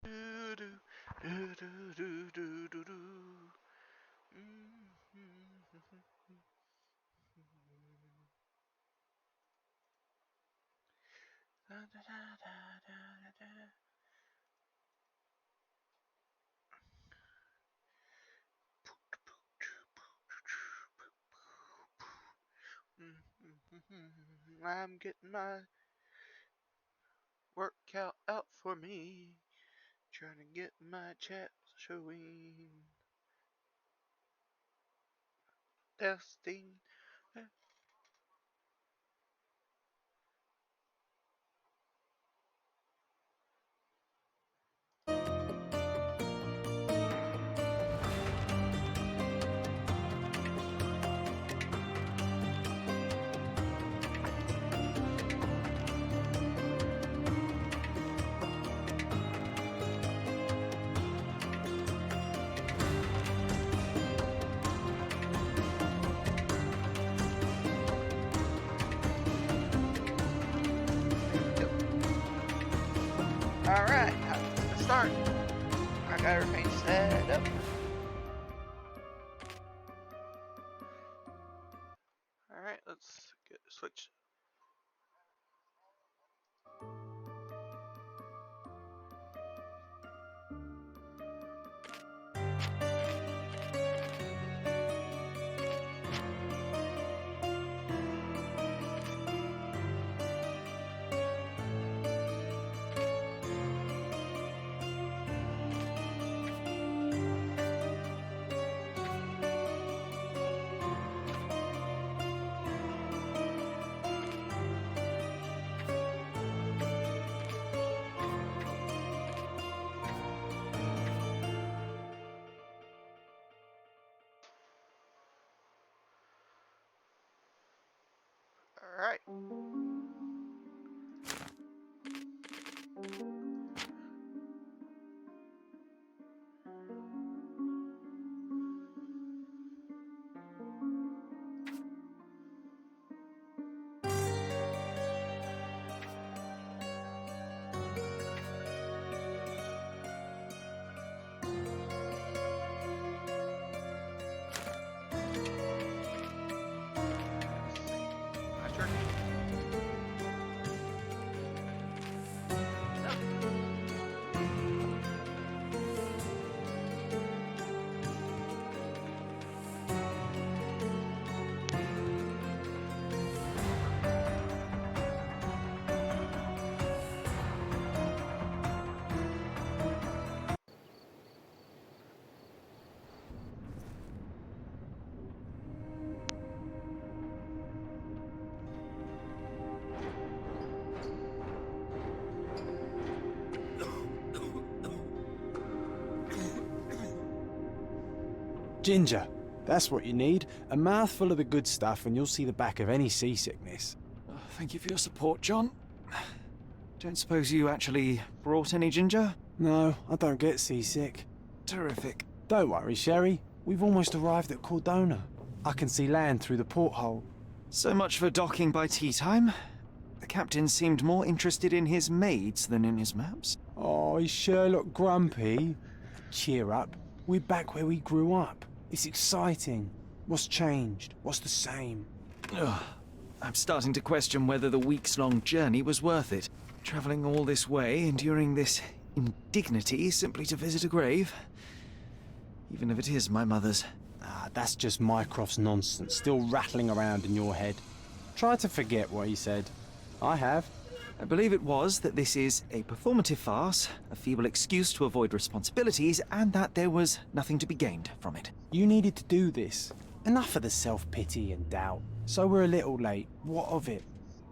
Do do do do do do do do. Da, da, da, da, da, da. I'm getting my workout out for me. Trying to get my chaps showing. Testing. Alright, let's start. I got everything set up. Alright, let's switch. Alright. My turn. Ginger, that's what you need. A mouthful of the good stuff and you'll see the back of any seasickness. Oh, thank you for your support, John. Don't suppose you actually brought any ginger? No, I don't get seasick. Terrific. Don't worry, Sherry. We've almost arrived at Cordona. I can see land through the porthole. So much for docking by tea time. The captain seemed more interested in his maids than in his maps. Oh, is Sherlock grumpy? Cheer up. We're back where we grew up. It's exciting. What's changed? What's the same? Ugh. I'm starting to question whether the weeks-long journey was worth it. Travelling all this way, enduring this indignity simply to visit a grave. Even if it is my mother's. Ah, that's just Mycroft's nonsense, still rattling around in your head. Try to forget what he said. I have. I believe it was that this is a performative farce, a feeble excuse to avoid responsibilities, and that there was nothing to be gained from it. You needed to do this. Enough of the self-pity and doubt. So we're a little late. What of it?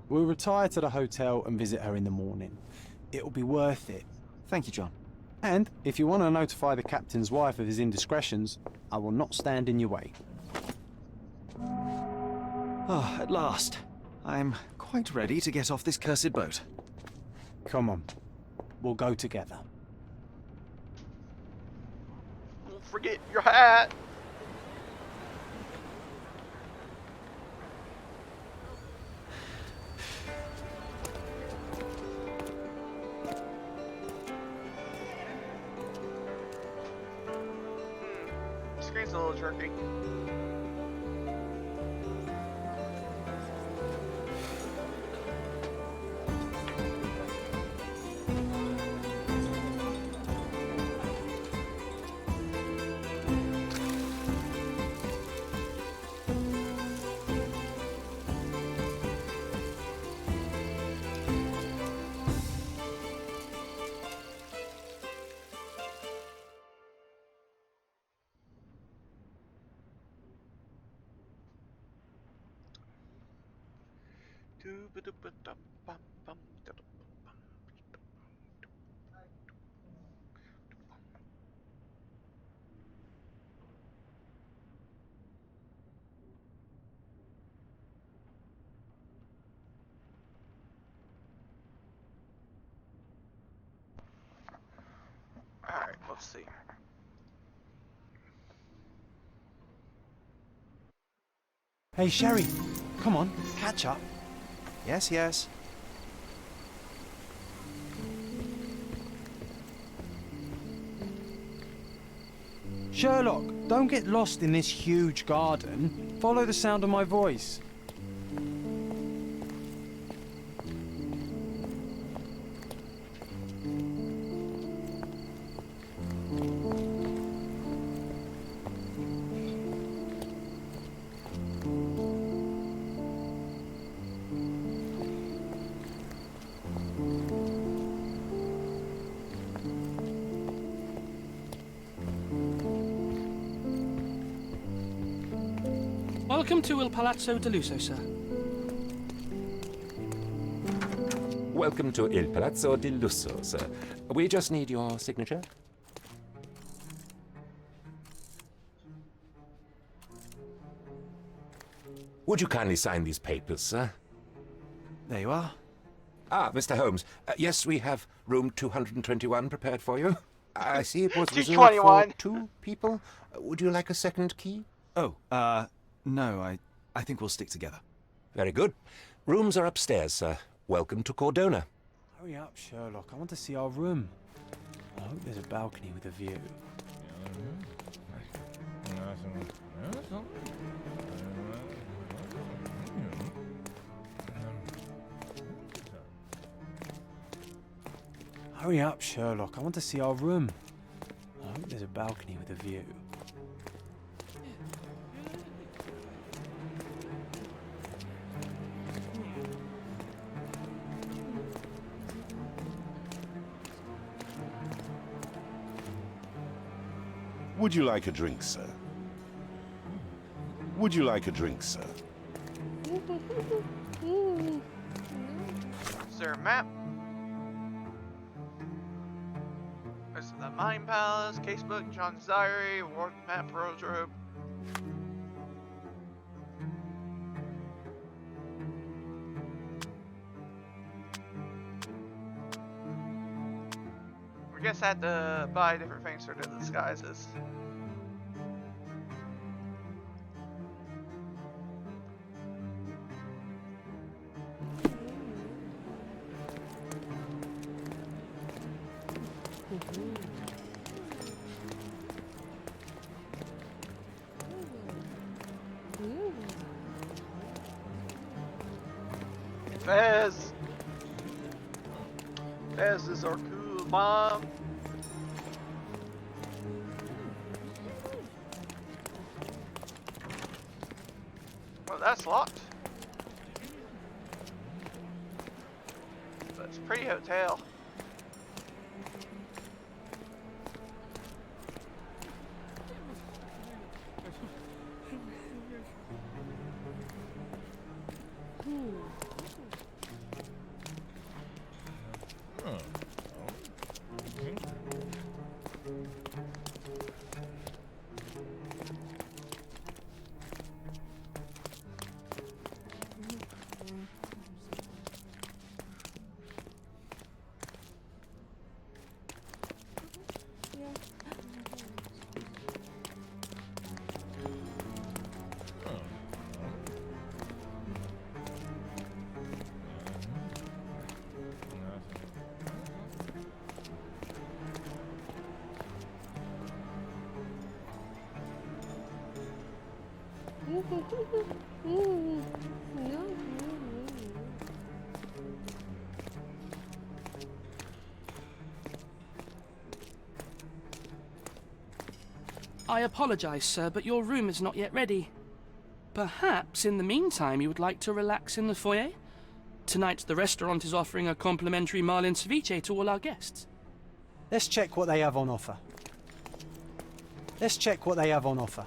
We'll retire to the hotel and visit her in the morning. It'll be worth it. Thank you, John. And if you want to notify the captain's wife of his indiscretions, I will not stand in your way. Ah, at last. I'm quite ready to get off this cursed boat. Come on. We'll go together. Don't forget your hat. little jerky. Alright, let's see. Hey, Sherry, come on, catch up. Yes, yes. Sherlock, don't get lost in this huge garden. Follow the sound of my voice. Welcome to Il Palazzo de Lusso, sir. Welcome to Il Palazzo di Lusso, sir. We just need your signature. Would you kindly sign these papers, sir? There you are. Ah, Mr. Holmes. Yes, we have room 221 prepared for you. I see it was reserved for 221. 2 people. Would you like a second key? Oh, no, I think we'll stick together. Very good. Rooms are upstairs, sir. Welcome to Cordona. Hurry up, Sherlock. I want to see our room. I hope there's a balcony with a view. Hurry up, Sherlock. I want to see our room. I hope there's a balcony with a view. Would you like a drink, sir? Would you like a drink, sir? Is there a map? This is the Mine Palace, casebook, John's diary, Warden map, wardrobe. I guess I had to buy different things for the disguises. Fez! Fez is our cool mom. Well, that's locked. But it's a pretty hotel. I apologize, sir, but your room is not yet ready. Perhaps in the meantime you would like to relax in the foyer? Tonight the restaurant is offering a complimentary marlin ceviche to all our guests. Let's check what they have on offer. Let's check what they have on offer.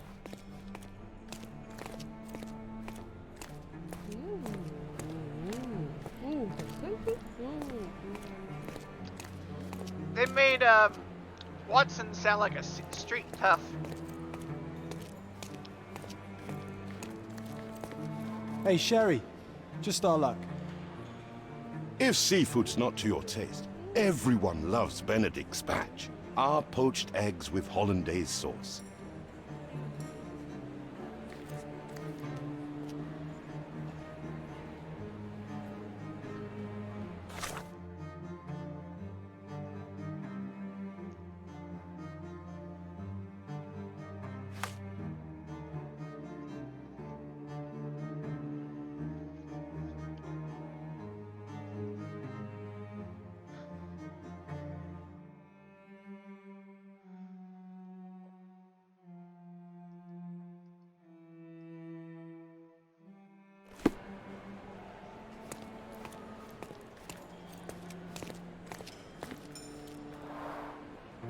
They made Watson sound like a street tough. Hey, Sherry. Just our luck. If seafood's not to your taste, everyone loves Benedict's batch. Our poached eggs with hollandaise sauce.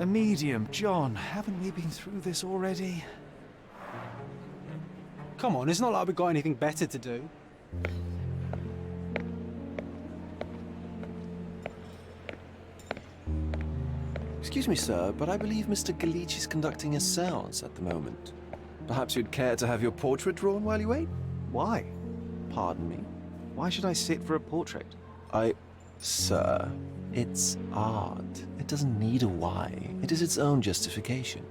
A medium, John. Haven't we been through this already? Come on, it's not like we've got anything better to do. Excuse me, sir, but I believe Mr. Galich is conducting a séance at the moment. Perhaps you'd care to have your portrait drawn while you wait? Why? Pardon me? Why should I sit for a portrait? Sir, it's art. It doesn't need a why. It is its own justification.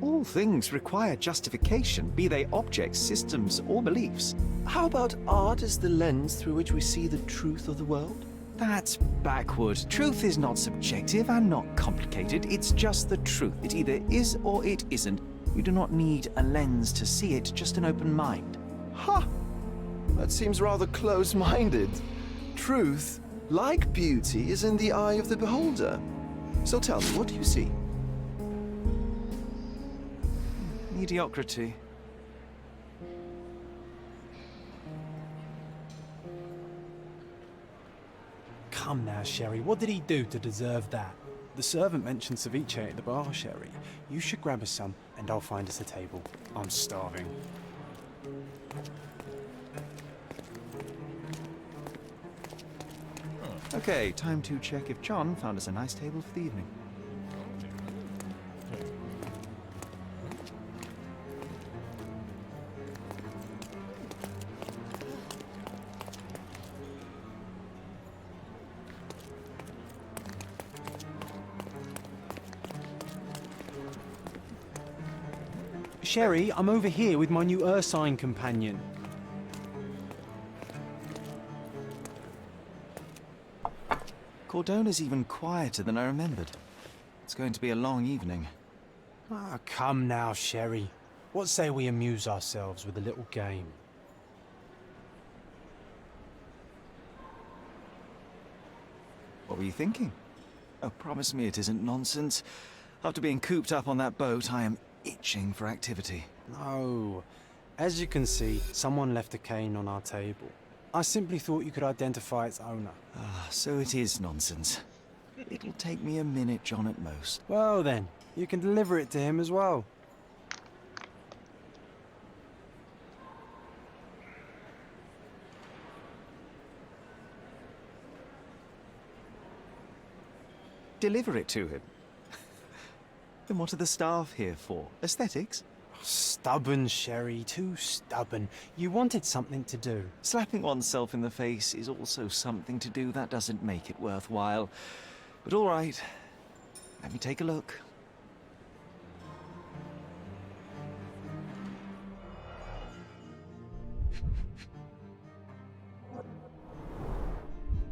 All things require justification, be they objects, systems, or beliefs. How about art as the lens through which we see the truth of the world? That's backward. Truth is not subjective and not complicated. It's just the truth. It either is or it isn't. You do not need a lens to see it, just an open mind. Ha! That seems rather close-minded. Truth, like beauty, is in the eye of the beholder. So tell me, what do you see? Mediocrity. Come now, Sherry. What did he do to deserve that? The servant mentioned ceviche at the bar, Sherry. You should grab us some, and I'll find us a table. I'm starving. Okay, time to check if John found us a nice table for the evening. Sherry, I'm over here with my new Ursine companion. Cordona's even quieter than I remembered. It's going to be a long evening. Ah, come now, Sherry. What say we amuse ourselves with a little game? What were you thinking? Oh, promise me it isn't nonsense. After being cooped up on that boat, I am itching for activity. No. As you can see, someone left a cane on our table. I simply thought you could identify its owner. Ah, so it is nonsense. It'll take me a minute, John, at most. Well then, you can deliver it to him as well. Deliver it to him? Then what are the staff here for? Aesthetics? Stubborn, Sherry, too stubborn. You wanted something to do. Slapping oneself in the face is also something to do. That doesn't make it worthwhile. But all right, let me take a look.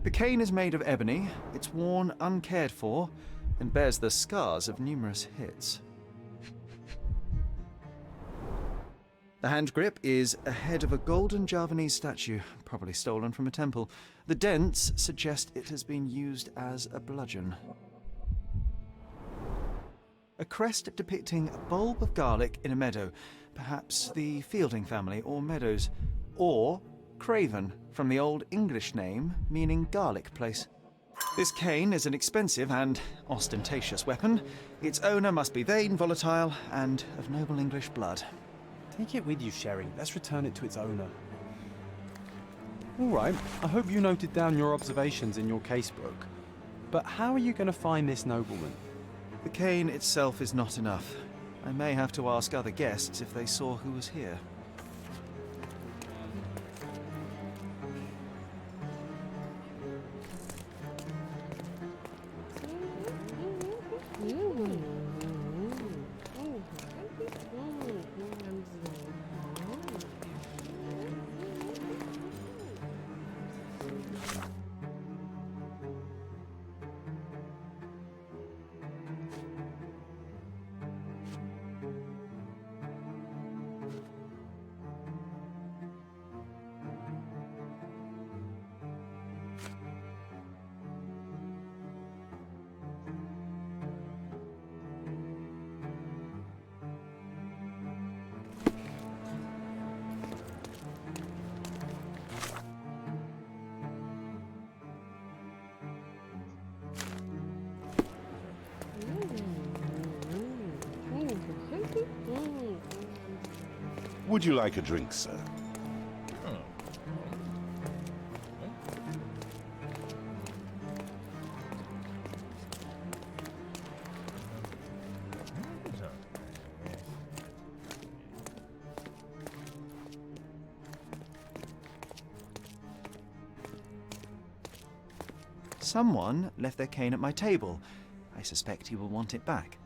The cane is made of ebony, it's worn uncared for, and bears the scars of numerous hits. The hand grip is a head of a golden Javanese statue, probably stolen from a temple. The dents suggest it has been used as a bludgeon. A crest depicting a bulb of garlic in a meadow, perhaps the Fielding family or Meadows, or Craven, from the Old English name meaning garlic place. This cane is an expensive and ostentatious weapon. Its owner must be vain, volatile, and of noble English blood. Take it with you, Sherry. Let's return it to its owner. All right, I hope you noted down your observations in your casebook. But how are you going to find this nobleman? The cane itself is not enough. I may have to ask other guests if they saw who was here. Would you like a drink, sir? Someone left their cane at my table. I suspect he will want it back.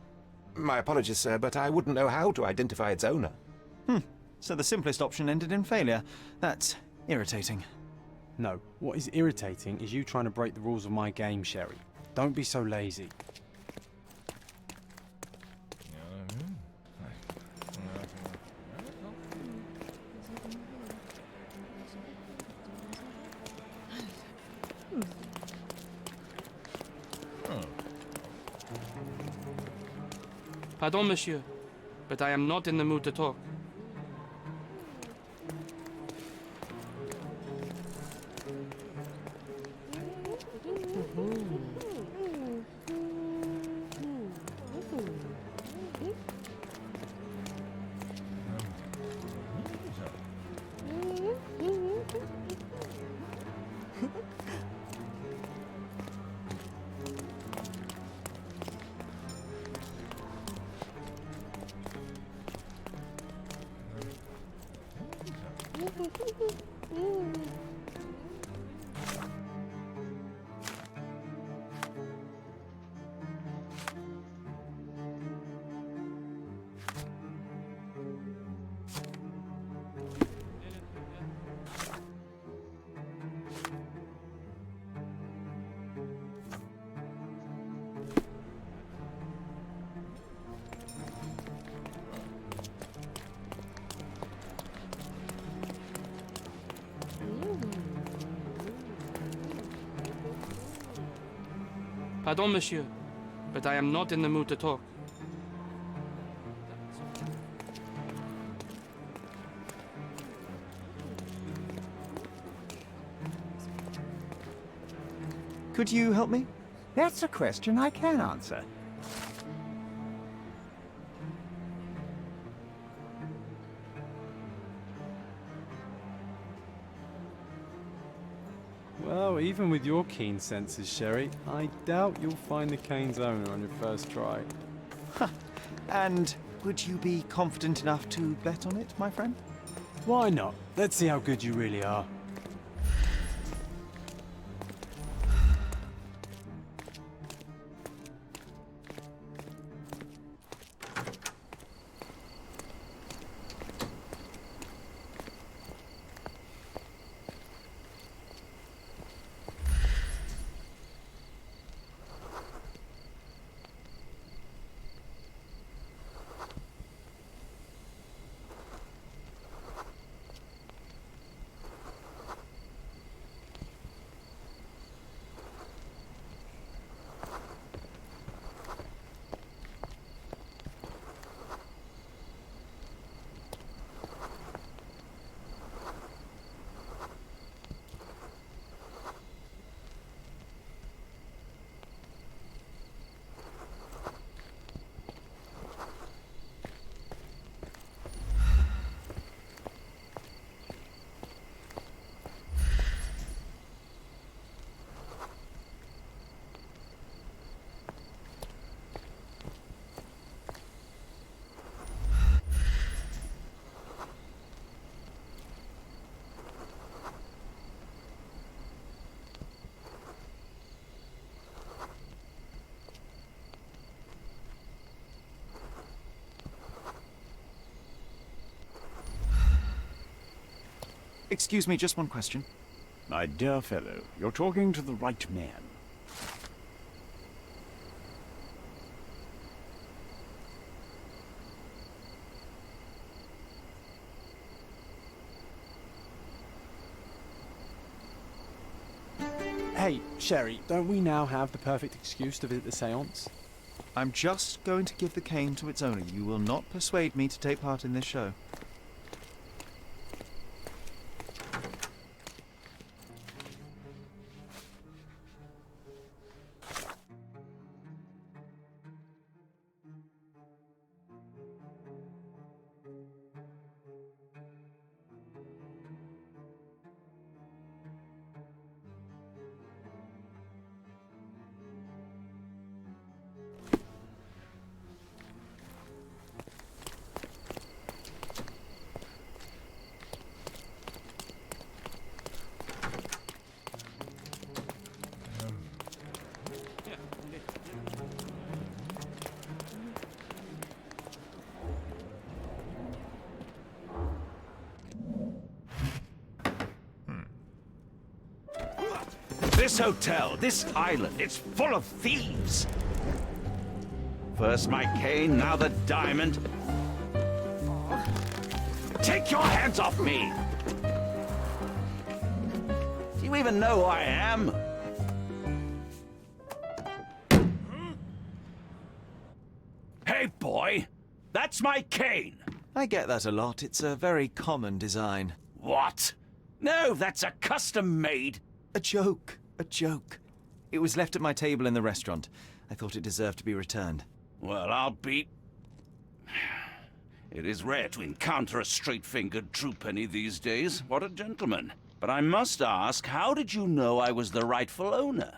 My apologies, sir, but I wouldn't know how to identify its owner. So the simplest option ended in failure. That's irritating. No, what is irritating is you trying to break the rules of my game, Sherry. Don't be so lazy. Pardon, monsieur, but I am not in the mood to talk. Pardon, monsieur, but I am not in the mood to talk. Could you help me? That's a question I can answer. Well, even with your keen senses, Sherry, I doubt you'll find the cane's owner on your first try. And would you be confident enough to bet on it, my friend? Why not? Let's see how good you really are. Excuse me, just one question. My dear fellow, you're talking to the right man. Hey, Sherry, don't we now have the perfect excuse to visit the seance? I'm just going to give the cane to its owner. You will not persuade me to take part in this show. This hotel, this island, it's full of thieves. First my cane, now the diamond. Take your hands off me! Do you even know who I am? Hey, boy! That's my cane! I get that a lot. It's a very common design. What? No, that's a custom-made. A joke. A joke. It was left at my table in the restaurant. I thought it deserved to be returned. Well, I'll be... It is rare to encounter a straight-fingered true penny these days. What a gentleman. But I must ask, how did you know I was the rightful owner?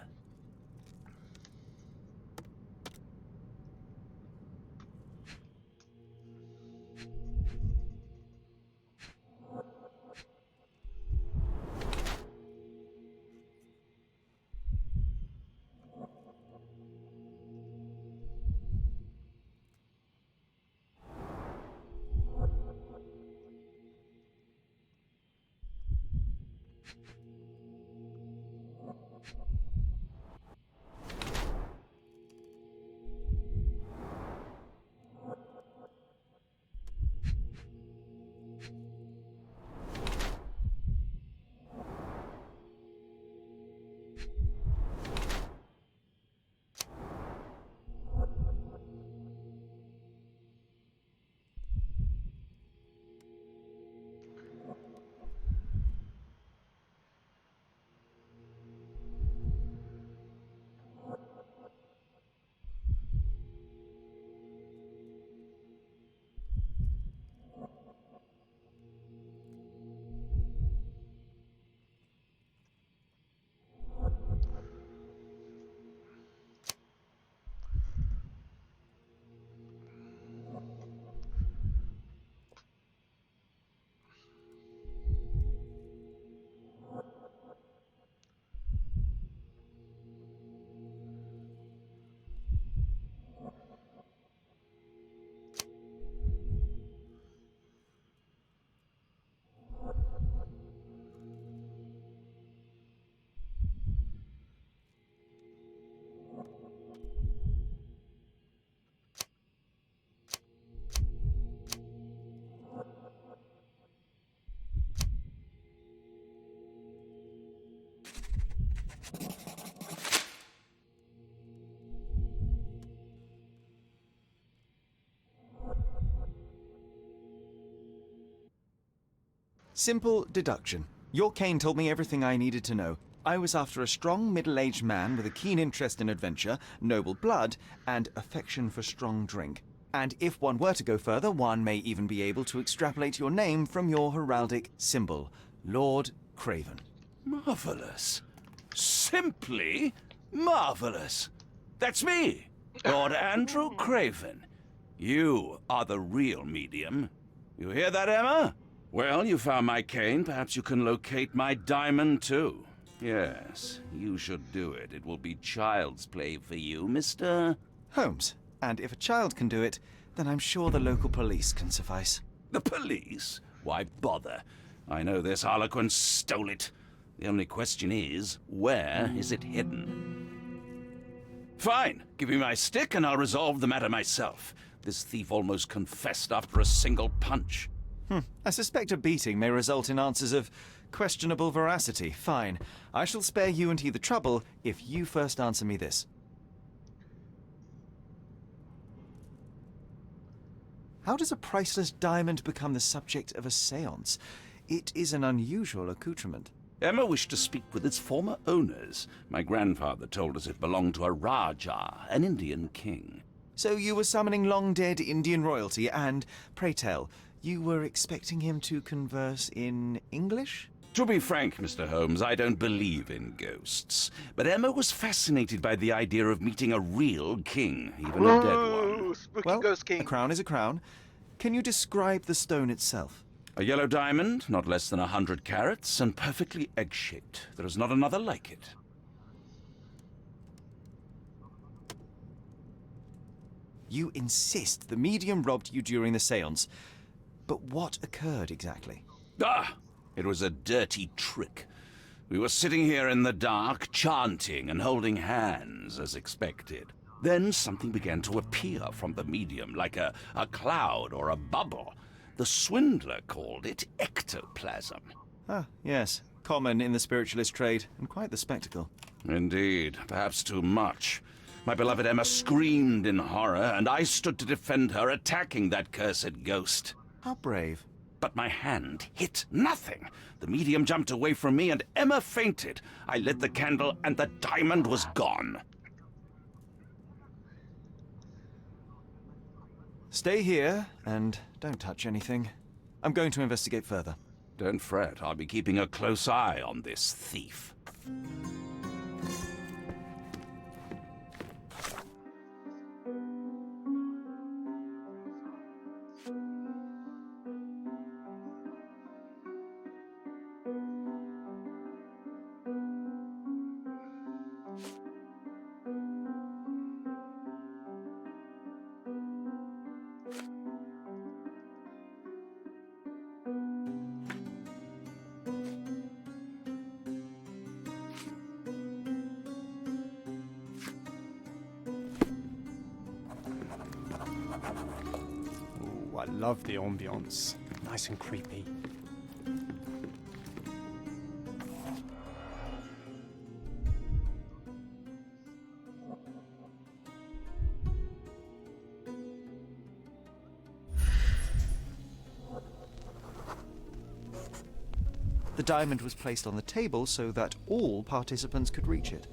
Simple deduction. Your cane told me everything I needed to know. I was after a strong, middle-aged man with a keen interest in adventure, noble blood, and affection for strong drink. And if one were to go further, one may even be able to extrapolate your name from your heraldic symbol, Lord Craven. Marvelous. Simply marvelous. That's me, Lord Andrew Craven. You are the real medium. You hear that, Emma? Well, you found my cane. Perhaps you can locate my diamond, too. Yes, you should do it. It will be child's play for you, Mr. Holmes. And if a child can do it, then I'm sure the local police can suffice. The police? Why bother? I know this harlequin stole it. The only question is, where is it hidden? Fine. Give me my stick and I'll resolve the matter myself. This thief almost confessed after a single punch. I suspect a beating may result in answers of questionable veracity. Fine. I shall spare you and he the trouble if you first answer me this. How does a priceless diamond become the subject of a séance? It is an unusual accoutrement. Emma wished to speak with its former owners. My grandfather told us it belonged to a Rajah, an Indian king. So you were summoning long-dead Indian royalty and, pray tell, you were expecting him to converse in English? To be frank, Mr. Holmes, I don't believe in ghosts. But Emma was fascinated by the idea of meeting a real king, even a dead one. Spooky Well, Ghost King. a crown is a crown. Can you describe the stone itself? A yellow diamond, not less than 100 carats, and perfectly egg-shaped. There is not another like it. You insist the medium robbed you during the séance. But what occurred exactly? Ah! It was a dirty trick. We were sitting here in the dark, chanting and holding hands, as expected. Then something began to appear from the medium, like a cloud or a bubble. The swindler called it ectoplasm. Ah, yes. Common in the spiritualist trade, and quite the spectacle. Indeed, perhaps too much. My beloved Emma screamed in horror, and I stood to defend her, attacking that cursed ghost. How brave. But my hand hit nothing. The medium jumped away from me, and Emma fainted. I lit the candle, and the diamond was gone. Stay here, and don't touch anything. I'm going to investigate further. Don't fret, I'll be keeping a close eye on this thief. Ooh, I love the ambience. Nice and creepy. The diamond was placed on the table so that all participants could reach it.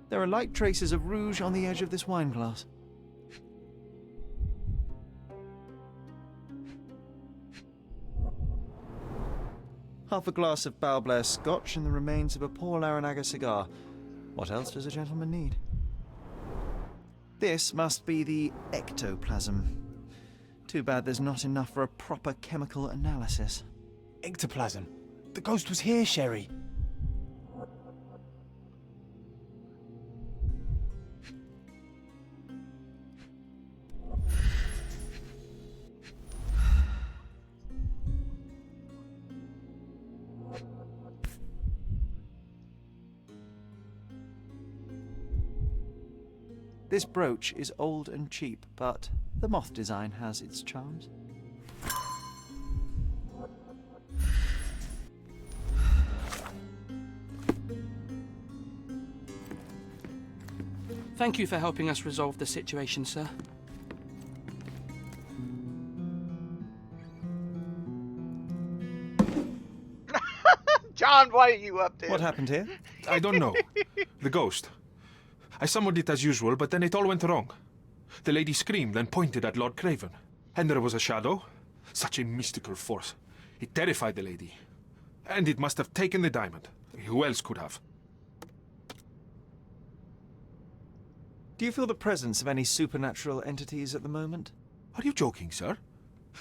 There are light traces of rouge on the edge of this wine glass. Half a glass of Balblair Scotch and the remains of a Paul Larranaga cigar. What else does a gentleman need? This must be the ectoplasm. Too bad there's not enough for a proper chemical analysis. Ectoplasm. The ghost was here, Sherry. This brooch is old and cheap, but the moth design has its charms. Thank you for helping us resolve the situation, sir. John, why are you up there? What happened here? I don't know. The ghost. I summoned it as usual, but then it all went wrong. The lady screamed and pointed at Lord Craven. And there was a shadow. Such a mystical force. It terrified the lady. And it must have taken the diamond. Who else could have? Do you feel the presence of any supernatural entities at the moment? Are you joking, sir?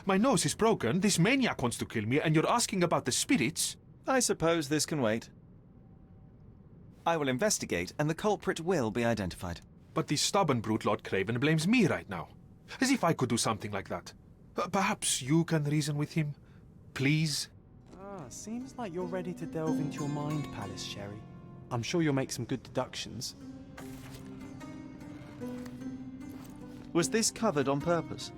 My nose is broken, this maniac wants to kill me, and you're asking about the spirits? I suppose this can wait. I will investigate, and the culprit will be identified. But the stubborn brute Lord Craven blames me right now. As if I could do something like that. Perhaps you can reason with him? Please? Seems like you're ready to delve into your mind palace, Sherry. I'm sure you'll make some good deductions. Was this covered on purpose?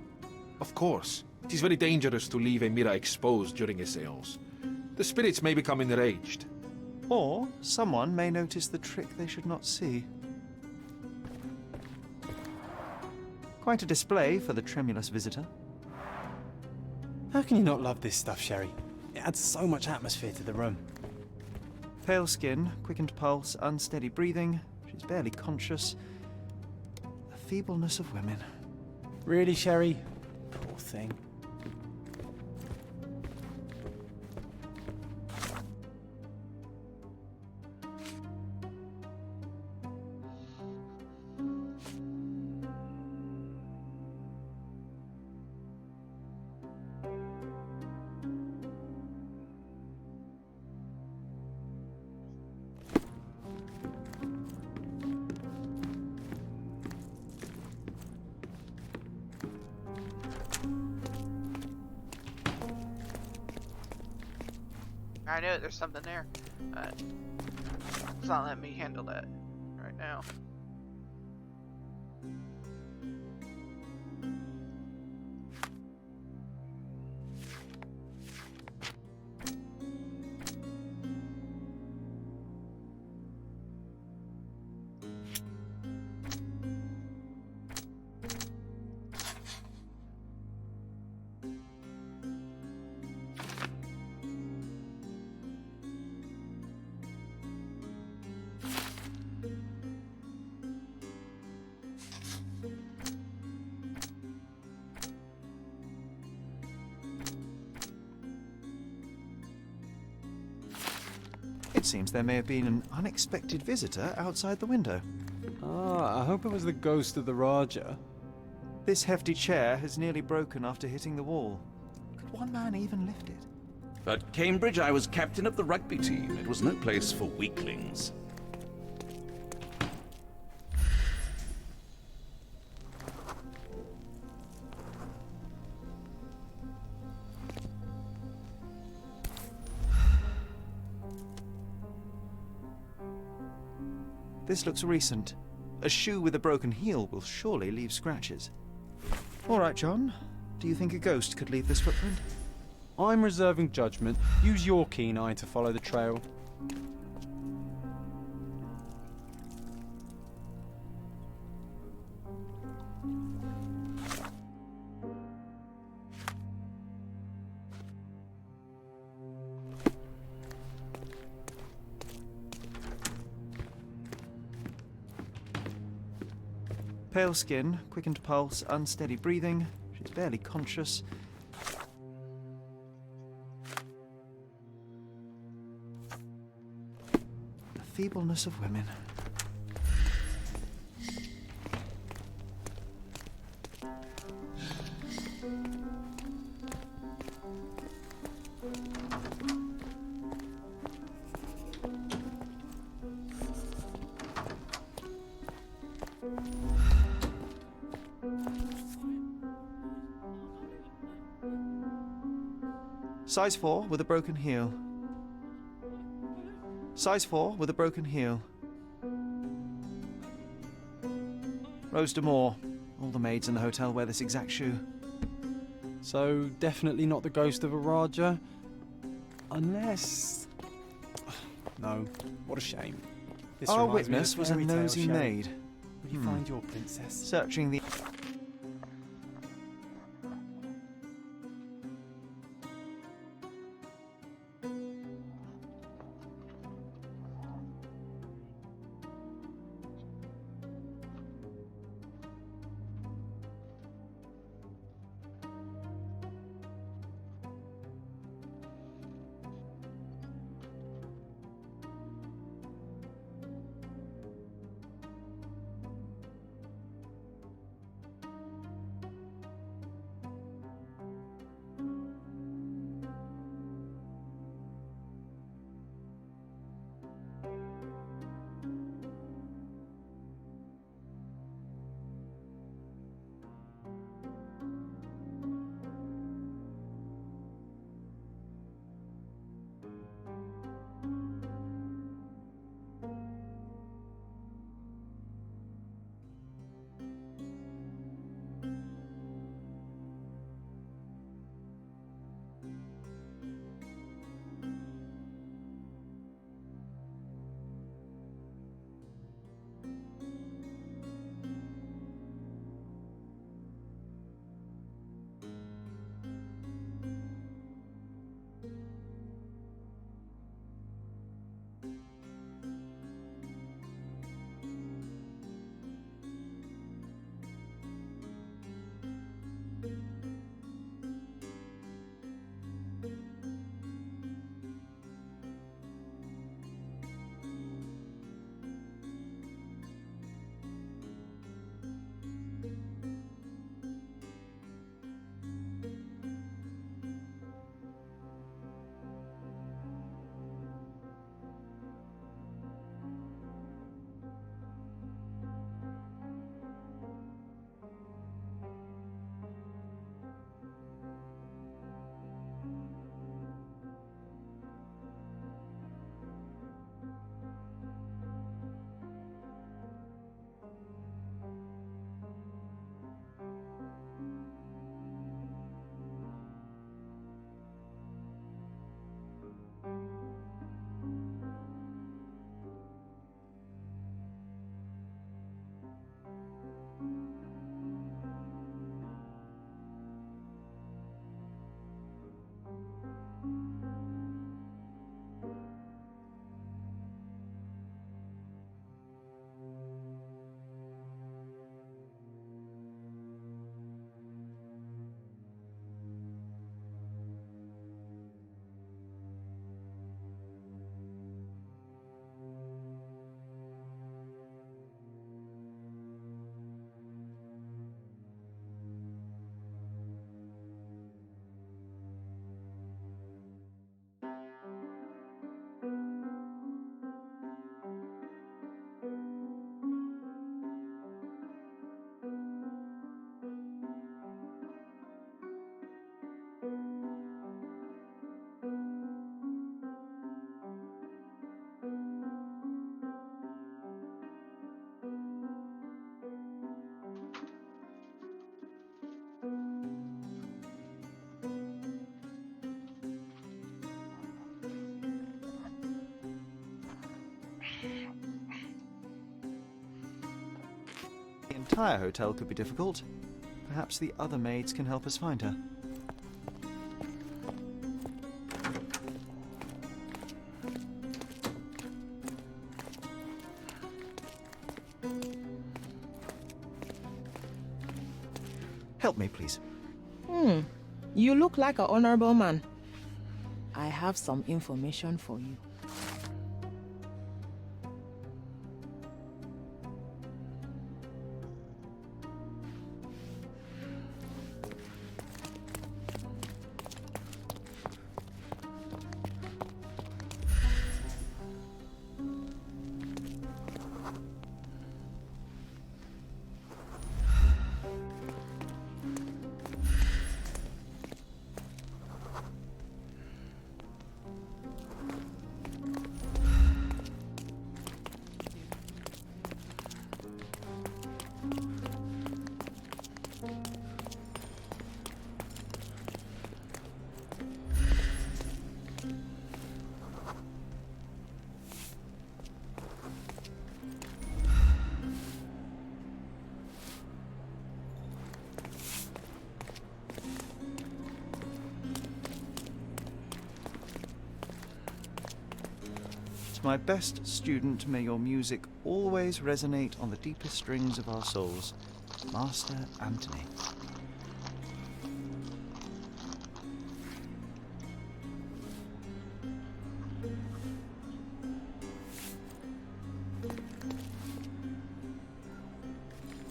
Of course. It is very dangerous to leave a mirror exposed during a seance. The spirits may become enraged. Or someone may notice the trick they should not see. Quite a display for the tremulous visitor. How can you not love this stuff, Sherry? It adds so much atmosphere to the room. Pale skin, quickened pulse, unsteady breathing. She's barely conscious. The feebleness of women. Really, Sherry? Poor thing. I know there's something there. It's not letting me handle that right now. It seems there may have been an unexpected visitor outside the window. I hope it was the ghost of the Raja. This hefty chair has nearly broken after hitting the wall. Could one man even lift it? At Cambridge, I was captain of the rugby team. It was no place for weaklings. This looks recent. A shoe with a broken heel will surely leave scratches. All right, John. Do you think a ghost could leave this footprint? I'm reserving judgment. Use your keen eye to follow the trail. Pale skin, quickened pulse, unsteady breathing. She's barely conscious. The feebleness of women. Size 4 with a broken heel. Size 4 with a broken heel. Rose de Moore. All the maids in the hotel wear this exact shoe. So, definitely not the ghost of a Raja? Unless... No, what a shame. This Our reminds me of witness was a fairy tale, nosy Sherry. maid. Will you find your princess? Searching the... entire hotel could be difficult. Perhaps the other maids can help us find her. Help me, please. You look like an honorable man. I have some information for you. To my best student, may your music always resonate on the deepest strings of our souls. Master Anthony.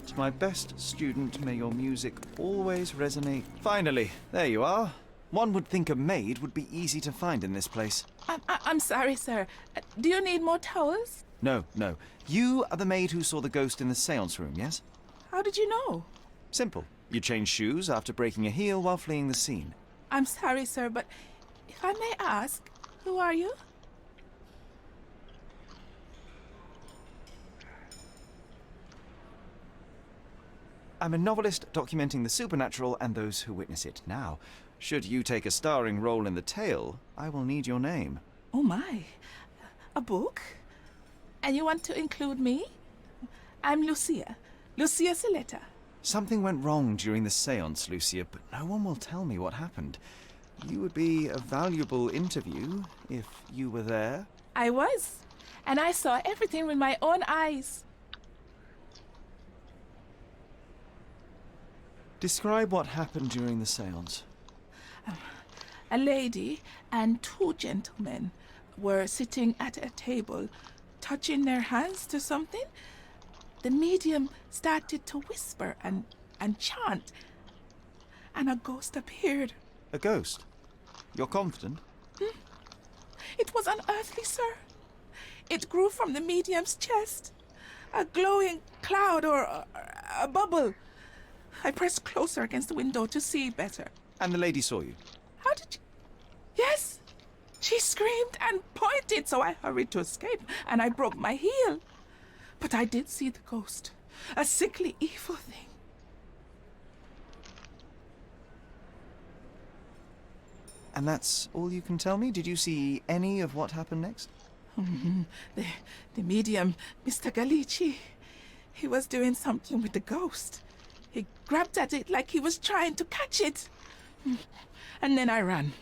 To my best student, may your music always resonate. Finally, there you are. One would think a maid would be easy to find in this place. I'm sorry, sir. Do you need more towels? No, no. You are the maid who saw the ghost in the seance room, yes? How did you know? Simple. You changed shoes after breaking a heel while fleeing the scene. I'm sorry, sir, but if I may ask, who are you? I'm a novelist documenting the supernatural and those who witness it. Now, should you take a starring role in the tale, I will need your name. Oh my. A book? And you want to include me? I'm Lucia. Lucia Saletta. Something went wrong during the seance, Lucia, but no one will tell me what happened. You would be a valuable interview if you were there. I was. And I saw everything with my own eyes. Describe what happened during the seance. A lady and two gentlemen were sitting at a table, touching their hands to something. The medium started to whisper and chant, and a ghost appeared. A ghost? You're confident? It was unearthly, sir. It grew from the medium's chest, a glowing cloud or a bubble. I pressed closer against the window to see better. And the lady saw you? How did you... Yes! She screamed and pointed, so I hurried to escape, and I broke my heel. But I did see the ghost, a sickly, evil thing. And that's all you can tell me? Did you see any of what happened next? The medium, Mr. Galici, he was doing something with the ghost. He grabbed at it like he was trying to catch it. And then I ran.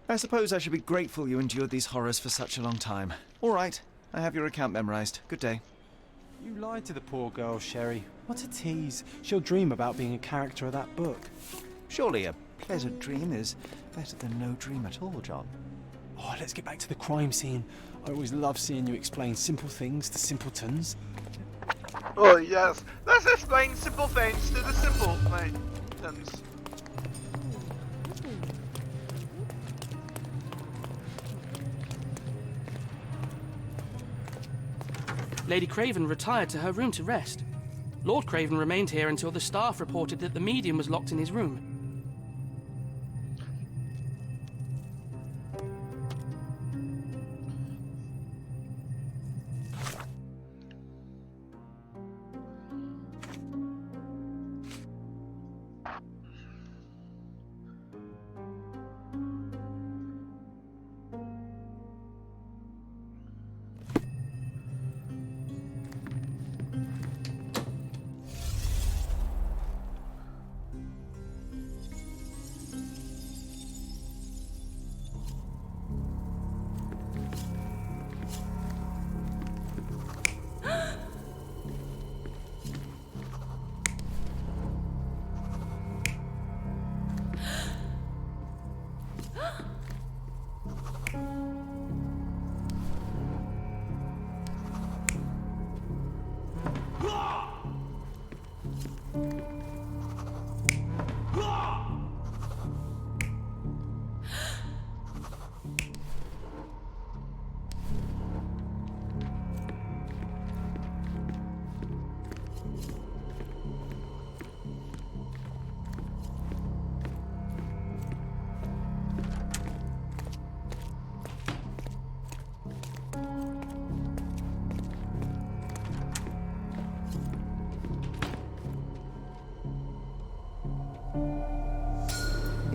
I suppose I should be grateful you endured these horrors for such a long time. All right, I have your account memorized. Good day. You lied to the poor girl, Sherry. What a tease. She'll dream about being a character of that book. Surely a pleasant dream is better than no dream at all, John. Oh, let's get back to the crime scene. I always love seeing you explain simple things to simpletons. Oh yes, let's explain simple things to the simpletons. Lady Craven retired to her room to rest. Lord Craven remained here until the staff reported that the medium was locked in his room.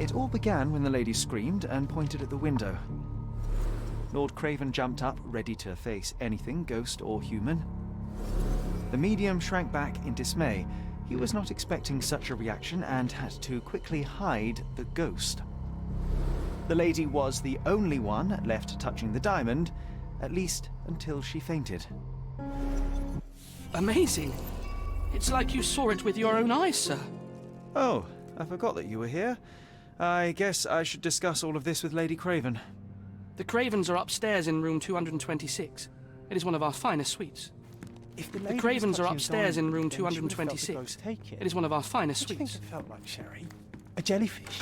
It all began when the lady screamed and pointed at the window. Lord Craven jumped up, ready to face anything, ghost or human. The medium shrank back in dismay. He was not expecting such a reaction and had to quickly hide the ghost. The lady was the only one left touching the diamond, at least until she fainted. Amazing. It's like you saw it with your own eyes, sir. Oh, I forgot that you were here. I guess I should discuss all of this with Lady Craven. The Cravens are upstairs in room 226. It is one of our finest suites. If the The lady was Cravens are touching a upstairs in diamond, room then she would have felt the 226. ghost take it. It is one of our finest What do you think suites. it felt like, Sherry? A jellyfish?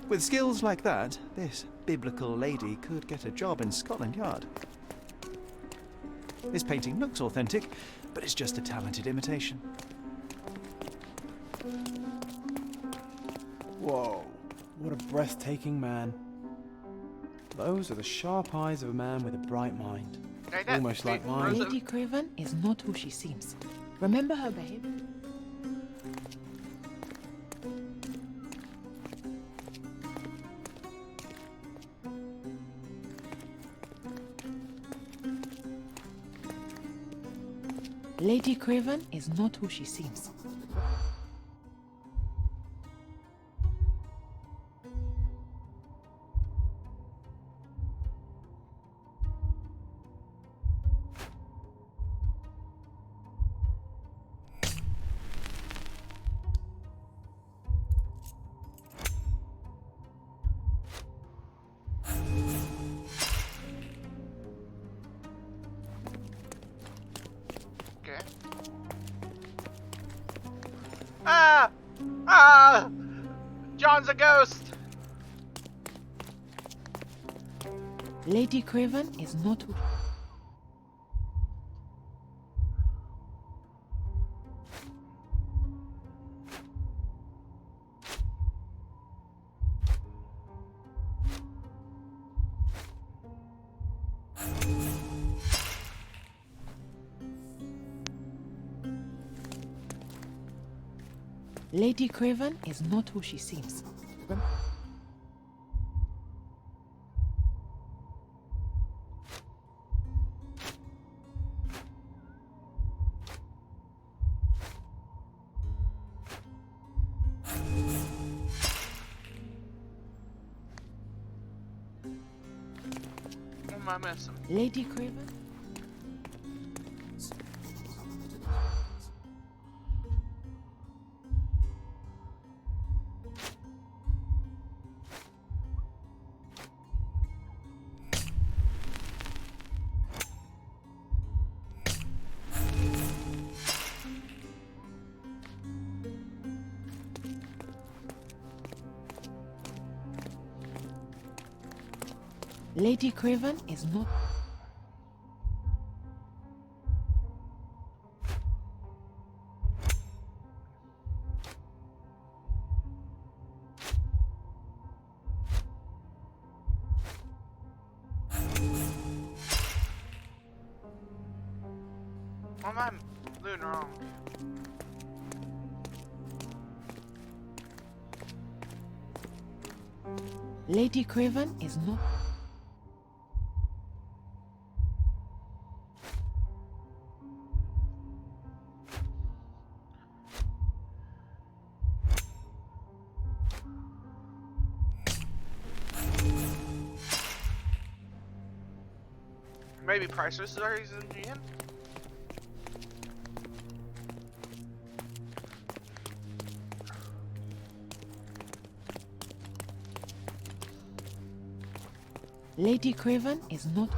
With skills like that, this biblical lady could get a job in Scotland Yard. This painting looks authentic, but it's just a talented imitation. Whoa, what a breathtaking man. Those are the sharp eyes of a man with a bright mind. Like that. Almost like mine. Frozen. Lady Craven is not who she seems. Remember her, babe? Lady Craven is not who she seems. Okay. Ah! Ah! John's a ghost! Lady Craven is not who... Lady Craven is not who she seems. What am I missing? Lady Craven? Lady Craven is not... What am I doing wrong? Lady Craven is not... Maybe priceless is in the end? Lady Craven is not...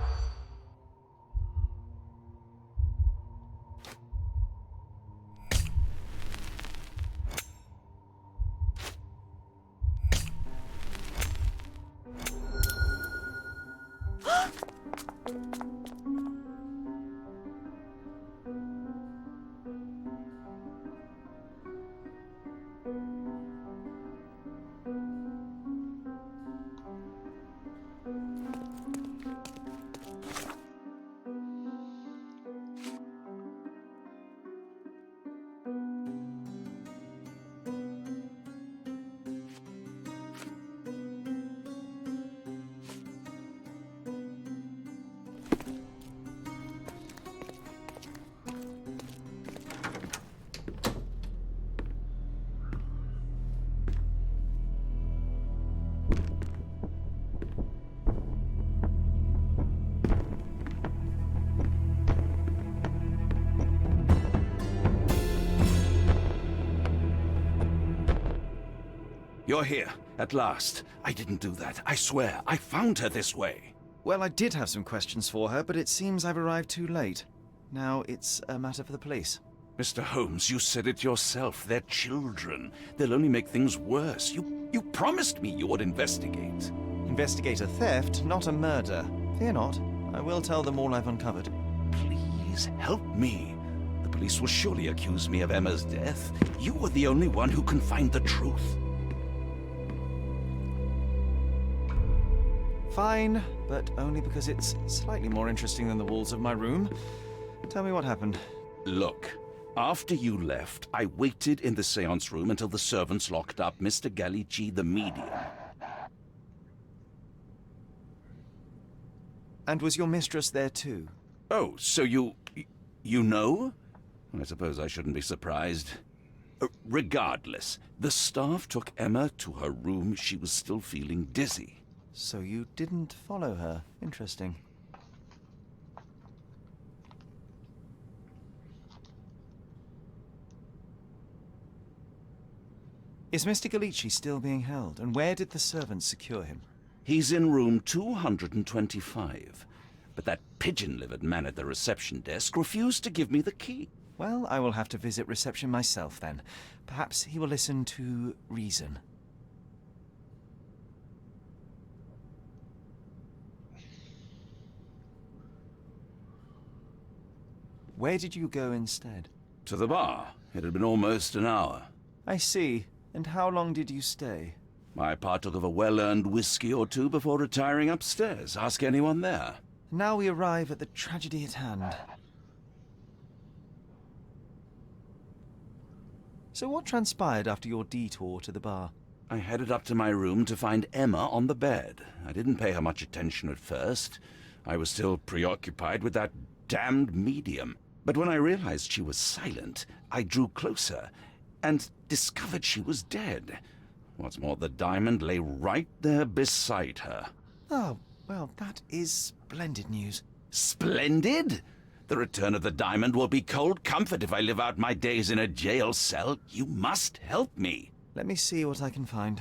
You're here, at last. I didn't do that. I swear, I found her this way. Well, I did have some questions for her, but it seems I've arrived too late. Now it's a matter for the police. Mr. Holmes, you said it yourself. They're children. They'll only make things worse. You promised me you would investigate. Investigate a theft, not a murder. Fear not. I will tell them all I've uncovered. Please help me. The police will surely accuse me of Emma's death. You are the only one who can find the truth. Fine, but only because it's slightly more interesting than the walls of my room. Tell me what happened. Look, after you left, I waited in the seance room until the servants locked up Mr. Gallici, the medium. And was your mistress there too? Oh, so you know? I suppose I shouldn't be surprised. Regardless, the staff took Emma to her room. She was still feeling dizzy. So you didn't follow her. Interesting. Is Mr. Gallici still being held? And where did the servants secure him? He's in room 225. But that pigeon-livered man at the reception desk refused to give me the key. Well, I will have to visit reception myself then. Perhaps he will listen to reason. Where did you go instead? To the bar. It had been almost an hour. I see. And how long did you stay? I partook of a well-earned whiskey or two before retiring upstairs. Ask anyone there. Now we arrive at the tragedy at hand. So what transpired after your detour to the bar? I headed up to my room to find Emma on the bed. I didn't pay her much attention at first. I was still preoccupied with that damned medium. But when I realized she was silent, I drew closer and discovered she was dead. What's more, the diamond lay right there beside her. Oh, well, that is splendid news. Splendid? The return of the diamond will be cold comfort if I live out my days in a jail cell. You must help me. Let me see what I can find.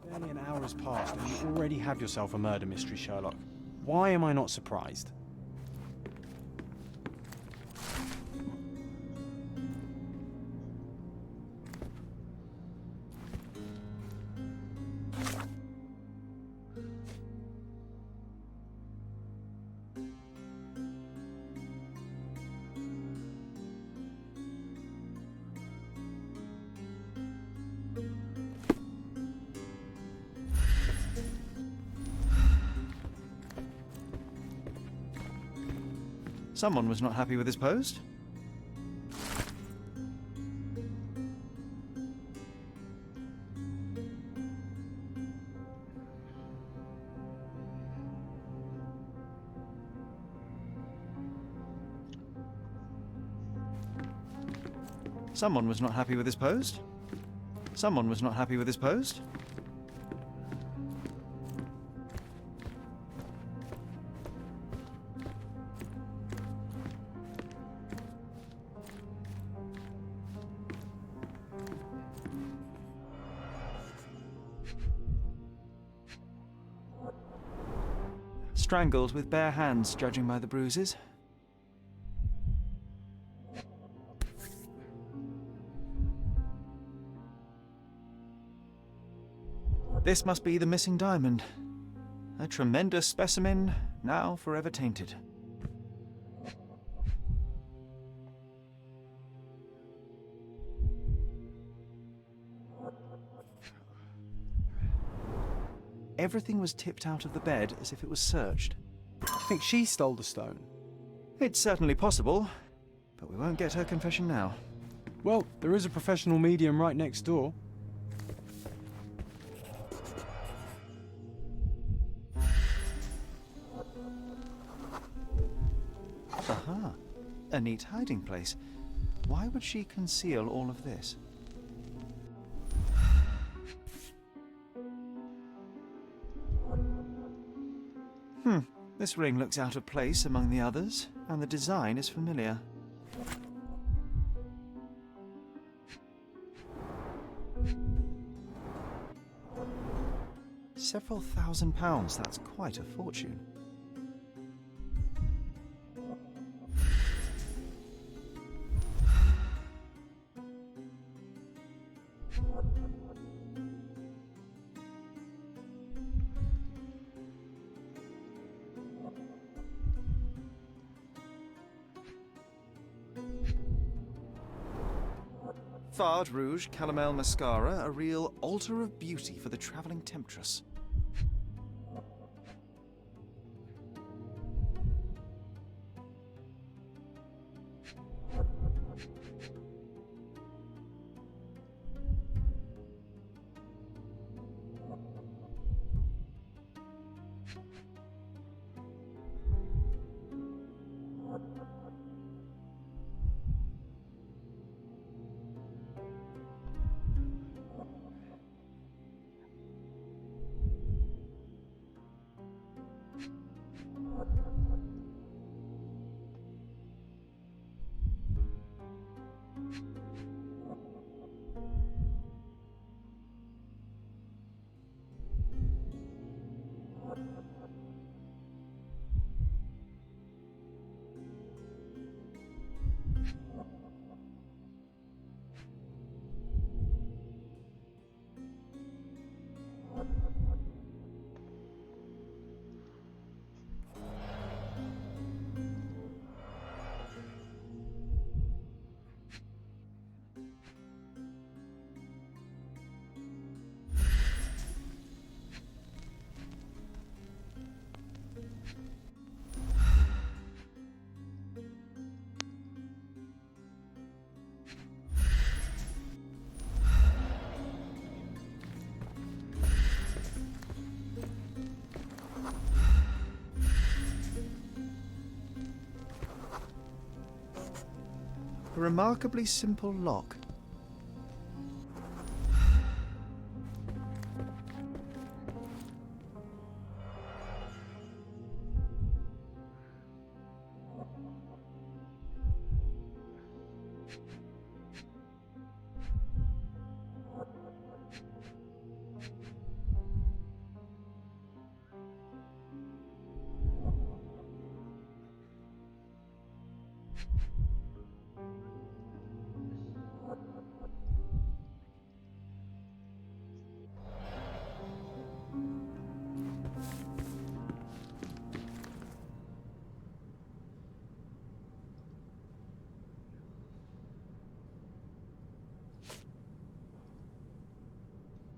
Barely an hour has passed and you already have yourself a murder mystery, Sherlock. Why am I not surprised? Someone was not happy with his post. Someone was not happy with his post. Someone was not happy with his post. Strangled with bare hands, judging by the bruises. This must be the missing diamond. A tremendous specimen, now forever tainted. Everything was tipped out of the bed as if it was searched. I think she stole the stone. It's certainly possible, but we won't get her confession now. Well, there is a professional medium right next door. Aha, a neat hiding place. Why would she conceal all of this? This ring looks out of place among the others, and the design is familiar. Several £1,000s, that's quite a fortune. Fard Rouge Caramel Mascara, a real altar of beauty for the travelling temptress. A remarkably simple lock.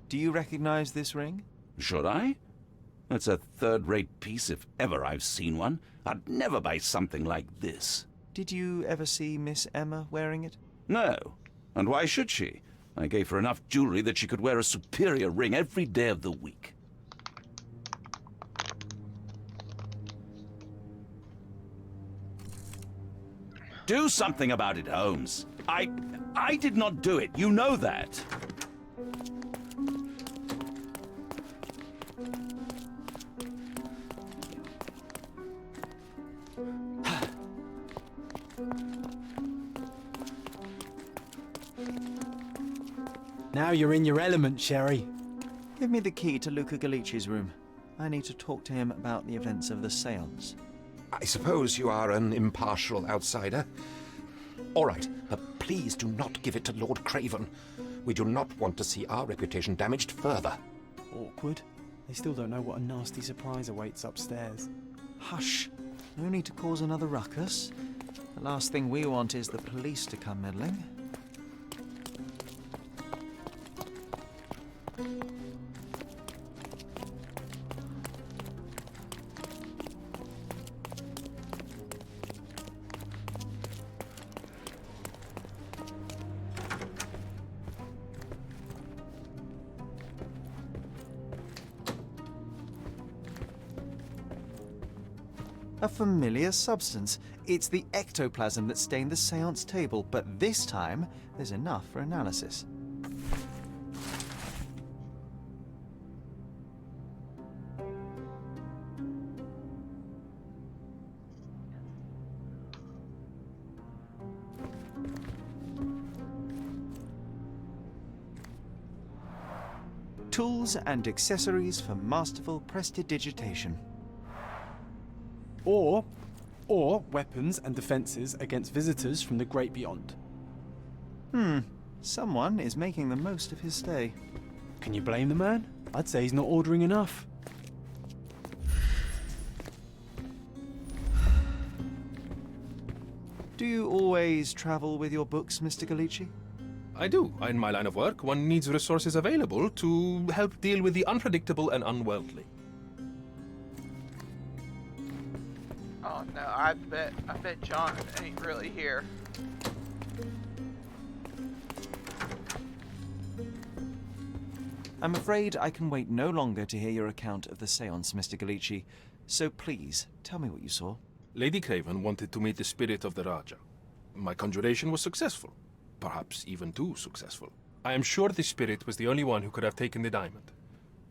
Do you recognize this ring? Should I? It's a third-rate piece if ever I've seen one. I'd never buy something like this. Did you ever see Miss Emma wearing it? No. And why should she? I gave her enough jewelry that she could wear a superior ring every day of the week. Do something about it, Holmes. I did not do it. You know that. Now you're in your element, Sherry. Give me the key to Luca Galici's room. I need to talk to him about the events of the séance. I suppose you are an impartial outsider. All right, but please do not give it to Lord Craven. We do not want to see our reputation damaged further. Awkward. They still don't know what a nasty surprise awaits upstairs. Hush. No need to cause another ruckus. The last thing we want is the police to come meddling. A familiar substance. It's the ectoplasm that stained the séance table, but this time there's enough for analysis. Tools and accessories for masterful prestidigitation. Or weapons and defences against visitors from the great beyond. Someone is making the most of his stay. Can you blame the man? I'd say he's not ordering enough. Do you always travel with your books, Mr. Galici? I do. In my line of work, one needs resources available to help deal with the unpredictable and unworldly. Oh no, I bet John ain't really here. I'm afraid I can wait no longer to hear your account of the seance, Mr. Galici. So please, tell me what you saw. Lady Craven wanted to meet the spirit of the Raja. My conjuration was successful. Perhaps even too successful. I am sure the spirit was the only one who could have taken the diamond.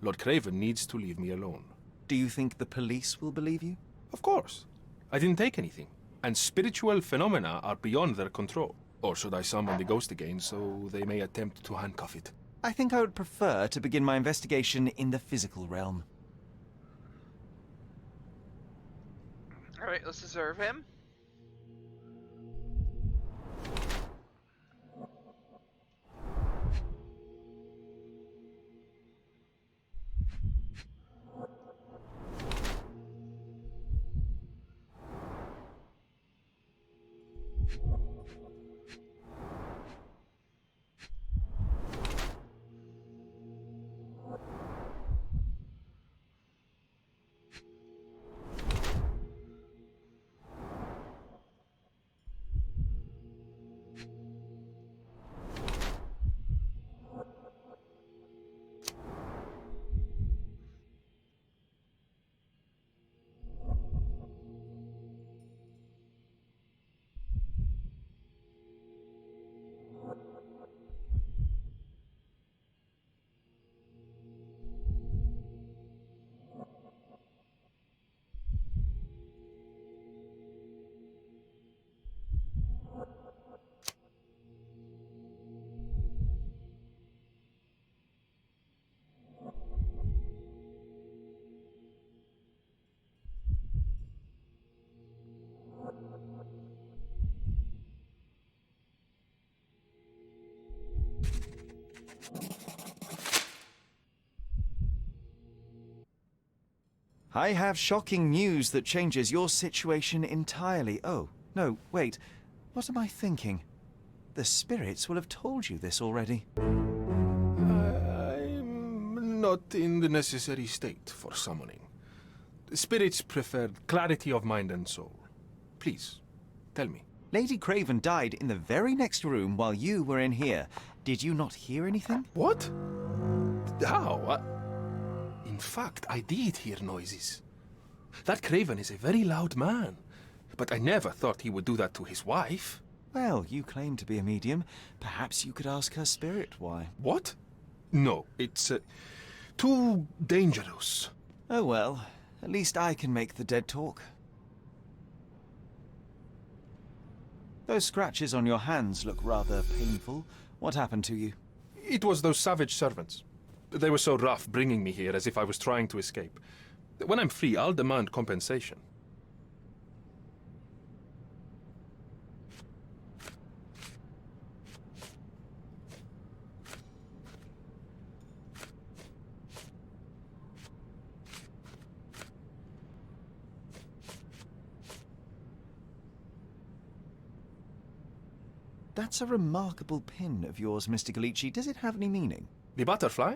Lord Craven needs to leave me alone. Do you think the police will believe you? Of course. I didn't take anything. And spiritual phenomena are beyond their control. Or should I summon the ghost again so they may attempt to handcuff it? I think I would prefer to begin my investigation in the physical realm. Alright, let's observe him. I have shocking news that changes your situation entirely. Oh, no, wait. What am I thinking? The spirits will have told you this already. I'm not in the necessary state for summoning. The spirits preferred clarity of mind and soul. Please, tell me. Lady Craven died in the very next room while you were in here. Did you not hear anything? What? How? In fact, I did hear noises. That Craven is a very loud man, but I never thought he would do that to his wife. Well, you claim to be a medium. Perhaps you could ask her spirit why. What? No, it's too dangerous. Oh well, at least I can make the dead talk. Those scratches on your hands look rather painful. What happened to you? It was those savage servants. They were so rough bringing me here as if I was trying to escape. When I'm free, I'll demand compensation. That's a remarkable pin of yours, Mr. Galici. Does it have any meaning? The butterfly?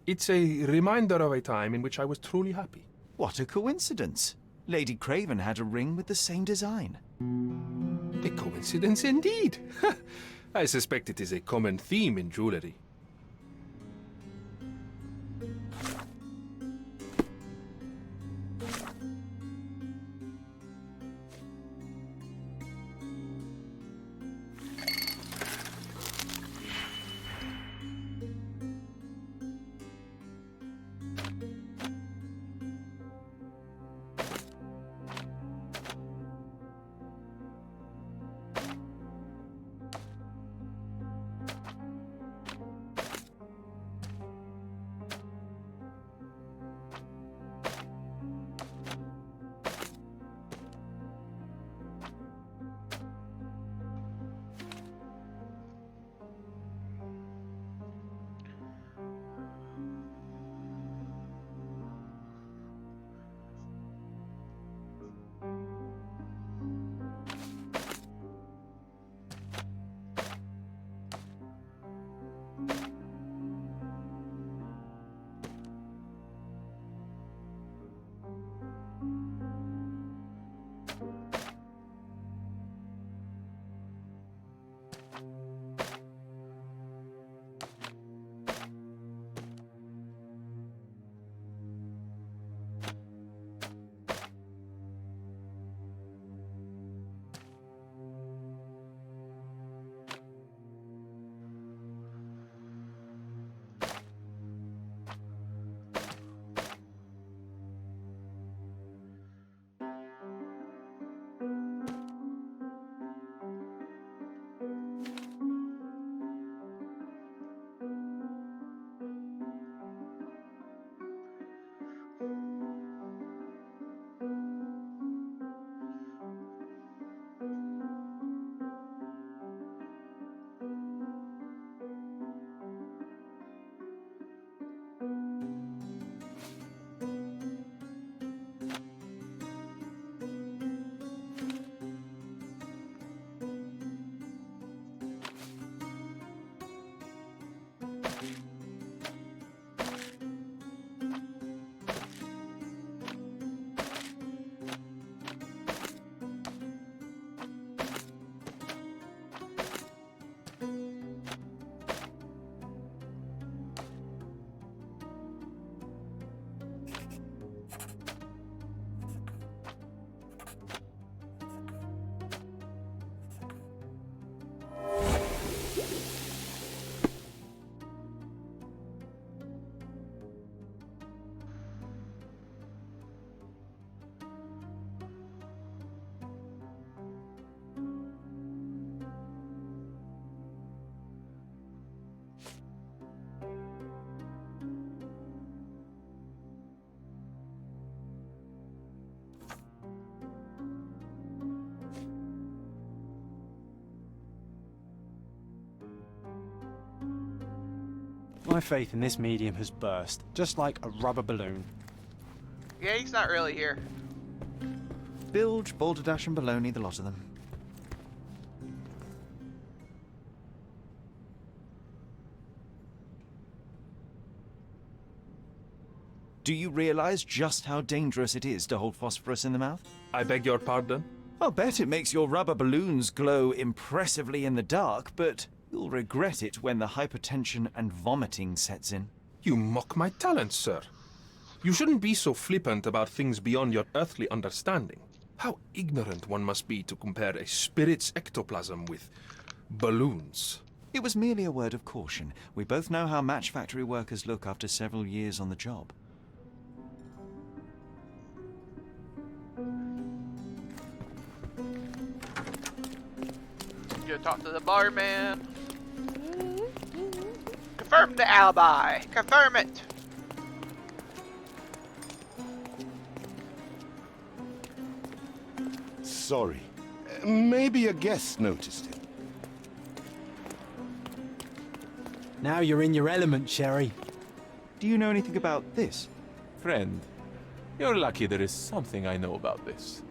It's a reminder of a time in which I was truly happy. What a coincidence. Lady Craven had a ring with the same design. A coincidence indeed. I suspect it is a common theme in jewelry. my faith in this medium has burst, just like a rubber balloon. Yeah, he's not really here. Bilge, Balderdash, and Baloney, the lot of them. Do you realize just how dangerous it is to hold phosphorus in the mouth? I beg your pardon? I'll bet it makes your rubber balloons glow impressively in the dark, but you'll regret it when the hypertension and vomiting sets in. You mock my talents, sir. You shouldn't be so flippant about things beyond your earthly understanding. How ignorant one must be to compare a spirit's ectoplasm with balloons. It was merely a word of caution. We both know how match factory workers look after several years on the job. Go talk to the barman. Confirm the alibi. Confirm it. Sorry. Maybe a guest noticed it. Now you're in your element, Sherry. Do you know anything about this? Friend, you're lucky there is something I know about this.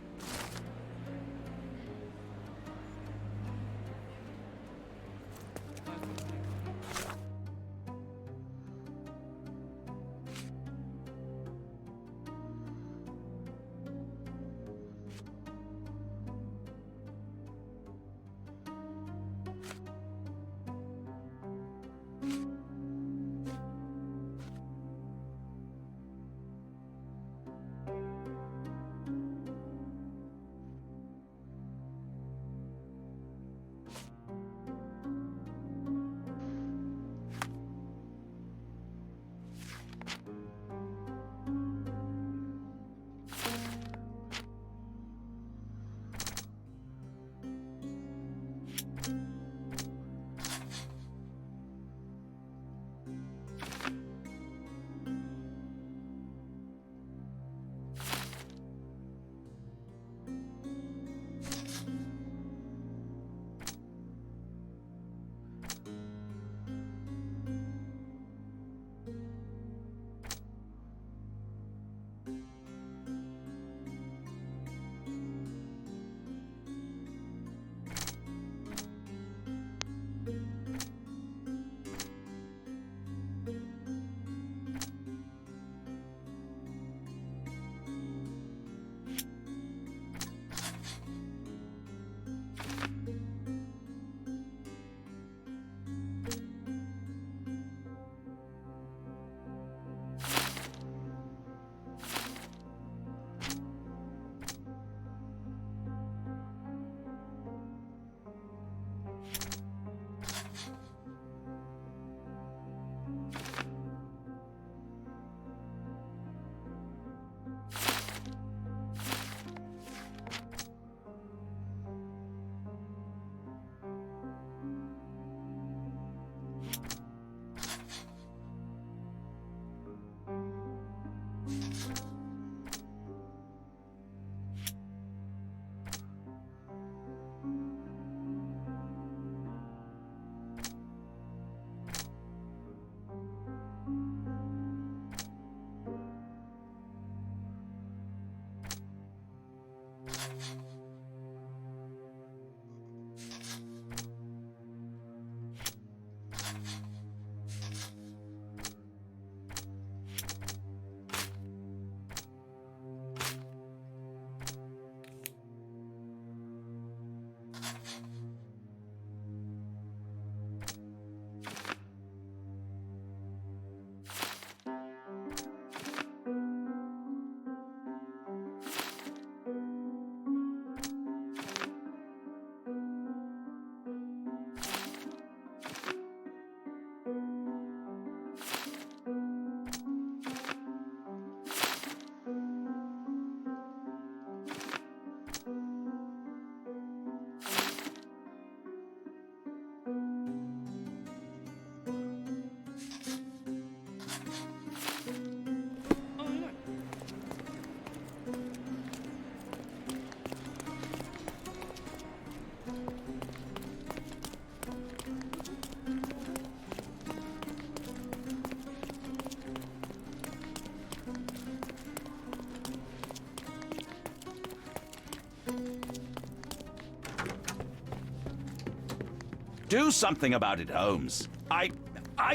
Do something about it, Holmes. I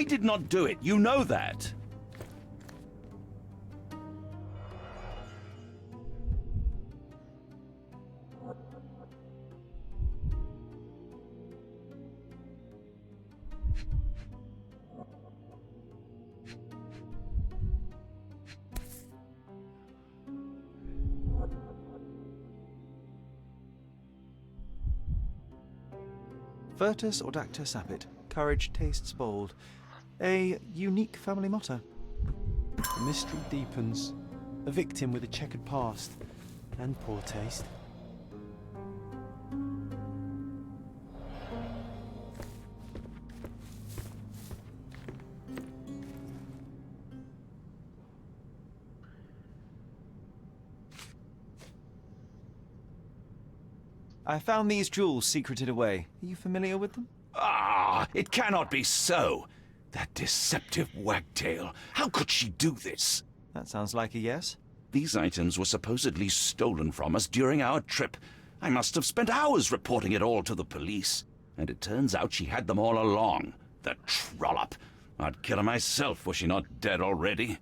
did not do it. You know that. Virtus audacta sapit. Courage tastes bold. A unique family motto. The mystery deepens. A victim with a checkered past and poor taste. I found these jewels secreted away. Are you familiar with them? Ah, it cannot be so. That deceptive wagtail. How could she do this? That sounds like a yes. These items were supposedly stolen from us during our trip. I must have spent hours reporting it all to the police. And it turns out she had them all along. The trollop. I'd kill her myself, was she not dead already?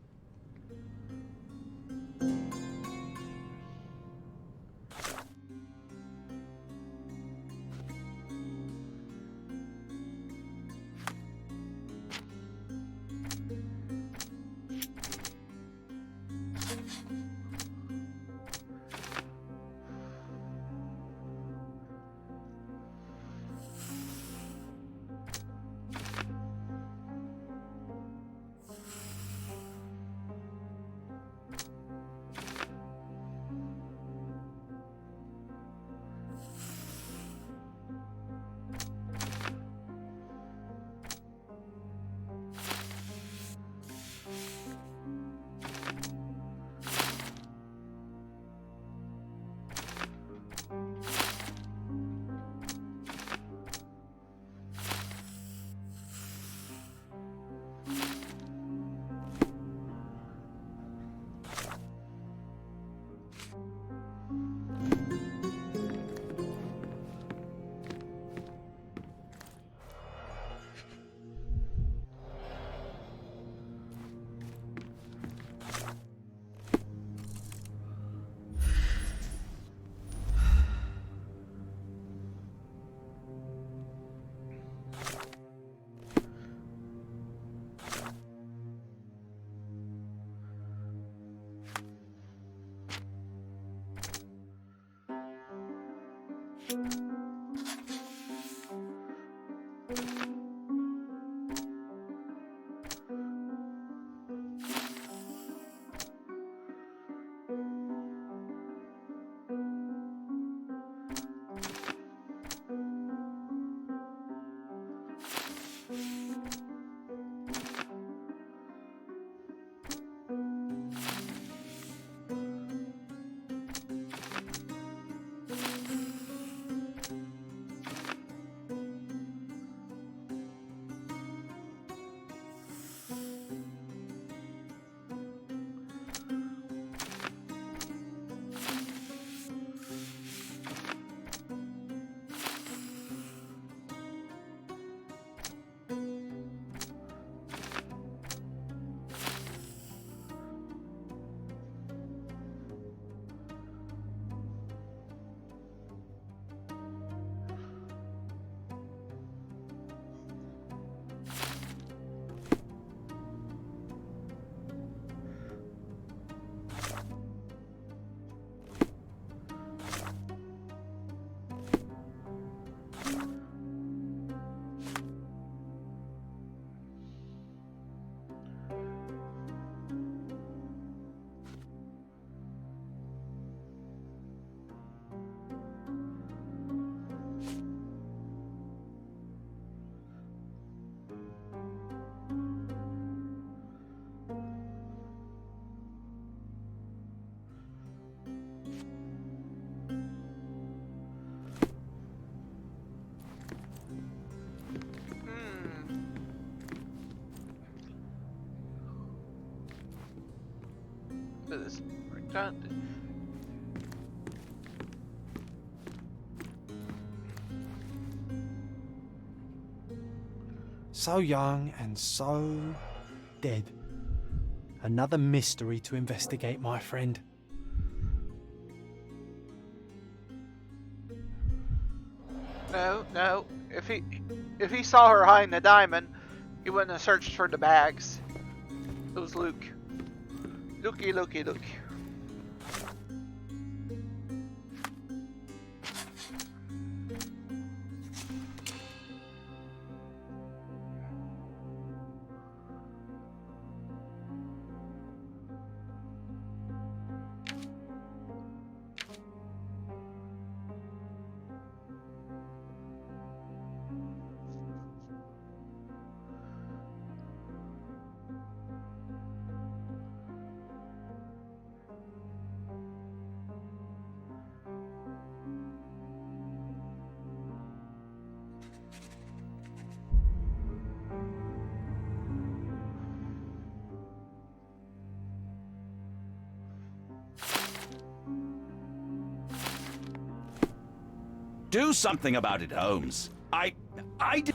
This is redundant. So young and so dead. Another mystery to investigate, my friend. No. If he saw her hiding the diamond, he wouldn't have searched for the bags. It was Luke. Luke. Do something about it, Holmes. I did.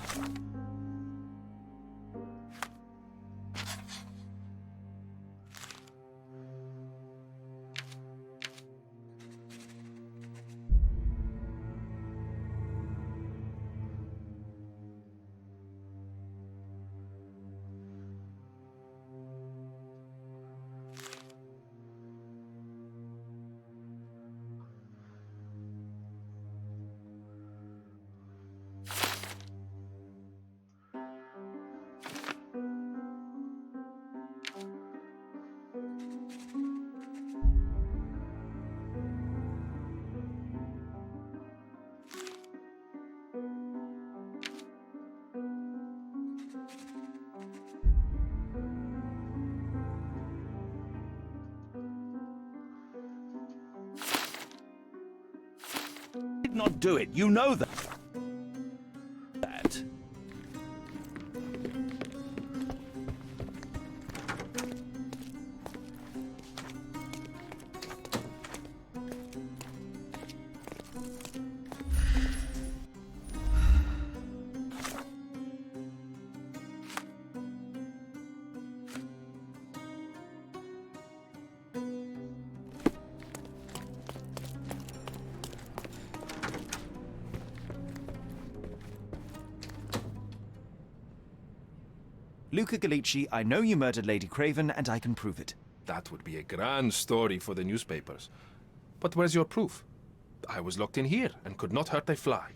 Did not do it. You know that. Luca Gallici, I know you murdered Lady Craven, and I can prove it. That would be a grand story for the newspapers. But where's your proof? I was locked in here and could not hurt a fly.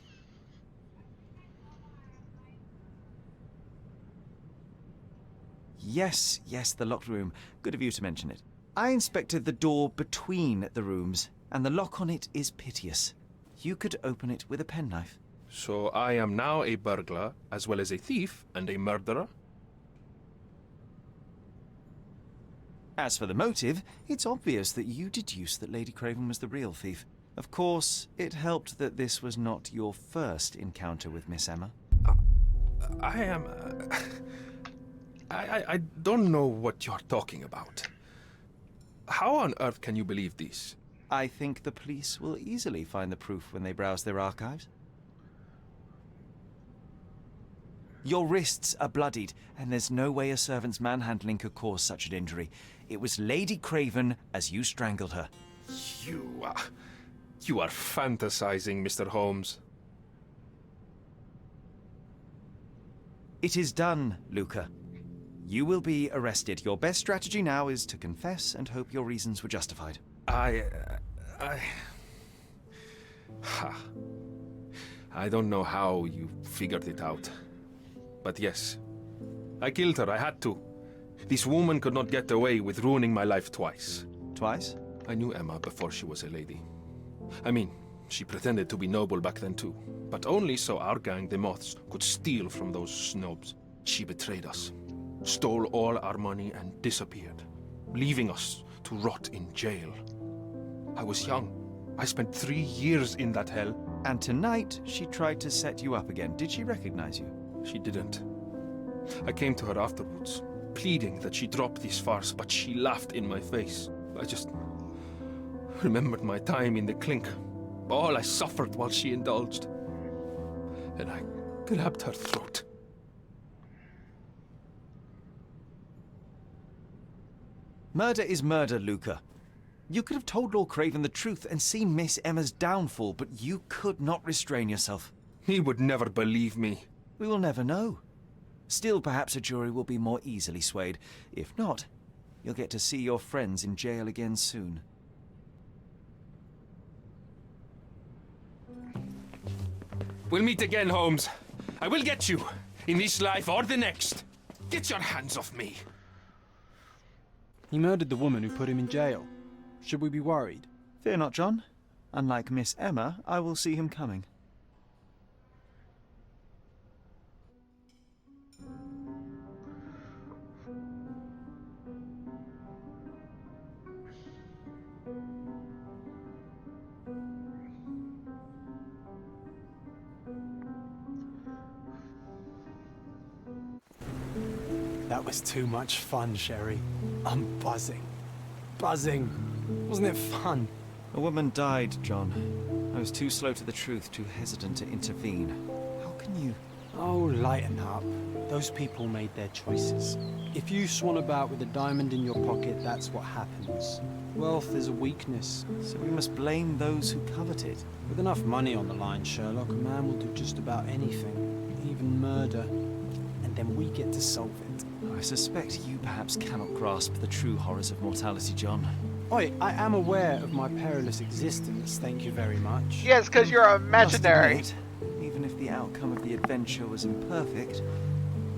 Yes, the locked room. Good of you to mention it. I inspected the door between the rooms, and the lock on it is piteous. You could open it with a penknife. So I am now a burglar, as well as a thief and a murderer? As for the motive, it's obvious that you deduced that Lady Craven was the real thief. Of course, it helped that this was not your first encounter with Miss Emma. I am... I don't know what you're talking about. How on earth can you believe this? I think the police will easily find the proof when they browse their archives. Your wrists are bloodied, and there's no way a servant's manhandling could cause such an injury. It was Lady Craven as you strangled her. You are fantasizing, Mr. Holmes. It is done, Luca. You will be arrested. Your best strategy now is to confess and hope your reasons were justified. I don't know how you figured it out. But yes, I killed her. I had to. This woman could not get away with ruining my life twice. Twice? I knew Emma before she was a lady. I mean, she pretended to be noble back then too. But only so our gang, the Moths, could steal from those snobs. She betrayed us, stole all our money and disappeared, leaving us to rot in jail. I was young. I spent 3 years in that hell. And tonight, she tried to set you up again. Did she recognize you? She didn't. I came to her afterwards, pleading that she drop this farce, but she laughed in my face. I just remembered my time in the clink, all I suffered while she indulged. And I grabbed her throat. Murder is murder, Luca. You could have told Lord Craven the truth and seen Miss Emma's downfall, but you could not restrain yourself. He would never believe me. We will never know. Still, perhaps a jury will be more easily swayed. If not, you'll get to see your friends in jail again soon. We'll meet again, Holmes. I will get you, in this life or the next. Get your hands off me. He murdered the woman who put him in jail. Should we be worried? Fear not, John. Unlike Miss Emma, I will see him coming. That was too much fun, Sherry. I'm buzzing. Buzzing. Wasn't it fun? A woman died, John. I was too slow to the truth, too hesitant to intervene. How can you... Oh, lighten up. Those people made their choices. If you swan about with a diamond in your pocket, that's what happens. Wealth is a weakness. So we must blame those who covet it. With enough money on the line, Sherlock, a man will do just about anything. Even murder. And then we get to solve it. I suspect you perhaps cannot grasp the true horrors of mortality, John. Oi, I am aware of my perilous existence, thank you very much. Yes, because you're imaginary. Must admit, even if the outcome of the adventure was imperfect,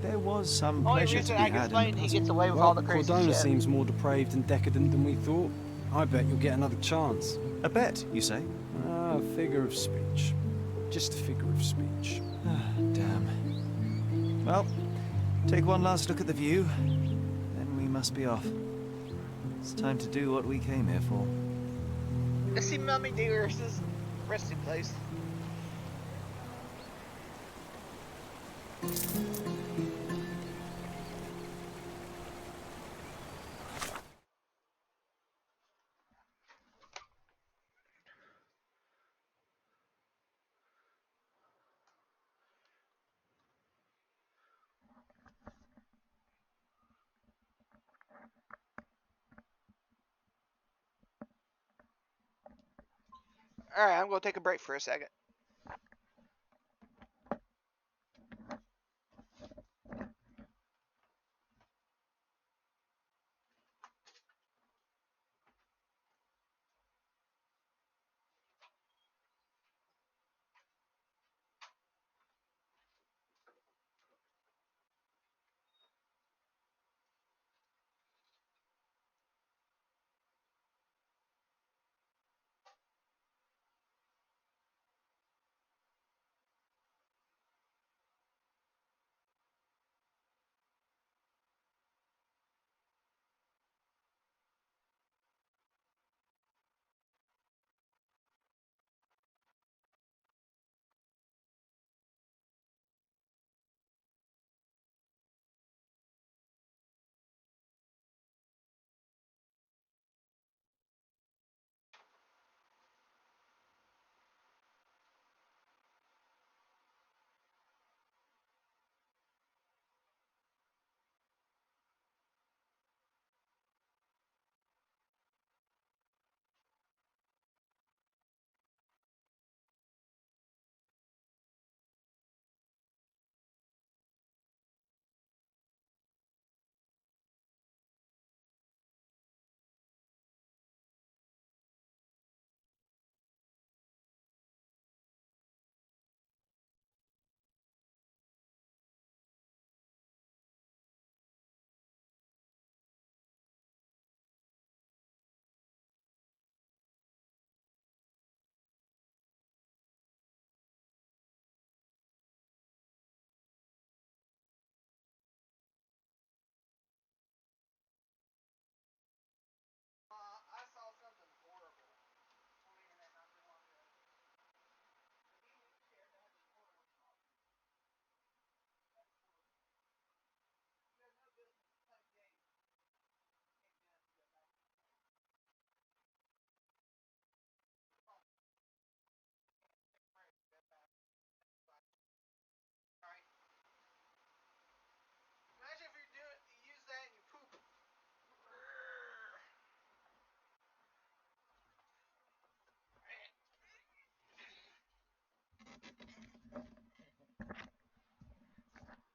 there was some Only pleasure reason to I be can had in explain the he puzzle. gets away with Well, all the crazy Cordona shit. seems more depraved and decadent than we thought. I bet you'll get another chance. A bet, you say? Ah, a figure of speech. Just a figure of speech. Damn. Well, take one last look at the view, then we must be off. It's time to do what we came here for. Let's see Mummy Dearest's resting place. Alright, I'm gonna take a break for a second.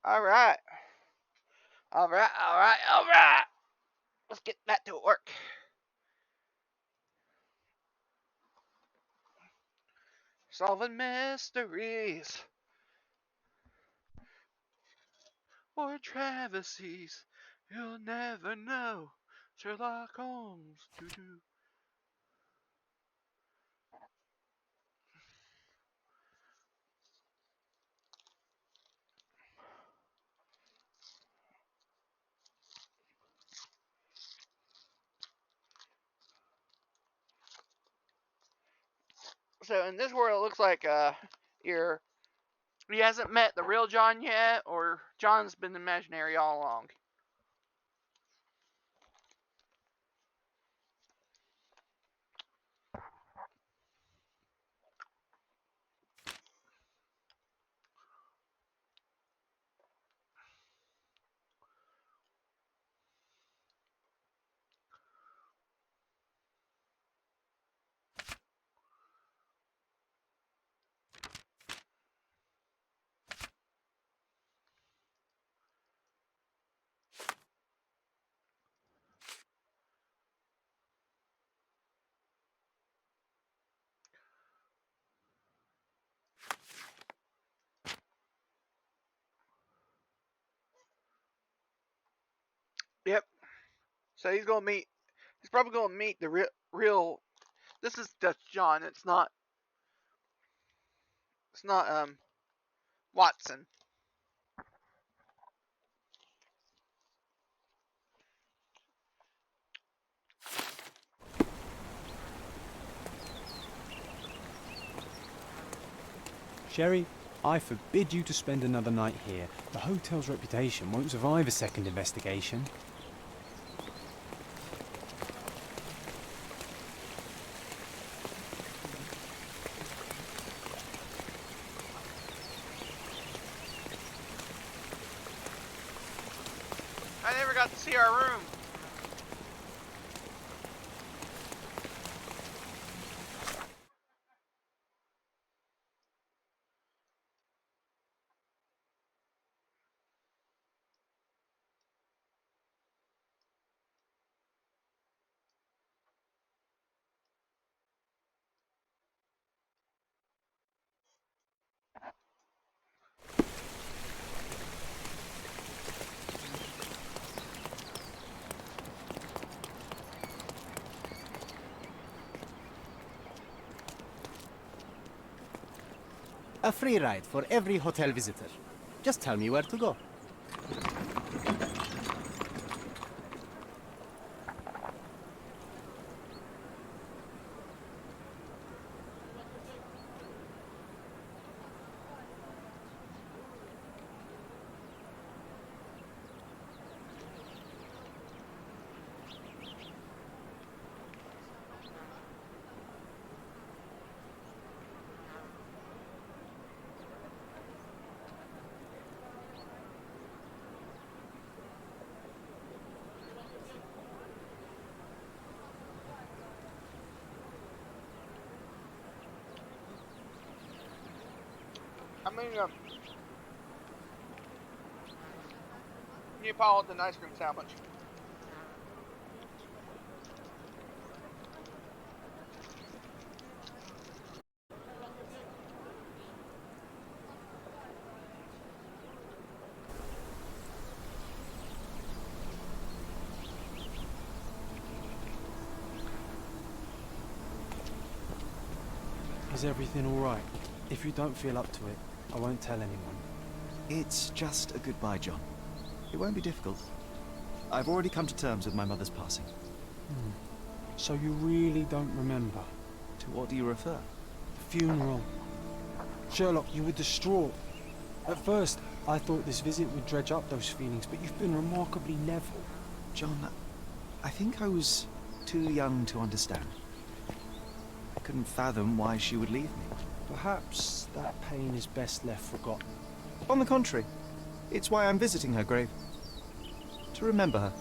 Alright. Alright. Let's get that to work. Solving mysteries. Or travesties. You'll never know. Sherlock Holmes. Doo-doo. So in this world, it looks like he hasn't met the real John yet, or John's been imaginary all along. Yep. So he's probably gonna meet the real. This is Dutch John. It's not Watson. Sherry, I forbid you to spend another night here. The hotel's reputation won't survive a second investigation. I never got to see our room. A free ride for every hotel visitor. Just tell me where to go. I mean, Neapolitan ice cream sandwich. Is everything alright? If you don't feel up to it, I won't tell anyone. It's just a goodbye, John. It won't be difficult. I've already come to terms with my mother's passing. So you really don't remember? To what do you refer? The funeral. Sherlock, you were distraught. At first, I thought this visit would dredge up those feelings, but you've been remarkably level. John, I think I was too young to understand. I couldn't fathom why she would leave me. Perhaps that pain is best left forgotten. On the contrary, it's why I'm visiting her grave. To remember her.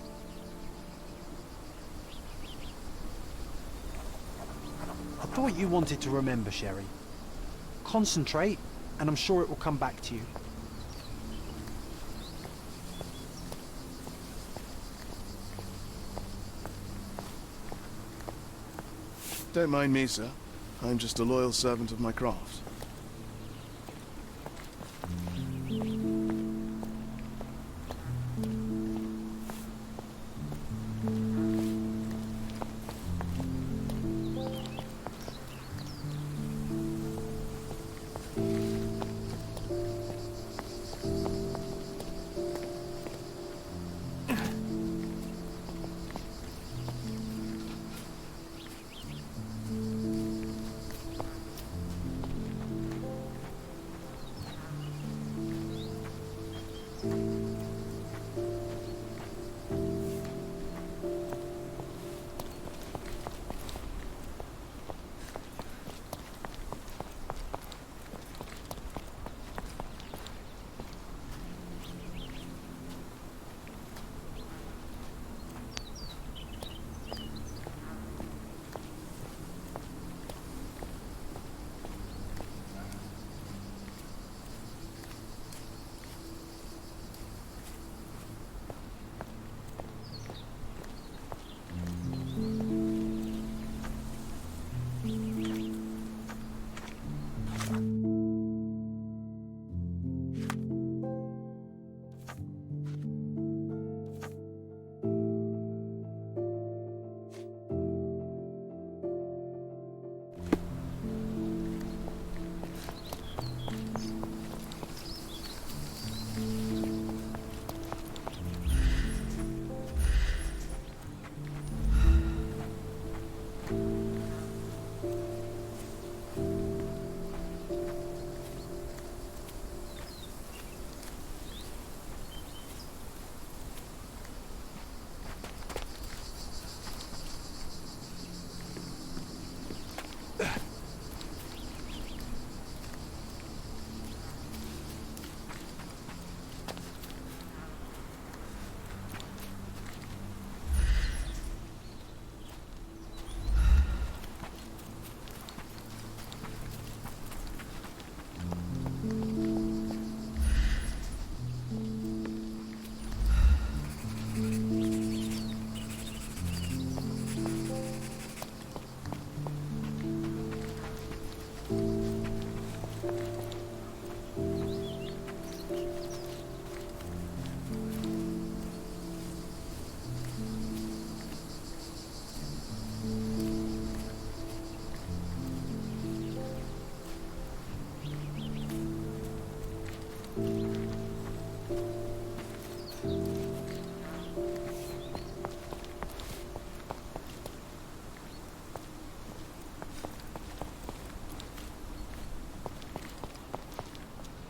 I thought you wanted to remember, Sherry. Concentrate, and I'm sure it will come back to you. Don't mind me, sir. I'm just a loyal servant of my craft.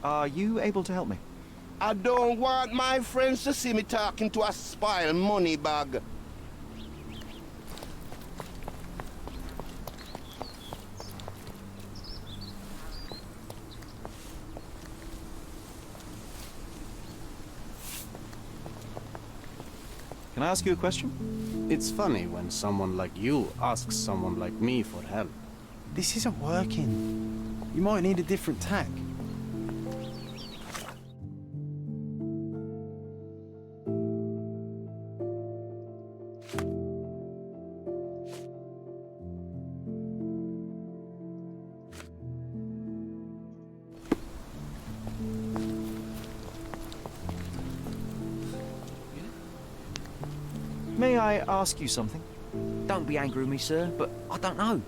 Are you able to help me? I don't want my friends to see me talking to a spoiled money bag. Can I ask you a question? It's funny when someone like you asks someone like me for help. This isn't working. You might need a different tack. May I ask you something? Don't be angry with me, sir, but I don't know.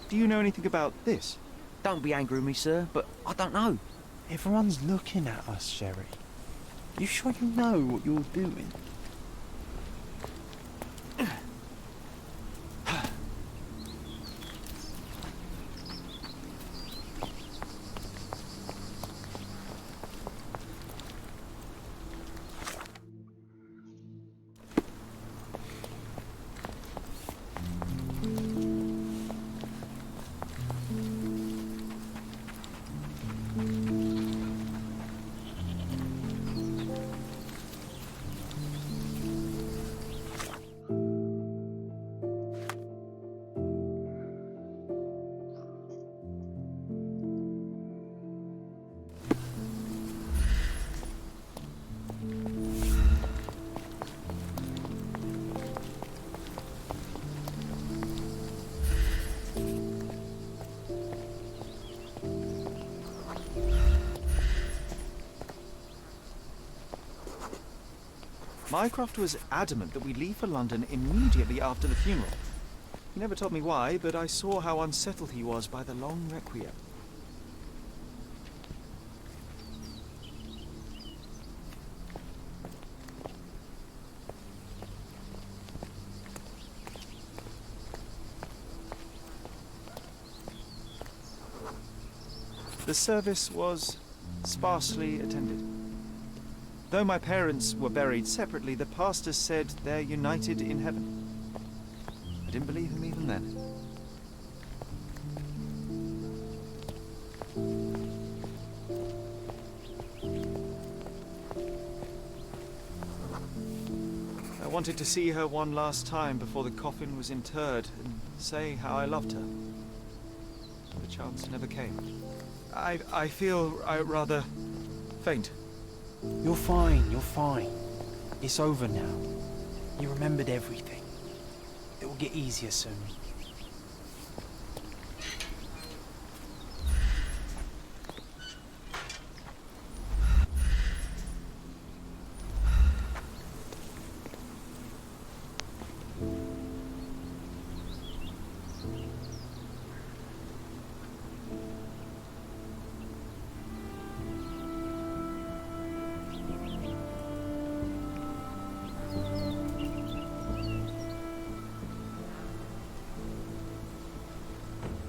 Do you know anything about this? Don't be angry with me, sir, but I don't know. Everyone's looking at us, Sherry. You sure you know what you're doing? Mycroft was adamant that we leave for London immediately after the funeral. He never told me why, but I saw how unsettled he was by the long requiem. The service was sparsely attended. Though my parents were buried separately, the pastor said they're united in heaven. I didn't believe him even then. I wanted to see her one last time before the coffin was interred and say how I loved her. The chance never came. I feel rather faint. You're fine, you're fine. It's over now. You remembered everything. It will get easier soon.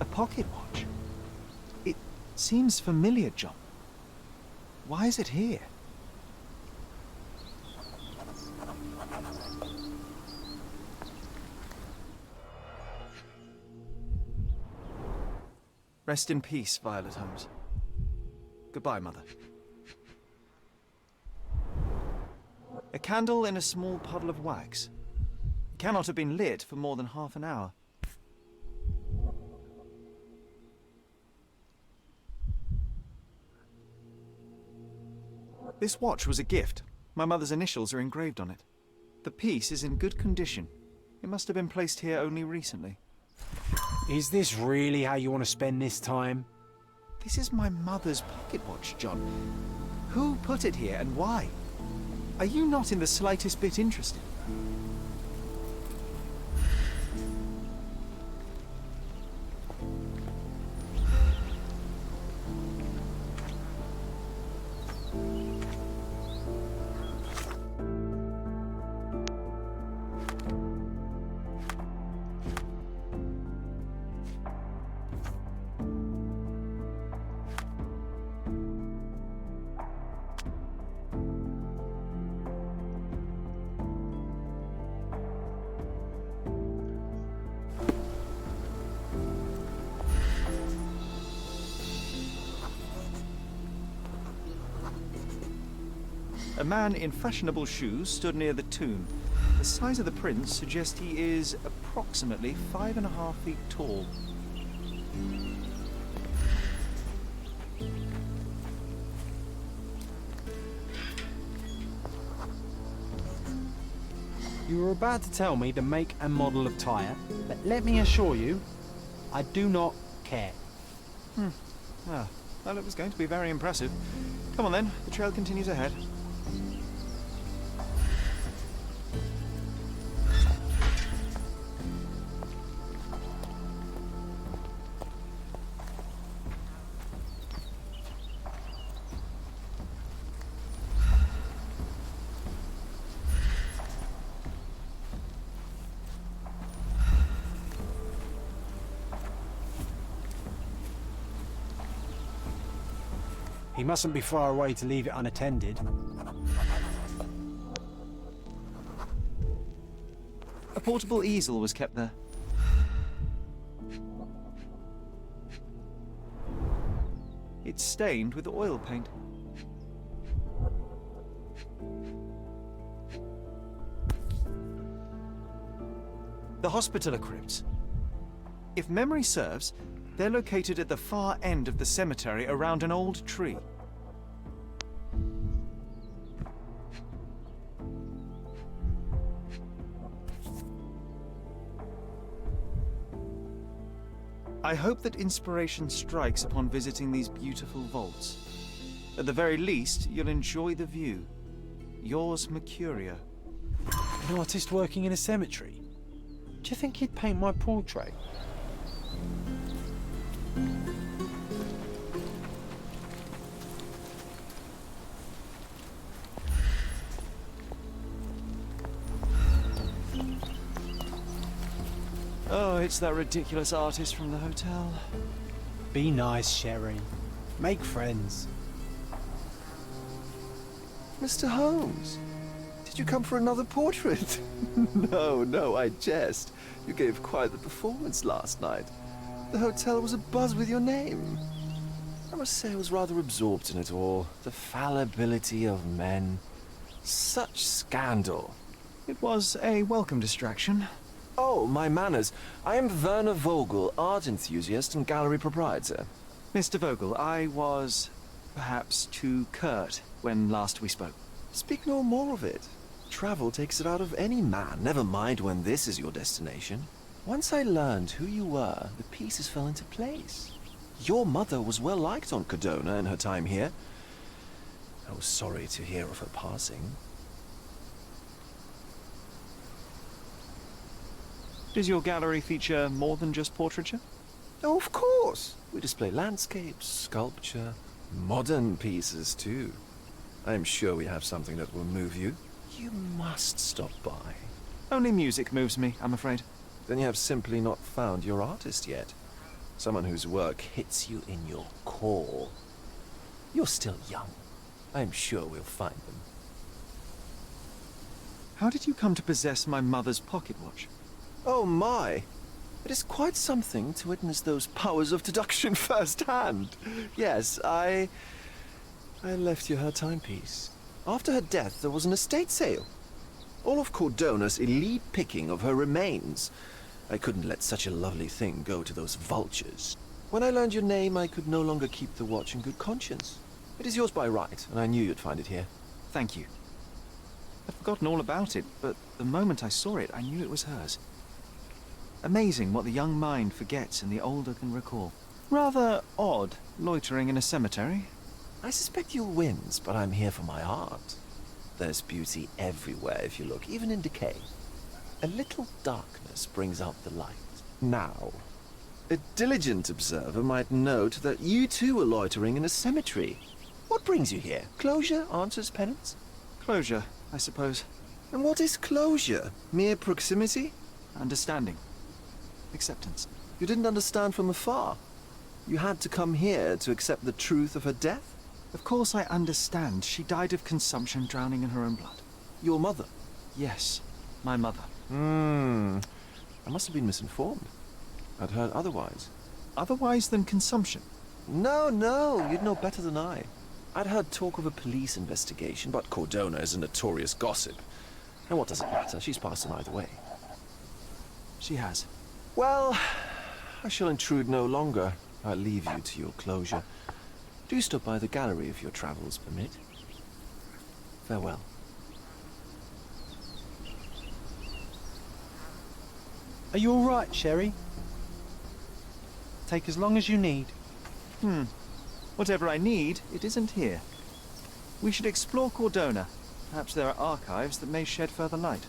A pocket watch? It seems familiar, John. Why is it here? Rest in peace, Violet Holmes. Goodbye, Mother. A candle in a small puddle of wax. It cannot have been lit for more than half an hour. This watch was a gift. My mother's initials are engraved on it. The piece is in good condition. It must have been placed here only recently. Is this really how you want to spend this time? This is my mother's pocket watch, John. Who put it here and why? Are you not in the slightest bit interested? A man in fashionable shoes stood near the tomb. The size of the print suggests he is approximately 5.5 feet tall. You were about to tell me the make and model of tyre, but let me assure you, I do not care. Ah, well, it was going to be very impressive. Come on then, the trail continues ahead. He mustn't be far away to leave it unattended. A portable easel was kept there. It's stained with oil paint. The Hospitaller crypts. If memory serves, they're located at the far end of the cemetery around an old tree. I hope that inspiration strikes upon visiting these beautiful vaults. At the very least, you'll enjoy the view. Yours, Mercuria. An artist working in a cemetery? Do you think he'd paint my portrait? Oh, it's that ridiculous artist from the hotel. Be nice, Sherry. Make friends. Mr. Holmes, did you come for another portrait? No, I jest. You gave quite the performance last night. The hotel was abuzz with your name. I must say I was rather absorbed in it all. The fallibility of men. Such scandal. It was a welcome distraction. Oh, my manners. I am Werner Vogel, art enthusiast and gallery proprietor. Mr. Vogel, I was perhaps too curt when last we spoke. Speak no more of it. Travel takes it out of any man, never mind when this is your destination. Once I learned who you were, the pieces fell into place. Your mother was well liked on Codona in her time here. I was sorry to hear of her passing. Does your gallery feature more than just portraiture? Oh, of course. We display landscapes, sculpture, modern pieces too. I am sure we have something that will move you. You must stop by. Only music moves me, I'm afraid. Then you have simply not found your artist yet. Someone whose work hits you in your core. You're still young. I am sure we'll find them. How did you come to possess my mother's pocket watch? Oh my! It is quite something to witness those powers of deduction firsthand. Yes, I left you her timepiece. After her death, there was an estate sale. All of Cordona's elite picking of her remains. I couldn't let such a lovely thing go to those vultures. When I learned your name, I could no longer keep the watch in good conscience. It is yours by right, and I knew you'd find it here. Thank you. I'd forgotten all about it, but the moment I saw it, I knew it was hers. Amazing what the young mind forgets and the older can recall. Rather odd, loitering in a cemetery. I suspect you'll win, but I'm here for my art. There's beauty everywhere if you look, even in decay. A little darkness brings out the light. Now, a diligent observer might note that you too are loitering in a cemetery. What brings you here? Closure answers penance? Closure, I suppose. And what is closure? Mere proximity? Understanding. Acceptance. You didn't understand from afar. You had to come here to accept the truth of her death? Of course I understand. She died of consumption, drowning in her own blood. Your mother? Yes, my mother. I must have been misinformed. I'd heard otherwise. Otherwise than consumption? No, you'd know better than I. I'd heard talk of a police investigation, but Cordona is a notorious gossip. And what does it matter? She's passed on either way. She has. Well, I shall intrude no longer. I'll leave you to your closure. Do stop by the gallery if your travels permit. Farewell. Are you all right, Sherry? Take as long as you need. Whatever I need, it isn't here. We should explore Cordona. Perhaps there are archives that may shed further light.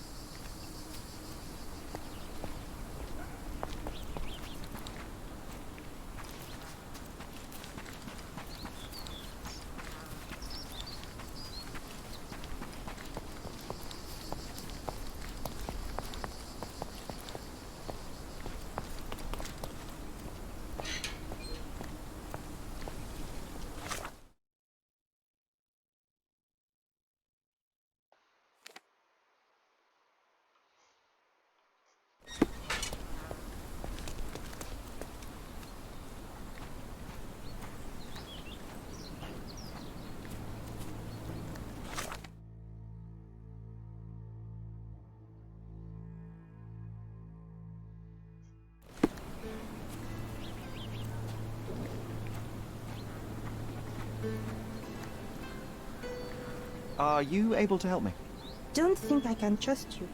Are you able to help me? Don't think I can trust you.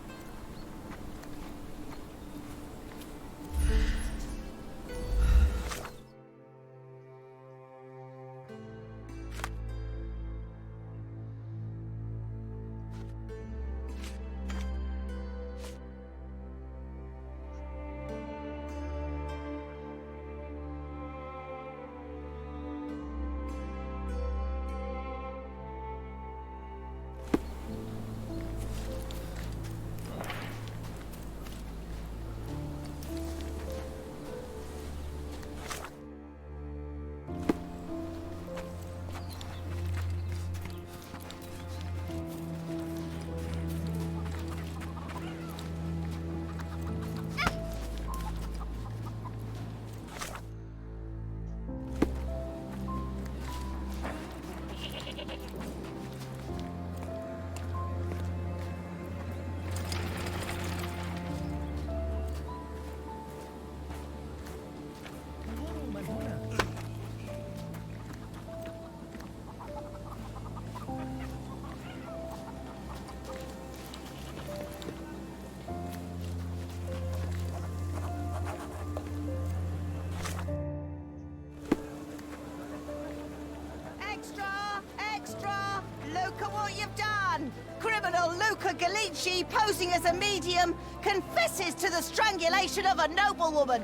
Look at what you've done! Criminal Luca Galici, posing as a medium, confesses to the strangulation of a noblewoman.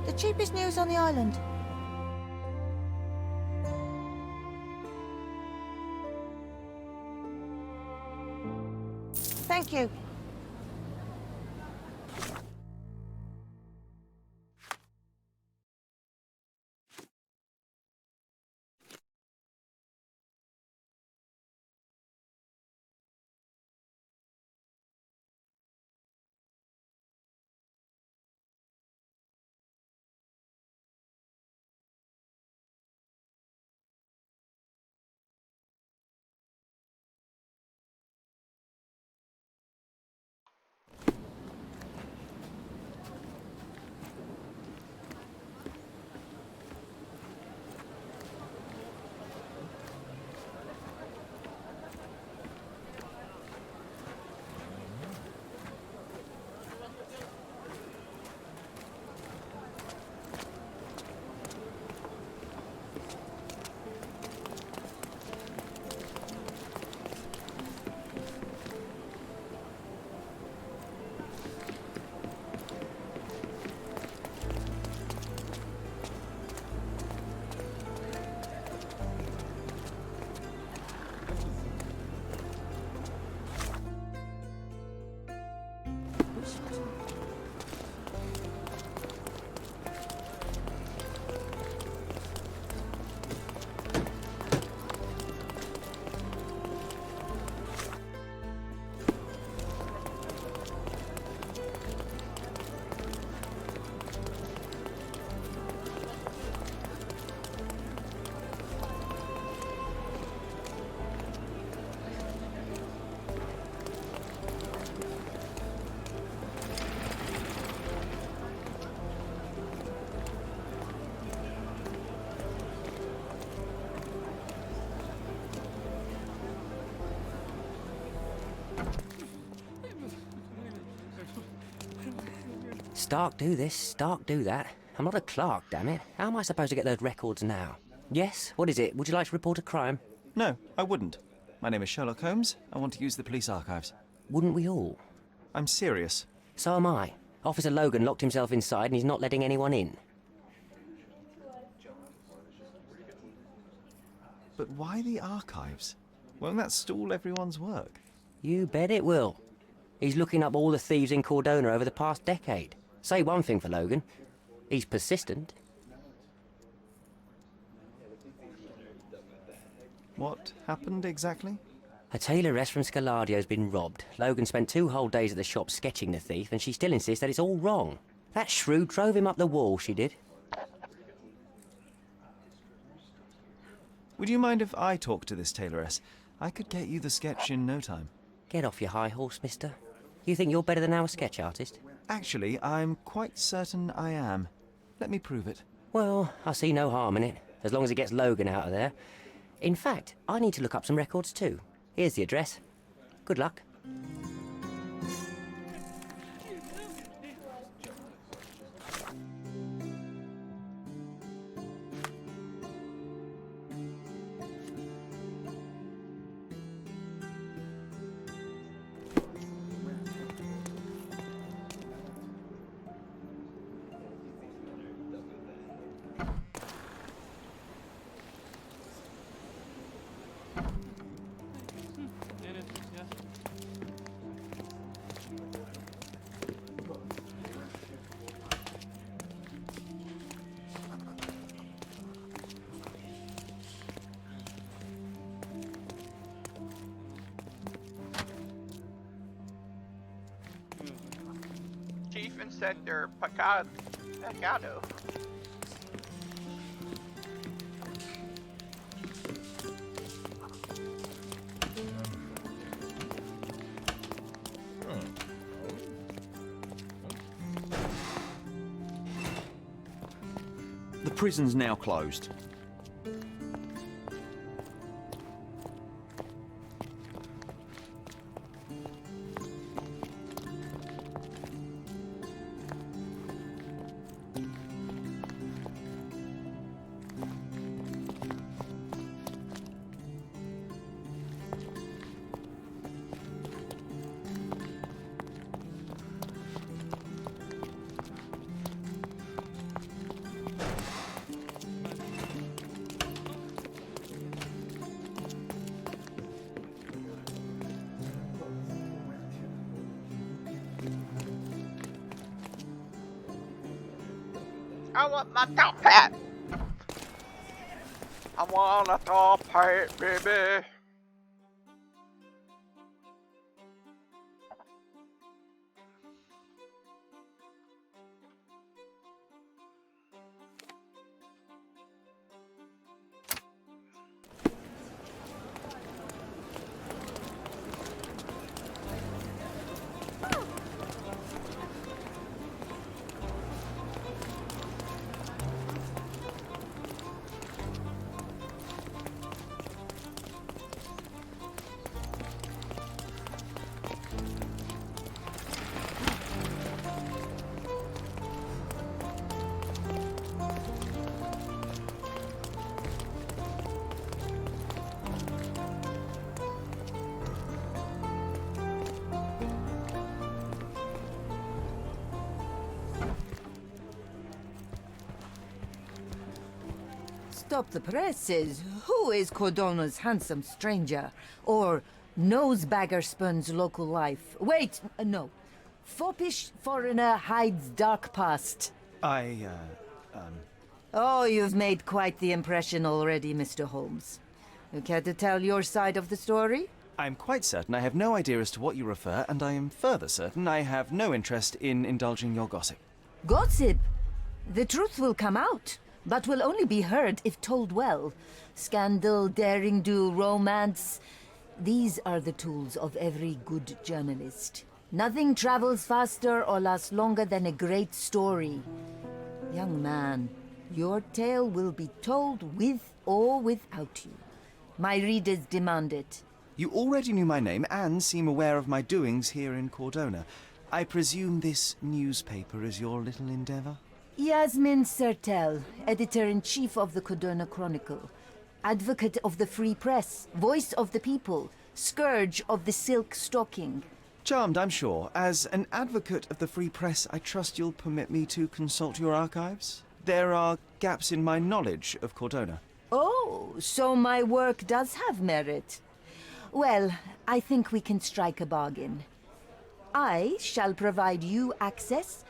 The cheapest news on the island. Thank you. Stark do this, Stark do that. I'm not a clerk, damn it. How am I supposed to get those records now? Yes? What is it? Would you like to report a crime? No, I wouldn't. My name is Sherlock Holmes. I want to use the police archives. Wouldn't we all? I'm serious. So am I. Officer Logan locked himself inside and he's not letting anyone in. But why the archives? Won't that stall everyone's work? You bet it will. He's looking up all the thieves in Cordona over the past decade. Say one thing for Logan. He's persistent. What happened exactly? A tailoress from Scaladio's been robbed. Logan spent 2 whole days at the shop sketching the thief, and she still insists that it's all wrong. That shrew drove him up the wall, she did. Would you mind if I talk to this tailoress? I could get you the sketch in no time. Get off your high horse, mister. You think you're better than our sketch artist? Actually, I'm quite certain I am. Let me prove it. Well, I see no harm in it, as long as it gets Logan out of there. In fact, I need to look up some records too. Here's the address. Good luck. Chief Inspector Picado. The prison's now closed. I want my top hat. I want a top hat, baby. Stop the presses. Who is Cordona's handsome stranger? Or nosebagger spurns local life? Wait, no. Foppish foreigner hides dark past. Oh, you've made quite the impression already, Mr. Holmes. You care to tell your side of the story? I'm quite certain I have no idea as to what you refer, and I am further certain I have no interest in indulging your gossip. Gossip? The truth will come out, but will only be heard if told well. Scandal, daring-do, romance. These are the tools of every good journalist. Nothing travels faster or lasts longer than a great story. Young man, your tale will be told with or without you. My readers demand it. You already knew my name and seem aware of my doings here in Cordona. I presume this newspaper is your little endeavor? Yasmin Sertel, editor-in-chief of the Cordona Chronicle. Advocate of the free press, voice of the people, scourge of the silk stocking. Charmed, I'm sure. As an advocate of the free press, I trust you'll permit me to consult your archives? There are gaps in my knowledge of Cordona. Oh, so my work does have merit. Well, I think we can strike a bargain. I shall provide you access,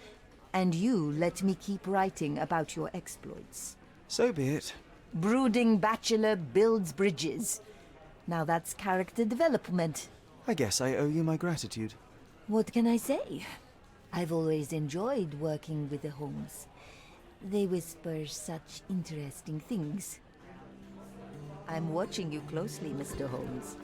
and you let me keep writing about your exploits. So be it. Brooding bachelor builds bridges. Now that's character development. I guess I owe you my gratitude. What can I say? I've always enjoyed working with the Holmes. They whisper such interesting things. I'm watching you closely, Mr. Holmes.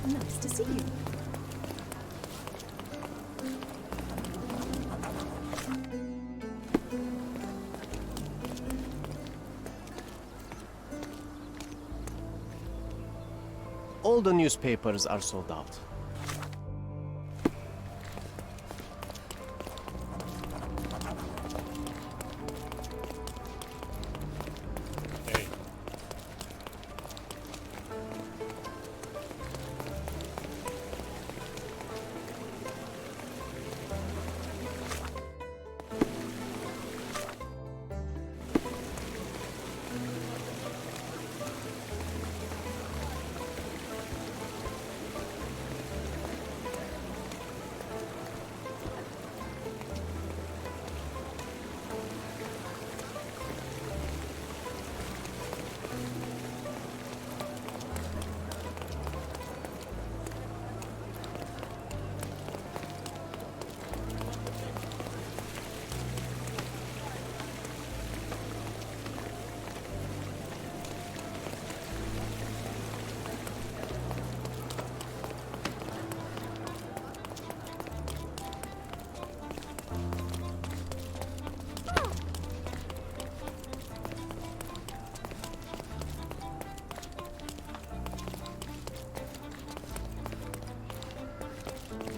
Nice to see you. All the newspapers are sold out.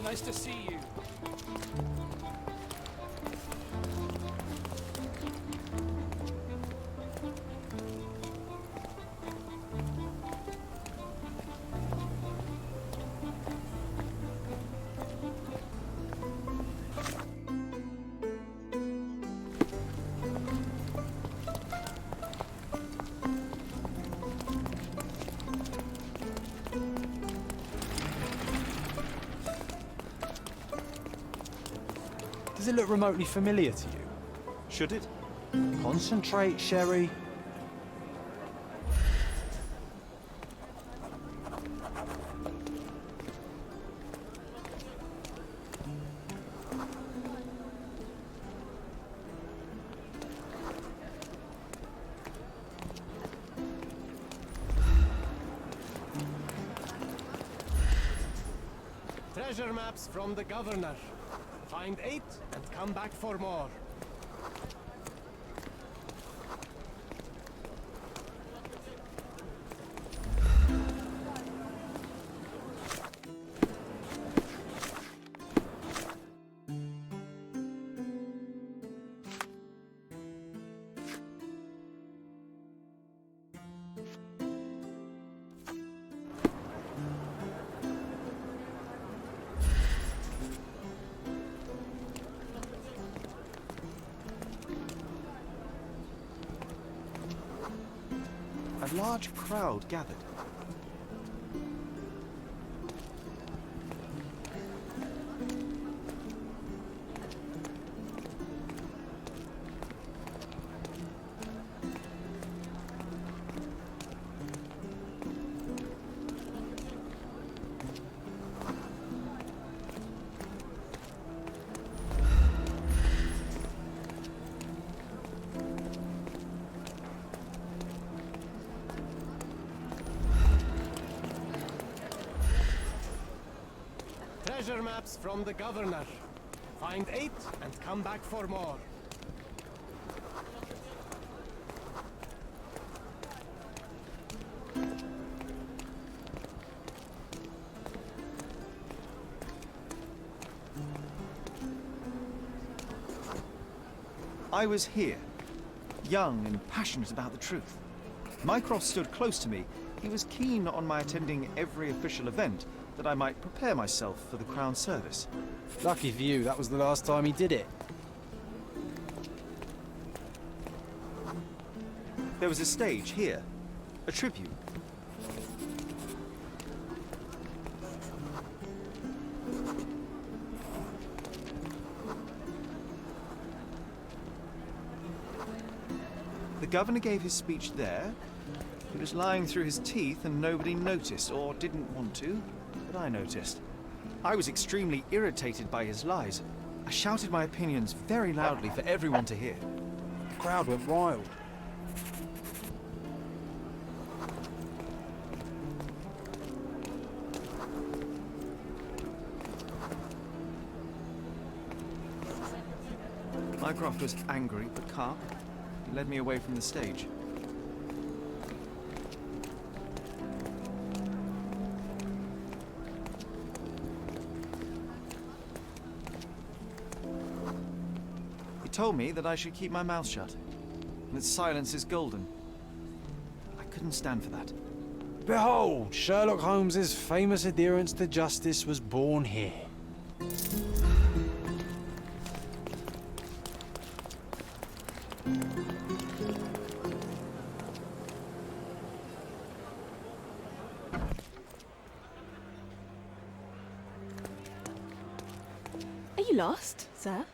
Nice to see you. Does it look remotely familiar to you? Should it? Concentrate, Sherry. Treasure maps from the governor. Find 8 and come back for more. A large crowd gathered. Treasure maps from the governor. Find 8 and come back for more. I was here, young and passionate about the truth. Mycroft stood close to me. He was keen on my attending every official event, that I might prepare myself for the Crown service. Lucky for you, that was the last time he did it. There was a stage here, a tribute. The governor gave his speech there. He was lying through his teeth and nobody noticed, or didn't want to, but I noticed. I was extremely irritated by his lies. I shouted my opinions very loudly for everyone to hear. The crowd went wild. Mycroft was angry but calm. He led me away from the stage. He told me that I should keep my mouth shut, and that silence is golden. I couldn't stand for that. Behold, Sherlock Holmes's famous adherence to justice was born here. Are you lost, sir?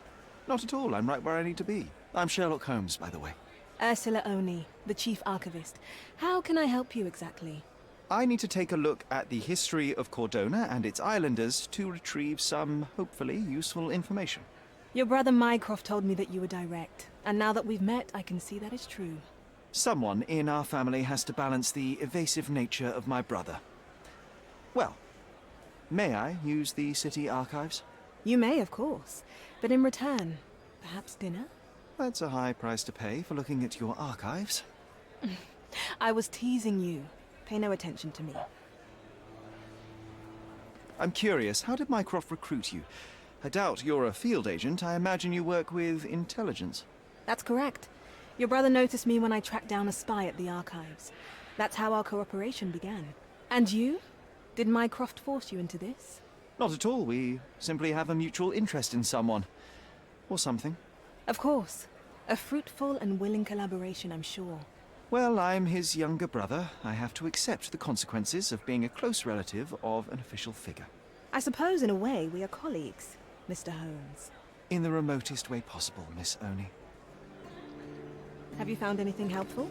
Not at all. I'm right where I need to be. I'm Sherlock Holmes, by the way. Ursula Oni, the chief archivist. How can I help you exactly? I need to take a look at the history of Cordona and its islanders to retrieve some, hopefully, useful information. Your brother Mycroft told me that you were direct, and now that we've met, I can see that is true. Someone in our family has to balance the evasive nature of my brother. Well, may I use the city archives? You may, of course, but in return, perhaps dinner? That's a high price to pay for looking at your archives. I was teasing you. Pay no attention to me. I'm curious, how did Mycroft recruit you? I doubt you're a field agent. I imagine you work with intelligence. That's correct. Your brother noticed me when I tracked down a spy at the archives. That's how our cooperation began. And you? Did Mycroft force you into this? Not at all. We simply have a mutual interest in someone. Or something. Of course. A fruitful and willing collaboration, I'm sure. Well, I'm his younger brother. I have to accept the consequences of being a close relative of an official figure. I suppose, in a way, we are colleagues, Mr. Holmes. In the remotest way possible, Miss Oni. Have you found anything helpful?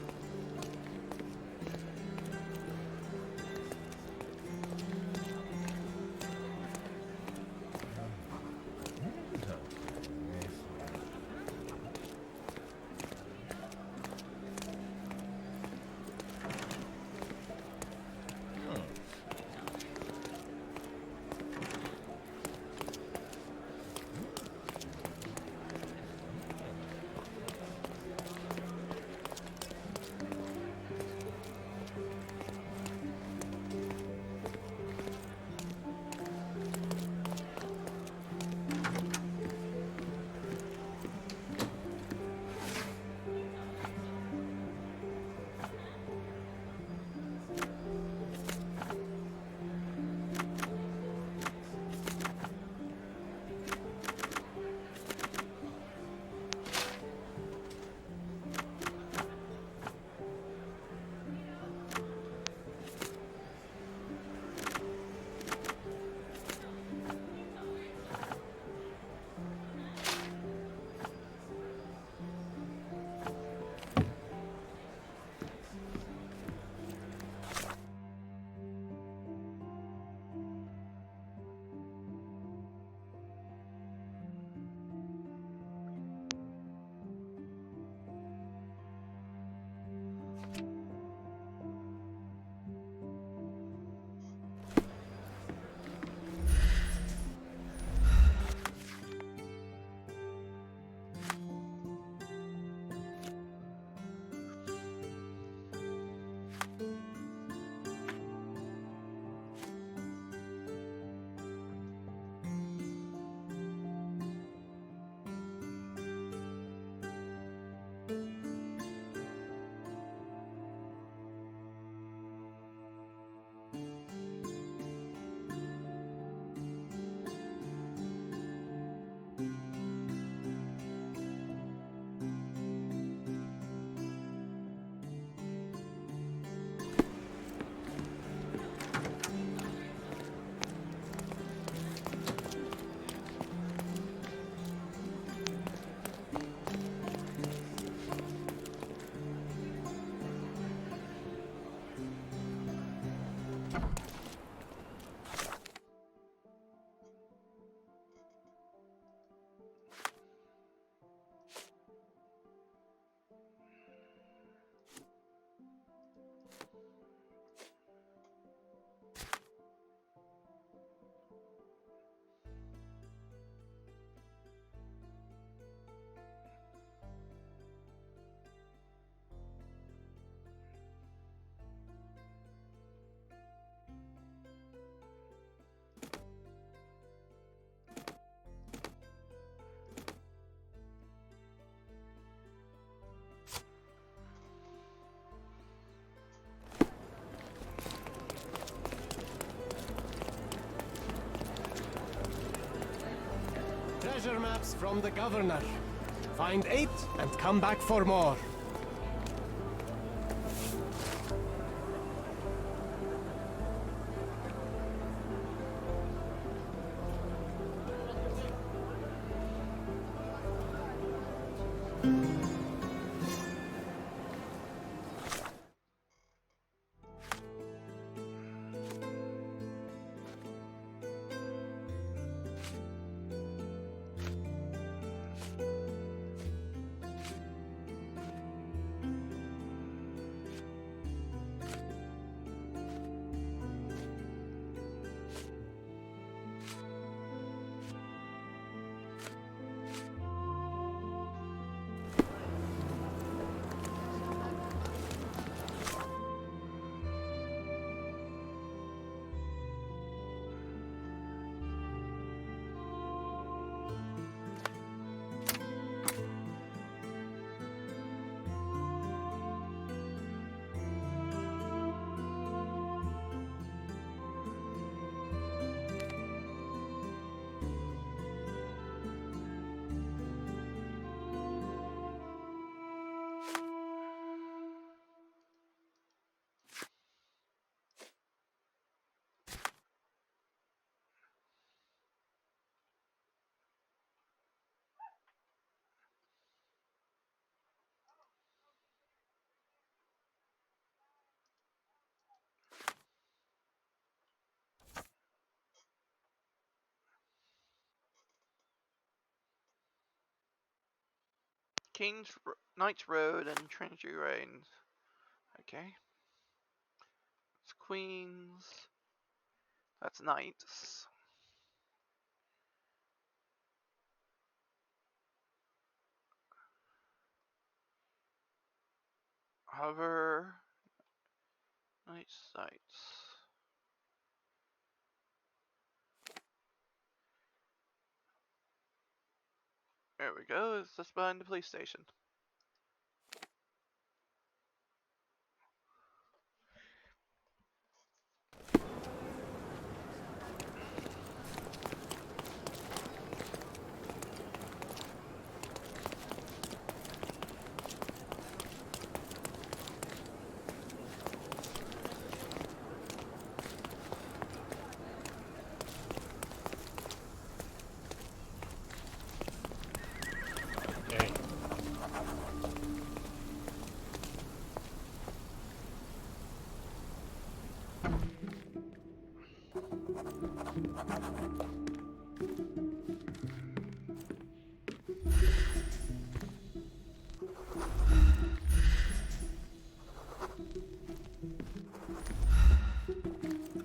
Treasure maps from the governor. Find 8 and come back for more. Knights Road and Trinity Reigns. Okay. It's Queens. That's Knights. Hover. Knights sites. There we go. It's just behind the police station.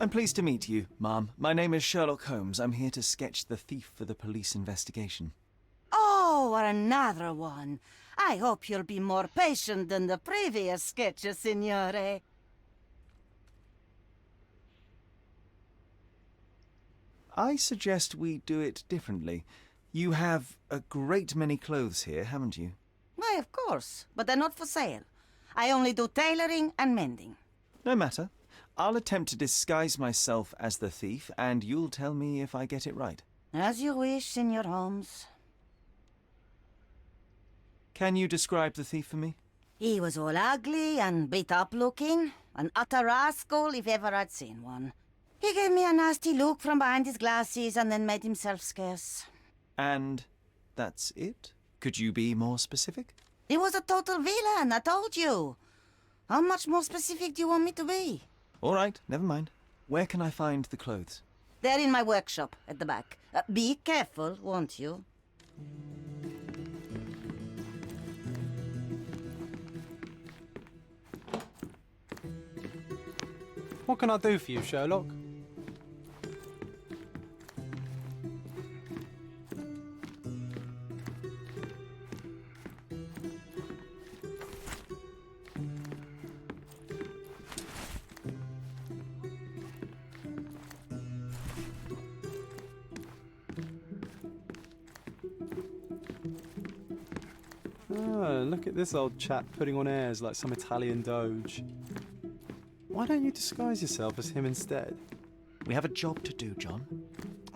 I'm pleased to meet you, ma'am. My name is Sherlock Holmes. I'm here to sketch the thief for the police investigation. Oh, another one. I hope you'll be more patient than the previous sketches, signore. I suggest we do it differently. You have a great many clothes here, haven't you? Why, of course, but they're not for sale. I only do tailoring and mending. No matter. I'll attempt to disguise myself as the thief, and you'll tell me if I get it right. As you wish, Signor Holmes. Can you describe the thief for me? He was all ugly and beat-up looking. An utter rascal if ever I'd seen one. He gave me a nasty look from behind his glasses and then made himself scarce. And that's it? Could you be more specific? He was a total villain, I told you. How much more specific do you want me to be? All right, never mind. Where can I find the clothes? They're in my workshop at the back. Be careful, won't you? What can I do for you, Sherlock? Oh, look at this old chap putting on airs like some Italian doge. Why don't you disguise yourself as him instead? We have a job to do, John.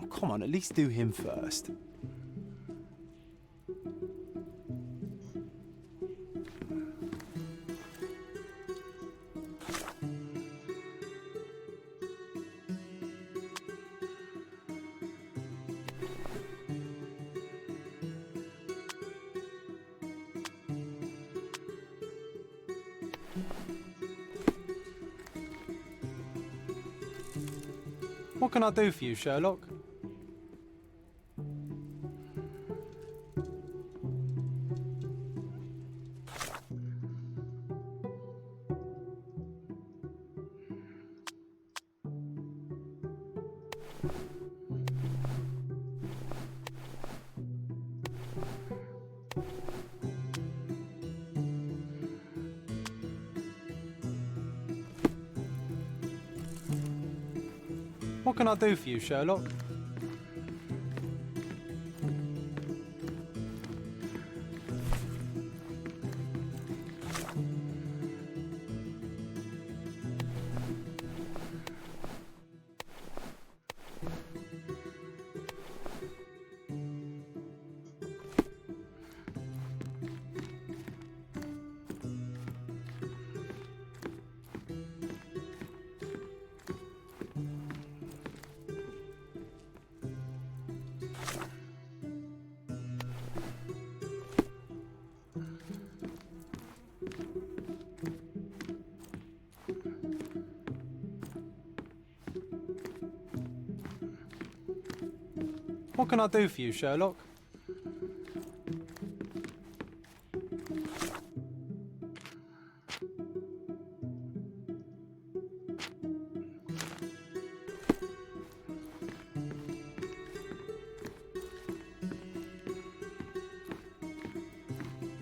Oh, come on, at least do him first. What can I do for you, Sherlock? What can I do for you, Sherlock? What can I do for you, Sherlock?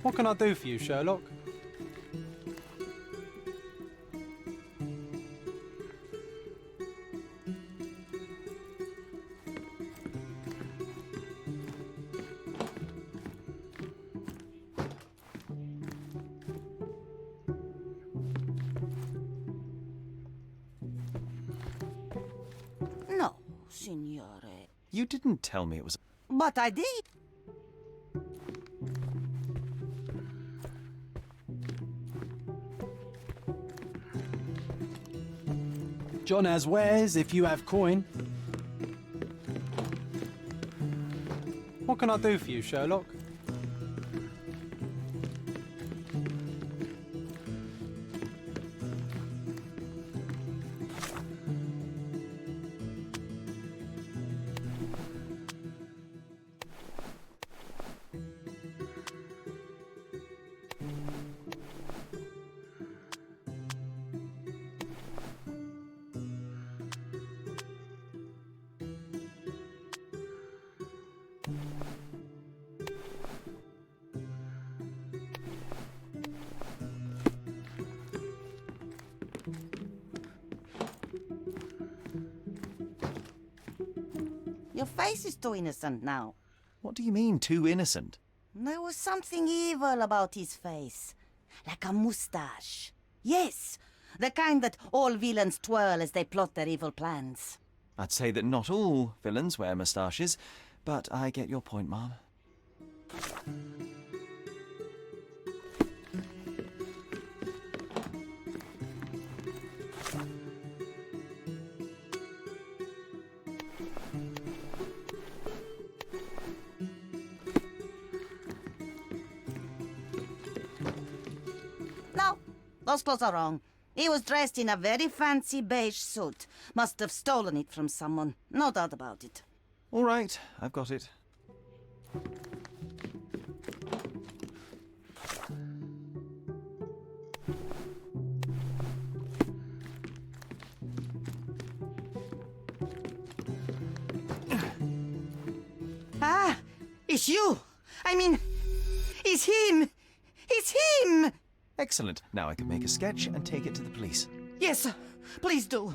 What can I do for you, Sherlock? No, signore. You didn't tell me it was... But I did. John has wares if you have coin. What can I do for you, Sherlock? Your face is too innocent now. What do you mean, too innocent? There was something evil about his face. Like a moustache. Yes, the kind that all villains twirl as they plot their evil plans. I'd say that not all villains wear moustaches, but I get your point, Mom. No, those clothes are wrong. He was dressed in a very fancy beige suit. Must have stolen it from someone. No doubt about it. All right, I've got it. Ah, it's you. I mean, it's him. It's him. Excellent. Now I can make a sketch and take it to the police. Yes, please do.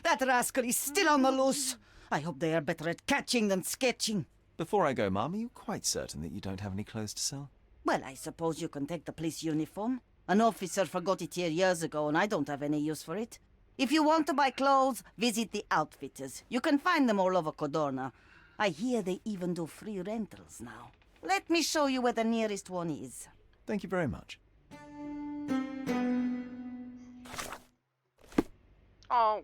That rascal is still on the loose. I hope they are better at catching than sketching. Before I go, Mom, are you quite certain that you don't have any clothes to sell? Well, I suppose you can take the police uniform. An officer forgot it here years ago, and I don't have any use for it. If you want to buy clothes, visit the outfitters. You can find them all over Codorna. I hear they even do free rentals now. Let me show you where the nearest one is. Thank you very much. Oh.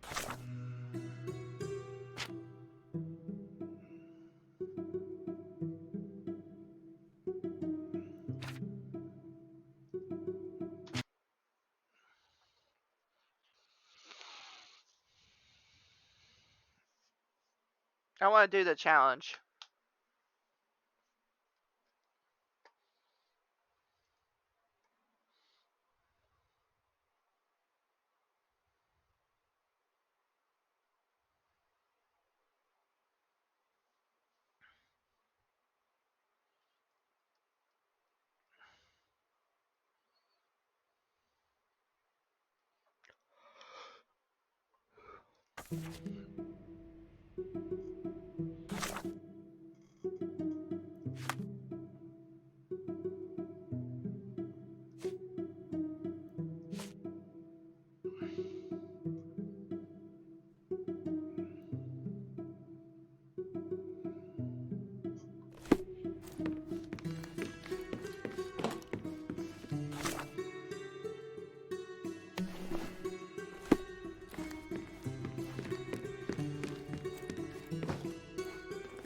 I want to do the challenge.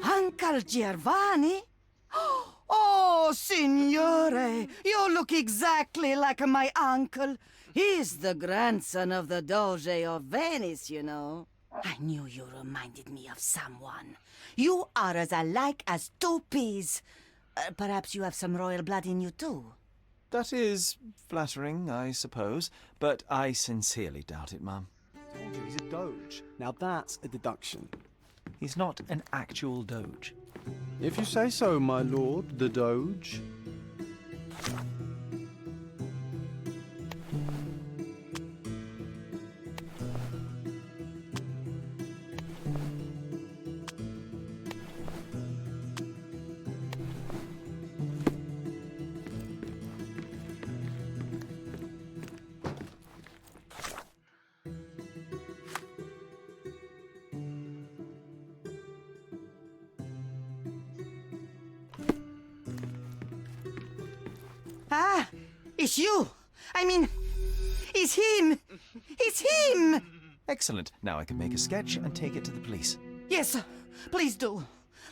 Uncle Giovanni? Oh, signore, you look exactly like my uncle. He's the grandson of the Doge of Venice, you know. I knew you reminded me of someone. You are as alike as two peas. Perhaps you have some royal blood in you, too. That is flattering, I suppose, but I sincerely doubt it, Mum. Told you he's a doge. Now that's a deduction. He's not an actual doge. If you say so, my lord, the doge. Ah, it's you. I mean, it's him. It's him. Excellent. Now I can make a sketch and take it to the police. Yes, please do.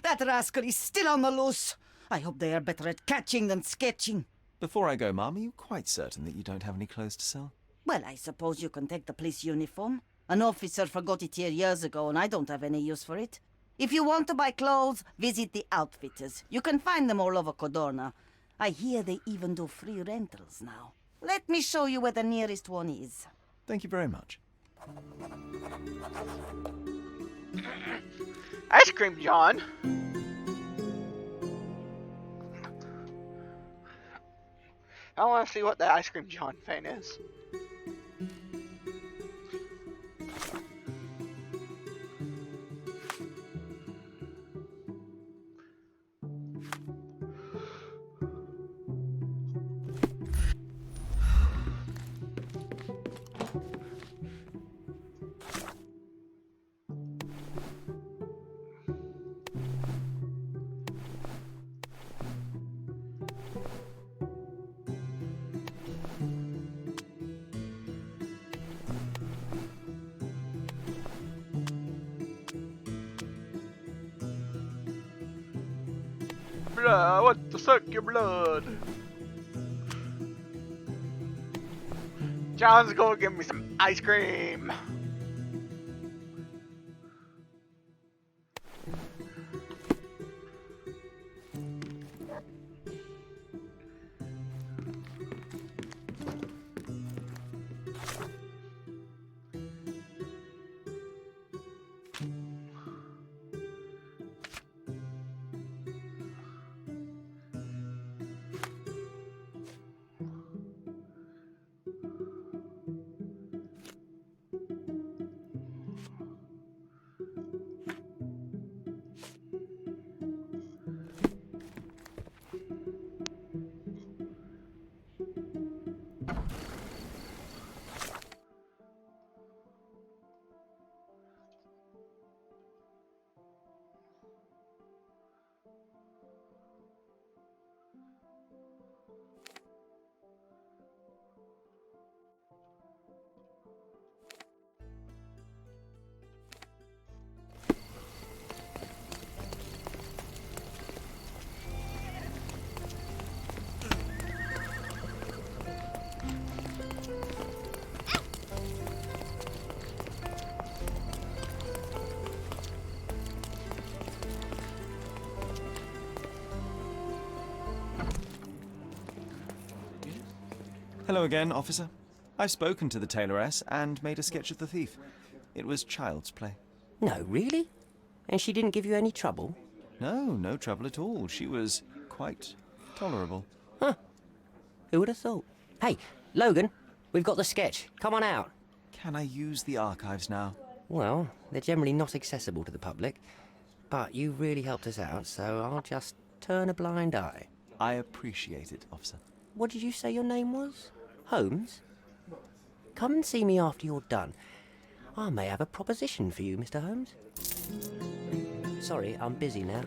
That rascal is still on the loose. I hope they are better at catching than sketching. Before I go, Mum, are you quite certain that you don't have any clothes to sell? Well, I suppose you can take the police uniform. An officer forgot it here years ago, and I don't have any use for it. If you want to buy clothes, visit the outfitters. You can find them all over Codorna. I hear they even do free rentals now. Let me show you where the nearest one is. Thank you very much. Ice cream, John. I want to see what the ice cream John fan is. I want to suck your blood. John's gonna give me some ice cream. Hello again, officer. I've spoken to the tailoress and made a sketch of the thief. It was child's play. No, really? And she didn't give you any trouble? No, no trouble at all. She was quite tolerable. Huh. Who would have thought? Hey, Logan, we've got the sketch. Come on out. Can I use the archives now? Well, they're generally not accessible to the public. But you really helped us out, so I'll just turn a blind eye. I appreciate it, officer. What did you say your name was? Holmes? Come and see me after you're done. I may have a proposition for you, Mr. Holmes. Sorry, I'm busy now.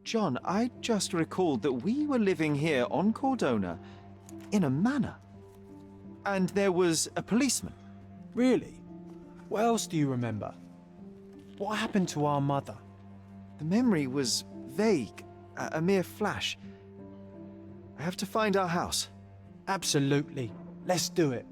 John, I just recalled that we were living here on Cordona in a manor. And there was a policeman. Really? What else do you remember? What happened to our mother? The memory was vague, a mere flash. I have to find our house. Absolutely. Let's do it.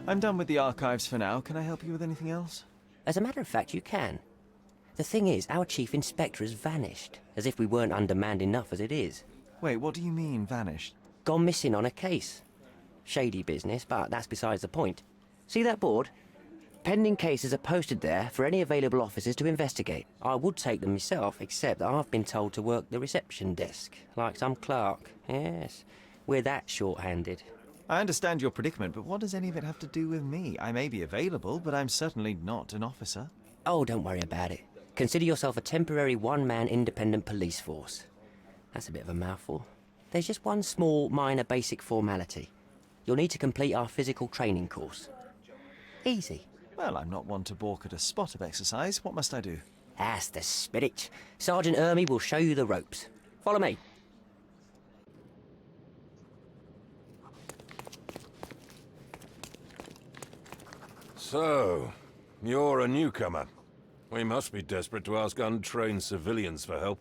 I'm done with the archives for now. Can I help you with anything else? As a matter of fact, you can. The thing is, our chief inspector has vanished, as if we weren't undermanned enough as it is. Wait, what do you mean, vanished? Gone missing on a case. Shady business, but that's besides the point. See that board? Pending cases are posted there for any available officers to investigate. I would take them myself, except that I've been told to work the reception desk, like some clerk. Yes, we're that short-handed. I understand your predicament, but what does any of it have to do with me? I may be available, but I'm certainly not an officer. Oh, don't worry about it. Consider yourself a temporary one-man independent police force. That's a bit of a mouthful. There's just one small, minor basic formality. You'll need to complete our physical training course. Easy. Well, I'm not one to balk at a spot of exercise. What must I do? That's the spirit. Sergeant Ermy will show you the ropes. Follow me. So, you're a newcomer. We must be desperate to ask untrained civilians for help.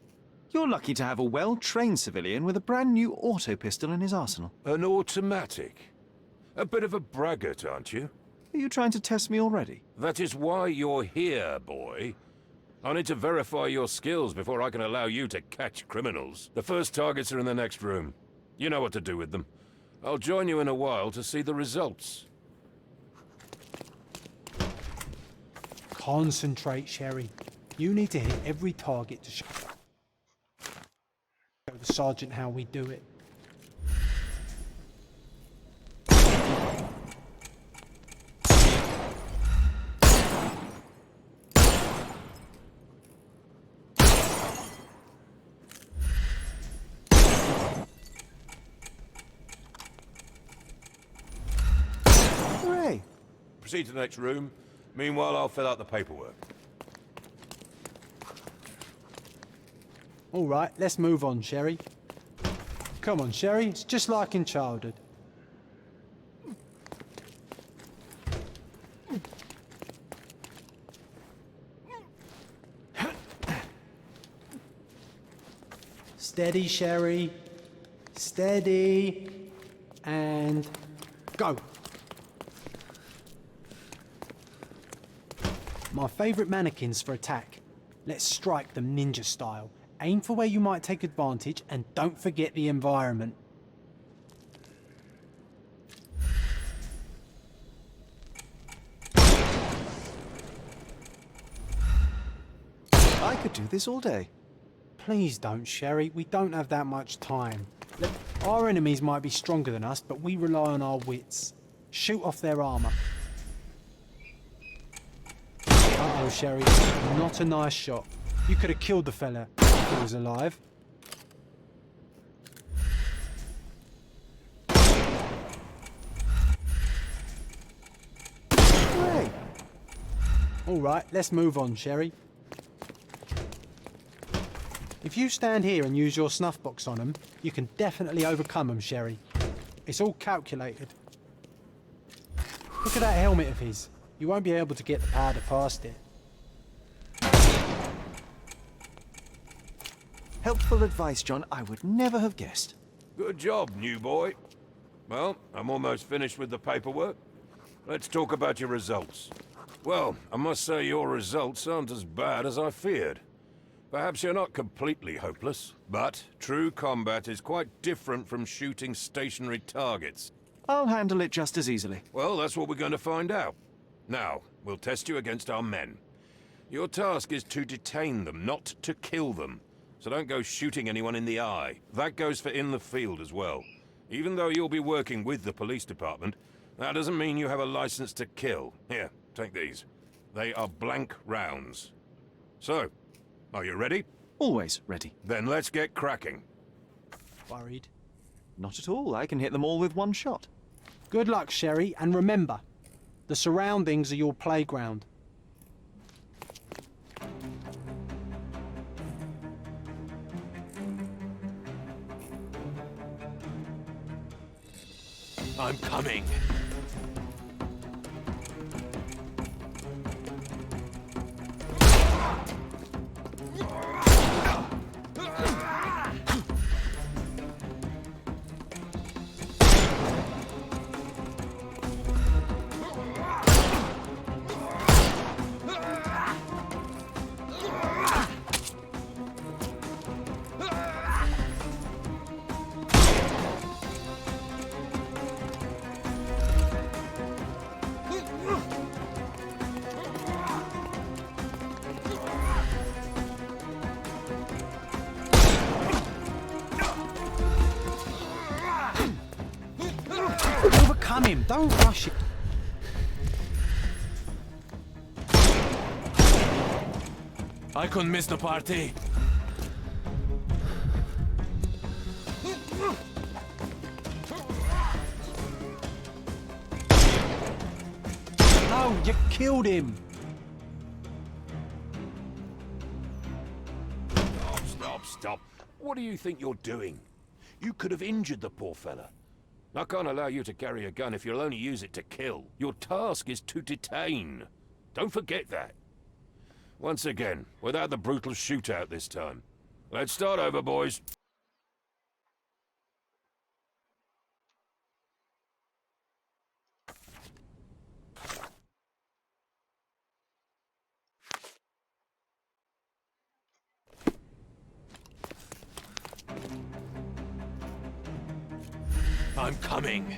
You're lucky to have a well-trained civilian with a brand new auto pistol in his arsenal. An automatic? A bit of a braggart, aren't you? Are you trying to test me already? That is why you're here, boy. I need to verify your skills before I can allow you to catch criminals. The first targets are in the next room. You know what to do with them. I'll join you in a while to see the results. Concentrate, Sherry. You need to hit every target to show the sergeant how we do it. Hooray! Proceed to the next room. Meanwhile, I'll fill out the paperwork. All right, let's move on, Sherry. Come on, Sherry. It's just like in childhood. Steady, Sherry. Steady. And go. My favourite mannequins for attack. Let's strike them ninja style. Aim for where you might take advantage and don't forget the environment. I could do this all day. Please don't, Sherry. We don't have that much time. Look, our enemies might be stronger than us, but we rely on our wits. Shoot off their armour. Uh-oh, Sherry. Not a nice shot. You could have killed the fella if he was alive. Hey. All right, let's move on, Sherry. If you stand here and use your snuff box on them, you can definitely overcome them, Sherry. It's all calculated. Look at that helmet of his. You won't be able to get the powder past it. Helpful advice, John. I would never have guessed. Good job, new boy. Well, I'm almost finished with the paperwork. Let's talk about your results. Well, I must say your results aren't as bad as I feared. Perhaps you're not completely hopeless, but true combat is quite different from shooting stationary targets. I'll handle it just as easily. Well, that's what we're going to find out. Now, we'll test you against our men. Your task is to detain them, not to kill them. So don't go shooting anyone in the eye. That goes for in the field as well. Even though you'll be working with the police department, that doesn't mean you have a license to kill. Here, take these. They are blank rounds. So, are you ready? Always ready. Then let's get cracking. Worried? Not at all. I can hit them all with one shot. Good luck, Sherry, and remember, the surroundings are your playground. I'm coming. Overcome him, don't rush it. I couldn't miss the party. No, you killed him. Stop. What do you think you're doing? You could have injured the poor fella. I can't allow you to carry a gun if you'll only use it to kill. Your task is to detain. Don't forget that. Once again, without the brutal shootout this time. Let's start over, boys. I'm coming.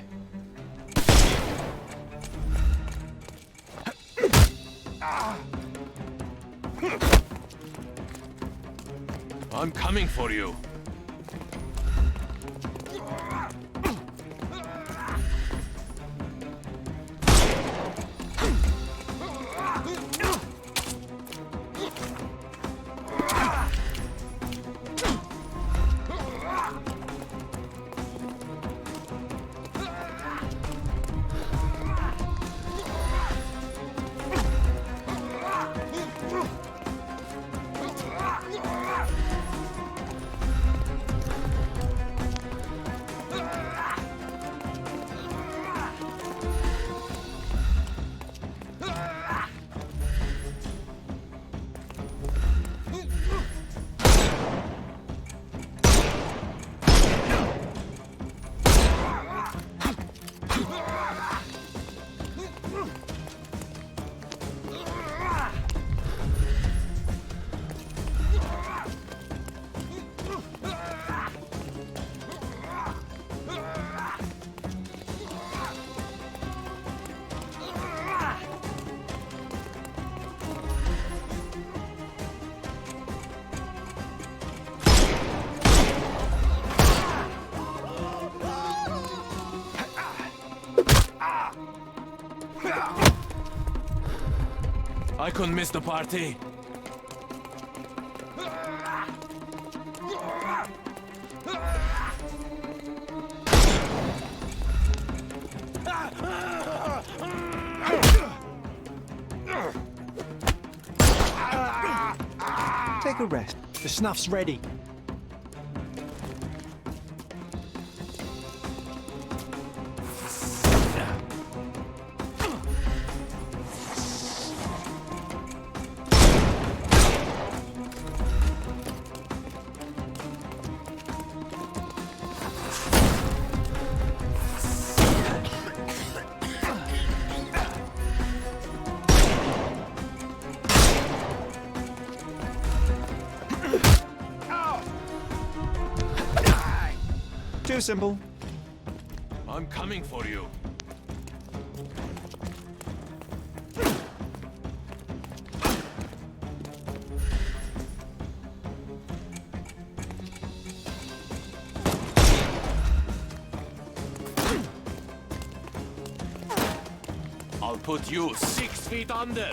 I'm coming for you. I couldn't miss the party. Take a rest. The snuff's ready. Too simple. I'm coming for you. I'll put you 6 feet under.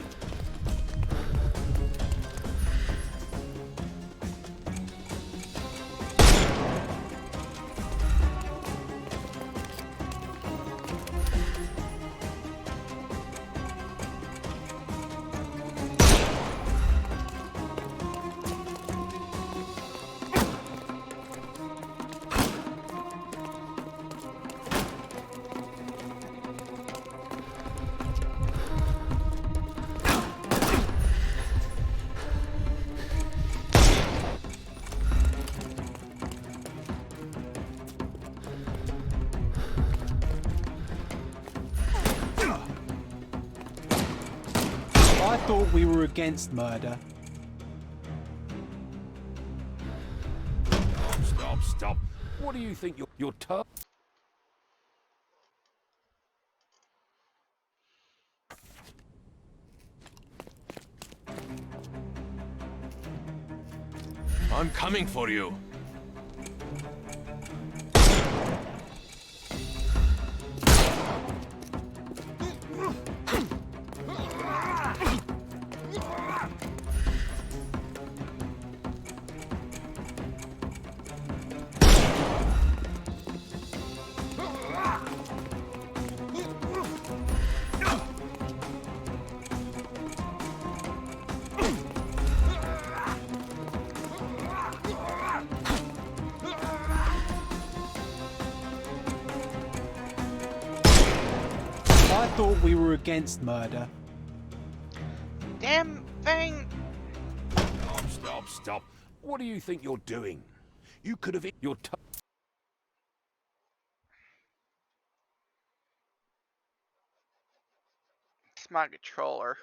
I thought we were against murder. Stop. What do you think your turn? I'm coming for you. I thought we were against murder. Damn thing! Stop, stop. What do you think you're doing? You could have hit your It's my controller.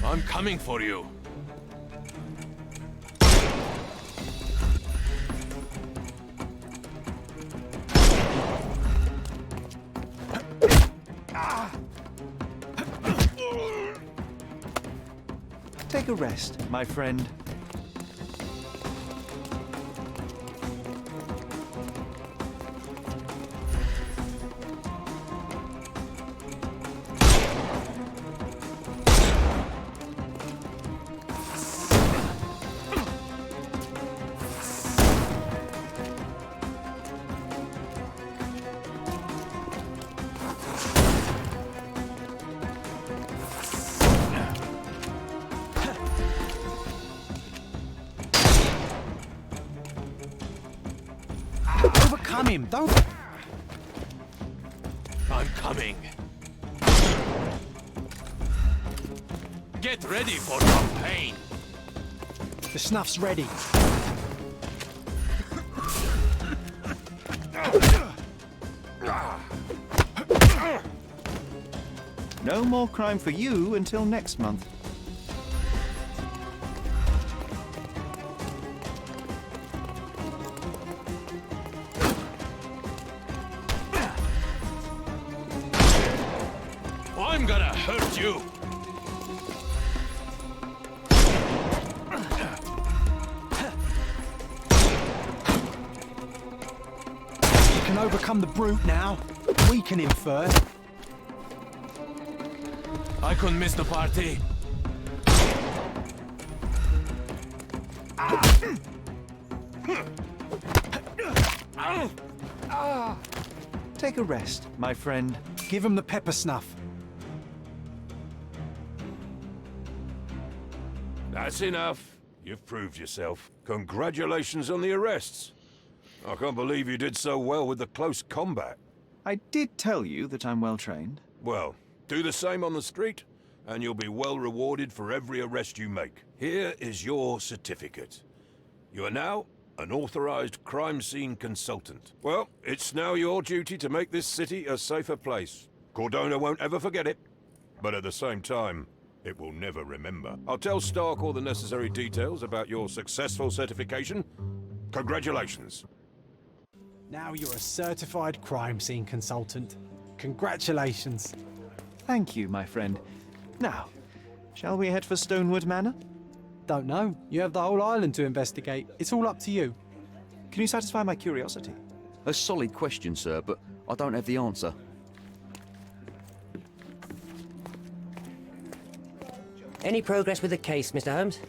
I'm coming for you. Take a rest, my friend. Overcome him, don't... I'm coming. Get ready for some pain. The snuff's ready. No more crime for you until next month. I'm gonna hurt you. You can overcome the brute now. Weaken him first. I couldn't miss the party. Take a rest, my friend. Give him the pepper snuff. That's enough. You've proved yourself. Congratulations on the arrests. I can't believe you did so well with the close combat. I did tell you that I'm well trained. Well, do the same on the street, and you'll be well rewarded for every arrest you make. Here is your certificate. You are now an authorized crime scene consultant. Well, it's now your duty to make this city a safer place. Cordona won't ever forget it. But at the same time, It will never remember. I'll tell Stark all the necessary details about your successful certification. Congratulations. Now you're a certified crime scene consultant. Congratulations. Thank you, my friend. Now, shall we head for Stonewood Manor? Don't know. You have the whole island to investigate. It's all up to you. Can you satisfy my curiosity? A solid question, sir, but I don't have the answer. Any progress with the case, Mr. Holmes?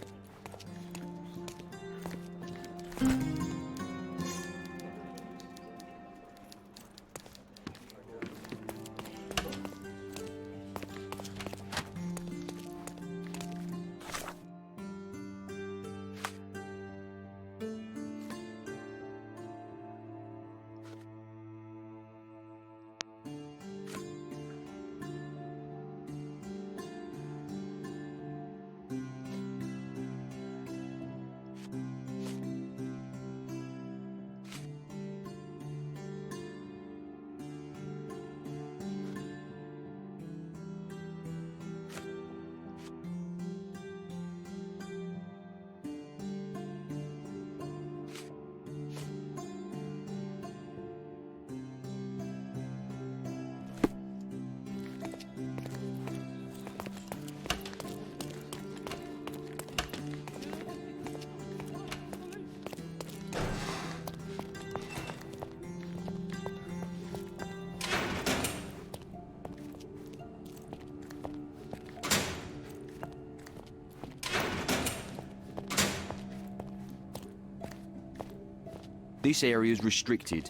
This area is restricted.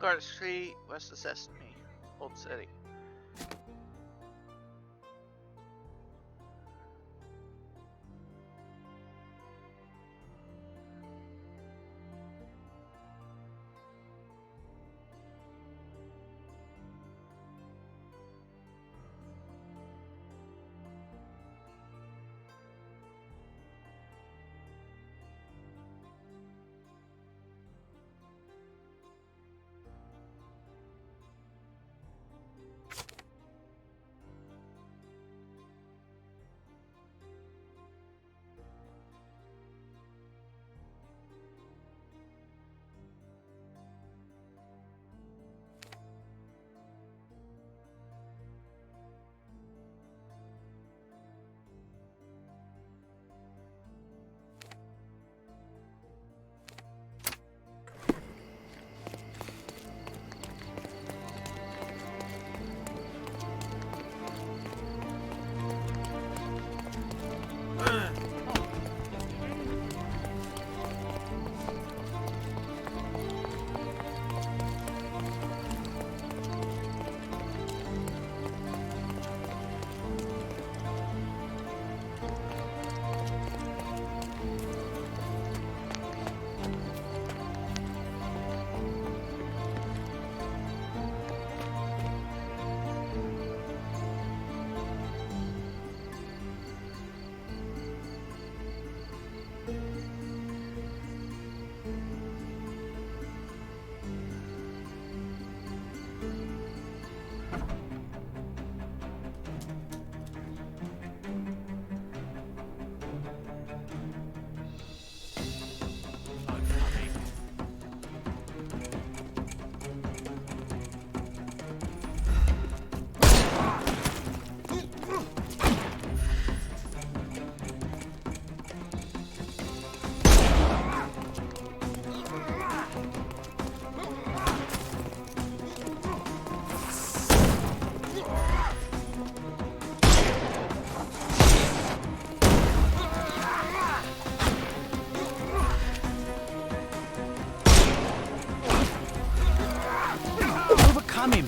Garden Street, west of Sesame, Old City.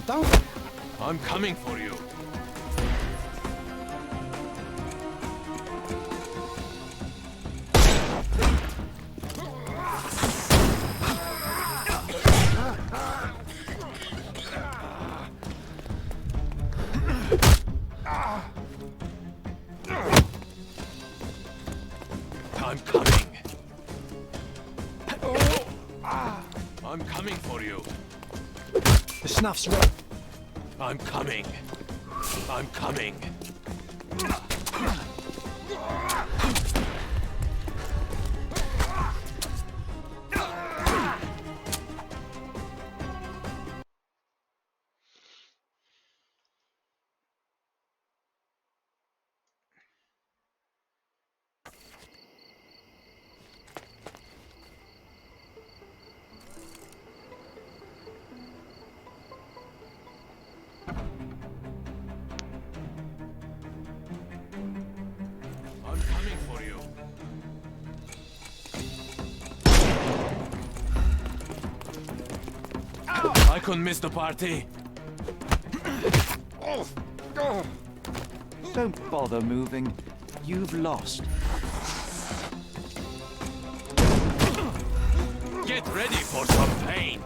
don't... I'm coming for you. I'm coming. I'm coming for you. The snuff's ready. I'm coming. I'm coming. I'm coming for you. I couldn't miss the party. Don't bother moving. You've lost. Get ready for some pain.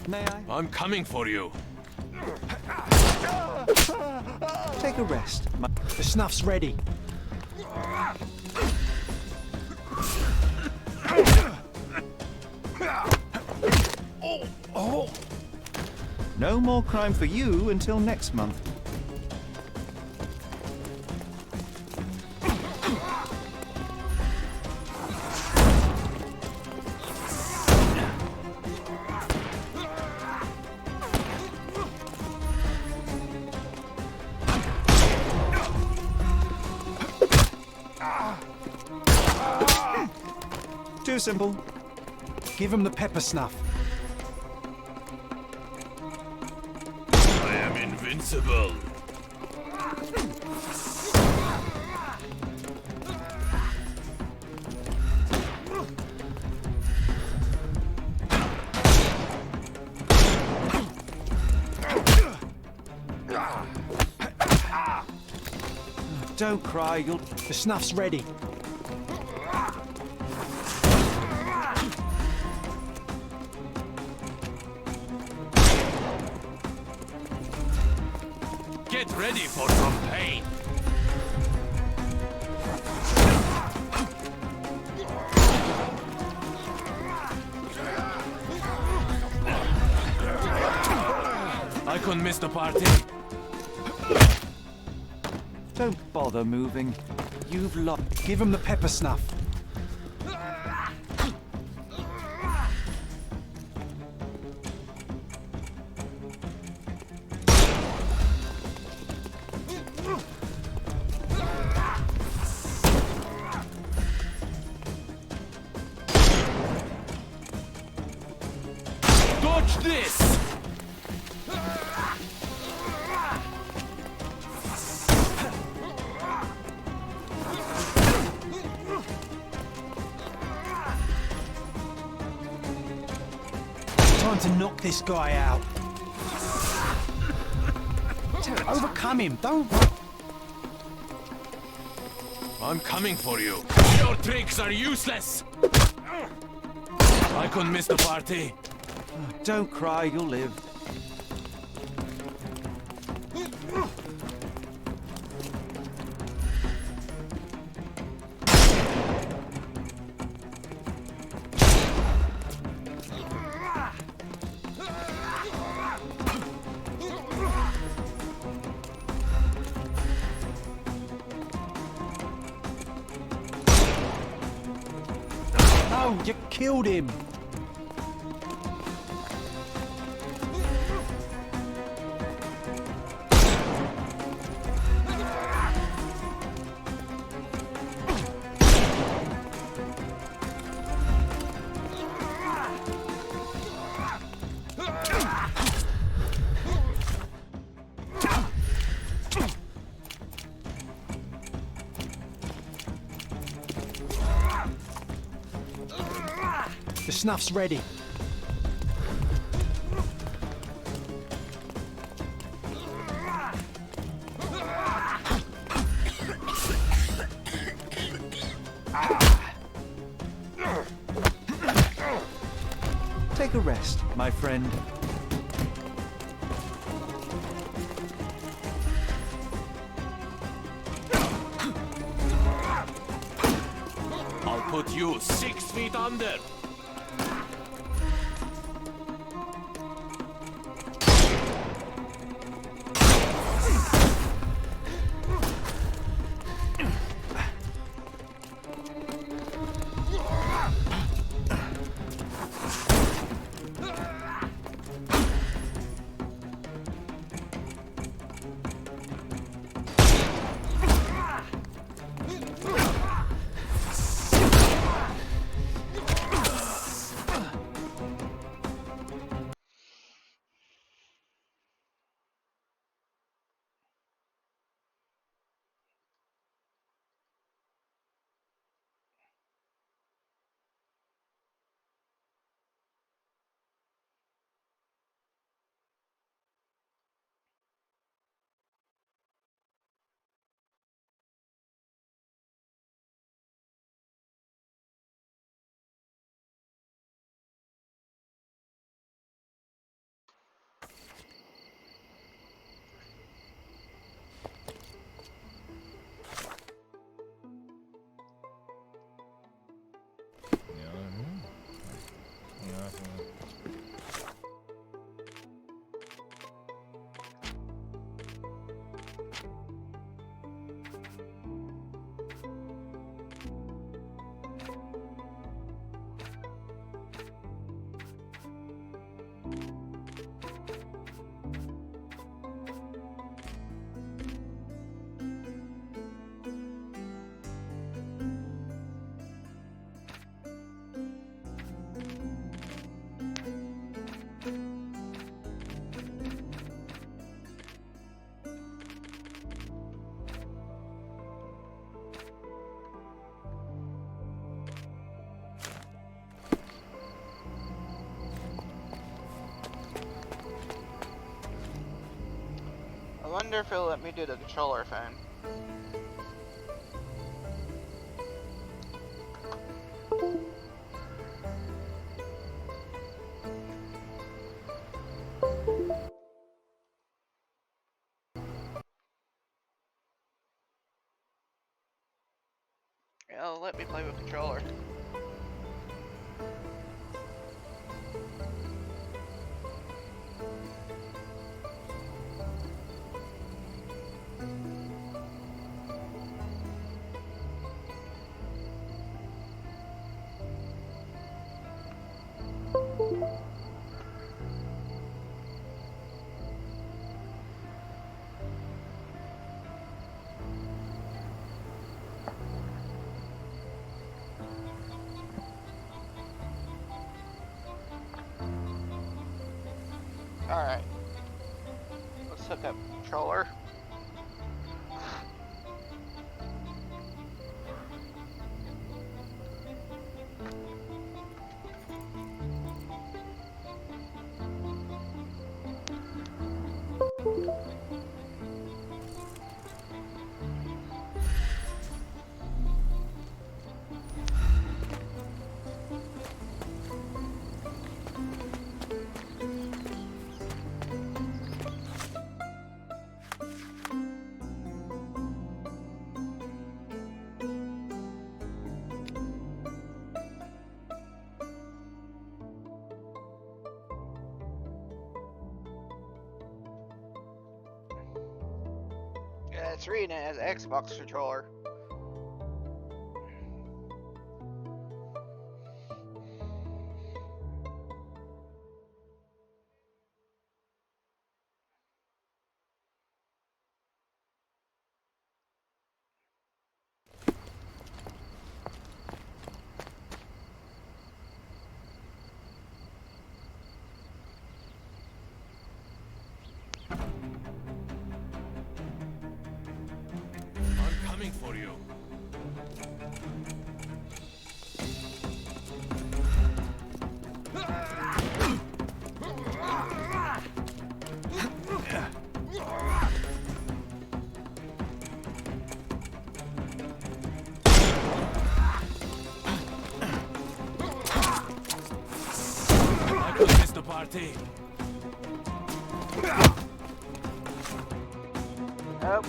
May I? I'm coming for you. Take a rest. The snuff's ready. No more crime for you until next month. Too simple. Give him the pepper snuff. I am invincible. Don't cry, you'll... The snuff's ready. Get ready for some pain. I couldn't miss the party. Don't bother moving. You've lost. Give him the pepper snuff. Dodge this! Time to knock this guy out. Overcome him, don't... I'm coming for you. Your tricks are useless. I couldn't miss the party. Don't cry, you'll live. No, you killed him. snuff's ready. Take a rest, my friend. I'll put you 6 feet under. I wonder if it'll let me do the controller phone. It'll let me play with controller. Alright. Let's hook up controller. Yeah, it's reading it as Xbox controller. I'm coming for you. party. Oh.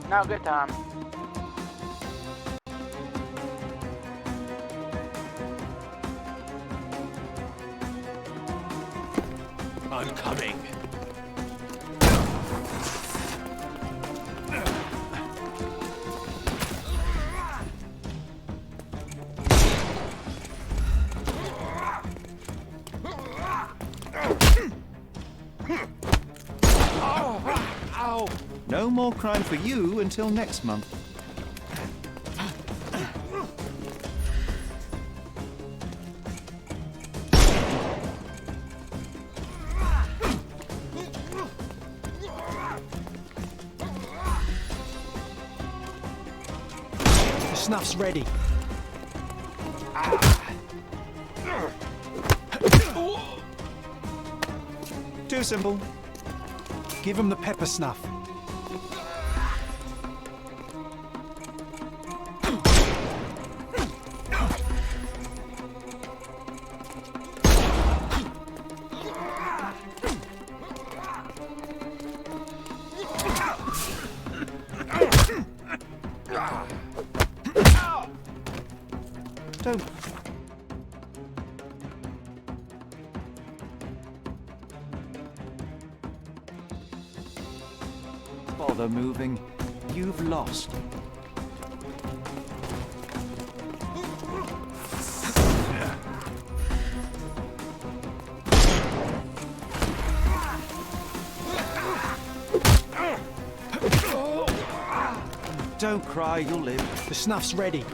Now good time. I'm coming. Ow! No more crime for you until next month. The snuff's ready. Too simple. Give him the pepper snuff. Don't. Bother moving. You've lost. Don't cry, you'll live. The snuff's ready.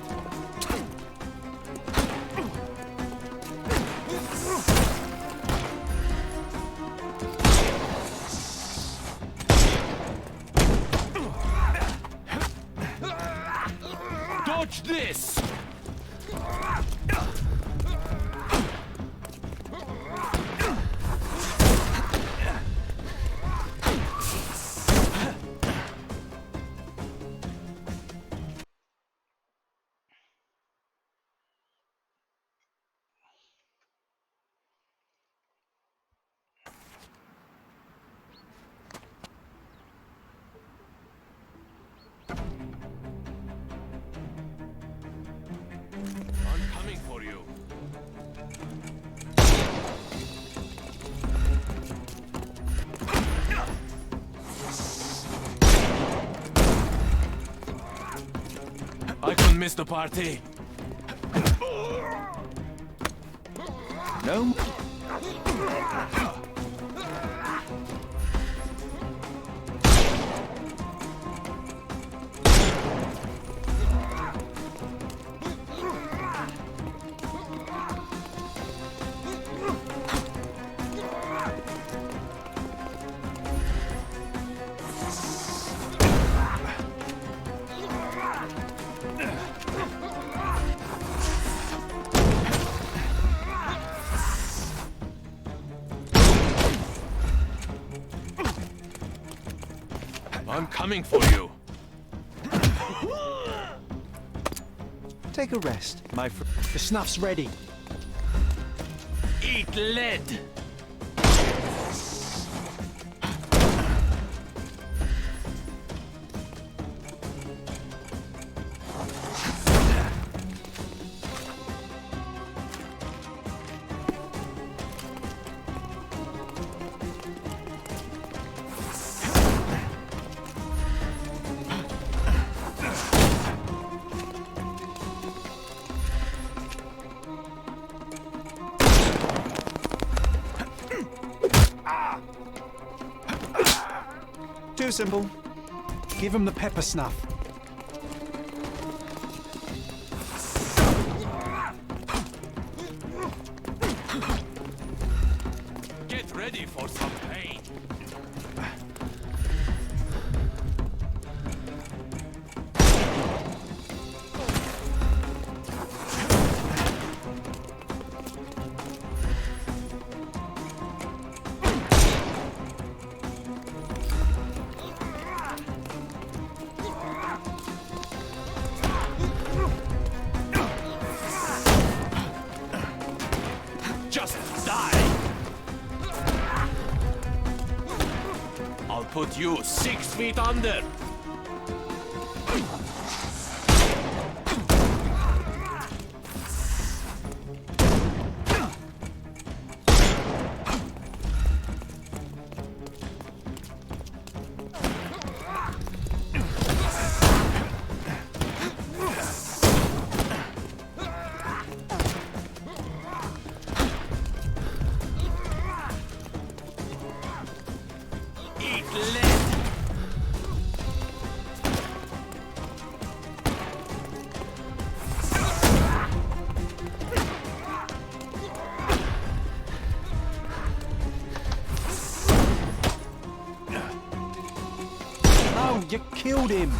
Dodge this! I'm coming for you. I couldn't miss the party. No. I'm coming for you. Take a rest, my friend. The snuff's ready. Eat lead. Too simple. Give him the pepper snuff. Get ready for some pain. I'll put you 6 feet under. No, you killed him!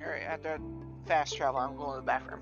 Alright, after fast travel, I'm going to the bathroom.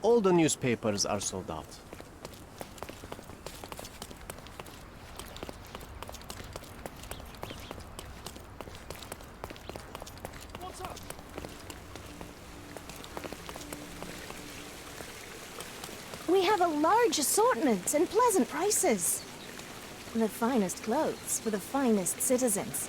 All the newspapers are sold out. What's up? We have a large assortment and pleasant prices. The finest clothes for the finest citizens.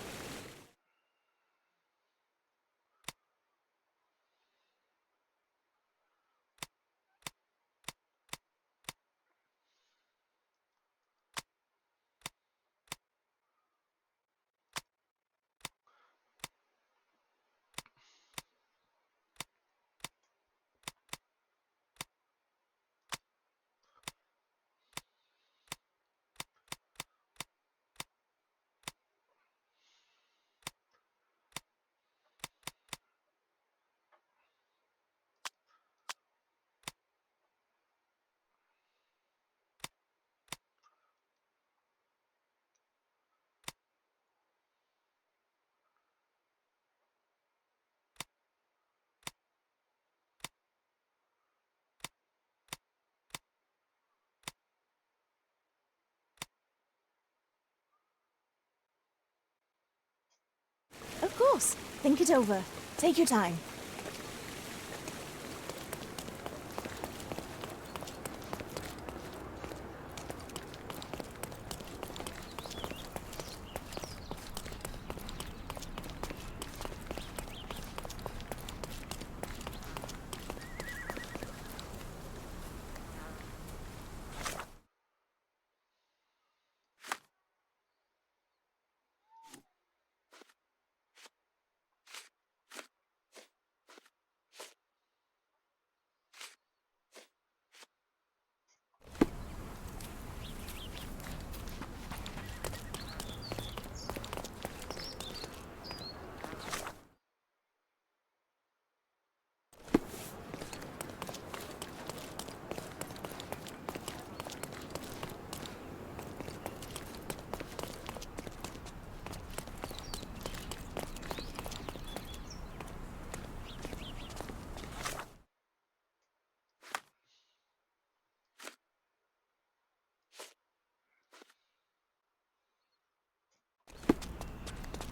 Of course. Think it over. Take your time.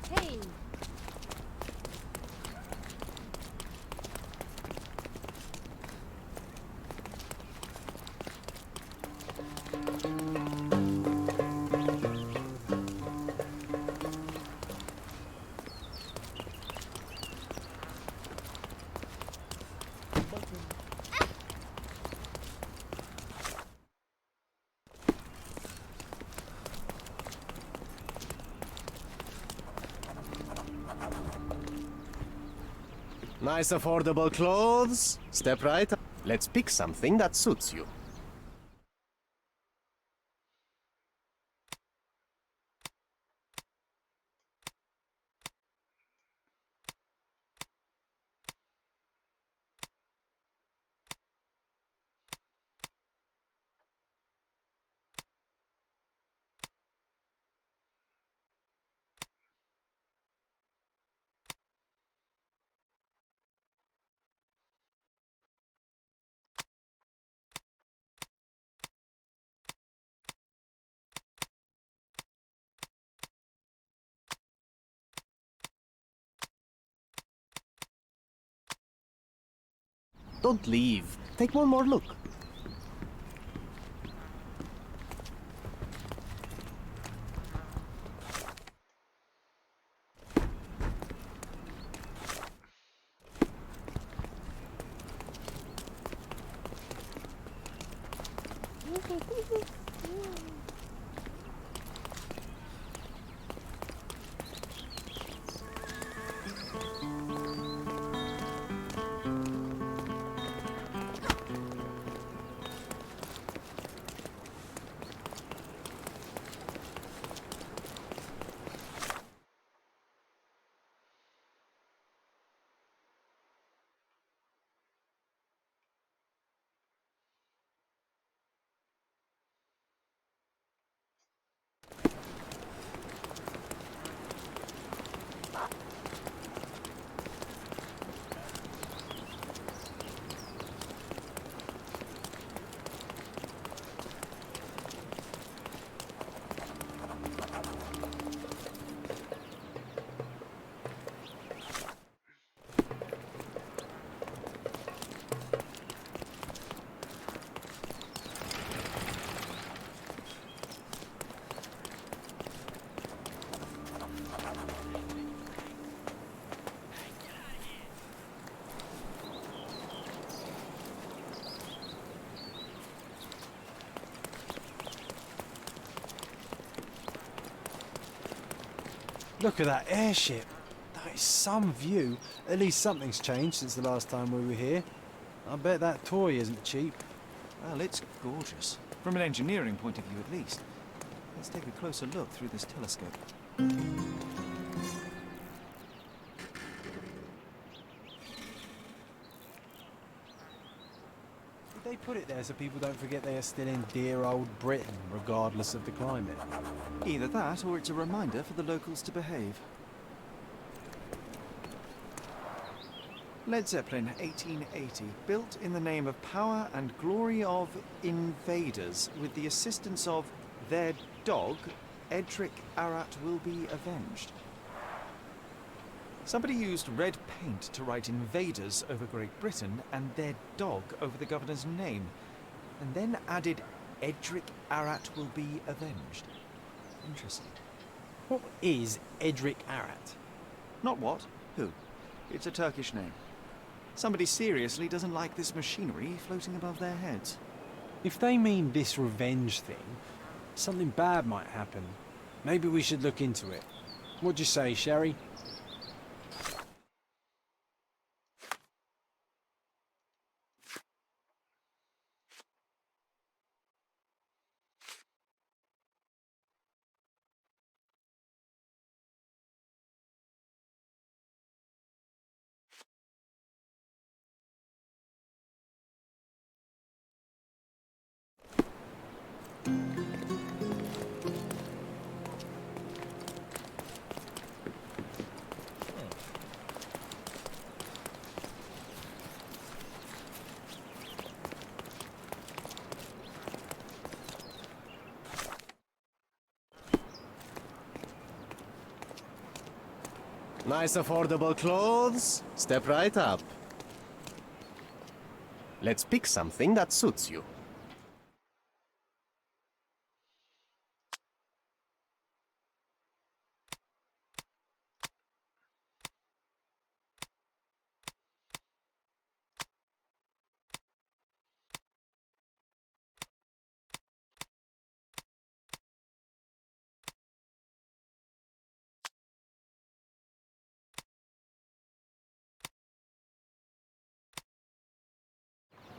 Hey. Nice affordable clothes. Step right. Let's pick something that suits you. Don't leave. Take one more look. Look at that airship. That is some view. At least something's changed since the last time we were here. I bet that toy isn't cheap. Well, it's gorgeous. From an engineering point of view, at least. Let's take a closer look through this telescope. Did they put it there so people don't forget they are still in dear old Britain, regardless of the climate? Either that, or it's a reminder for the locals to behave. Led Zeppelin, 1880. Built in the name of power and glory of invaders, with the assistance of their dog, Edric Arat will be avenged. Somebody used red paint to write invaders over Great Britain and their dog over the governor's name, and then added Edric Arat will be avenged. Interesting. What is Edric Arat? Not what? Who? It's a Turkish name. Somebody seriously doesn't like this machinery floating above their heads. If they mean this revenge thing, something bad might happen. Maybe we should look into it. What'd you say, Sherry? Nice affordable clothes? Step right up. Let's pick something that suits you.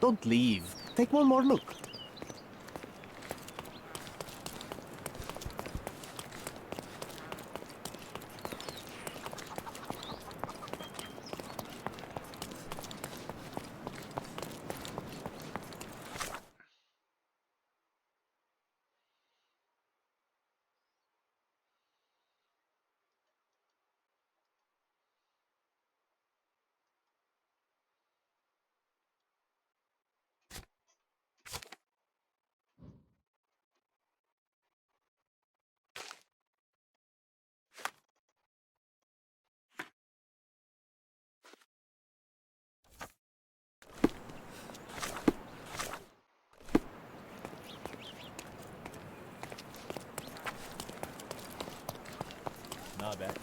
Don't leave. Take one more look. Not bad.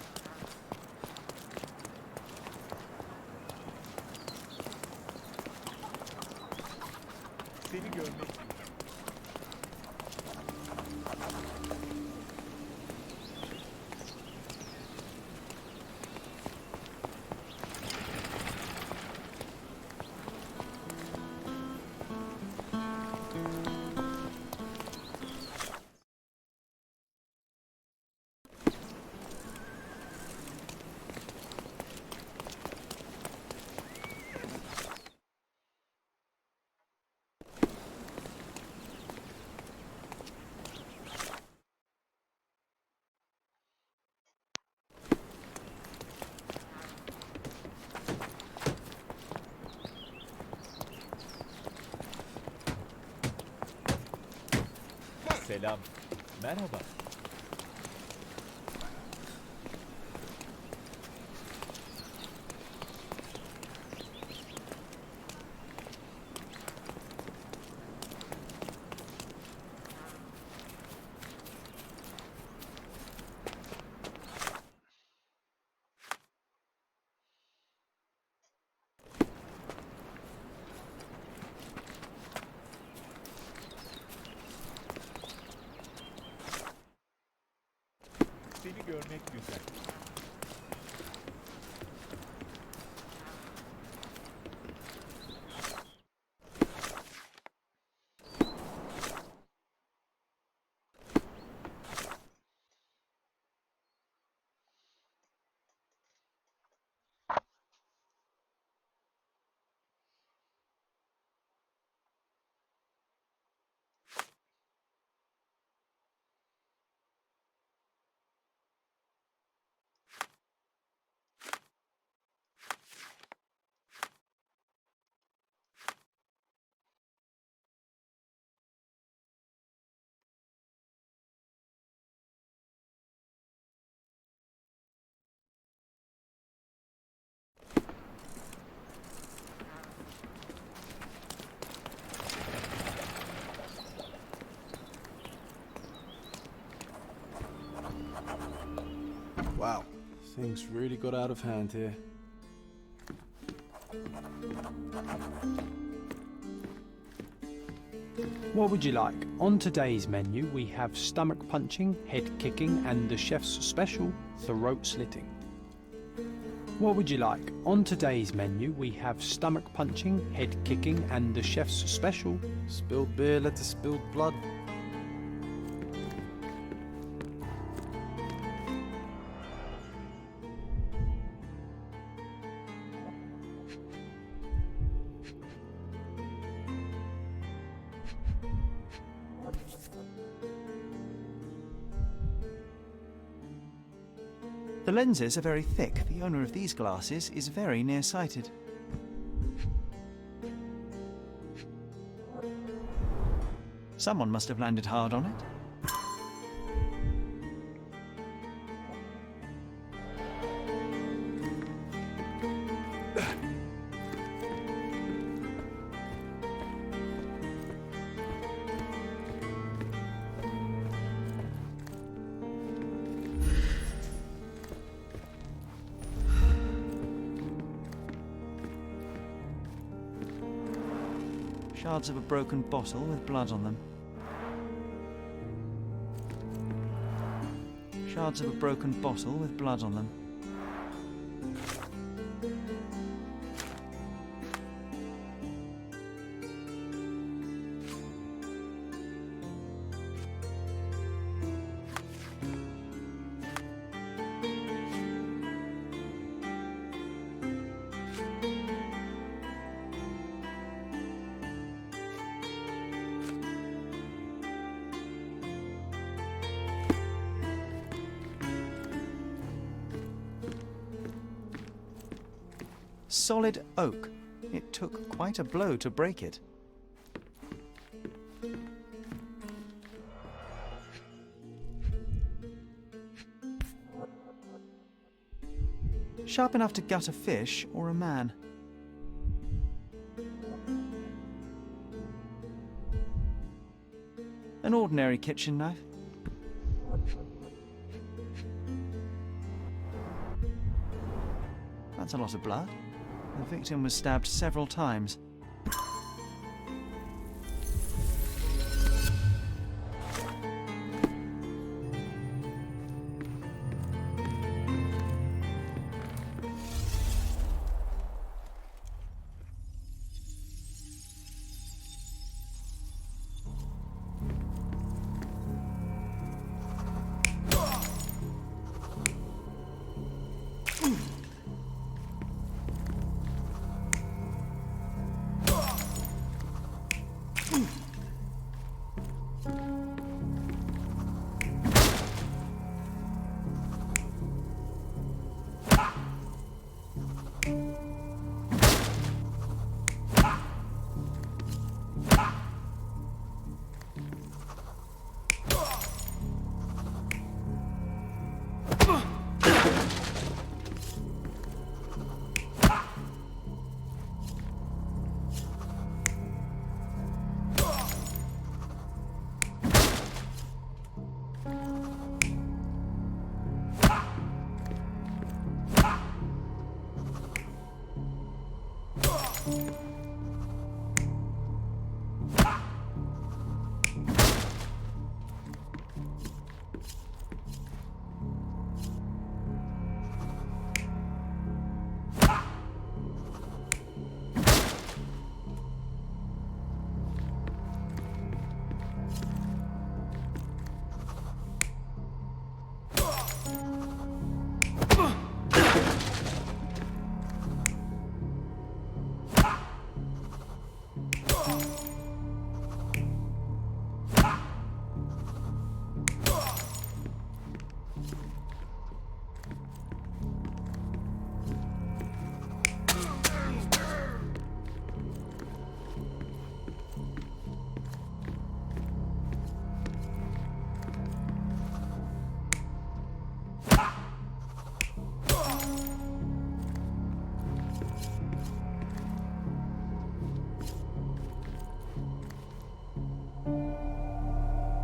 Seni görmek. Selam. Merhaba. görmek güzel. Wow, things really got out of hand here. What would you like? On today's menu, we have stomach punching, head kicking, and the chef's special, throat slitting. What would you like? On today's menu, we have stomach punching, head kicking, and the chef's special, spilled beer led to spilled blood. The lenses are very thick. The owner of these glasses is very nearsighted. Someone must have landed hard on it. Shards of a broken bottle with blood on them. Shards of a broken bottle with blood on them. Solid oak. It took quite a blow to break it. Sharp enough to gut a fish or a man. An ordinary kitchen knife. That's a lot of blood. The victim was stabbed several times.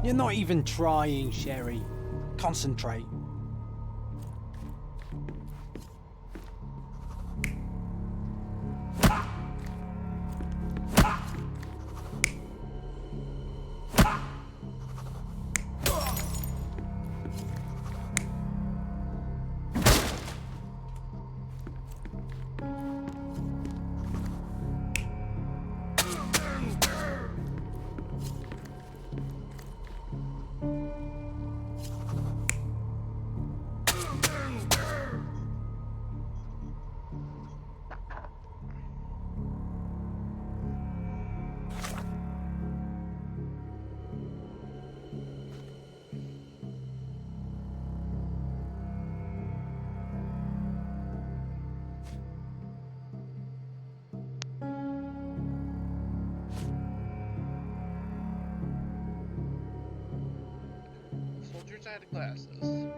You're not even trying, Sherry. Concentrate. Soldiers had glasses.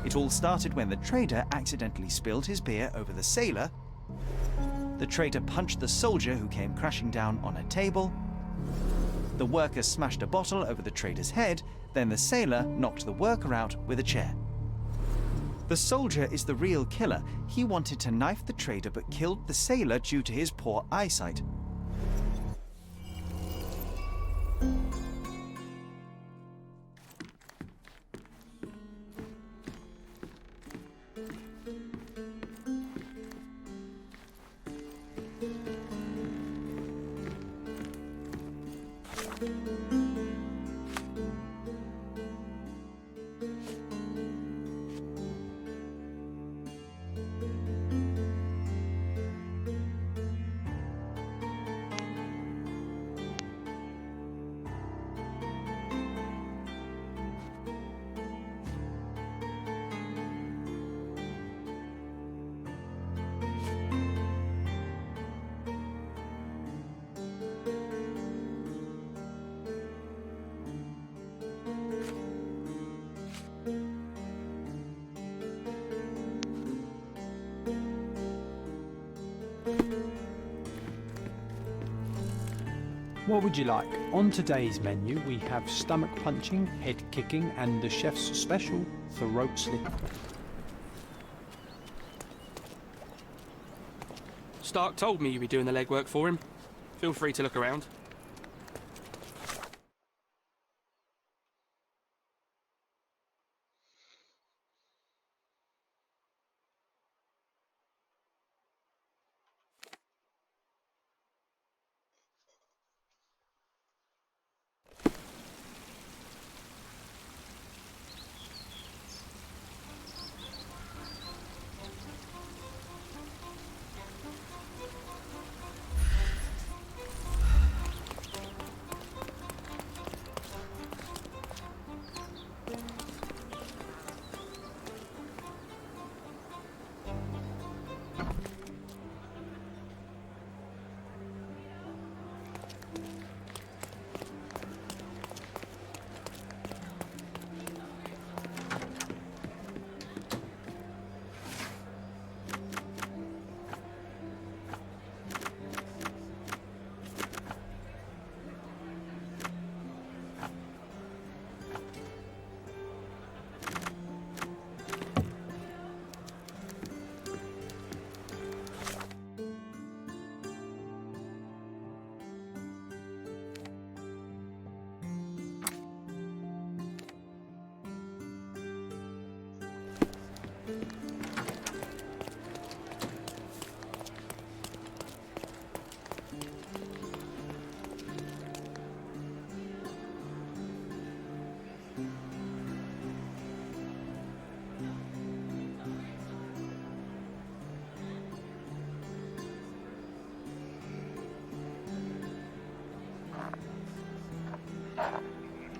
It all started when the trader accidentally spilled his beer over the sailor. The trader punched the soldier who came crashing down on a table. The worker smashed a bottle over the trader's head, then the sailor knocked the worker out with a chair. The soldier is the real killer. He wanted to knife the trader but killed the sailor due to his poor eyesight. What would you like? On today's menu, we have stomach punching, head kicking, and the chef's special, throat slit. Stark told me you'd be doing the legwork for him. Feel free to look around.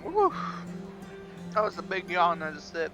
Woo. That was a big yawn I just did.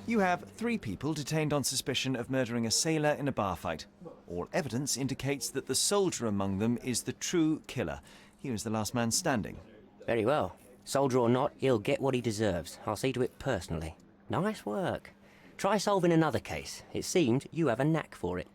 You have 3 people detained on suspicion of murdering a sailor in a bar fight. All evidence indicates that the soldier among them is the true killer. He was the last man standing. Very well. Soldier or not, he'll get what he deserves. I'll see to it personally. Nice work. Try solving another case. It seemed you have a knack for it.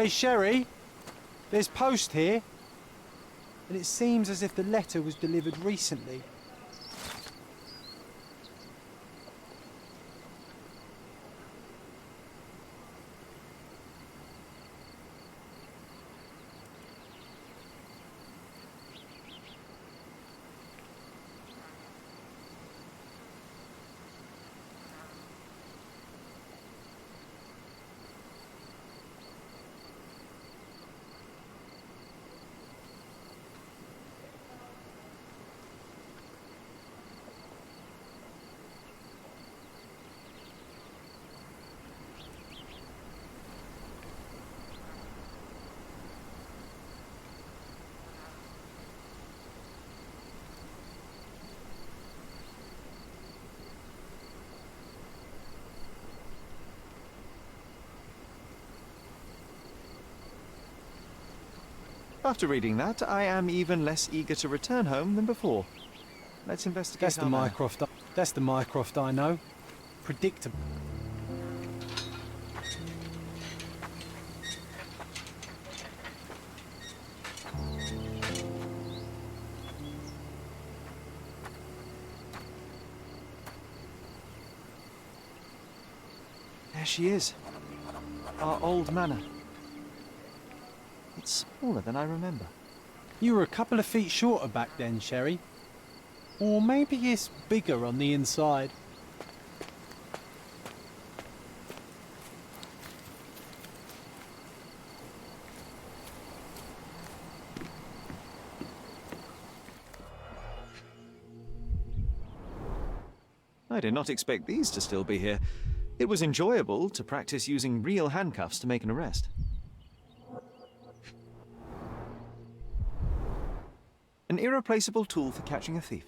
Hey, Sherry, there's post here. And it seems as if the letter was delivered recently. After reading that, I am even less eager to return home than before. Let's investigate. That's the Mycroft. That's the Mycroft I know. Predictable. There she is. Our old manor. It's smaller than I remember. You were a couple of feet shorter back then, Sherry. Or maybe it's bigger on the inside. I did not expect these to still be here. It was enjoyable to practice using real handcuffs to make an arrest. An irreplaceable tool for catching a thief.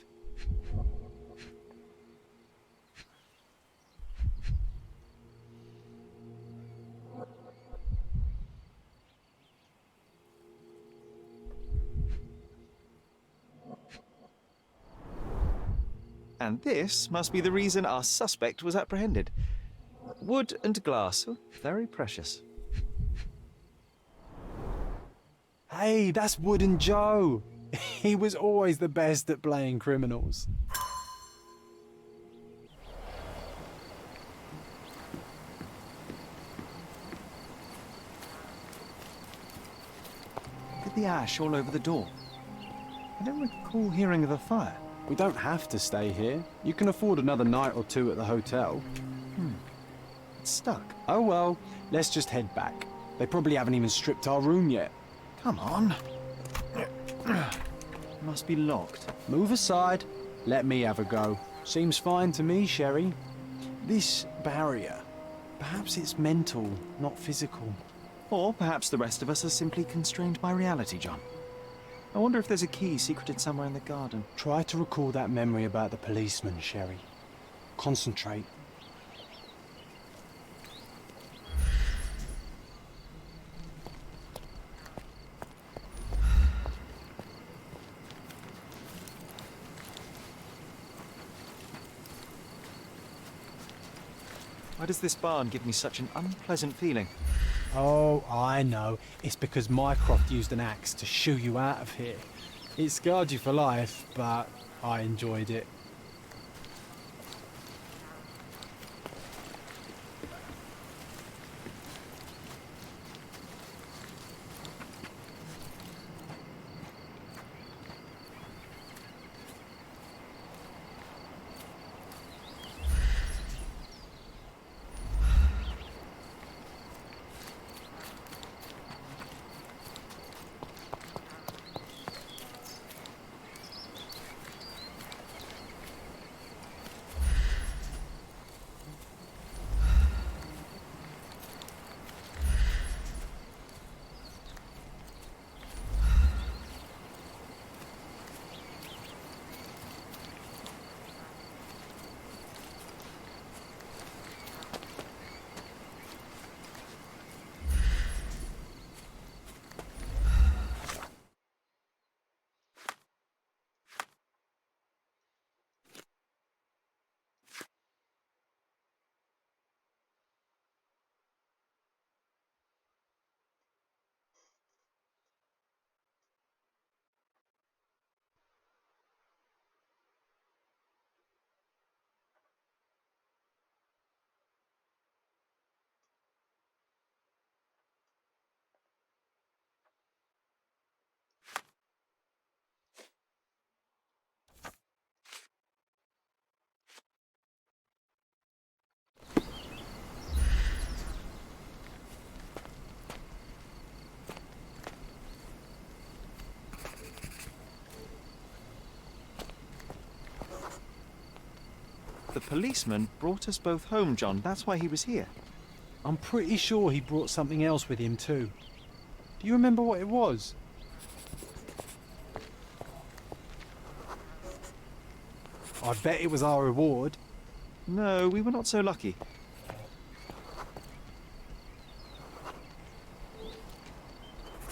And this must be the reason our suspect was apprehended. Wood and glass, oh, very precious. Hey, that's Wooden Joe. He was always the best at playing criminals. Look at the ash all over the door. I don't recall hearing of a fire. We don't have to stay here. You can afford another night or two at the hotel. It's stuck. Oh well, let's just head back. They probably haven't even stripped our room yet. Come on. Must be locked. Move aside. Let me have a go. Seems fine to me, Sherry. This barrier, perhaps it's mental, not physical. Or perhaps the rest of us are simply constrained by reality, John. I wonder if there's a key secreted somewhere in the garden. Try to recall that memory about the policeman, Sherry. Concentrate. Why does this barn give me such an unpleasant feeling? Oh, I know. It's because Mycroft used an axe to shoo you out of here. It scarred you for life, but I enjoyed it. The policeman brought us both home, John. That's why he was here. I'm pretty sure he brought something else with him too. Do you remember what it was? I bet it was our reward. No, we were not so lucky.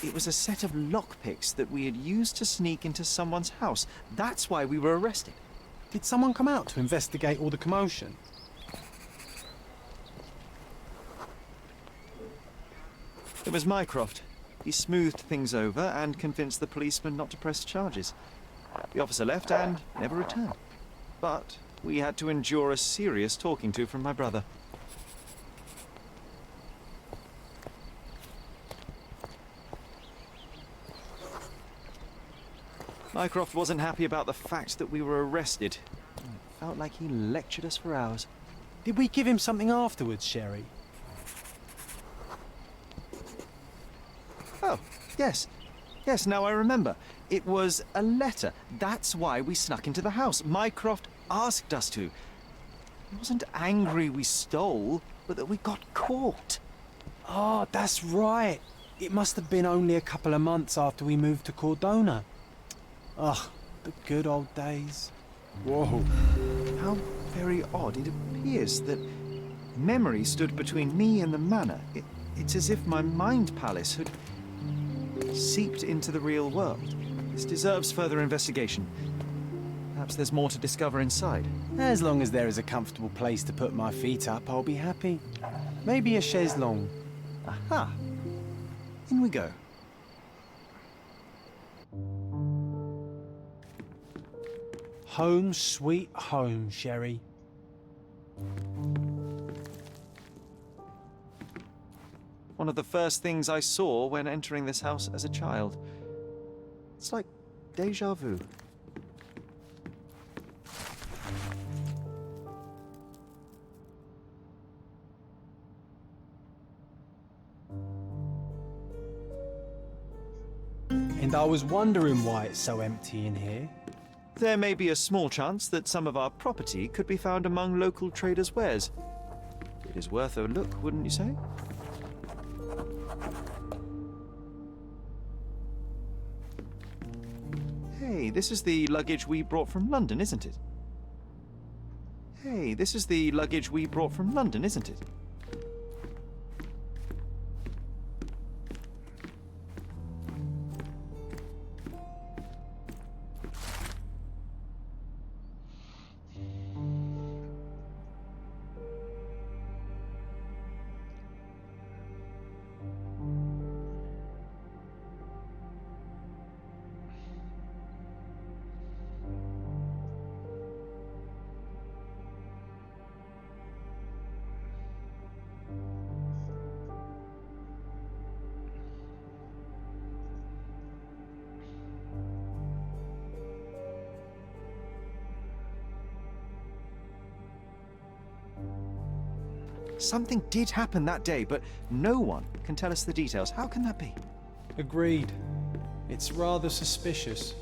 It was a set of lockpicks that we had used to sneak into someone's house. That's why we were arrested. Did someone come out to investigate all the commotion? It was Mycroft. He smoothed things over and convinced the policeman not to press charges. The officer left and never returned. But we had to endure a serious talking to from my brother. Mycroft wasn't happy about the fact that we were arrested. It felt like he lectured us for hours. Did we give him something afterwards, Sherry? Oh, yes. Yes, now I remember. It was a letter. That's why we snuck into the house. Mycroft asked us to. He wasn't angry we stole, but that we got caught. Oh, that's right. It must have been only a couple of months after we moved to Cordona. Ugh, the good old days. Whoa. How very odd it appears that memory stood between me and the manor. It's as if my mind palace had seeped into the real world. This deserves further investigation. Perhaps there's more to discover inside. As long as there is a comfortable place to put my feet up, I'll be happy. Maybe a chaise longue. Aha! In we go. Home sweet home, Sherry. One of the first things I saw when entering this house as a child. It's like déjà vu. And I was wondering why it's so empty in here. There may be a small chance that some of our property could be found among local traders' wares. It is worth a look, wouldn't you say? Hey, this is the luggage we brought from London, isn't it? Hey, this is the luggage we brought from London, isn't it? Something did happen that day, but no one can tell us the details. How can that be? Agreed. It's rather suspicious.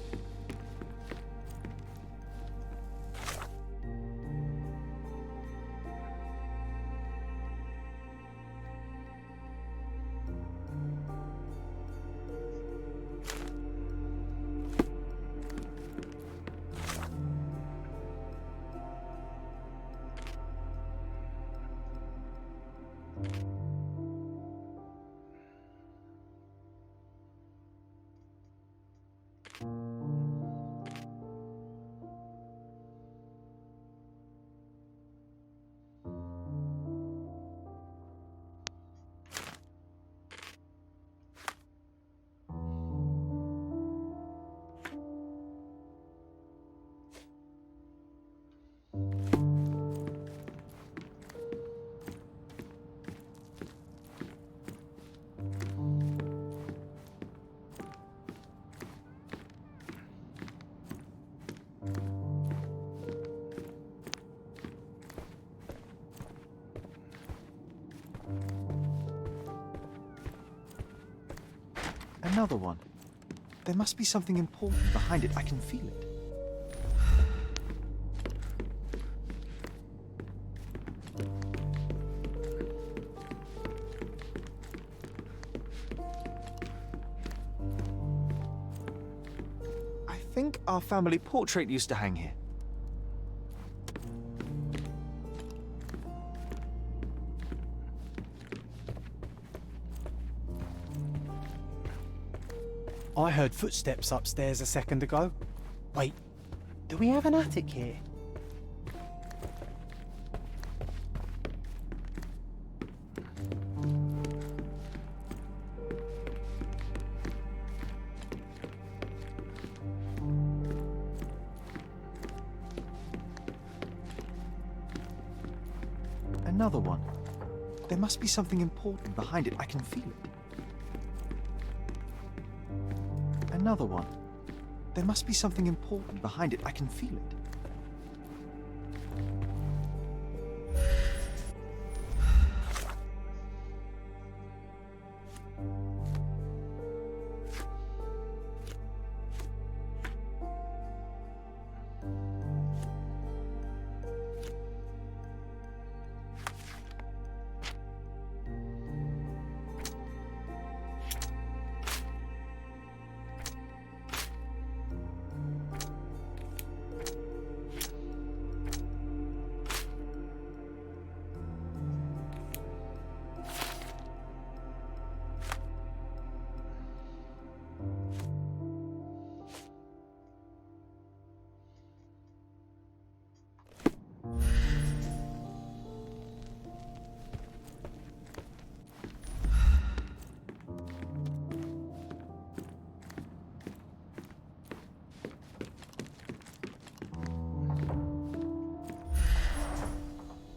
Another one. There must be something important behind it. I can feel it. think our family portrait used to hang here. I heard footsteps upstairs a second ago. Wait, do we have an attic here? Another one. There must be something important behind it. I can feel it. Another one. There must be something important behind it. I can feel it.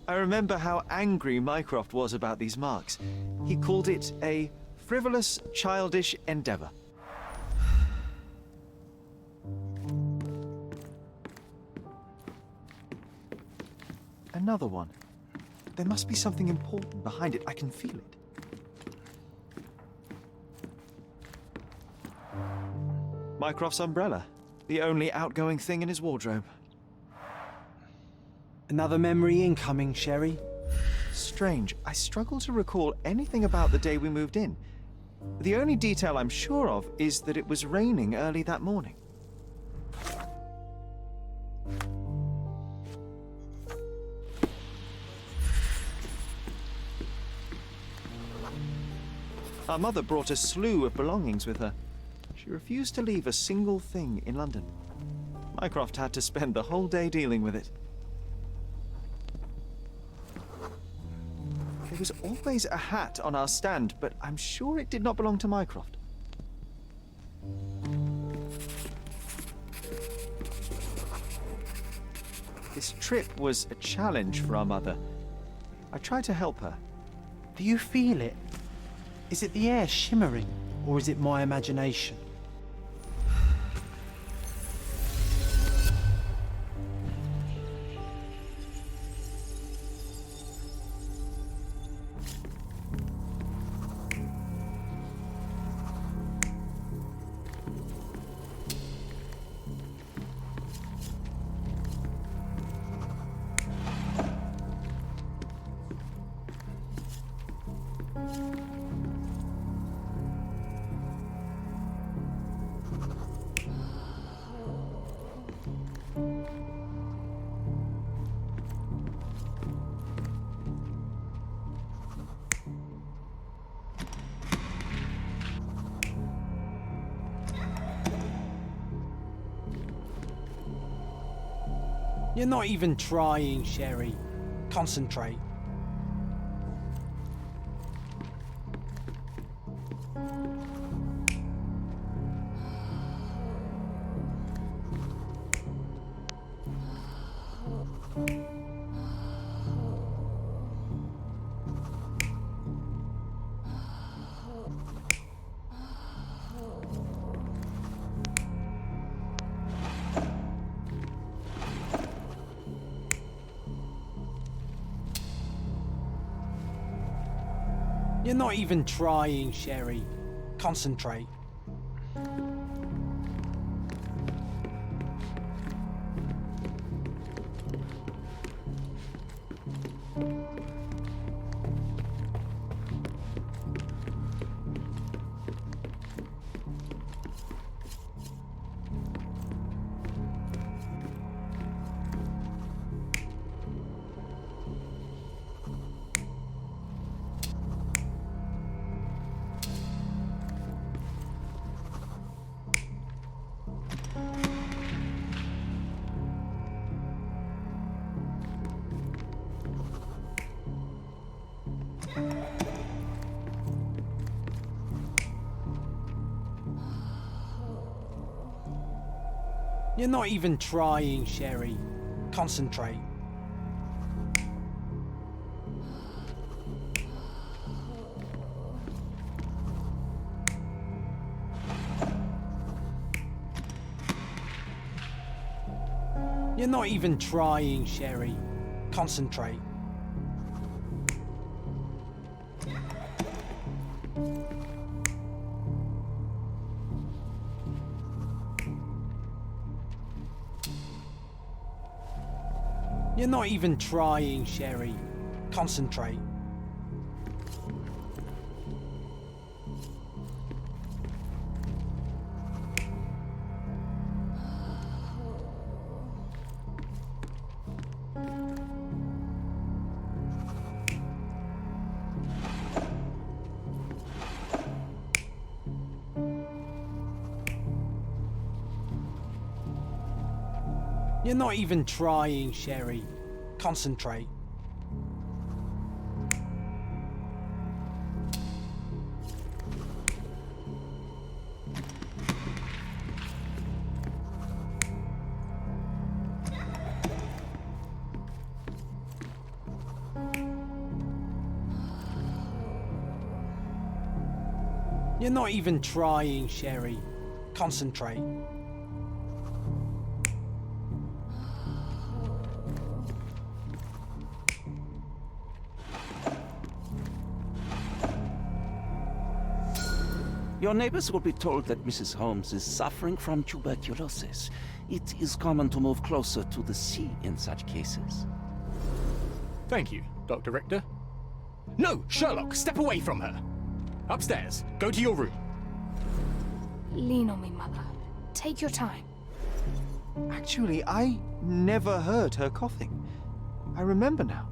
I remember how angry Mycroft was about these marks. He called it a frivolous, childish endeavor. Another one. There must be something important behind it. I can feel it. Mycroft's umbrella. The only outgoing thing in his wardrobe. Another memory incoming, Sherry. Strange. I struggle to recall anything about the day we moved in. The only detail I'm sure of is that it was raining early that morning. Our mother brought a slew of belongings with her. She refused to leave a single thing in London. Mycroft had to spend the whole day dealing with it. There was always a hat on our stand, but I'm sure it did not belong to Mycroft. This trip was a challenge for our mother. I tried to help her. Do you feel it? Is it the air shimmering, or is it my imagination? You're not even trying, Sherry. Concentrate. You're not even trying, Sherry. Concentrate. You're not even trying, Sherry. Concentrate. You're not even trying, Sherry. Concentrate. You're not even trying, Sherry. Concentrate. You're not even trying, Sherry. Concentrate. You're not even trying, Sherry. Concentrate. Your neighbors will be told that Mrs. Holmes is suffering from tuberculosis. It is common to move closer to the sea in such cases. Thank you, Dr. Richter. No, Sherlock, step away from her. Upstairs, go to your room. Lean on me, Mother. Take your time. Actually, I never heard her coughing. I remember now.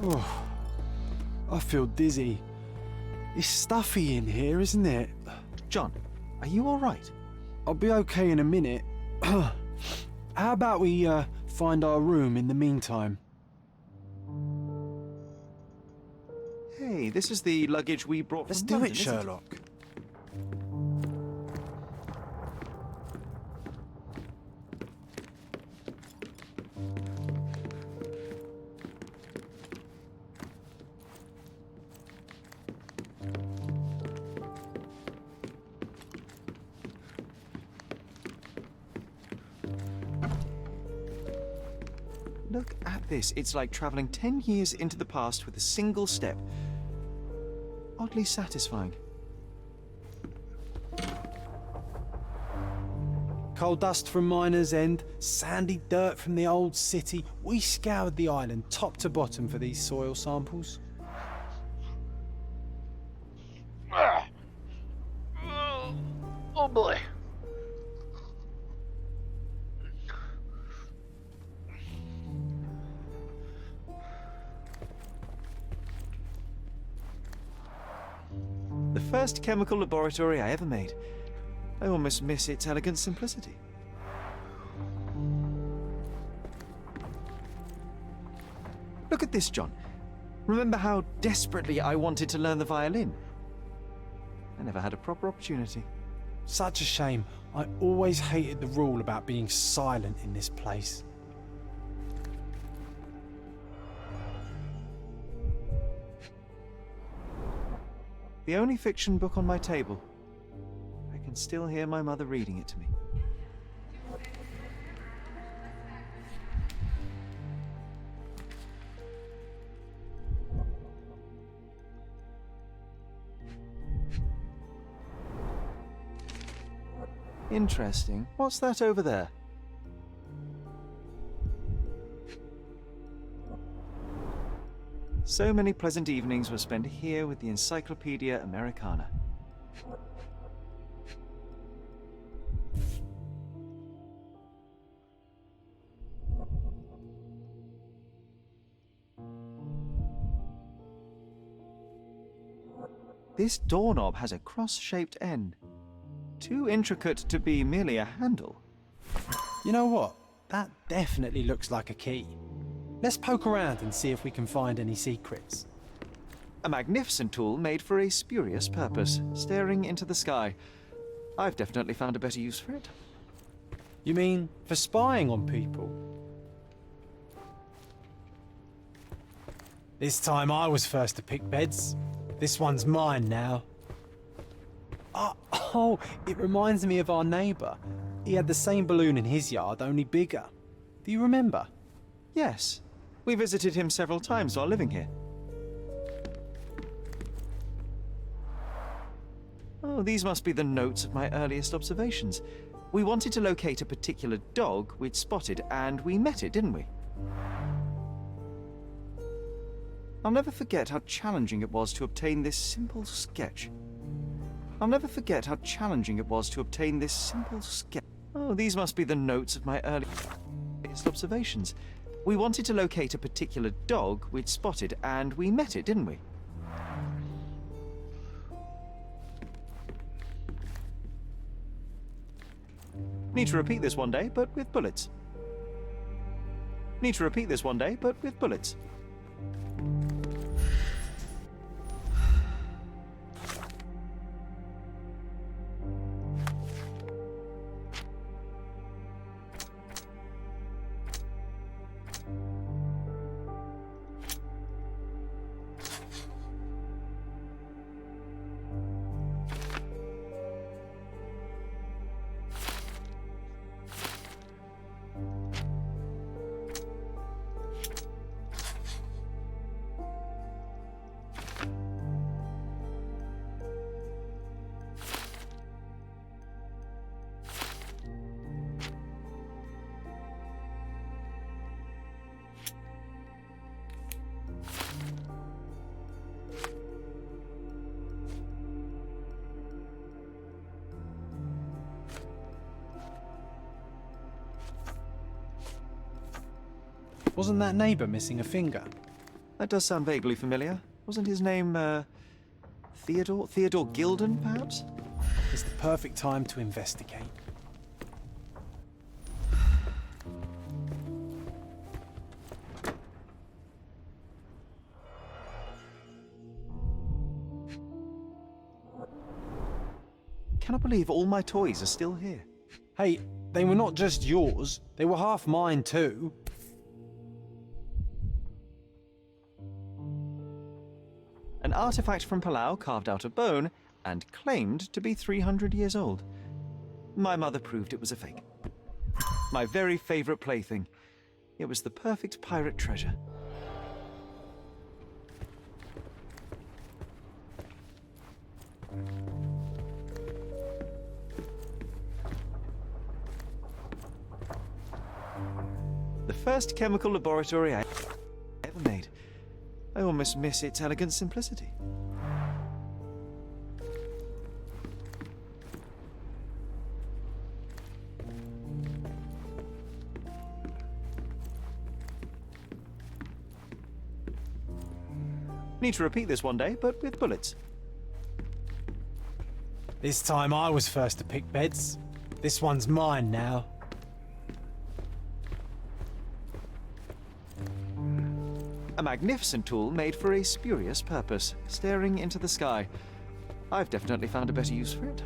Oh, I feel dizzy. It's stuffy in here, isn't it? John, are you all right? I'll be okay in a minute. How about we find our room in the meantime? Hey, this is the luggage we brought Let's from do London, it, isn't Sherlock. Look at this. It's like traveling 10 years into the past with a single step. Oddly satisfying. Coal dust from Miner's End, sandy dirt from the old city. We scoured the island top to bottom for these soil samples. Oh boy. The first chemical laboratory I ever made. I almost miss its elegant simplicity. Look at this, John. Remember how desperately I wanted to learn the violin? I never had a proper opportunity. Such a shame. I always hated the rule about being silent in this place. The only fiction book on my table. I can still hear my mother reading it to me. Interesting. What's that over there? So many pleasant evenings were spent here with the Encyclopedia Americana. This doorknob has a cross-shaped end. Too intricate to be merely a handle. You know what? That definitely looks like a key. Let's poke around and see if we can find any secrets. A magnificent tool made for a spurious purpose, staring into the sky. I've definitely found a better use for it. You mean for spying on people? This time I was first to pick beds. This one's mine now. Oh, it reminds me of our neighbour. He had the same balloon in his yard, only bigger. Do you remember? Yes. We visited him several times while living here. Oh, these must be the notes of my earliest observations. We wanted to locate a particular dog we'd spotted, and we met it, didn't we? I'll never forget how challenging it was to obtain this simple sketch. Oh, these must be the notes of my earliest observations. We wanted to locate a particular dog we'd spotted, and we met it, didn't we? Need to repeat this one day, but with bullets. Wasn't that neighbour missing a finger? That does sound vaguely familiar. Wasn't his name, Theodore? Theodore Gilden, perhaps? It's the perfect time to investigate. Cannot believe all my toys are still here. Hey, they were not just yours, they were half mine too. An artifact from Palau carved out of bone and claimed to be 300 years old. My mother proved it was a fake. My very favorite plaything. It was the perfect pirate treasure. The first chemical laboratory I ever made. I almost miss its elegant simplicity. Need to repeat this one day, but with bullets. This time I was first to pick beds. This one's mine now. A magnificent tool made for a spurious purpose, staring into the sky. I've definitely found a better use for it.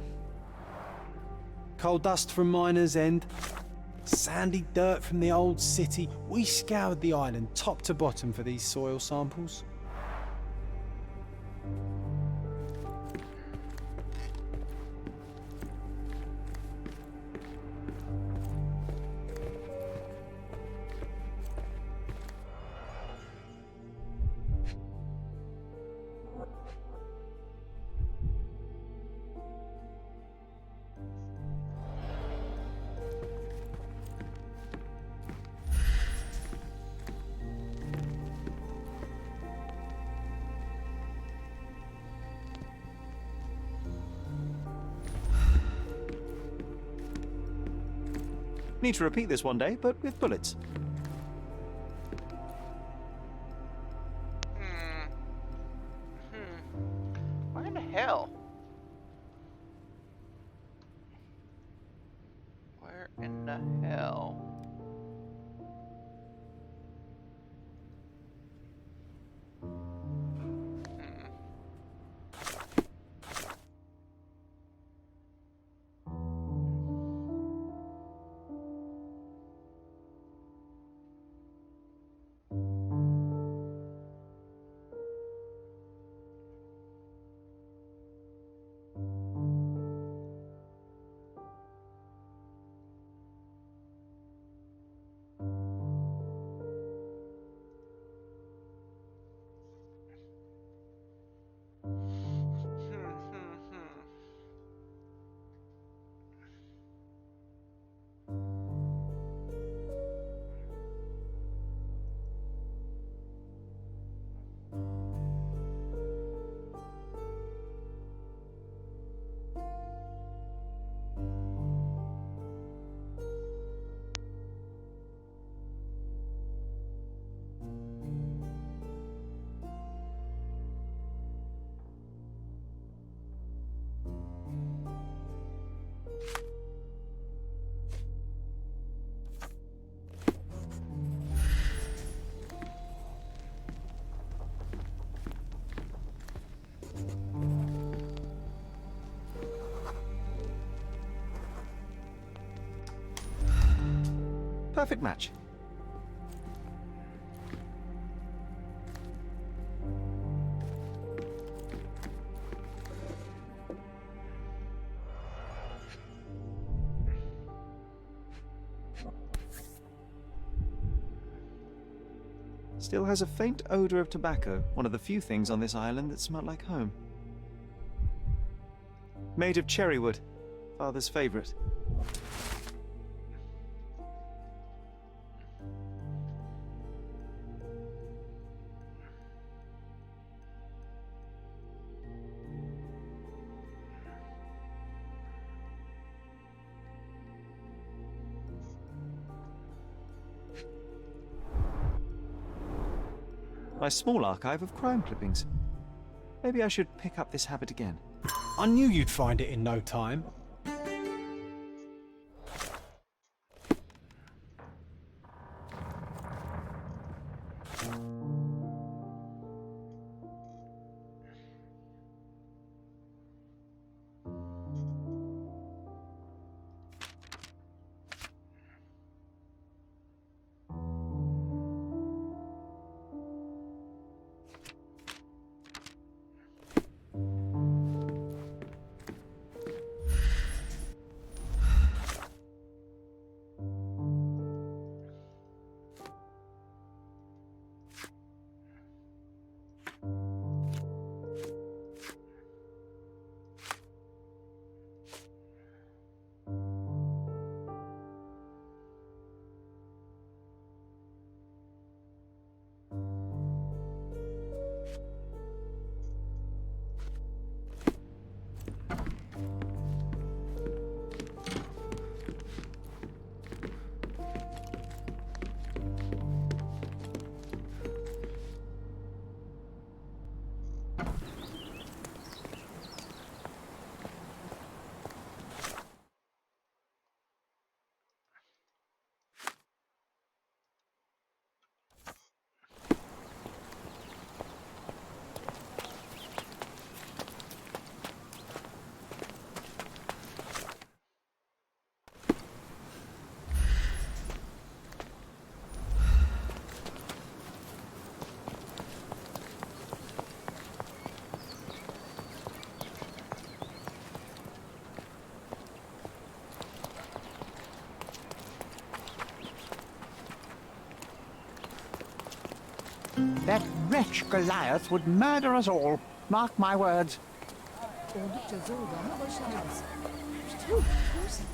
Coal dust from Miner's End, sandy dirt from the old city. We scoured the island top to bottom for these soil samples. Need to repeat this one day, but with bullets. Why the hell? Where in the hell? Perfect match. Still has a faint odor of tobacco, one of the few things on this island that smell like home. Made of cherry wood, Father's favorite. My small archive of crime clippings. Maybe I should pick up this habit again. I knew you'd find it in no time. That wretch Goliath would murder us all. Mark my words. Oldukça zordu ama başarırız. Tüh, Fırsat.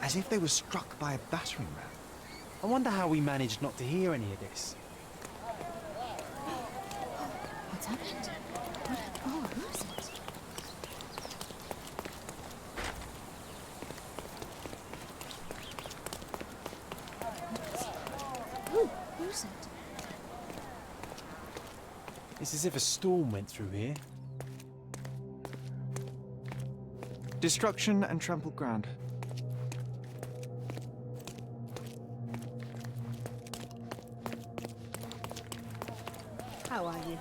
As if they were struck by a battering ram. I wonder how we managed not to hear any of this. Damn it. Oh, who is it? Who's it? It's as if a storm went through here. Destruction and trampled ground. How are you?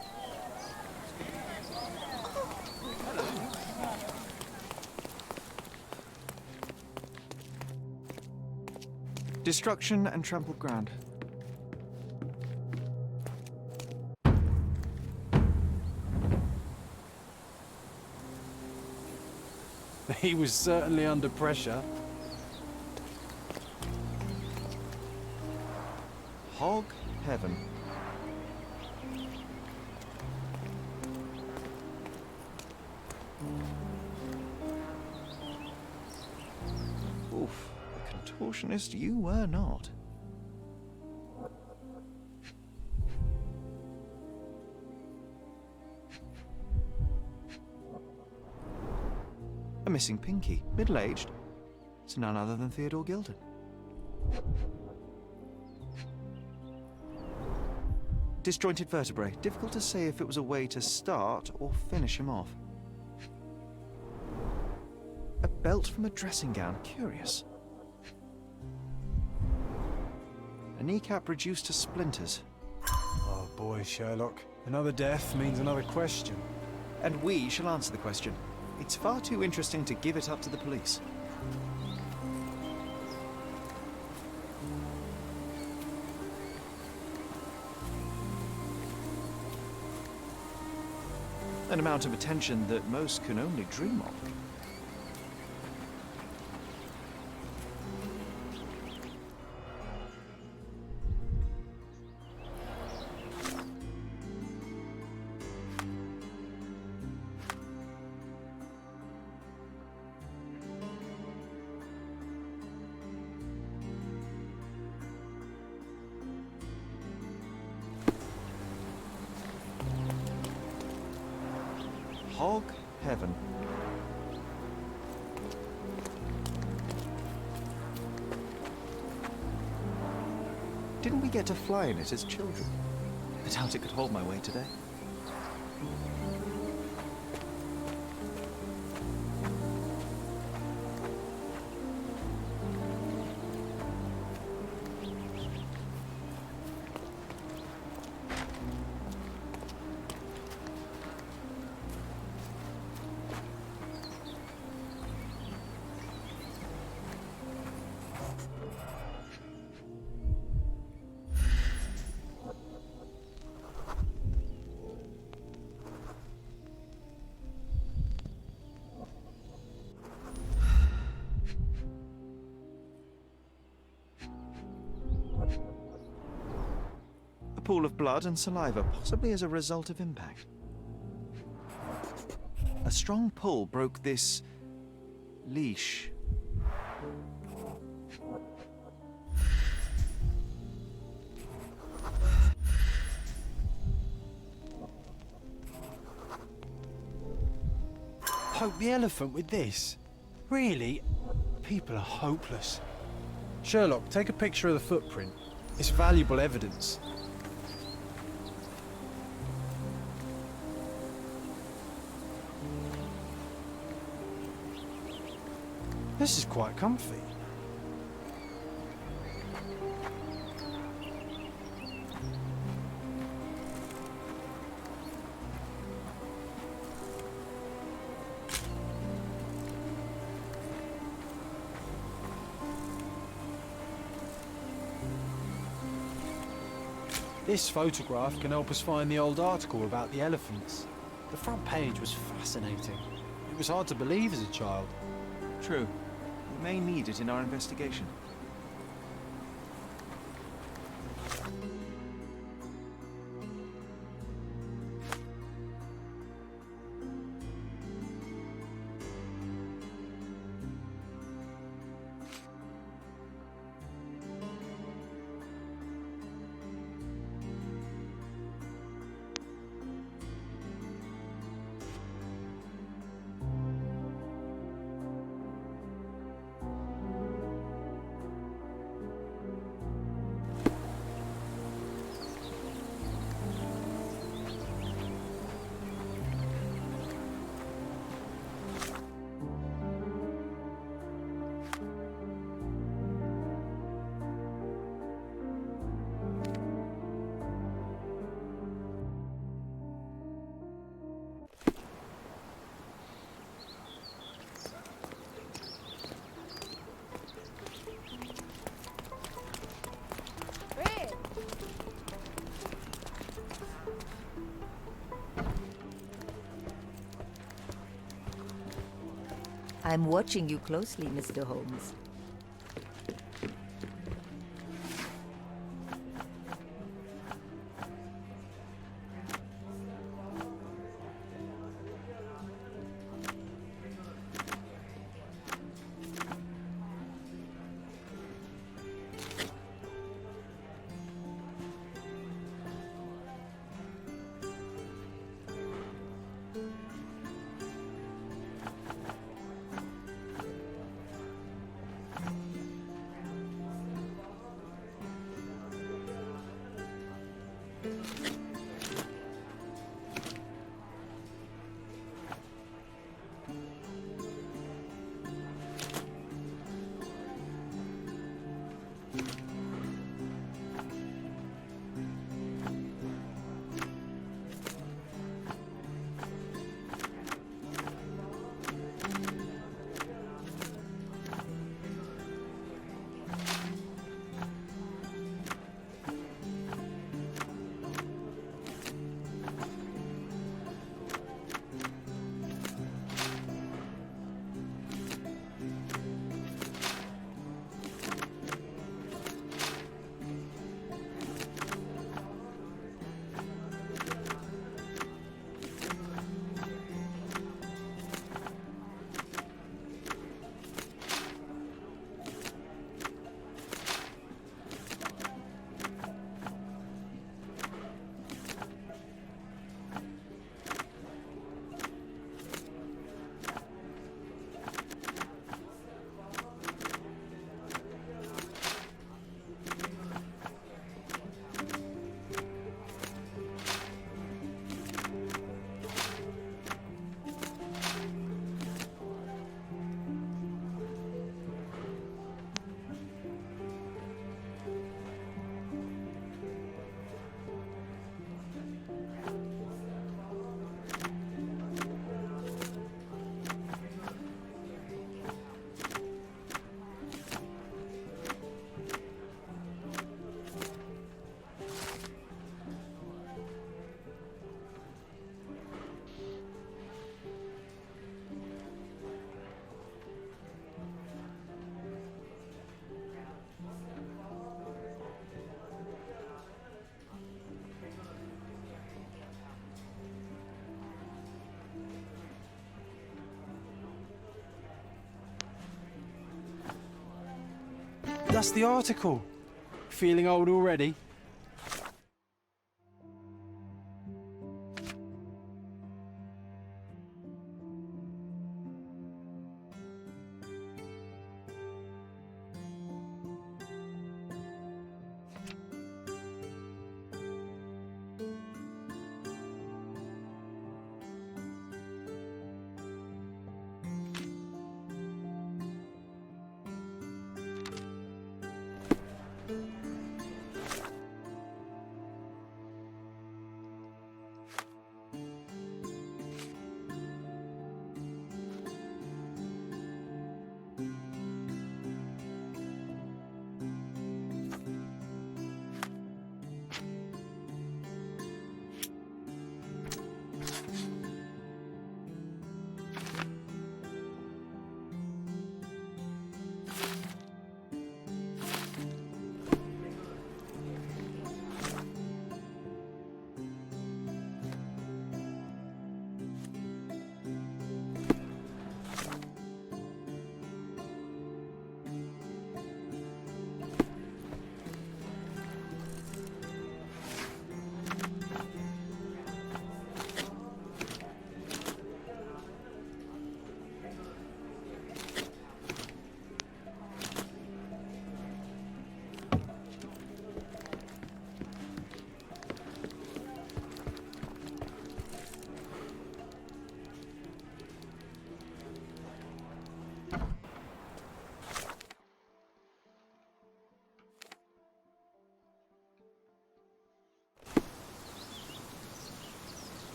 Destruction and trampled ground. He was certainly under pressure. Hog heaven. Oof, a contortionist you were not. A missing pinky, middle-aged. It's none other than Theodore Gilden. Disjointed vertebrae. Difficult to say if it was a way to start or finish him off. A belt from a dressing gown. Curious. A kneecap reduced to splinters. Oh boy, Sherlock. Another death means another question. And we shall answer the question. It's far too interesting to give it up to the police. An amount of attention that most can only dream of. Hog heaven. Didn't we get to fly in it as children? I doubt it could hold my weight today. A pool of blood and saliva, possibly as a result of impact. A strong pull broke this leash. Poke the elephant with this? Really? People are hopeless. Sherlock, take a picture of the footprint. It's valuable evidence. This is quite comfy. This photograph can help us find the old article about the elephants. The front page was fascinating. It was hard to believe as a child. True. We may need it in our investigation. I'm watching you closely, Mr. Holmes. That's the article. Feeling old already?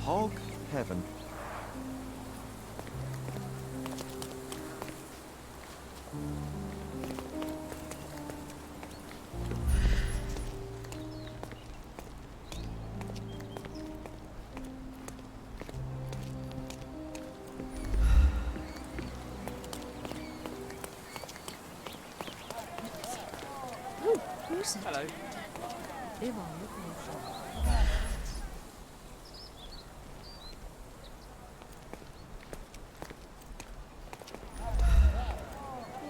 Hog heaven. Oh, who's it? Hello.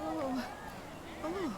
Oh. Oh.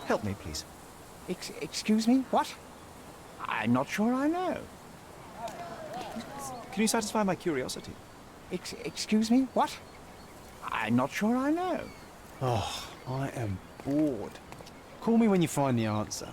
Help me, please. Excuse me? What? I'm not sure I know. Can you satisfy my curiosity? Excuse me? What? I'm not sure I know. Oh, I am bored. Call me when you find the answer.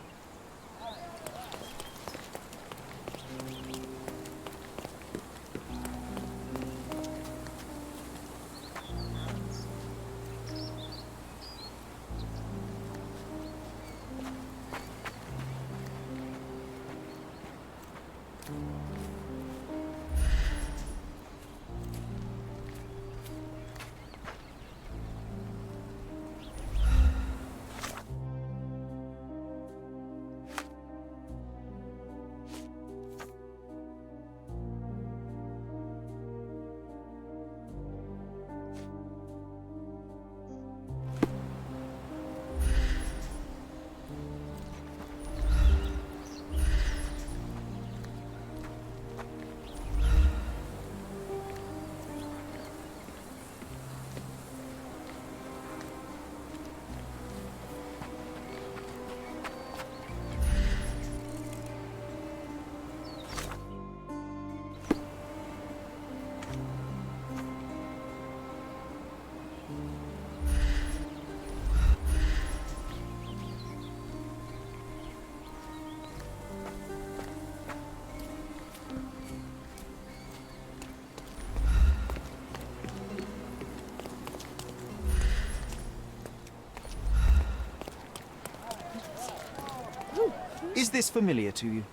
Is this familiar to you?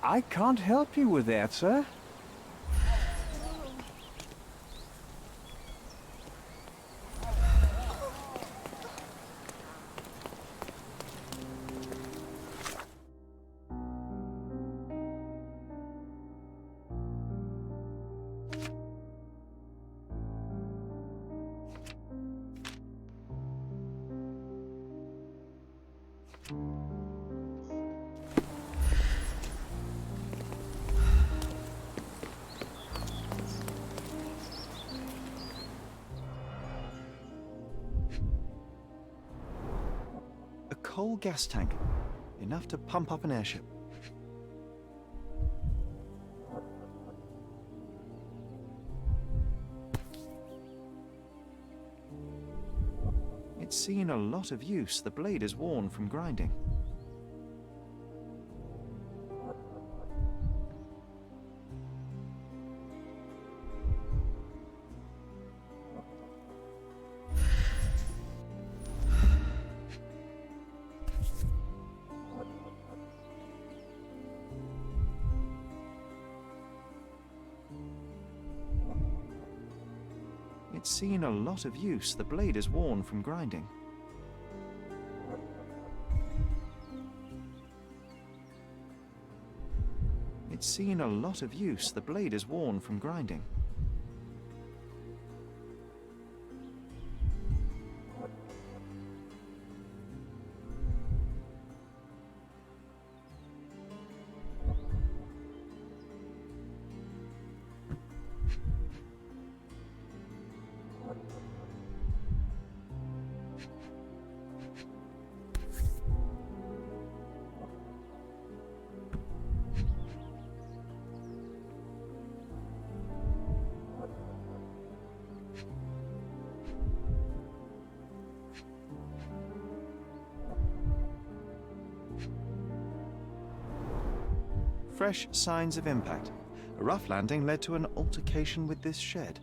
I can't help you with that, sir. A coal gas tank. Enough to pump up an airship. It's seen a lot of use. The blade is worn from grinding. It's seen a lot of use. The blade is worn from grinding. It's seen a lot of use. The blade is worn from grinding. fresh signs of impact. A rough landing led to an altercation with this shed.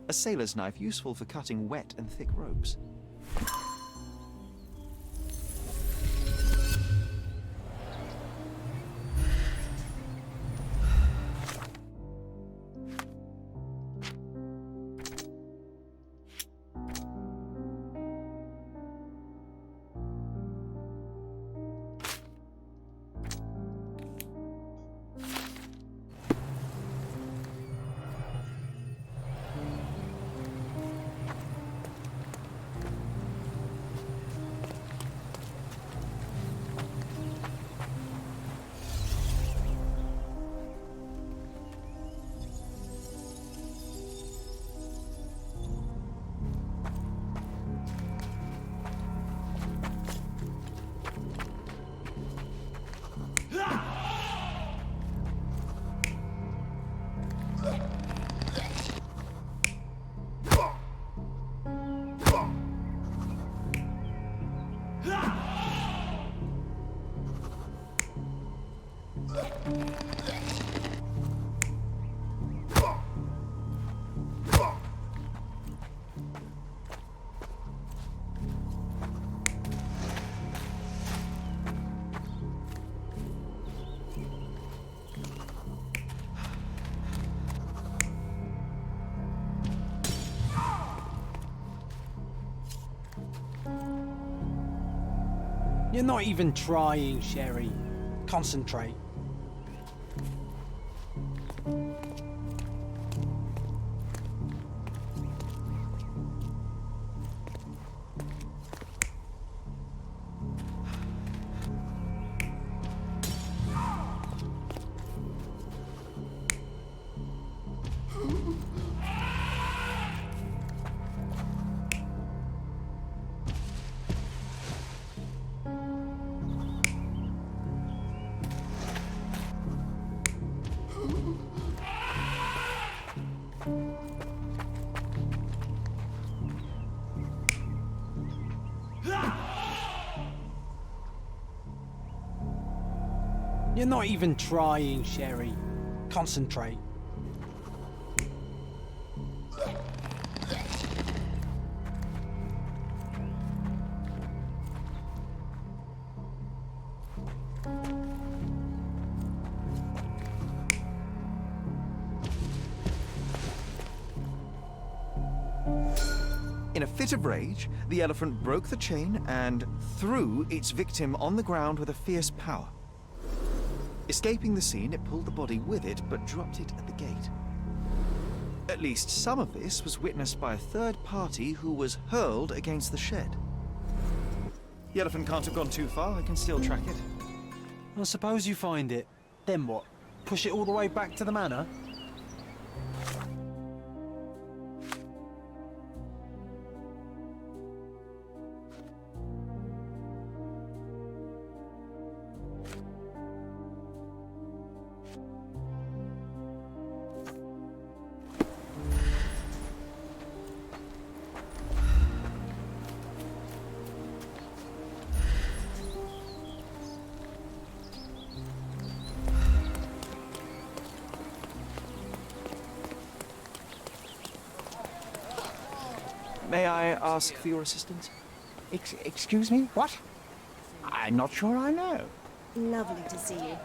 A sailor's knife useful for cutting wet and thick ropes. You're not even trying, Sherry. Concentrate. You're not even trying, Sherry. Concentrate. In a fit of rage, the elephant broke the chain and threw its victim on the ground with a fierce power. Escaping the scene, it pulled the body with it, but dropped it at the gate. At least some of this was witnessed by a third party who was hurled against the shed. The elephant can't have gone too far. I can still track it. I suppose you find it. Then what? Push it all the way back to the manor? May I ask for your assistance? Excuse me? What? I'm not sure I know. Lovely to see you.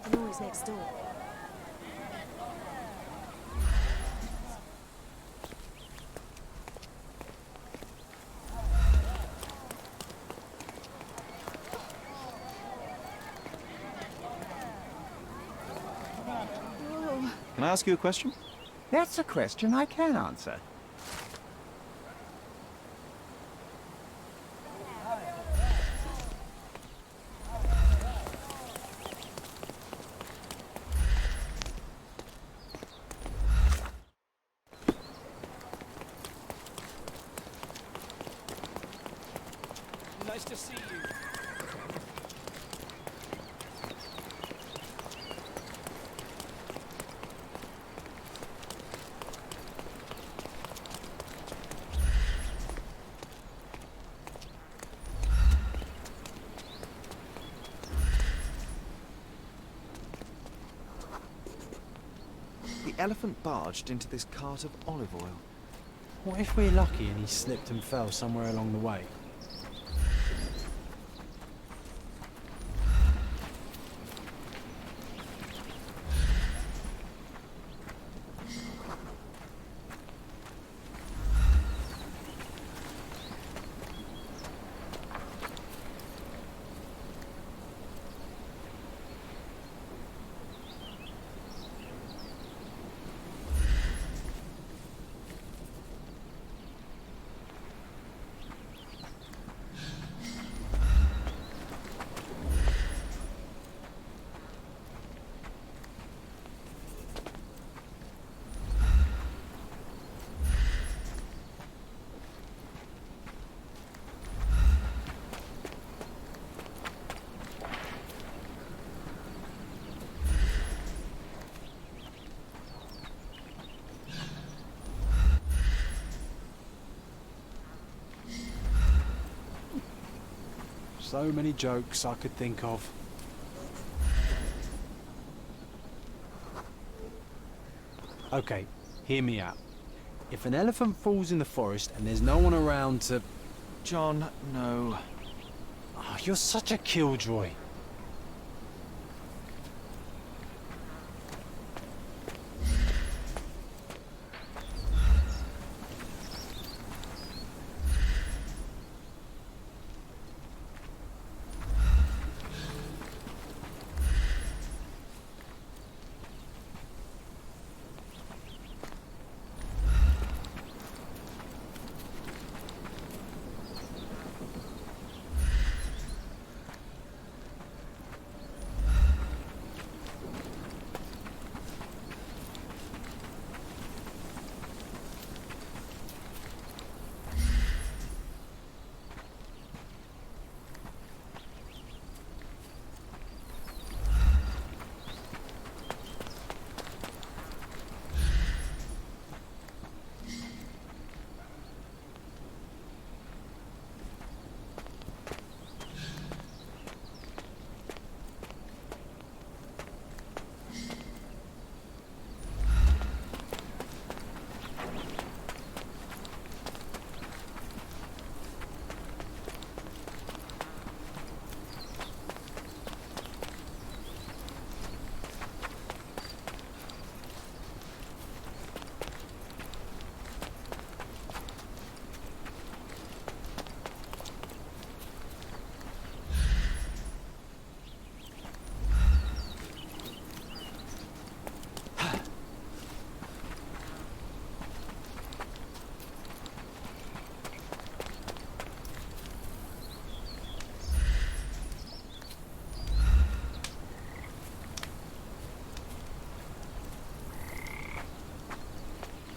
The noise next door. Can I ask you a question? That's a question I can answer. Nice to see you. elephant barged into this cart of olive oil. What if we're lucky and he slipped and fell somewhere along the way? So many jokes I could think of. Okay, hear me out. If an elephant falls in the forest and there's no one around to... John, no. Oh, you're such a killjoy.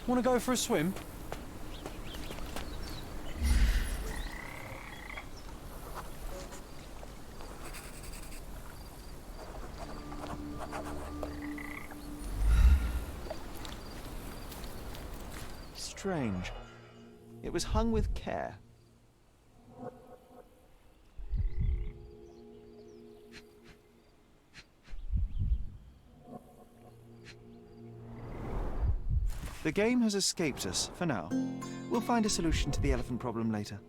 Want to go for a swim? Strange. It was hung with care. The game has escaped us, for now. We'll find a solution to the elephant problem later.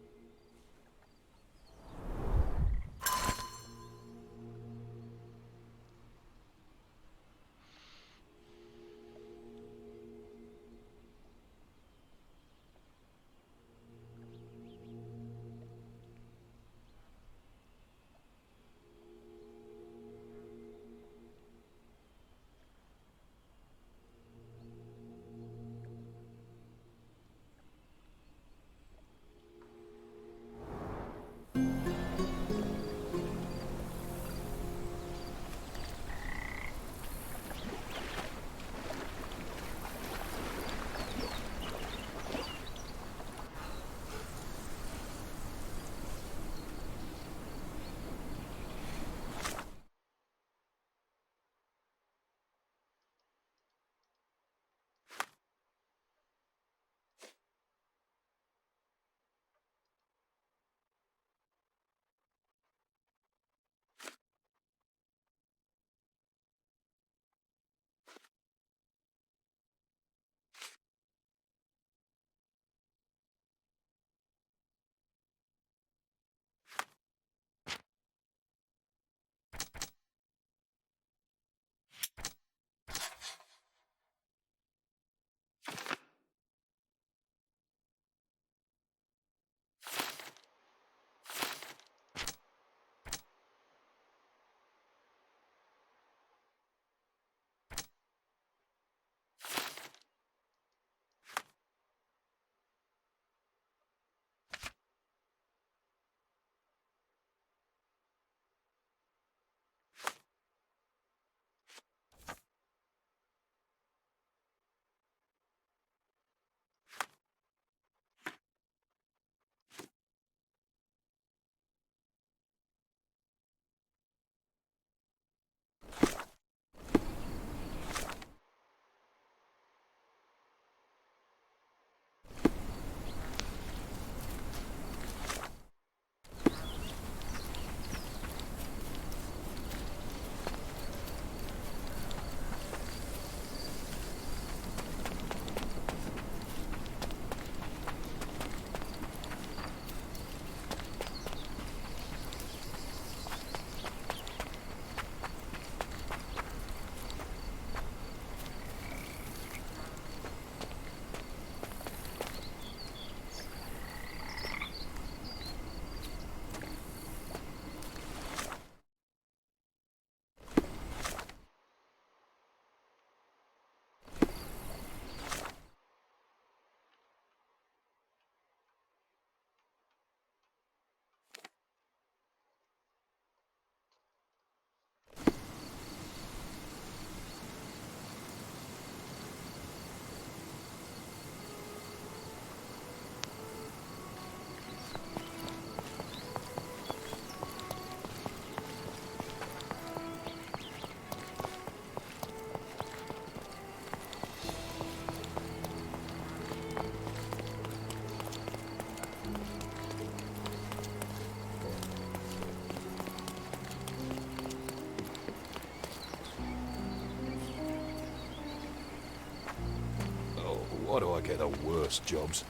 get the worst jobs.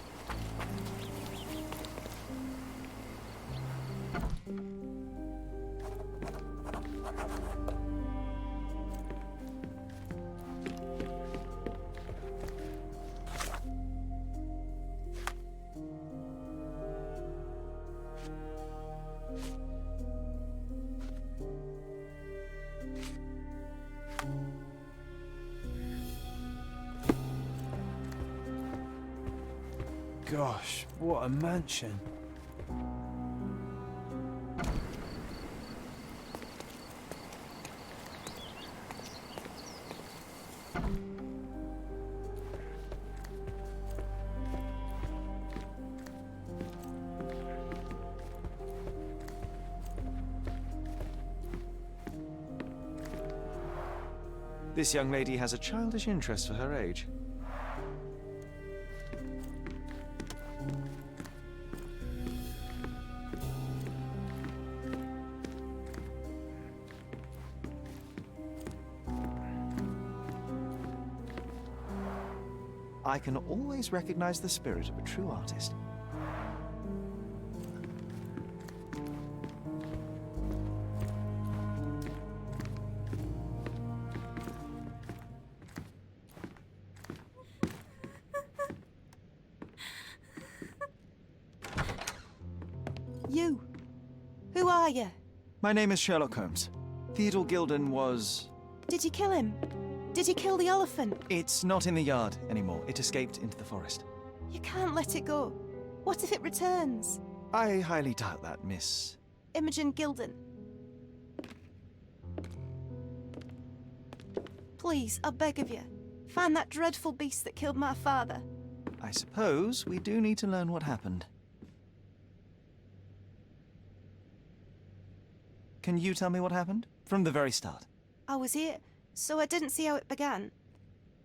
Gosh, what a mansion. This young lady has a childish interest for her age. I can always recognize the spirit of a true artist. You. Who are you? My name is Sherlock Holmes. Theodore Gilden was... Did you kill him? Did you kill the elephant? It's not in the yard anymore. It escaped into the forest. You can't let it go. What if it returns? I highly doubt that, Miss... Imogen Gilden. Please, I beg of you, find that dreadful beast that killed my father. I suppose we do need to learn what happened. Can you tell me what happened? From the very start. I was here, so I didn't see how it began.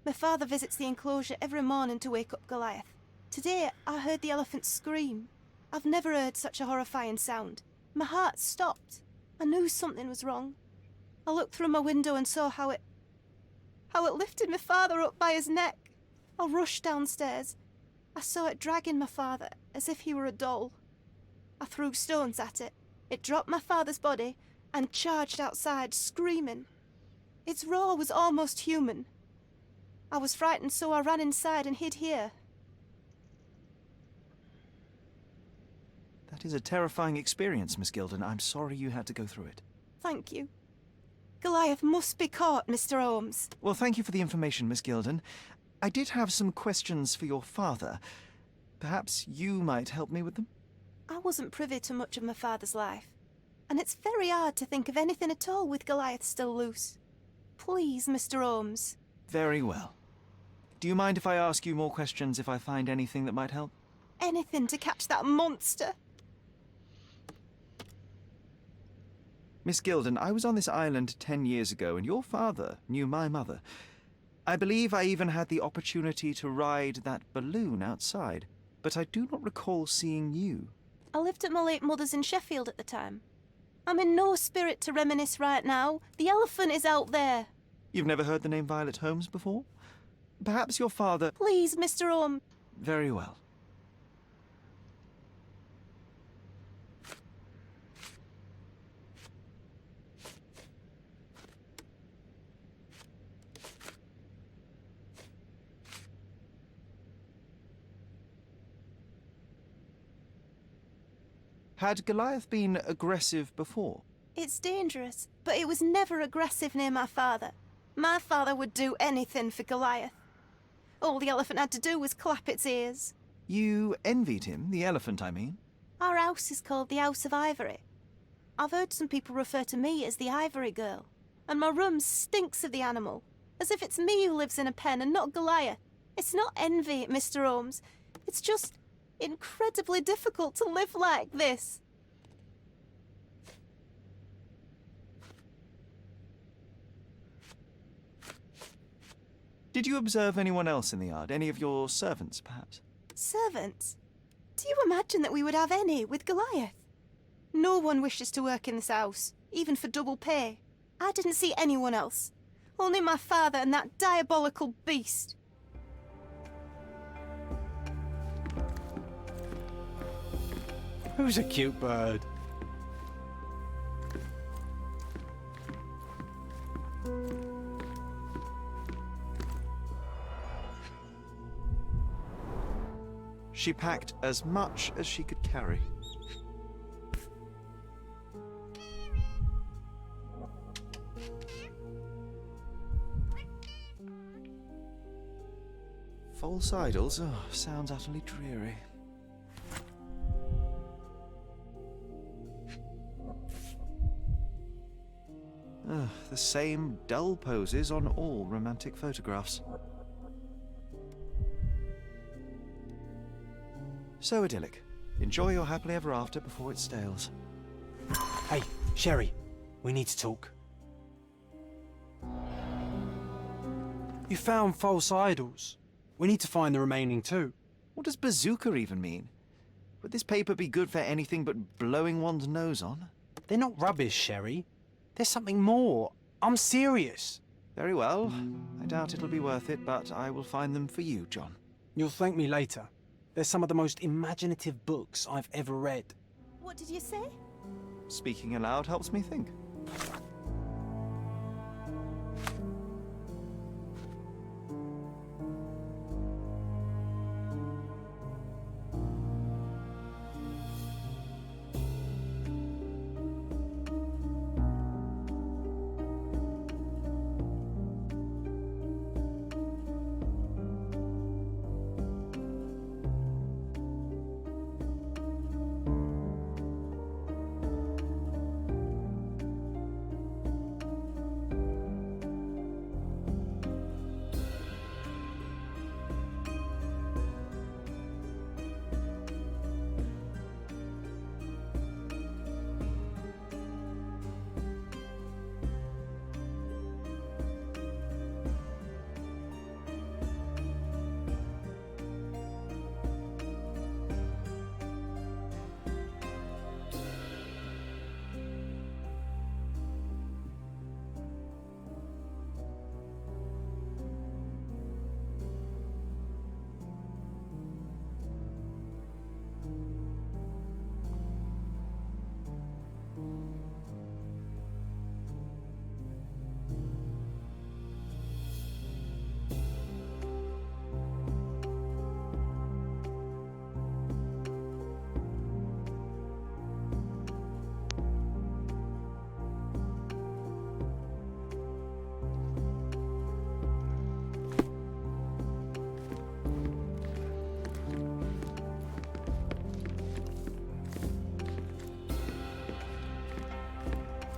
My father visits the enclosure every morning to wake up Goliath. Today, I heard the elephant scream. I've never heard such a horrifying sound. My heart stopped. I knew something was wrong. I looked through my window and saw how it lifted my father up by his neck. I rushed downstairs. I saw it dragging my father as if he were a doll. I threw stones at it. It dropped my father's body and charged outside, screaming. Its roar was almost human. I was frightened, so I ran inside and hid here. That is a terrifying experience, Miss Gilden. I'm sorry you had to go through it. Thank you. Goliath must be caught, Mr. Holmes. Well, thank you for the information, Miss Gilden. I did have some questions for your father. Perhaps you might help me with them? I wasn't privy to much of my father's life, and it's very hard to think of anything at all with Goliath still loose. Please, Mr. Holmes. Very well. Do you mind if I ask you more questions if I find anything that might help? Anything to catch that monster. Miss Gilden, I was on this island 10 years ago, and your father knew my mother. I believe I even had the opportunity to ride that balloon outside, but I do not recall seeing you. I lived at my late mother's in Sheffield at the time. I'm in no spirit to reminisce right now. The elephant is out there. You've never heard the name Violet Holmes before? Perhaps your father... Please, Mr. Holmes. Very well. Had Goliath been aggressive before? It's dangerous, but it was never aggressive near my father. My father would do anything for Goliath. All the elephant had to do was clap its ears. You envied him, the elephant, I mean? Our house is called the House of Ivory. I've heard some people refer to me as the Ivory Girl, and my room stinks of the animal, as if it's me who lives in a pen and not Goliath. It's not envy, Mr. Holmes. It's just incredibly difficult to live like this. Did you observe anyone else in the yard? Any of your servants, perhaps? Servants? Do you imagine that we would have any with Goliath? No one wishes to work in this house, even for double pay. I didn't see anyone else. Only my father and that diabolical beast. Who's a cute bird? She packed as much as she could carry. False idols? Oh, sounds utterly dreary. The same dull poses on all romantic photographs. So idyllic. Enjoy your happily ever after before it stales. Hey, Sherry, we need to talk. You found false idols. We need to find the remaining two. What does bazooka even mean? Would this paper be good for anything but blowing one's nose on? They're not rubbish, Sherry. There's something more. I'm serious. Very well. I doubt it'll be worth it, but I will find them for you, John. You'll thank me later. They're some of the most imaginative books I've ever read. What did you say? Speaking aloud helps me think.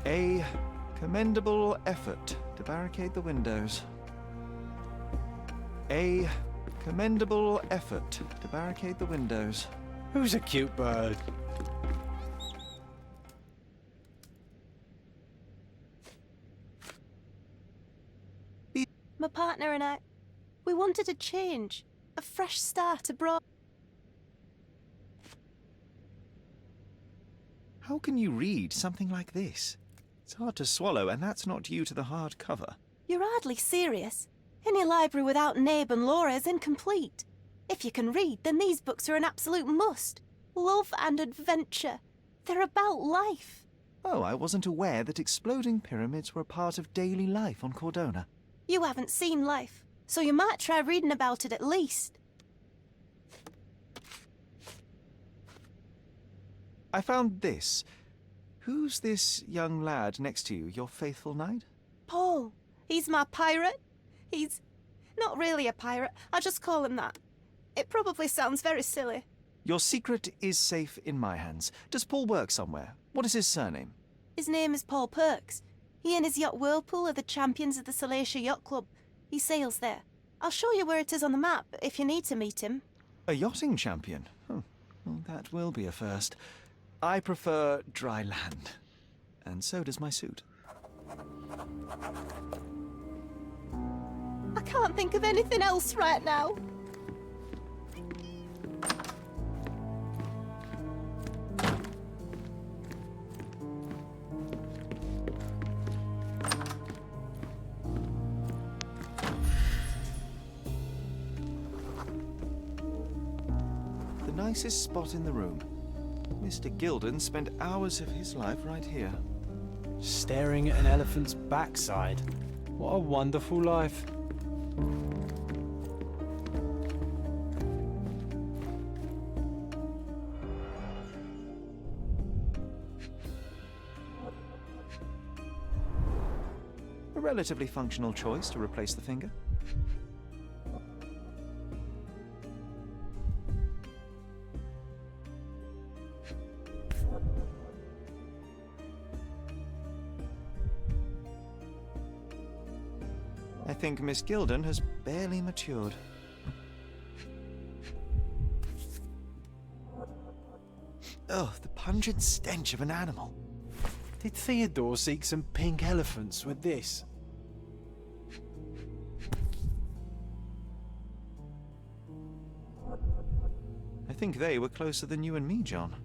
A commendable effort to barricade the windows. A commendable effort to barricade the windows. Who's a cute bird? My partner and I, we wanted a change, a fresh start abroad. How can you read something like this? It's hard to swallow, and that's not due to the hard cover. You're hardly serious. Any library without Nabe and Laura is incomplete. If you can read, then these books are an absolute must. Love and adventure. They're about life. Oh, I wasn't aware that exploding pyramids were a part of daily life on Cordona. You haven't seen life, so you might try reading about it at least. I found this. Who's this young lad next to you, your faithful knight? Paul. He's my pirate. He's not really a pirate. I just call him that. It probably sounds very silly. Your secret is safe in my hands. Does Paul work somewhere? What is his surname? His name is Paul Perks. He and his yacht Whirlpool are the champions of the Salacia Yacht Club. He sails there. I'll show you where it is on the map if you need to meet him. A yachting champion? Oh, well, that will be a first. I prefer dry land. And so does my suit. I can't think of anything else right now. The nicest spot in the room. Mr. Gilden spent hours of his life right here. Staring at an elephant's backside. What a wonderful life. A relatively functional choice to replace the finger. I think Miss Gilden has barely matured. Oh, the pungent stench of an animal. Did Theodore seek some pink elephants with this? I think they were closer than you and me, John.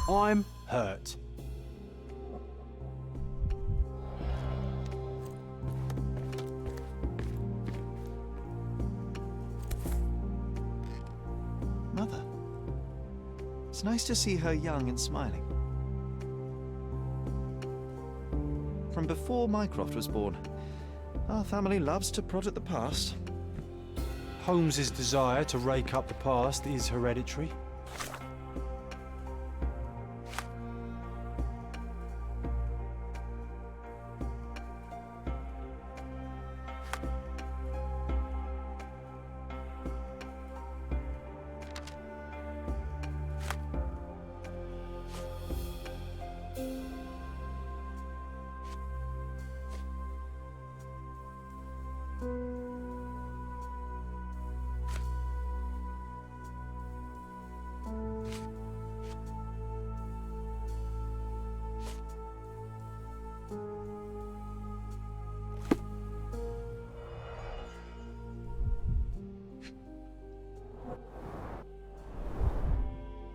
I'm hurt. Mother. It's nice to see her young and smiling. From before Mycroft was born, our family loves to prod at the past. Holmes's desire to rake up the past is hereditary.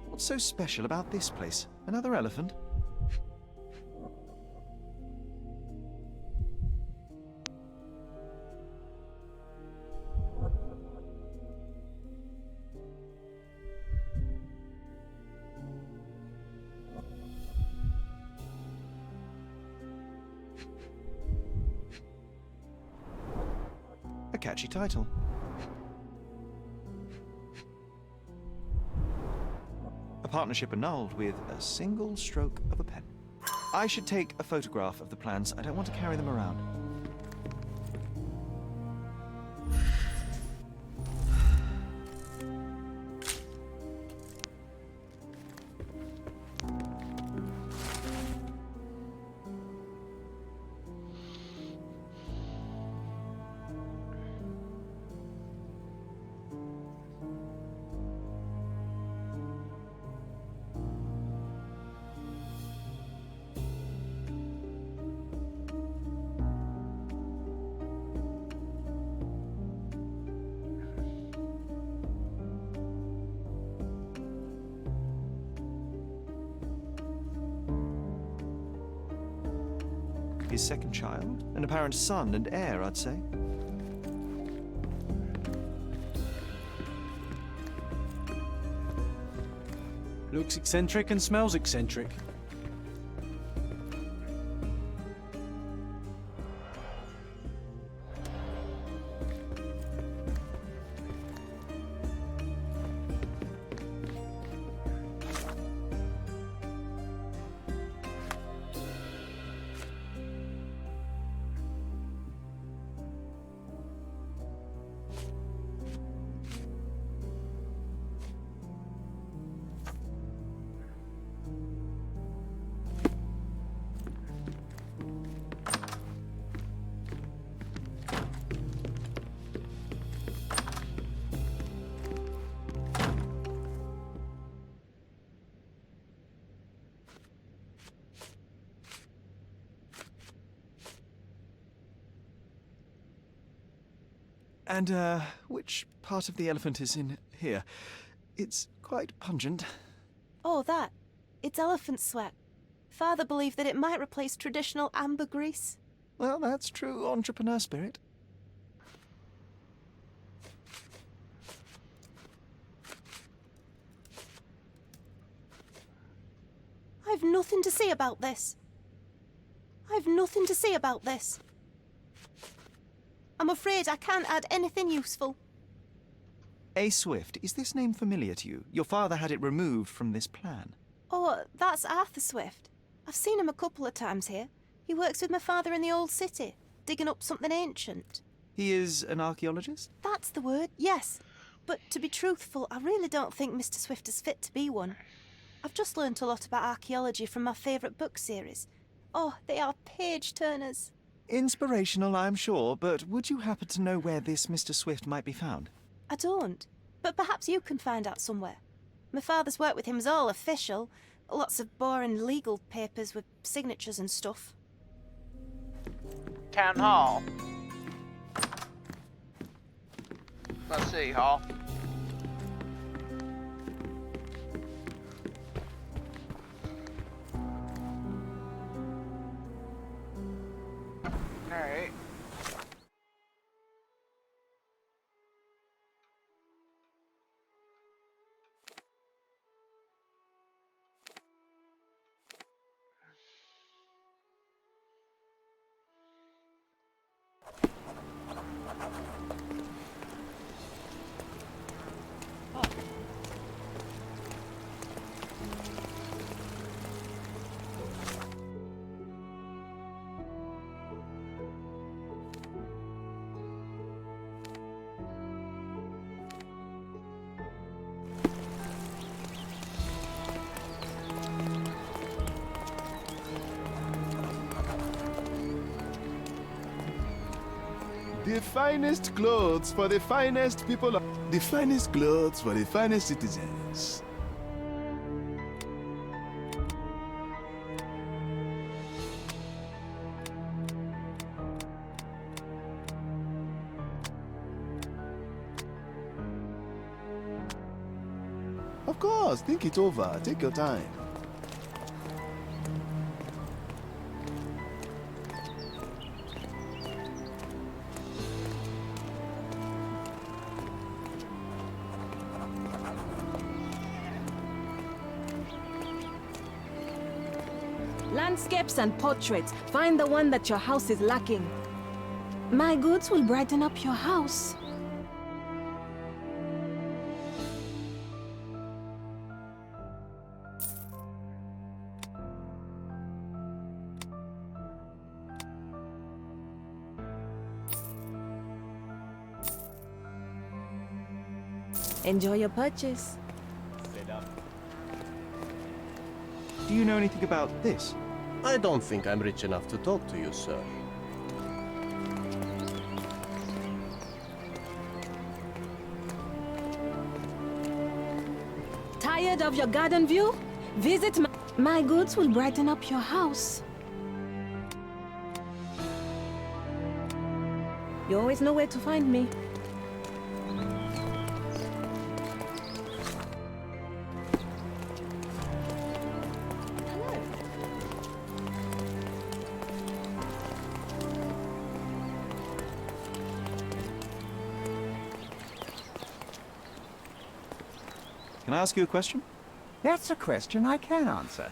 What's so special about this place? Another elephant? A catchy title. A partnership annulled with a single stroke of a pen. I should take a photograph of the plans. I don't want to carry them around. His second child, an apparent son and heir, I'd say. Looks eccentric and smells eccentric. And, which part of the elephant is in here? It's quite pungent. Oh, that. It's elephant sweat. Father believed that it might replace traditional ambergris. Well, that's true entrepreneur spirit. I've nothing to say about this. I've nothing to say about this. I'm afraid I can't add anything useful. A. Swift, is this name familiar to you? Your father had it removed from this plan. Oh, that's Arthur Swift. I've seen him a couple of times here. He works with my father in the old city, digging up something ancient. He is an archaeologist? That's the word, yes. But to be truthful, I really don't think Mr. Swift is fit to be one. I've just learnt a lot about archaeology from my favourite book series. Oh, they are page-turners. Inspirational, I'm sure, but would you happen to know where this Mr. Swift might be found? I don't, but perhaps you can find out somewhere. My father's work with him is all official. Lots of boring legal papers with signatures and stuff. Town Hall. Let's see, Hall. Alright. The finest clothes for the finest people. The finest clothes for the finest citizens. Of course, think it over. Take your time. Landscapes and portraits. Find the one that your house is lacking. My goods will brighten up your house. Enjoy your purchase. Do you know anything about this? I don't think I'm rich enough to talk to you, sir. Tired of your garden view? Visit my goods will brighten up your house. You always know where to find me. Can I ask you a question? That's a question I can answer.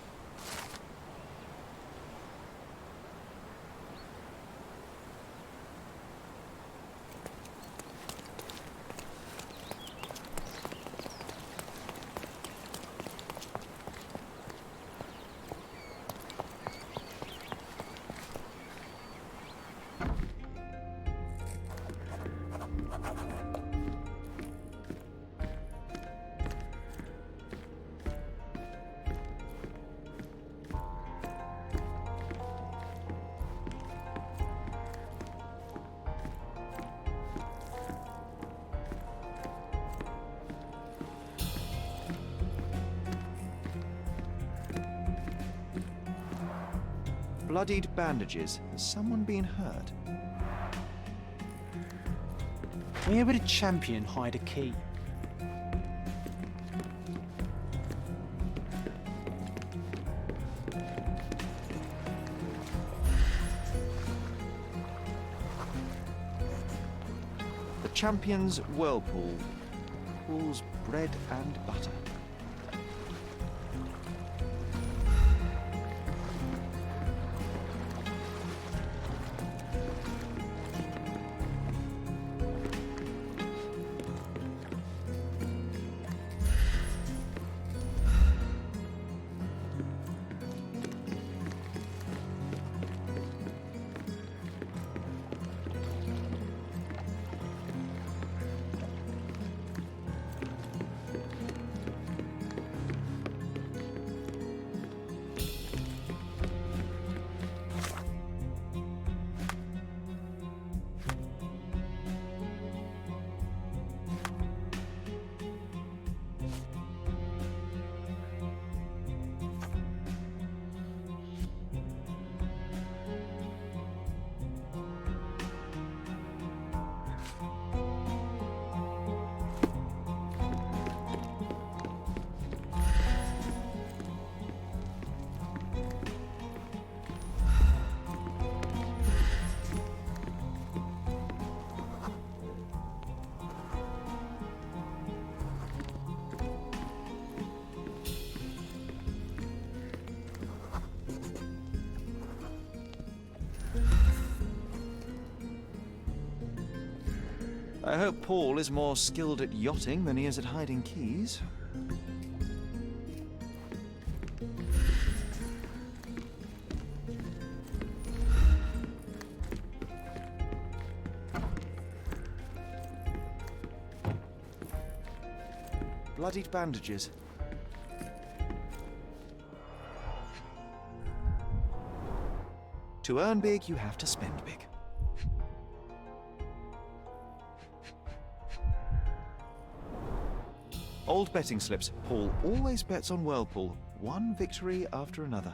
Bloodied bandages. Has someone been hurt? Where would a champion hide a key? The champion's whirlpool. Pools bread and butter. I hope Paul is more skilled at yachting than he is at hiding keys. Bloodied bandages. To earn big, you have to spend big. Old betting slips. Paul always bets on Whirlpool. One victory after another.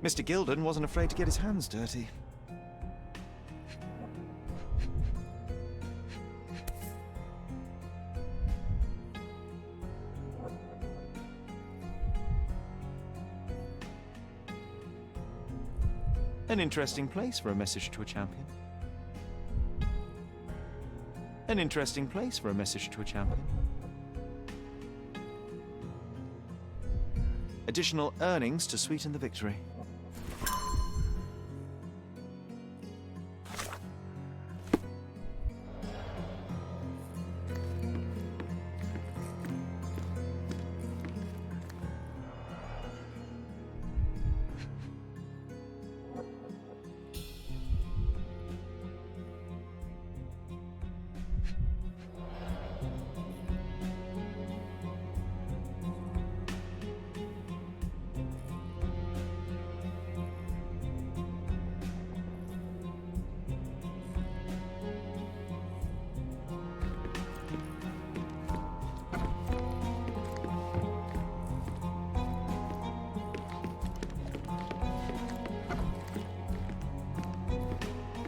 Mr. Gilden wasn't afraid to get his hands dirty. An interesting place for a message to a champion. An interesting place for a message to a champion. Additional earnings to sweeten the victory.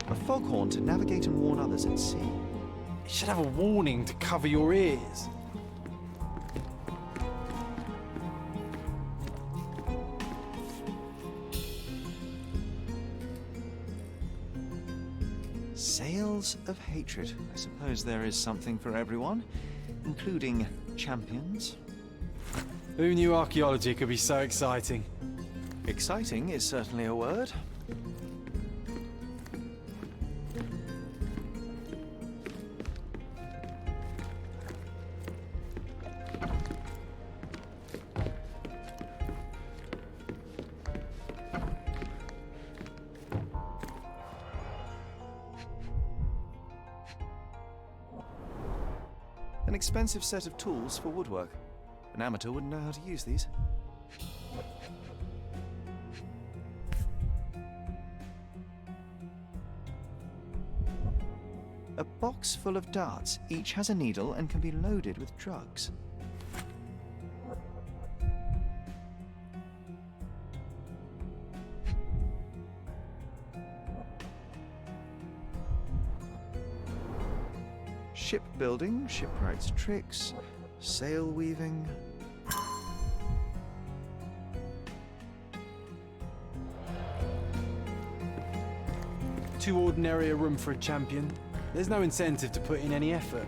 A foghorn to navigate and warn others at sea. It should have a warning to cover your ears. Sails of hatred. I suppose there is something for everyone, including champions. Who knew archaeology could be so exciting? Exciting is certainly a word. An expensive set of tools for woodwork. An amateur wouldn't know how to use these. A box full of darts. Each has a needle and can be loaded with drugs. Shipbuilding, shipwright's tricks, sail weaving. Too ordinary a room for a champion. There's no incentive to put in any effort.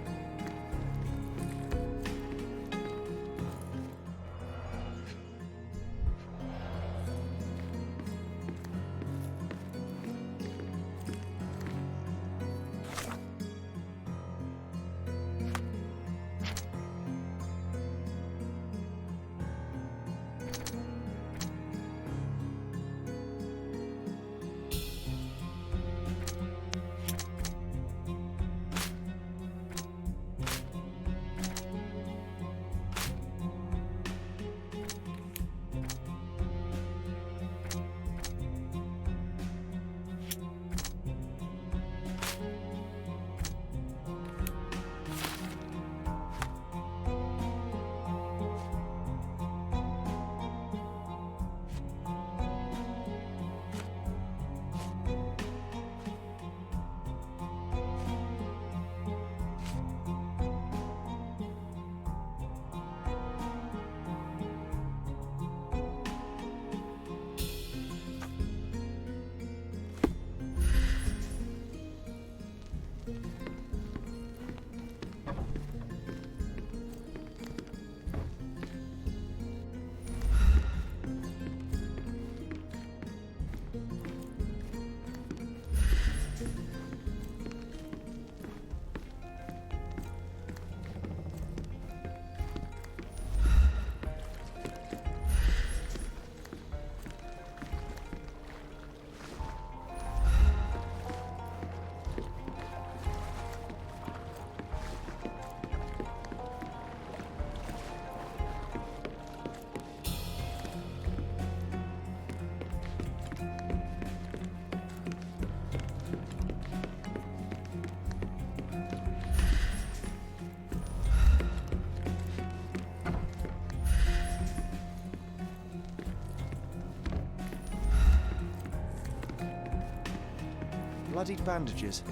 Bloodied bandages.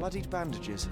Bloodied bandages.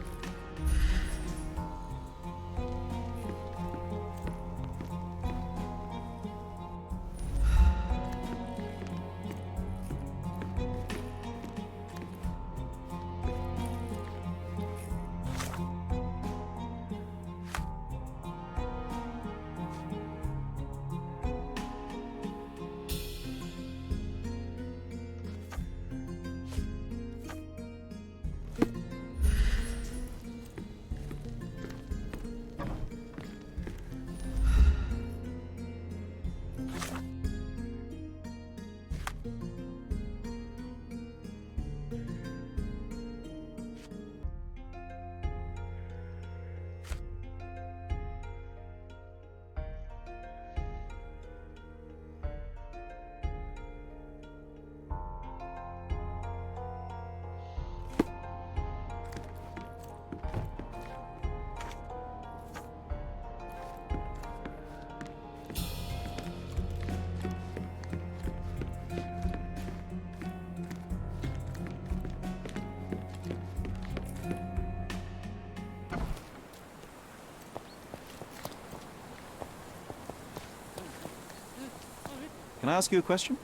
Can I ask you a question?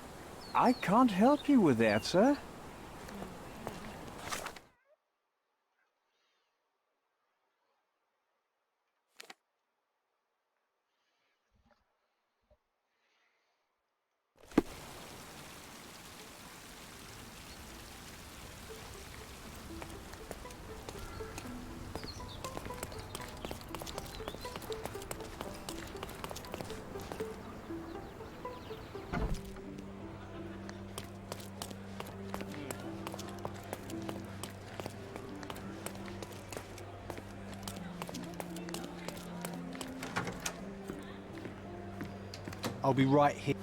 I can't help you with that, sir. I'll be right here.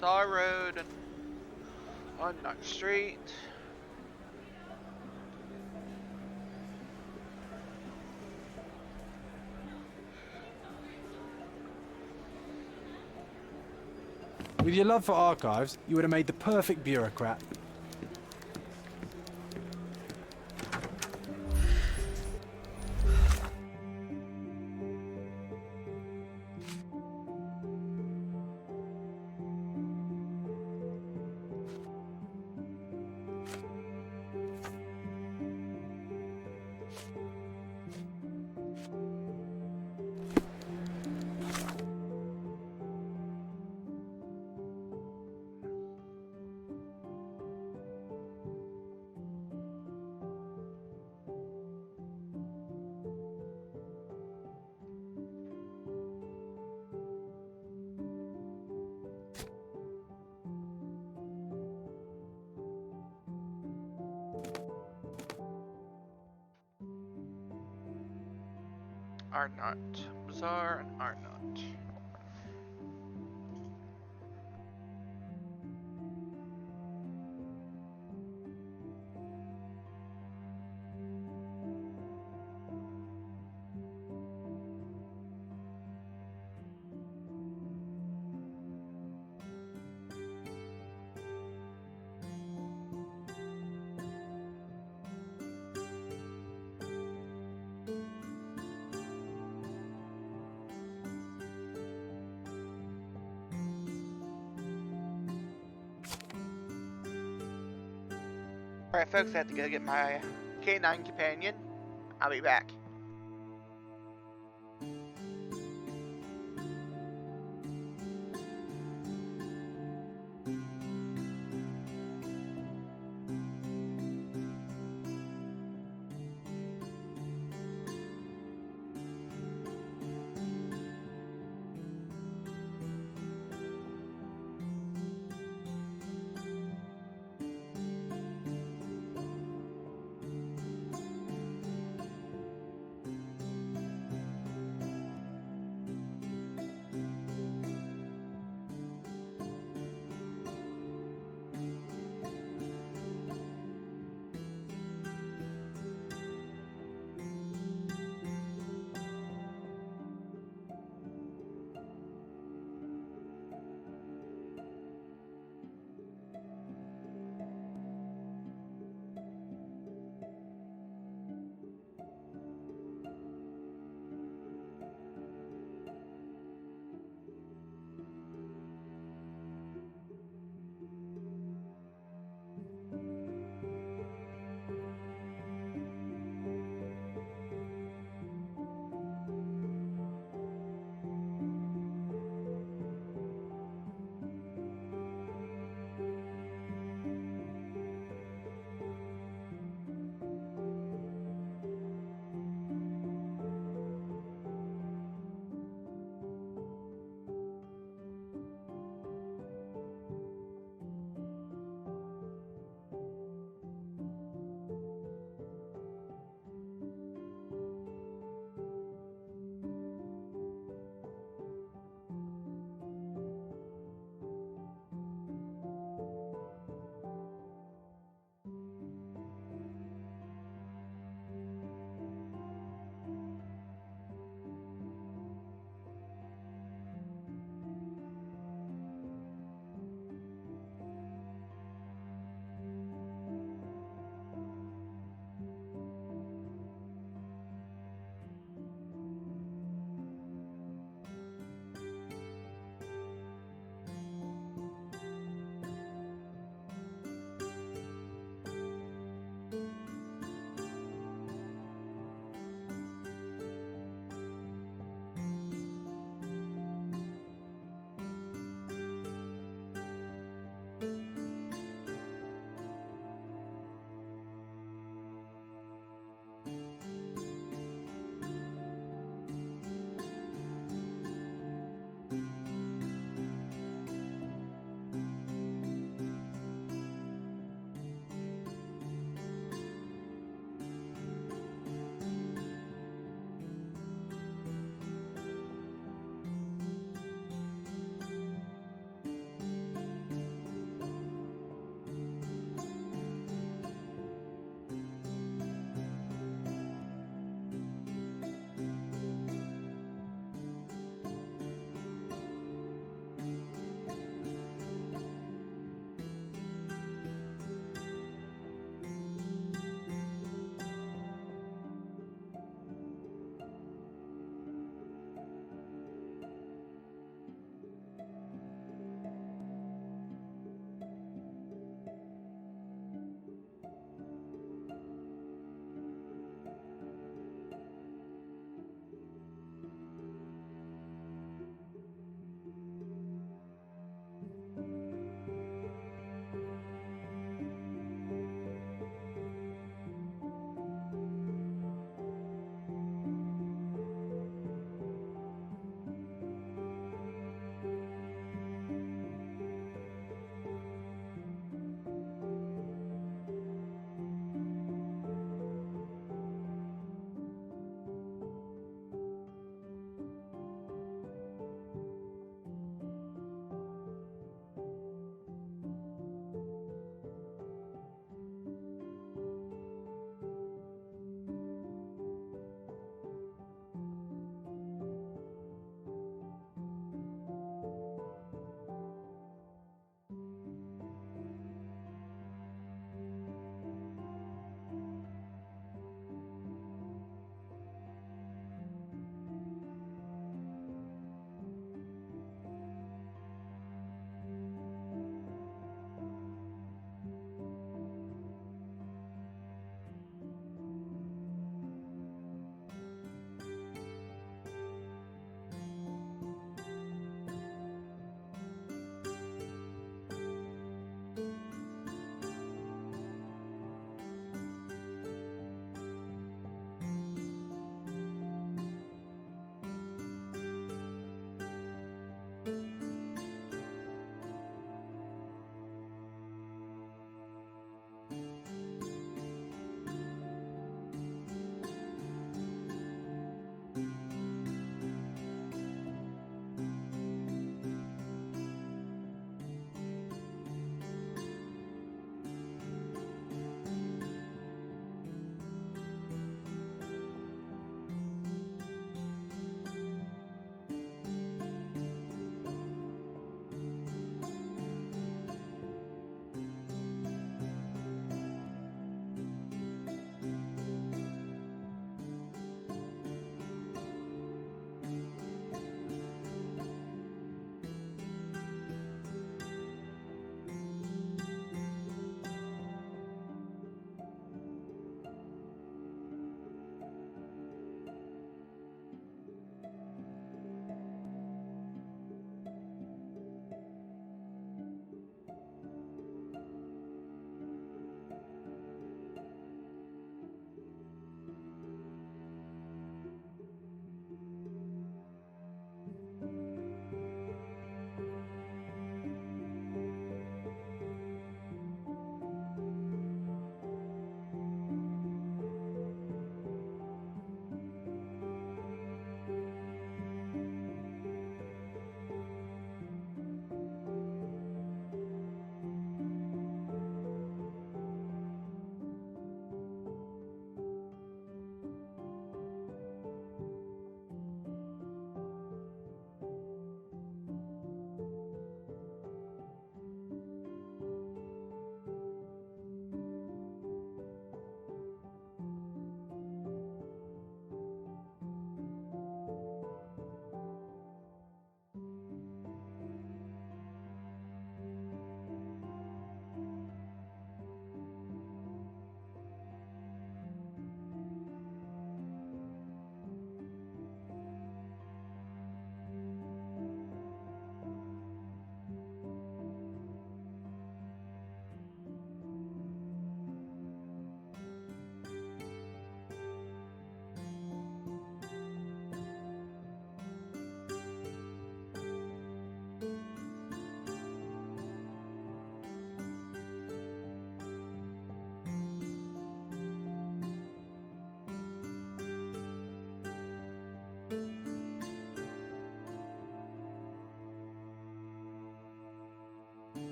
Saw Road and Unknown Street. With your love for archives, you would have made the perfect bureaucrat. Arnott. Bazaar and Arnott. Alright folks, I have to go get my canine companion. I'll be back.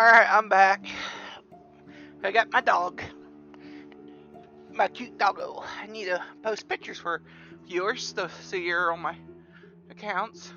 Alright, I'm back. I got my dog. My cute doggo. I need to post pictures for viewers to see her on my accounts.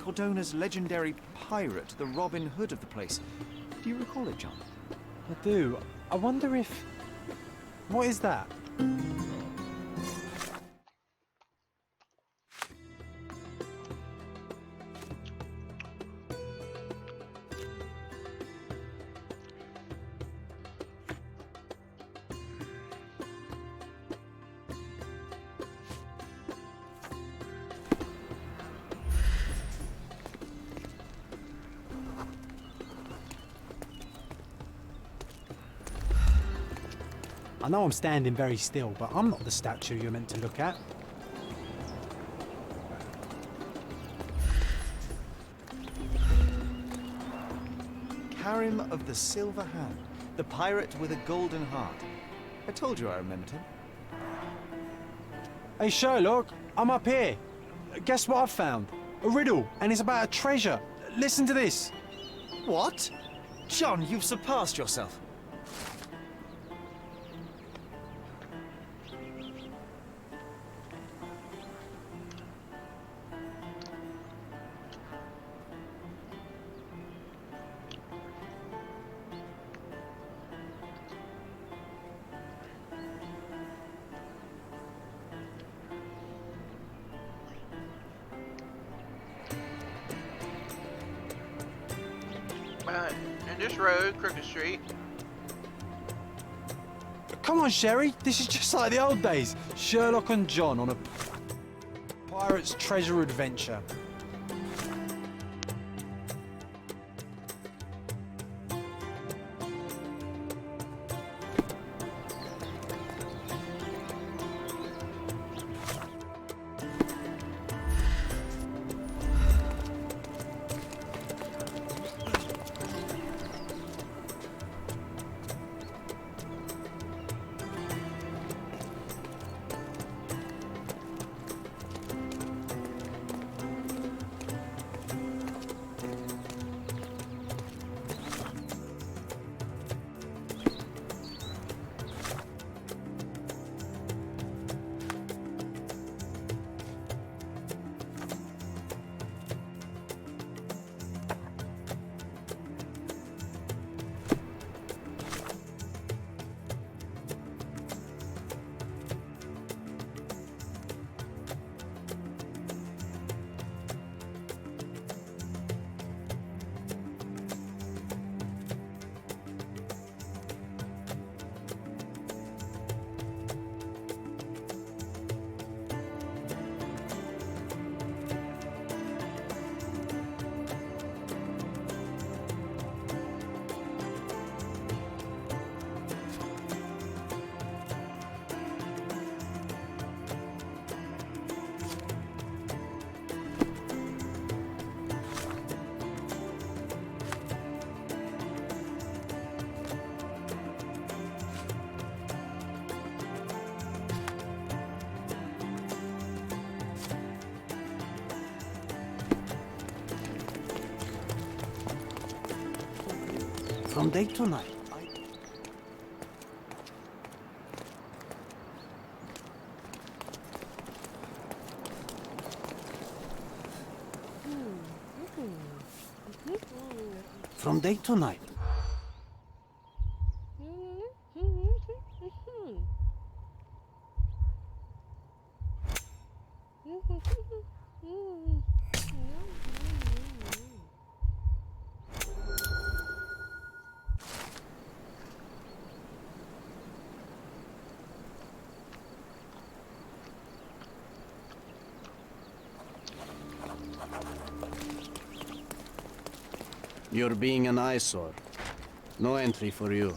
Cordona's legendary pirate, the Robin Hood of the place. Do you recall it, John? I do. I wonder if... What is that? I know I'm standing very still, but I'm not the statue you're meant to look at. Karim of the Silver Hand, the pirate with a golden heart. I told you I remembered him. Hey Sherlock, I'm up here. Guess what I've found? A riddle, and it's about a treasure. Listen to this. What? John, you've surpassed yourself. In this road, Crooked Street. Come on, Sherry. This is just like the old days. Sherlock and John on a pirate's treasure adventure. From day to night. From day to night. You're being an eyesore. No entry for you.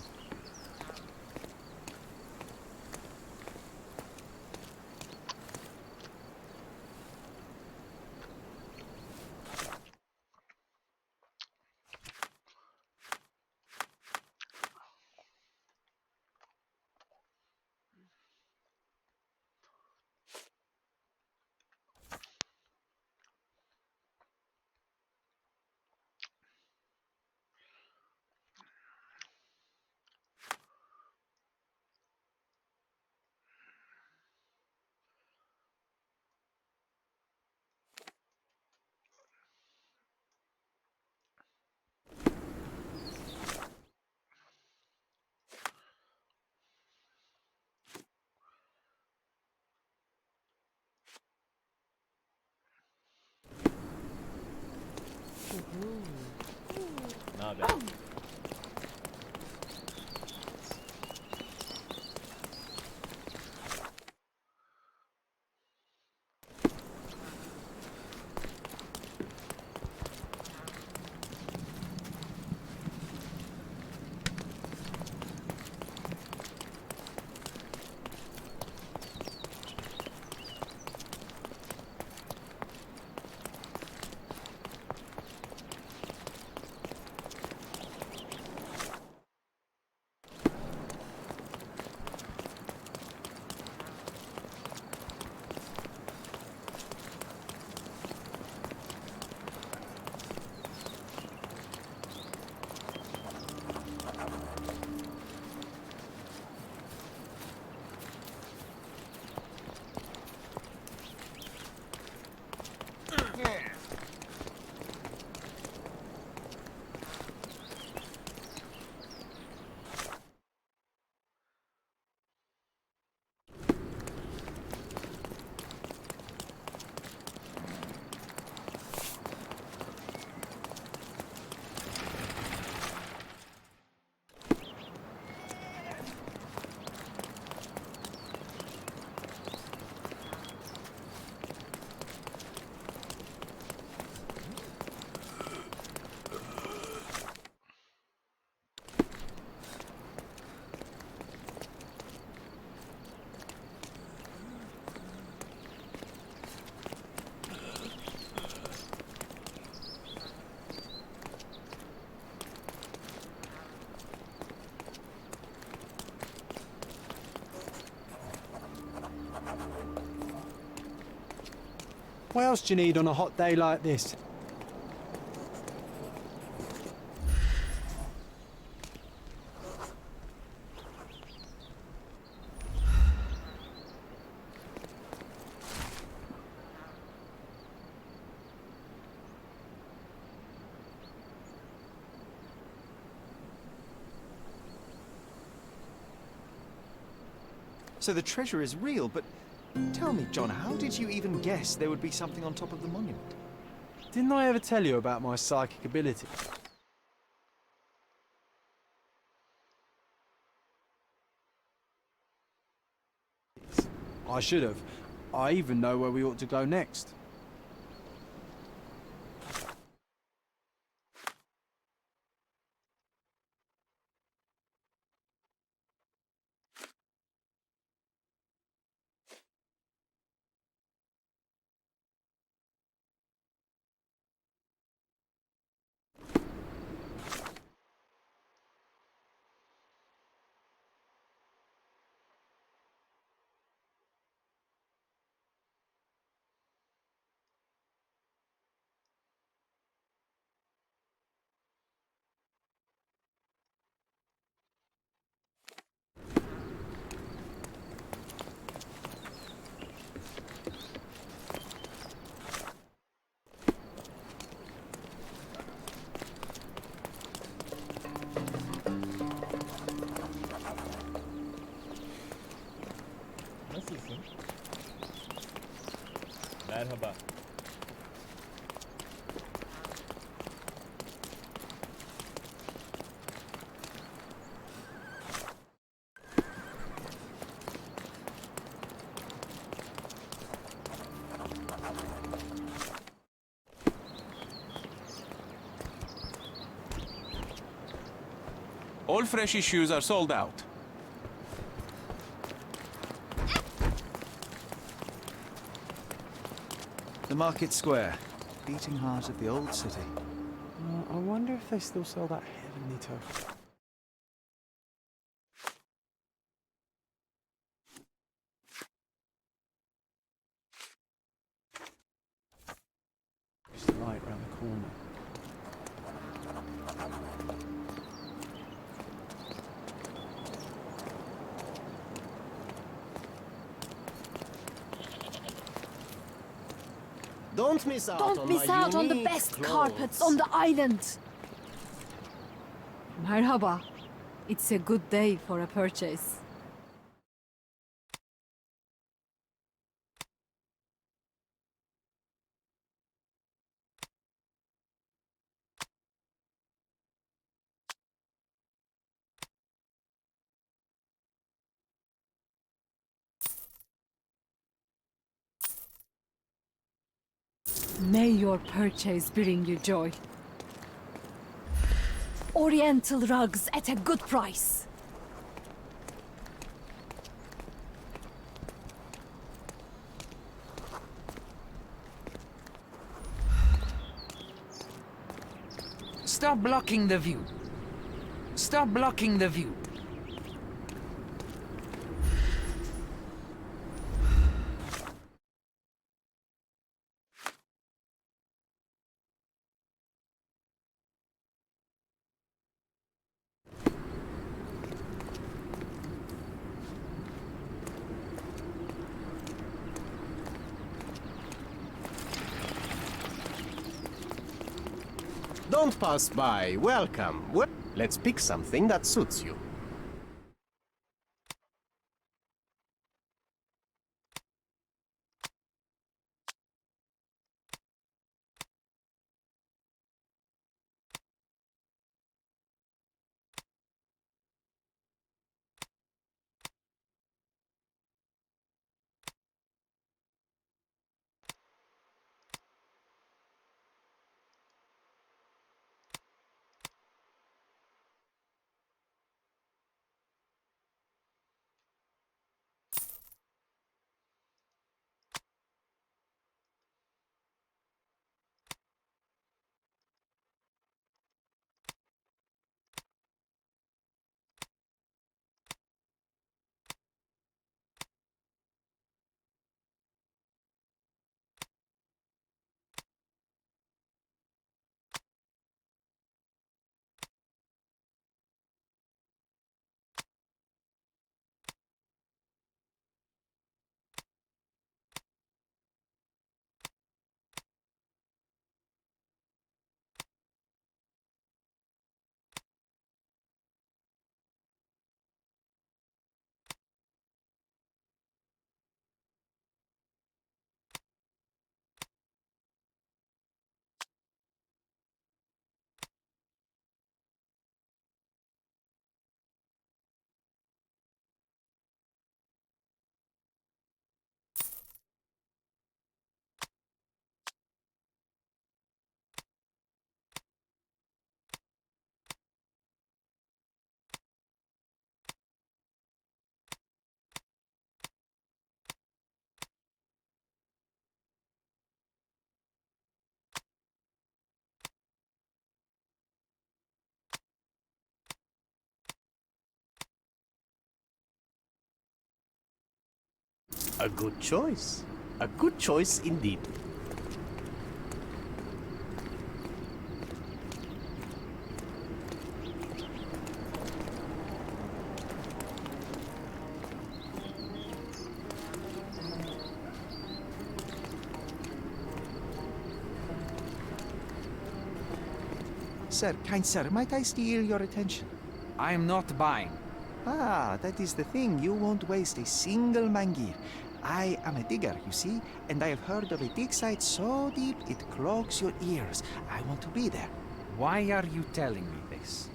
What else do you need on a hot day like this? So the treasure is real, but tell me, John, how did you even guess there would be something on top of the monument? Didn't I ever tell you about my psychic ability? I should have. I even know where we ought to go next. Nasılsın? Merhaba. All Freshie shoes are sold out. The Market Square, beating heart of the old city. I wonder if they still sell that heavenly toast. Just right round the corner. Don't miss out Don't on miss my out on the unique best clothes. carpets on the island. Merhaba. It's a good day for a purchase. May your purchase bring you joy. Oriental rugs at a good price. Stop blocking the view. Stop blocking the view. Don't pass by. Welcome. Let's pick something that suits you. A good choice. A good choice indeed. Sir, kind sir, might I steal your attention? I am not buying. Ah, that is the thing. You won't waste a single mangir. I am a digger, you see, and I have heard of a dig site so deep it clogs your ears. I want to be there. Why are you telling me this?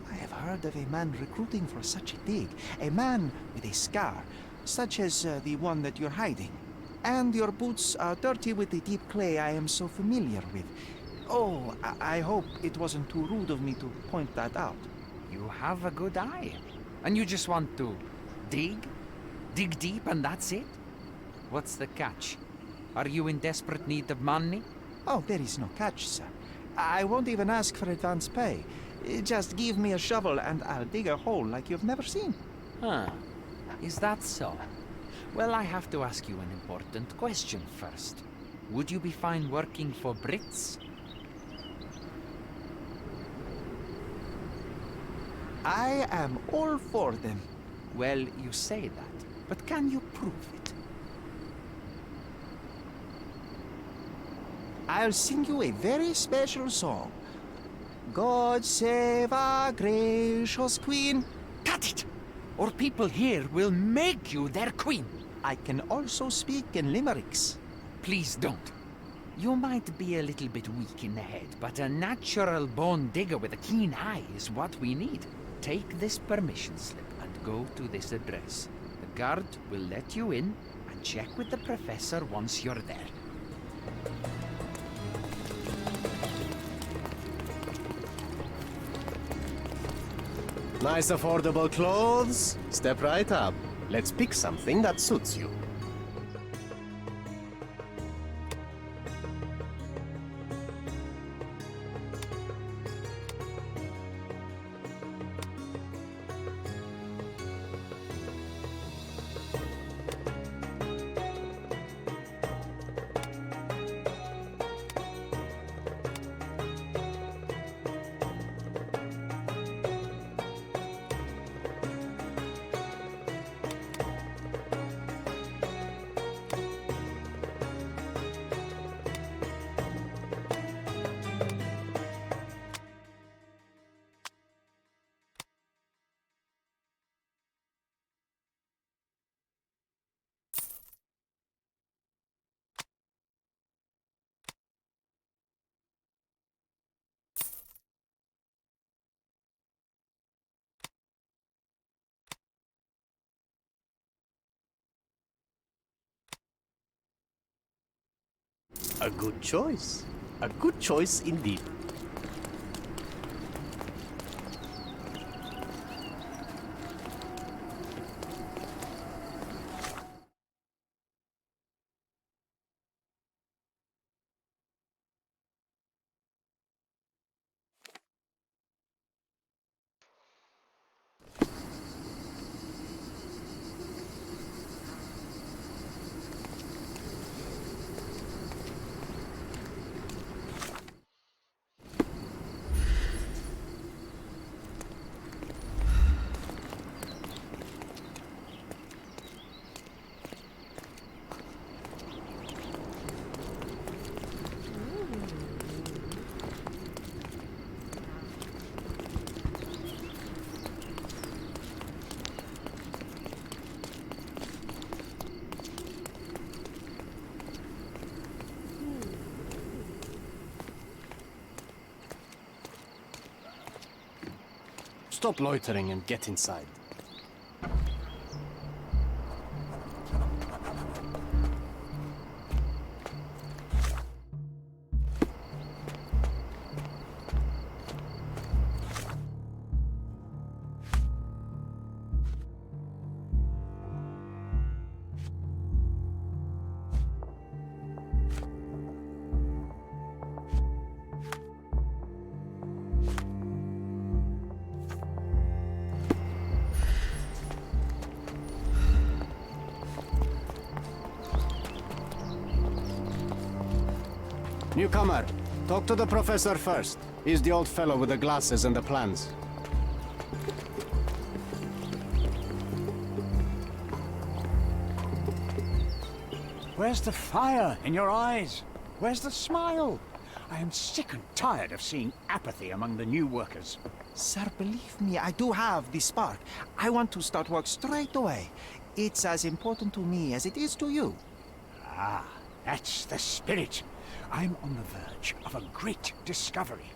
I have heard of a man recruiting for such a dig. A man with a scar, such as the one that you're hiding. And your boots are dirty with the deep clay I am so familiar with. Oh, I hope it wasn't too rude of me to point that out. You have a good eye. And you just want to dig? Dig deep and that's it? What's the catch? Are you in desperate need of money? Oh, there is no catch, sir. I won't even ask for advance pay. Just give me a shovel and I'll dig a hole like you've never seen. Huh. Is that so? Well, I have to ask you an important question first. Would you be fine working for Brits? I am all for them. Well, you say that, but can you prove it? I'll sing you a very special song. God save our gracious queen. Cut it! Or people here will make you their queen. I can also speak in limericks. Please don't. You might be a little bit weak in the head, but a natural born digger with a keen eye is what we need. Take this permission slip and go to this address. The guard will let you in and check with the professor once you're there. Nice affordable clothes? Step right up. Let's pick something that suits you. A good choice. A good choice indeed. Stop loitering and get inside. Newcomer, talk to the professor first. He's the old fellow with the glasses and the plans. Where's the fire in your eyes? Where's the smile? I am sick and tired of seeing apathy among the new workers. Sir, believe me, I do have the spark. I want to start work straight away. It's as important to me as it is to you. Ah, that's the spirit. I'm on the verge of a great discovery.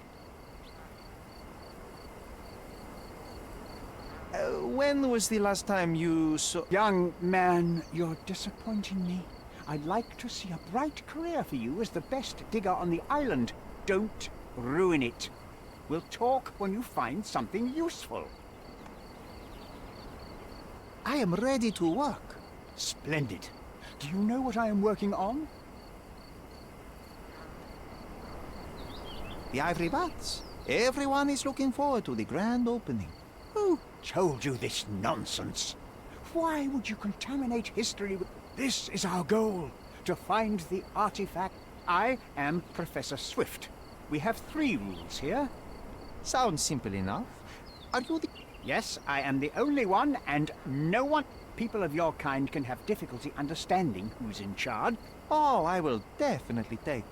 When was the last time you saw... Young man, you're disappointing me. I'd like to see a bright career for you as the best digger on the island. Don't ruin it. We'll talk when you find something useful. I am ready to work. Splendid. Do you know what I am working on? The ivory bats. Everyone is looking forward to the grand opening. Who told you this nonsense? Why would you contaminate history with... This is our goal, to find the artifact. I am Professor Swift. We have 3 rules here. Sounds simple enough. Are you the... Yes, I am the only one, and no one... People of your kind can have difficulty understanding who's in charge. Oh, I will definitely take...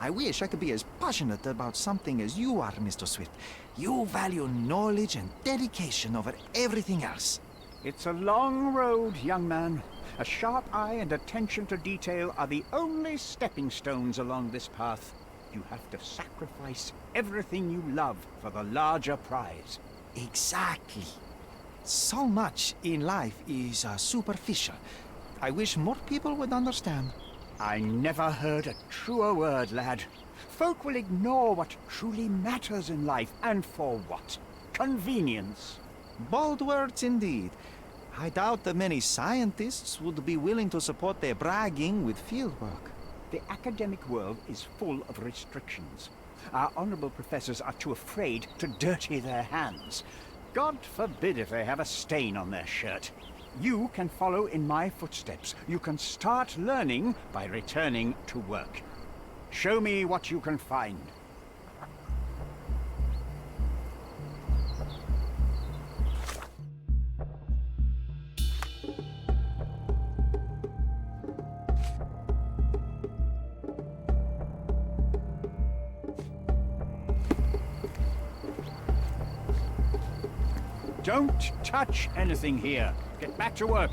I wish I could be as passionate about something as you are, Mr. Swift. You value knowledge and dedication over everything else. It's a long road, young man. A sharp eye and attention to detail are the only stepping stones along this path. You have to sacrifice everything you love for the larger prize. Exactly. So much in life is superficial. I wish more people would understand. I never heard a truer word, lad. Folk will ignore what truly matters in life, and for what? Convenience. Bold words indeed. I doubt that many scientists would be willing to support their bragging with fieldwork. The academic world is full of restrictions. Our honorable professors are too afraid to dirty their hands. God forbid if they have a stain on their shirt. You can follow in my footsteps. You can start learning by returning to work. Show me what you can find. Don't touch anything here. Get back to work.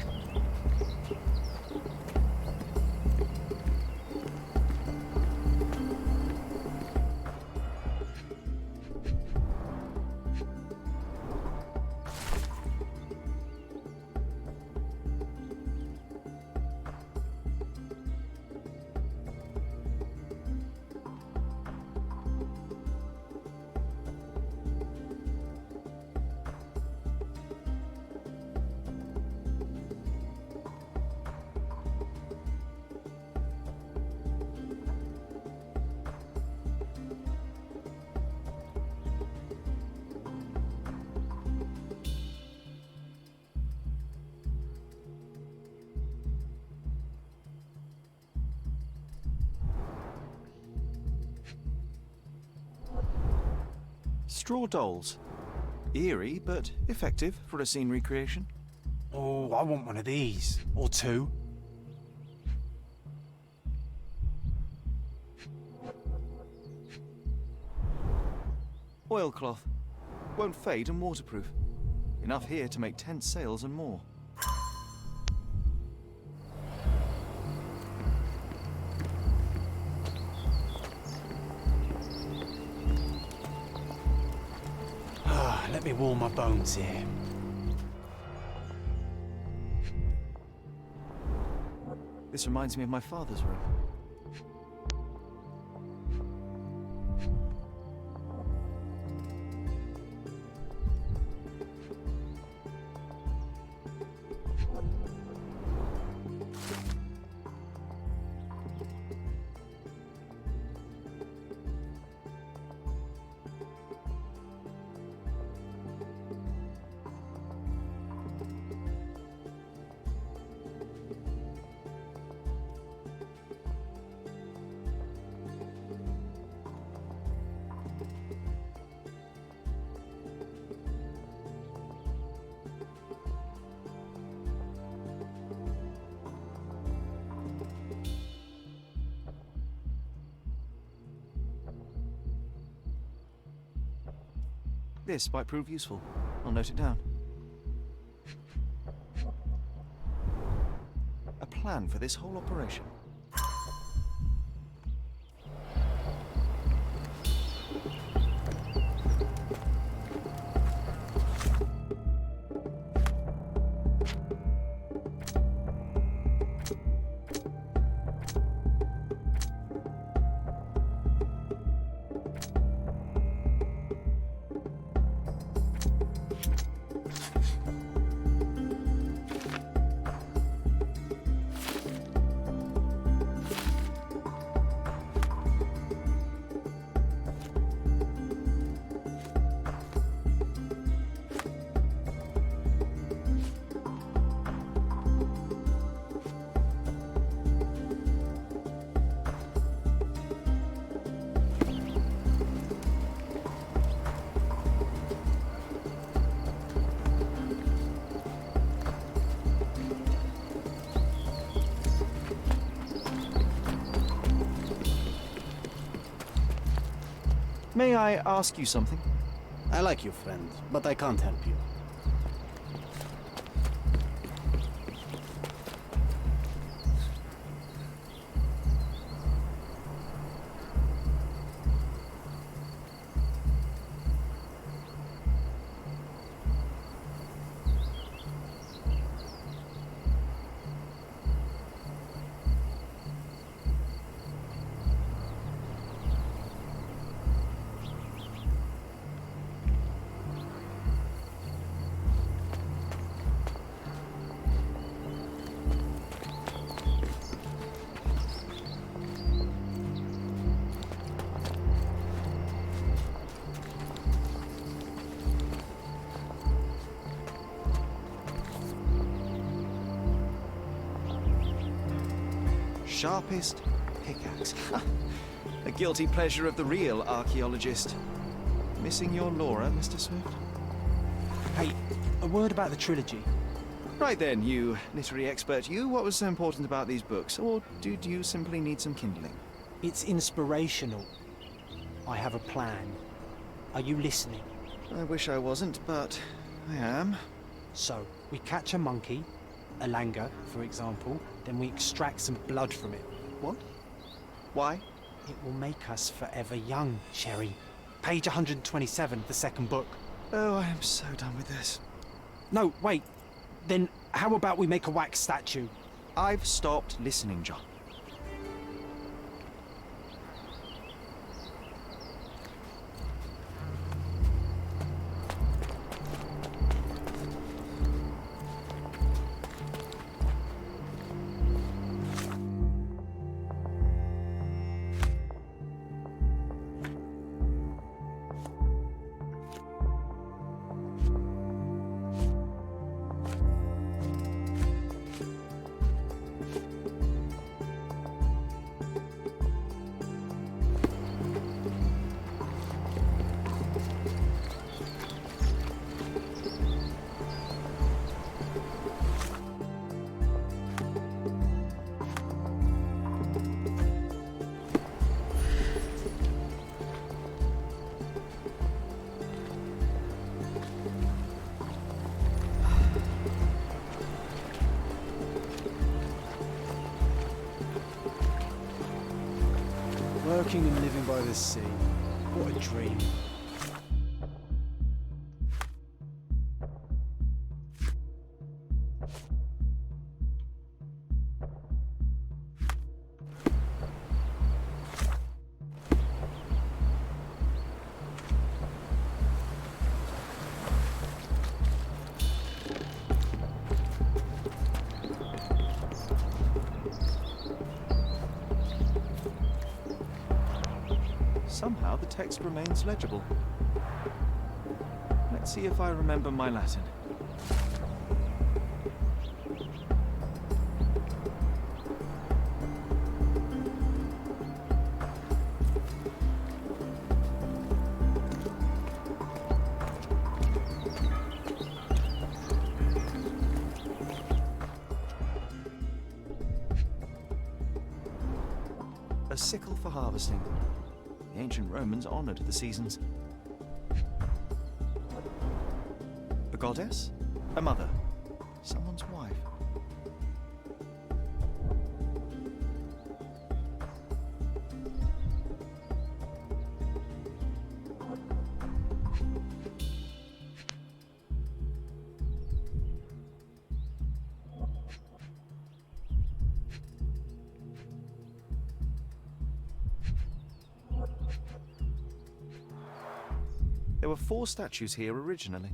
Straw dolls. Eerie, but effective for a scene recreation. Oh, I want one of these. Or two. Oilcloth. Won't fade and waterproof. Enough here to make tent sails and more. Let me warm my bones here. This reminds me of my father's room. This might prove useful. I'll note it down. A plan for this whole operation. May I ask you something? I like you, friend, but I can't help you. Sharpest pickaxe. A guilty pleasure of the real archaeologist. Missing your Laura, Mr. Swift? Hey, a word about the trilogy. Right then, you literary expert, you. What was so important about these books? Or did you simply need some kindling? It's inspirational. I have a plan. Are you listening? I wish I wasn't, but I am. So, we catch a monkey, a langur, for example, then we extract some blood from it. What? Why? It will make us forever young, Sherry. Page 127, the second book. Oh, I am so done with this. No, wait. Then how about we make a wax statue? I've stopped listening, John. Working and living by the sea. What a dream. Somehow the text remains legible. Let's see if I remember my Latin. A sickle for harvesting. The ancient Romans honored the seasons. A goddess? A mother? Someone's wife? There were 4 statues here originally.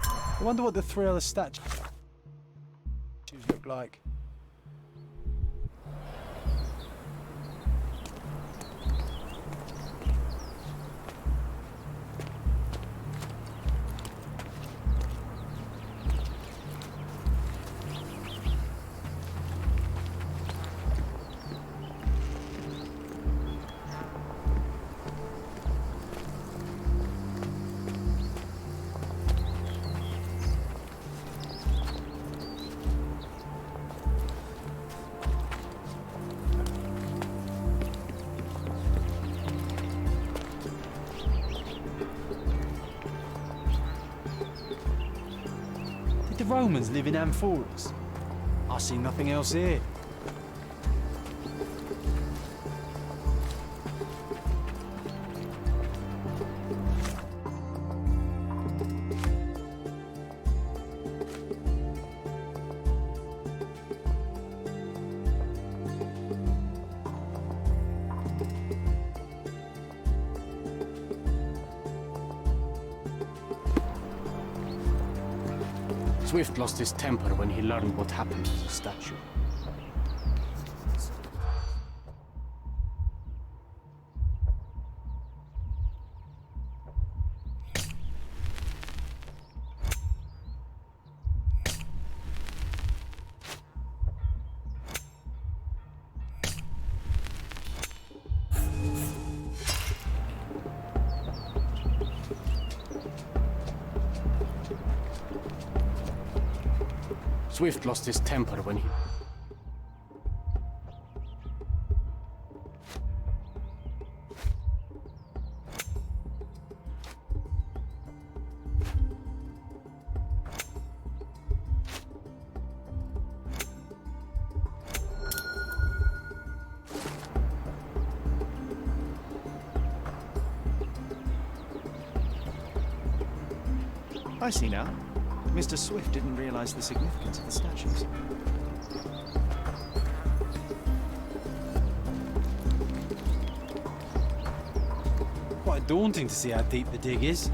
I wonder what the 3 other statues look like. the Romans live in amphoras? I see nothing else here. Swift lost his temper when he learned what happened to the statue. Swift lost his temper when he... I see now. Mr. Swift didn't realize the significance of the statues. Quite daunting to see how deep the dig is.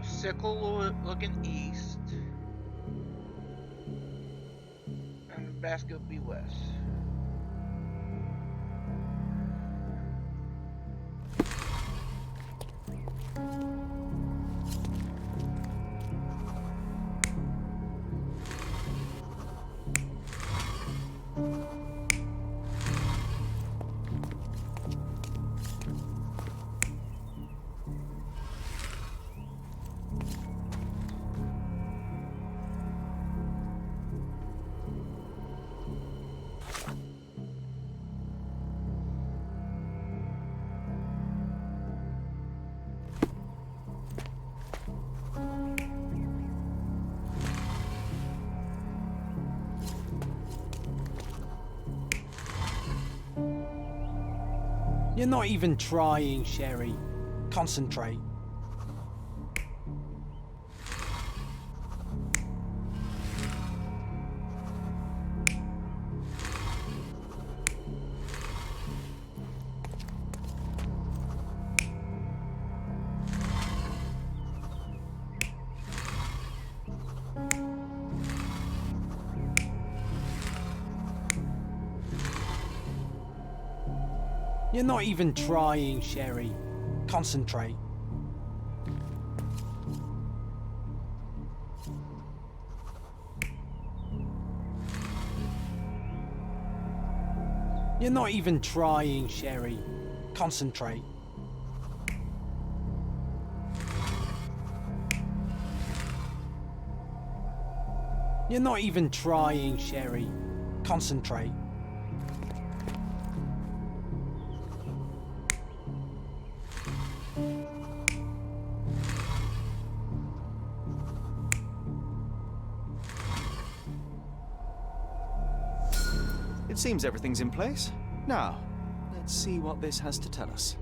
Sickle looking east, and the basket will be west. You're not even trying, Sherry. Concentrate. You're not even trying, Sherry. Concentrate. You're not even trying, Sherry. Concentrate. You're not even trying, Sherry. Concentrate. It seems everything's in place. Now, let's see what this has to tell us.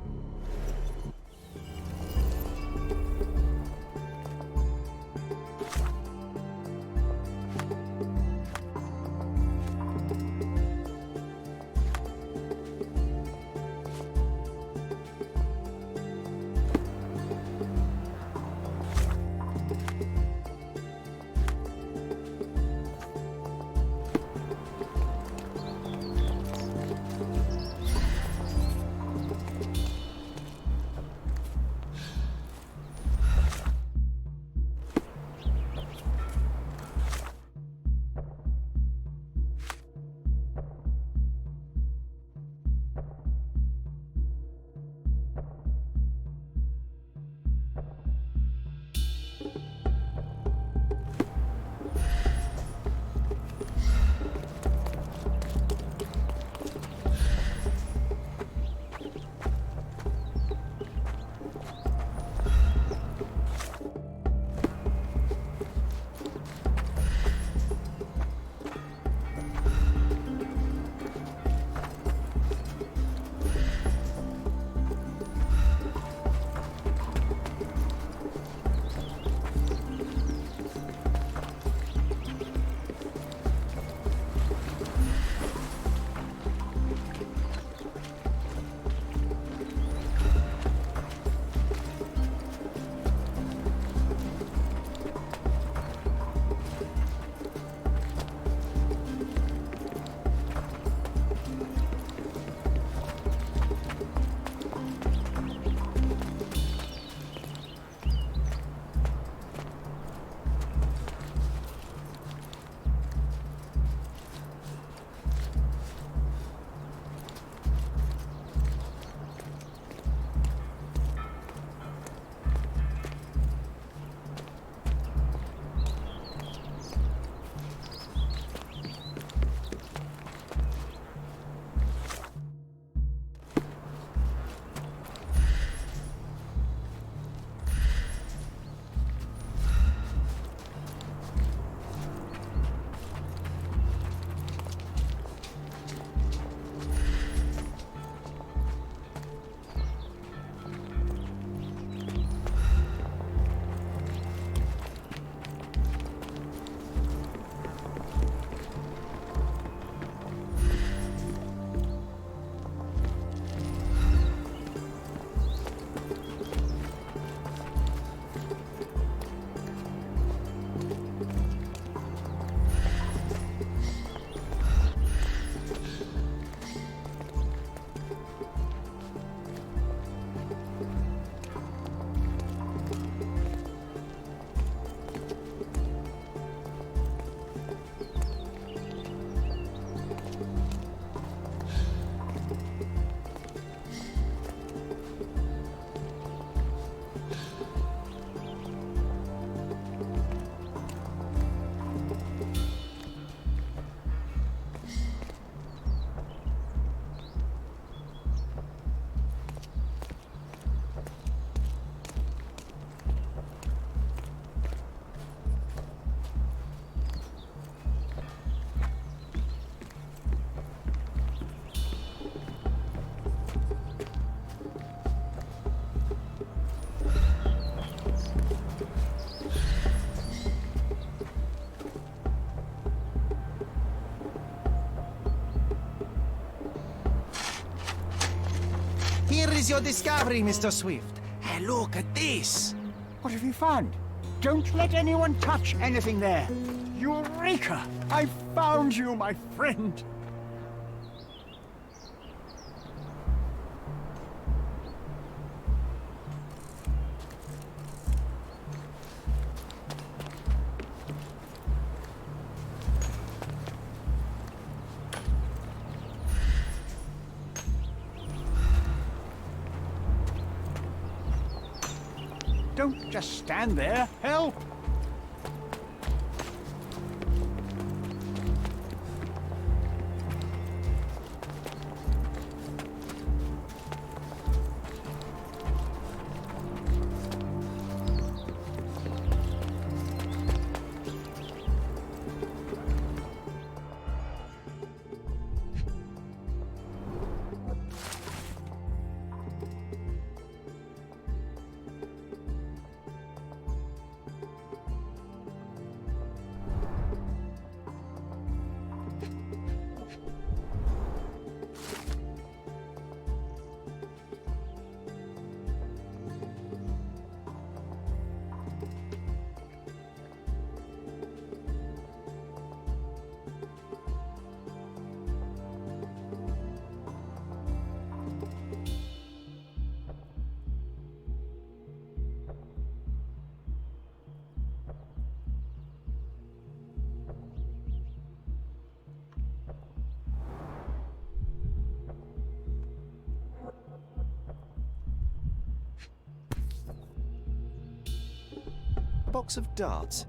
Here is your discovery, Mr. Swift. Hey, look at this. What have you found? Don't let anyone touch anything there. Eureka! I found you, my friend. Don't just stand there. Help! Box of darts.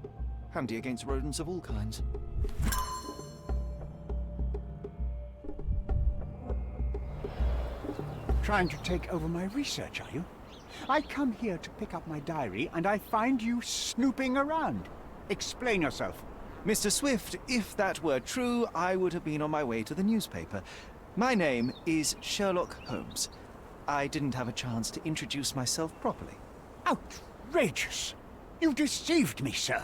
Handy against rodents of all kinds. Trying to take over my research, are you? I come here to pick up my diary, and I find you snooping around. Explain yourself. Mr. Swift, if that were true, I would have been on my way to the newspaper. My name is Sherlock Holmes. I didn't have a chance to introduce myself properly. Outrageous! You deceived me, sir.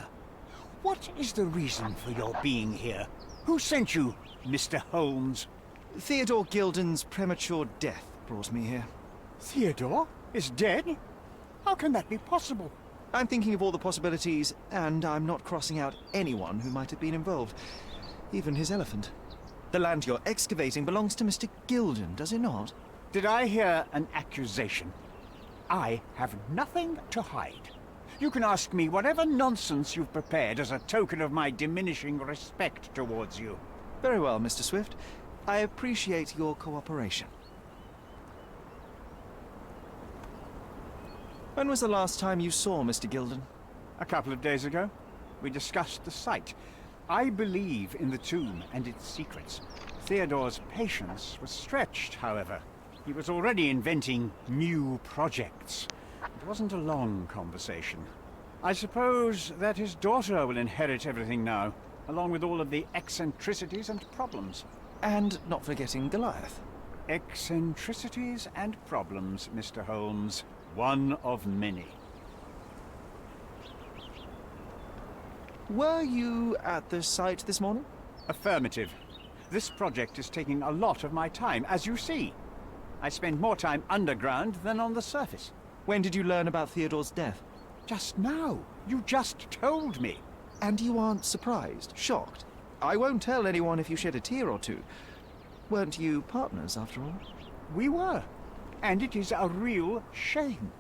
What is the reason for your being here? Who sent you, Mr. Holmes? Theodore Gilden's premature death brought me here. Theodore is dead? How can that be possible? I'm thinking of all the possibilities, and I'm not crossing out anyone who might have been involved. Even his elephant. The land you're excavating belongs to Mr. Gilden, does it not? Did I hear an accusation? I have nothing to hide. You can ask me whatever nonsense you've prepared as a token of my diminishing respect towards you. Very well, Mr. Swift. I appreciate your cooperation. When was the last time you saw Mr. Gilden? A couple of days ago. We discussed the site. I believe in the tomb and its secrets. Theodore's patience was stretched, however. He was already inventing new projects. It wasn't a long conversation. I suppose that his daughter will inherit everything now, along with all of the eccentricities and problems. And not forgetting Goliath. Eccentricities and problems, Mr. Holmes. One of many. Were you at the site this morning? Affirmative. This project is taking a lot of my time, as you see. I spend more time underground than on the surface. When did you learn about Theodore's death? Just now. You just told me. And you aren't surprised, shocked? I won't tell anyone if you shed a tear or two. Weren't you partners, after all? We were. And it is a real shame.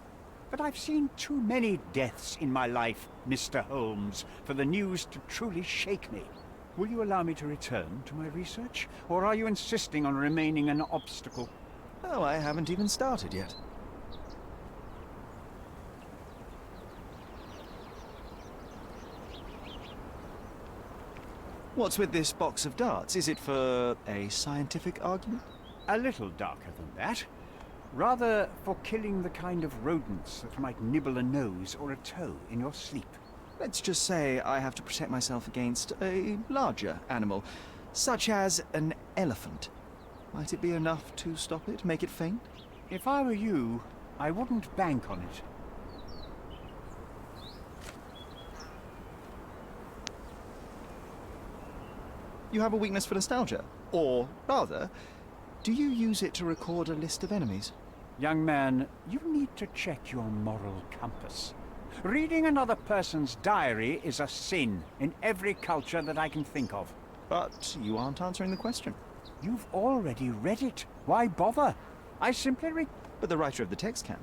But I've seen too many deaths in my life, Mr. Holmes, for the news to truly shake me. Will you allow me to return to my research? Or are you insisting on remaining an obstacle? Oh, I haven't even started yet. What's with this box of darts? Is it for a scientific argument? A little darker than that. Rather for killing the kind of rodents that might nibble a nose or a toe in your sleep. Let's just say I have to protect myself against a larger animal, such as an elephant. Might it be enough to stop it, make it faint? If I were you, I wouldn't bank on it. You have a weakness for nostalgia? Or, rather, do you use it to record a list of enemies? Young man, you need to check your moral compass. Reading another person's diary is a sin in every culture that I can think of. But you aren't answering the question. You've already read it. Why bother? I simply But the writer of the text can.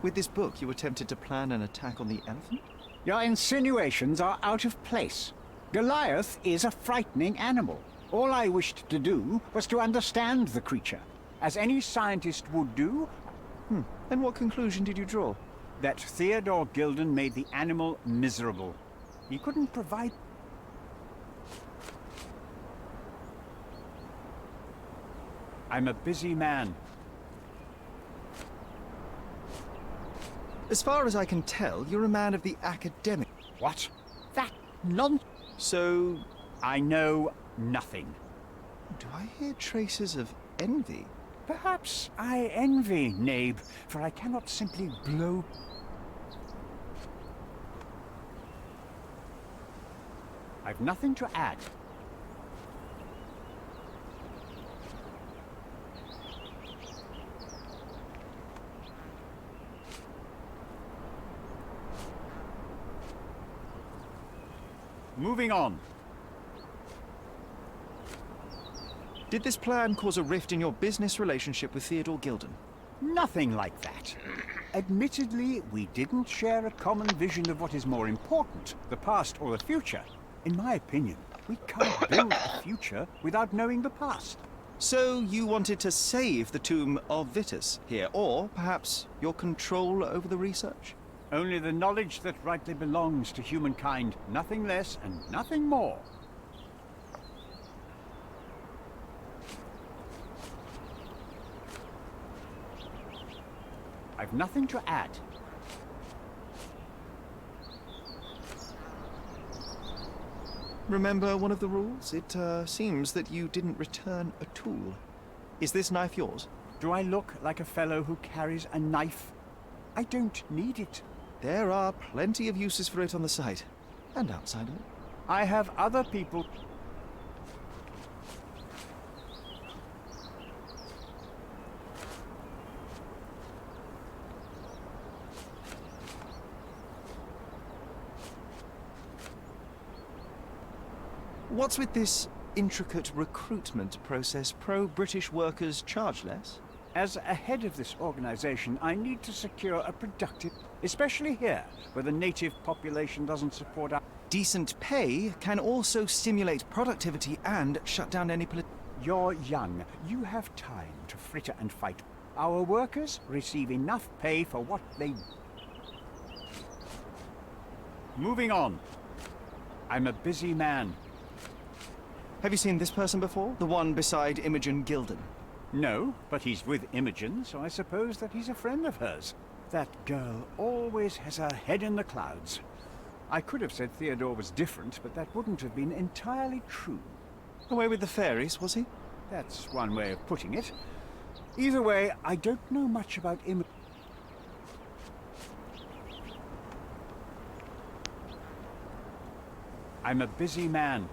With this book, you attempted to plan an attack on the elephant? Your insinuations are out of place. Goliath is a frightening animal. All I wished to do was to understand the creature. as any scientist would do. And what conclusion did you draw? That Theodore Gilden made the animal miserable. He couldn't provide... I'm a busy man. As far as I can tell, you're a man of the academic... What? That non... So... I know nothing. Do I hear traces of envy? Perhaps I envy Nabe, for I cannot simply blow... I've nothing to add. Moving on. Did this plan cause a rift in your business relationship with Theodore Gilden? Nothing like that. Admittedly, we didn't share a common vision of what is more important, the past or the future. In my opinion, we can't build a future without knowing the past. So you wanted to save the tomb of Vitus here, or perhaps your control over the research? Only the knowledge that rightly belongs to humankind, nothing less and nothing more. I've nothing to add. Remember one of the rules? It seems that you didn't return a tool. Is this knife yours? Do I look like a fellow who carries a knife? I don't need it. There are plenty of uses for it on the site, and outside of it. I have other people... What's with this intricate recruitment process? Pro-British workers charge less? As a head of this organization, I need to secure a productive, especially here, where the native population doesn't support our... Decent pay can also stimulate productivity and shut down any You're young. You have time to fritter and fight. Our workers receive enough pay for what they... Moving on. I'm a busy man. Have you seen this person before? The one beside Imogen Gilden? No, but he's with Imogen, so I suppose that he's a friend of hers. That girl always has her head in the clouds. I could have said Theodore was different, but that wouldn't have been entirely true. Away with the fairies, was he? That's one way of putting it. Either way, I don't know much about Imogen. I'm a busy man.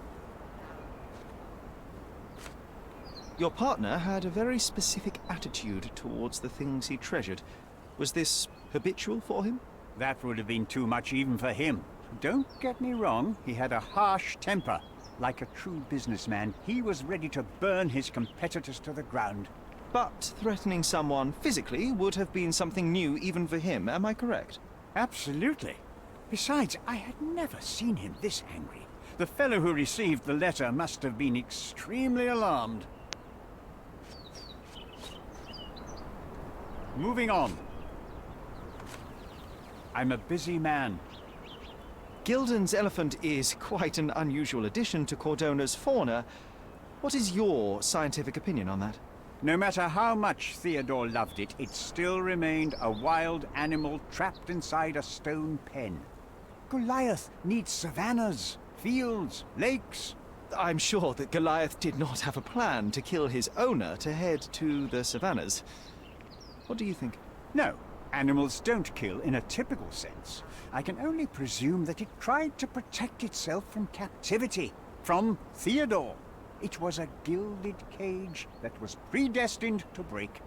Your partner had a very specific attitude towards the things he treasured. Was this habitual for him? That would have been too much even for him. Don't get me wrong, he had a harsh temper. Like a true businessman, he was ready to burn his competitors to the ground. But threatening someone physically would have been something new even for him, am I correct? Absolutely. Besides, I had never seen him this angry. The fellow who received the letter must have been extremely alarmed. Moving on. I'm a busy man. Gilden's elephant is quite an unusual addition to Cordona's fauna. What is your scientific opinion on that? No matter how much Theodore loved it, it still remained a wild animal trapped inside a stone pen. Goliath needs savannas, fields, lakes. I'm sure that Goliath did not have a plan to kill his owner to head to the savannas. What do you think? No, animals don't kill in a typical sense. I can only presume that it tried to protect itself from captivity, from Theodore. It was a gilded cage that was predestined to break.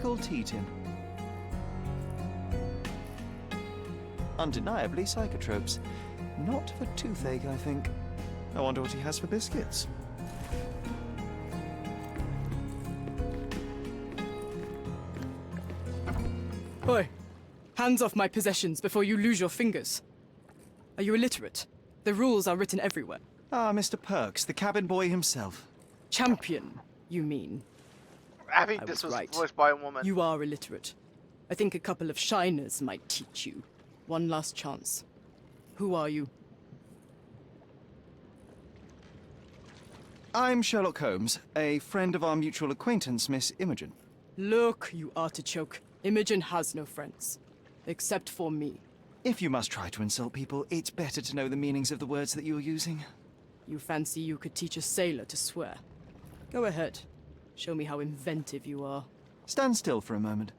typical tea tin. Undeniably psychotropes. Not for toothache, I think. I wonder what he has for biscuits. Oi! Hands off my possessions before you lose your fingers. Are you illiterate? The rules are written everywhere. Ah, Mr. Perks, the cabin boy himself. Champion, you mean? I think I this was was right. voiced by a woman. You are illiterate. I think a couple of shiners might teach you. One last chance. Who are you? I'm Sherlock Holmes, a friend of our mutual acquaintance, Miss Imogen. Look, you artichoke. Imogen has no friends. Except for me. If you must try to insult people, it's better to know the meanings of the words that you're using. You fancy you could teach a sailor to swear? Go ahead. Show me how inventive you are. Stand still for a moment.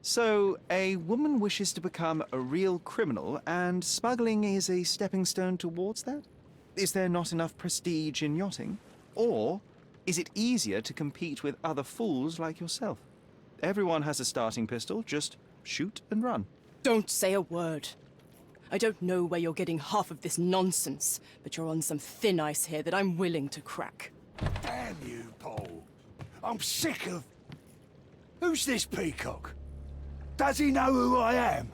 So, a woman wishes to become a real criminal, and smuggling is a stepping stone towards that? Is there not enough prestige in yachting? Or is it easier to compete with other fools like yourself? Everyone has a starting pistol, just shoot and run. Don't say a word. I don't know where you're getting half of this nonsense, but you're on some thin ice here that I'm willing to crack. Damn you, Paul. I'm sick of... Who's this peacock? Does he know who I am?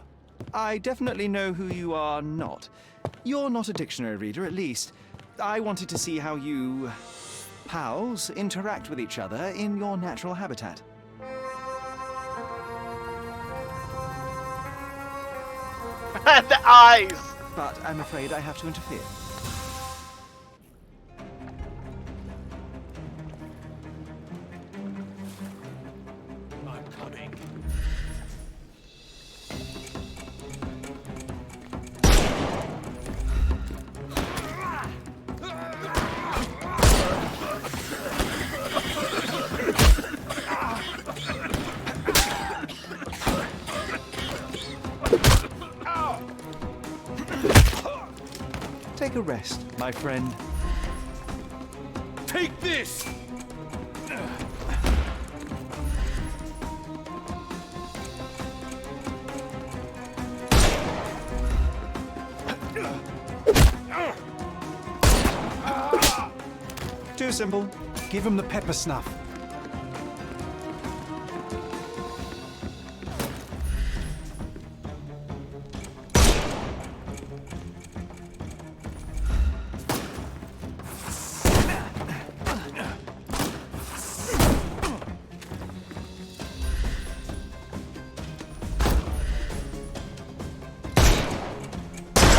I definitely know who you are not. You're not a dictionary reader, at least. I wanted to see how you... pals interact with each other in your natural habitat. The eyes! But I'm afraid I have to interfere. I'm coming. Take a rest, my friend. Take this! Too simple. Give him the pepper snuff.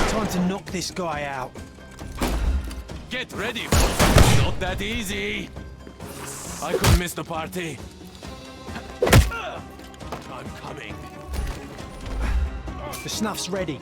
Time to knock this guy out. Get ready, folks. Not that easy. I could miss the party. I'm coming. The snuff's ready.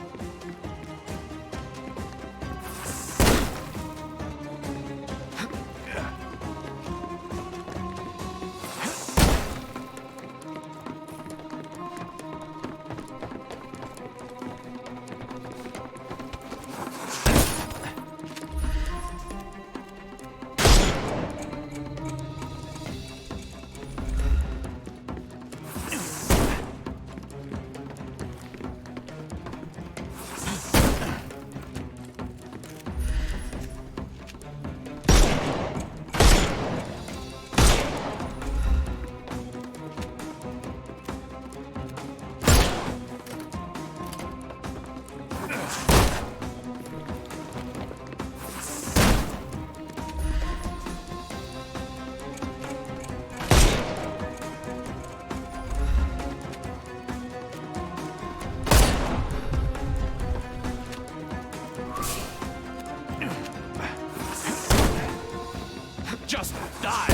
Just die!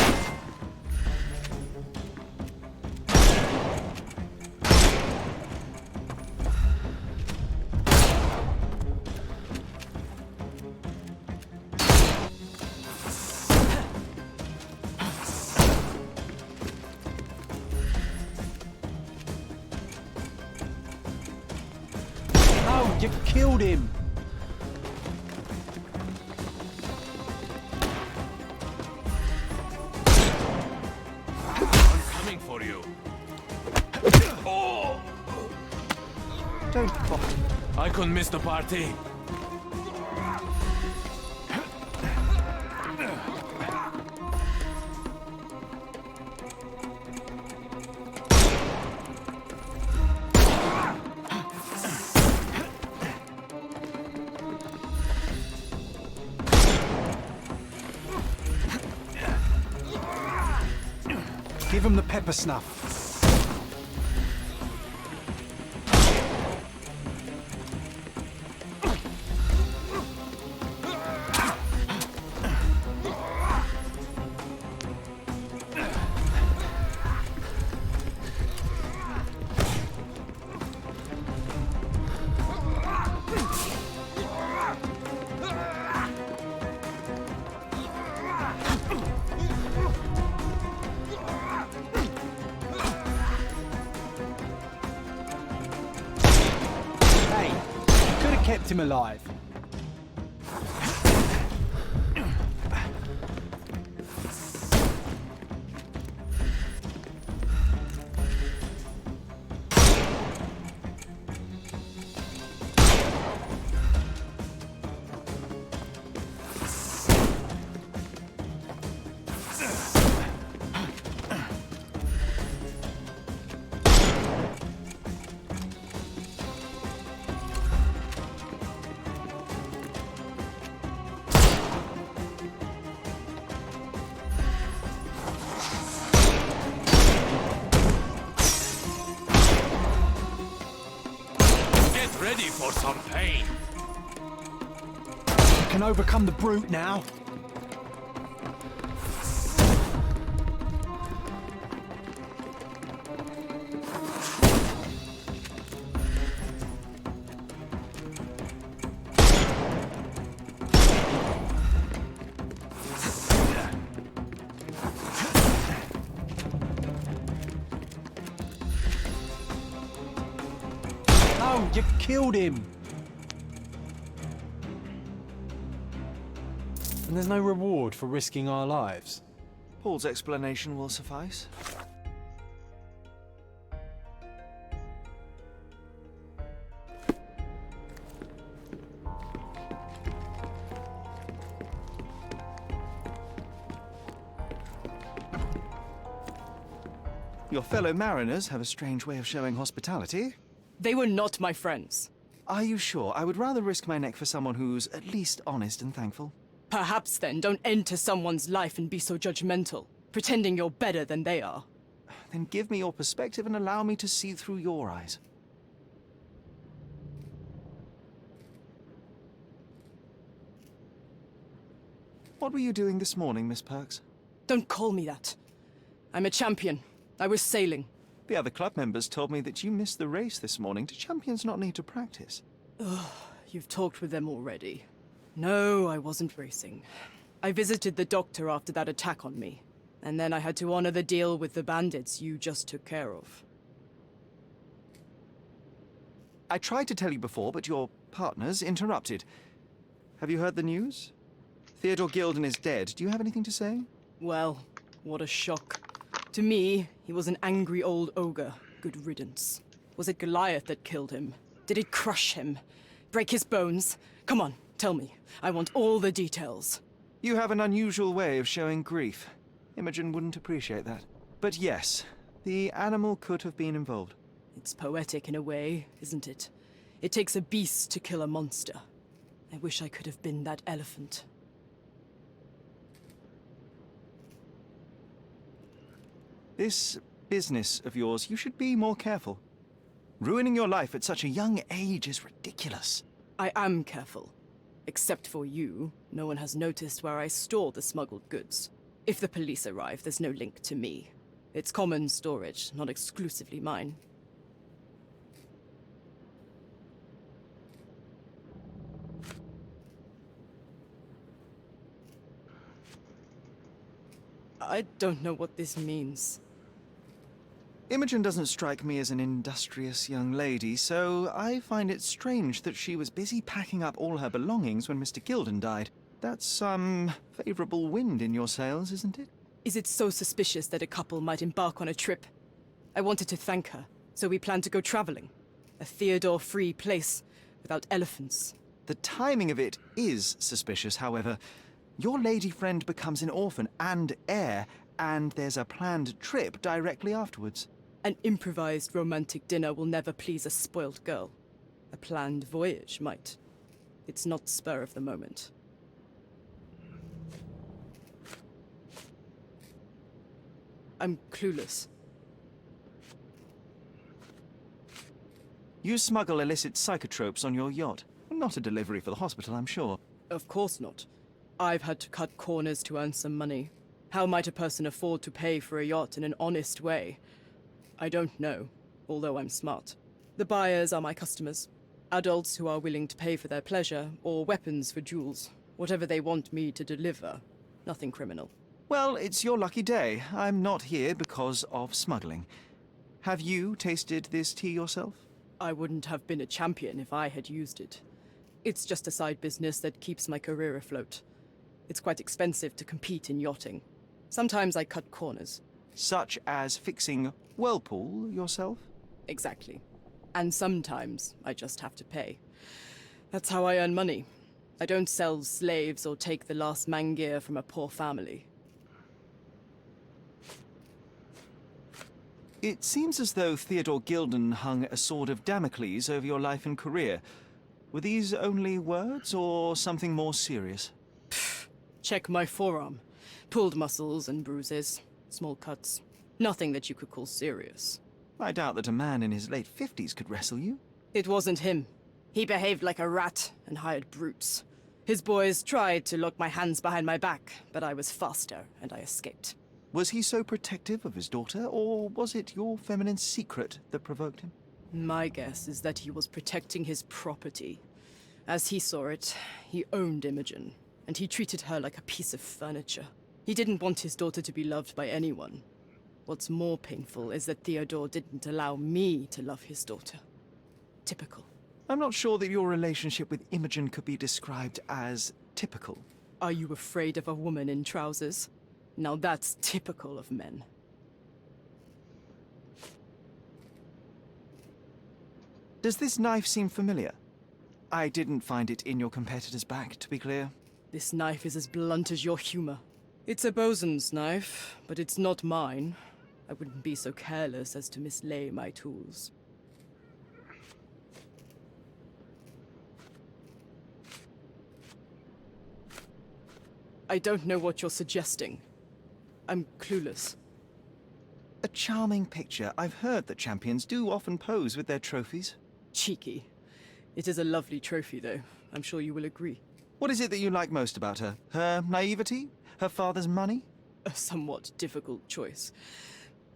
No, you killed him! I'm coming for you. Oh! Don't pop. I couldn't miss the party. Give him the pepper snuff. Kept him alive. Ready for some pain. You can overcome the brute now. No, you killed him! And there's no reward for risking our lives. Paul's explanation will suffice. Your fellow mariners have a strange way of showing hospitality. They were not my friends. Are you sure? I would rather risk my neck for someone who's at least honest and thankful. Perhaps then don't enter someone's life and be so judgmental, pretending you're better than they are. Then give me your perspective and allow me to see through your eyes. What were you doing this morning, Miss Perks? Don't call me that. I'm a champion. I was sailing. The other club members told me that you missed the race this morning. Do champions not need to practice? Ugh, you've talked with them already. No, I wasn't racing. I visited the doctor after that attack on me. And then I had to honor the deal with the bandits you just took care of. I tried to tell you before, but your partners interrupted. Have you heard the news? Theodore Gilden is dead. Do you have anything to say? Well, what a shock. To me, he was an angry old ogre. Good riddance. Was it Goliath that killed him? Did it crush him? Break his bones? Come on, tell me. I want all the details. You have an unusual way of showing grief. Imogen wouldn't appreciate that. But yes, the animal could have been involved. It's poetic in a way, isn't it? It takes a beast to kill a monster. I wish I could have been that elephant. This business of yours, you should be more careful. Ruining your life at such a young age is ridiculous. I am careful. Except for you, no one has noticed where I store the smuggled goods. If the police arrive, there's no link to me. It's common storage, not exclusively mine. I don't know what this means. Imogen doesn't strike me as an industrious young lady, so I find it strange that she was busy packing up all her belongings when Mr. Gilden died. That's some favorable wind in your sails, isn't it? Is it so suspicious that a couple might embark on a trip? I wanted to thank her, so we planned to go traveling. A Theodore-free place, without elephants. The timing of it is suspicious, however. Your lady friend becomes an orphan and heir, and there's a planned trip directly afterwards. An improvised romantic dinner will never please a spoilt girl. A planned voyage might. It's not spur of the moment. I'm clueless. You smuggle illicit psychotropes on your yacht. Not a delivery for the hospital, I'm sure. Of course not. I've had to cut corners to earn some money. How might a person afford to pay for a yacht in an honest way? I don't know, although I'm smart. The buyers are my customers. Adults who are willing to pay for their pleasure, or weapons for jewels. Whatever they want me to deliver. Nothing criminal. Well, it's your lucky day. I'm not here because of smuggling. Have you tasted this tea yourself? I wouldn't have been a champion if I had used it. It's just a side business that keeps my career afloat. It's quite expensive to compete in yachting. Sometimes I cut corners. Such as fixing whirlpool yourself? Exactly. And sometimes I just have to pay. That's how I earn money. I don't sell slaves or take the last mangear from a poor family. It seems as though Theodore Gilden hung a sword of Damocles over your life and career. Were these only words, or something more serious? Check my forearm. Pulled muscles and bruises. Small cuts. Nothing that you could call serious. I doubt that a man in his late 50s could wrestle you. It wasn't him. He behaved like a rat and hired brutes. His boys tried to lock my hands behind my back, but I was faster and I escaped. Was he so protective of his daughter, or was it your feminine secret that provoked him? My guess is that he was protecting his property. As he saw it, he owned Imogen, and he treated her like a piece of furniture. He didn't want his daughter to be loved by anyone. What's more painful is that Theodore didn't allow me to love his daughter. Typical. I'm not sure that your relationship with Imogen could be described as typical. Are you afraid of a woman in trousers? Now that's typical of men. Does this knife seem familiar? I didn't find it in your competitor's back, to be clear. This knife is as blunt as your humor. It's a bosun's knife, but it's not mine. I wouldn't be so careless as to mislay my tools. I don't know what you're suggesting. I'm clueless. A charming picture. I've heard that champions do often pose with their trophies. Cheeky. It is a lovely trophy, though. I'm sure you will agree. What is it that you like most about her? Her naivety? Her father's money? A somewhat difficult choice.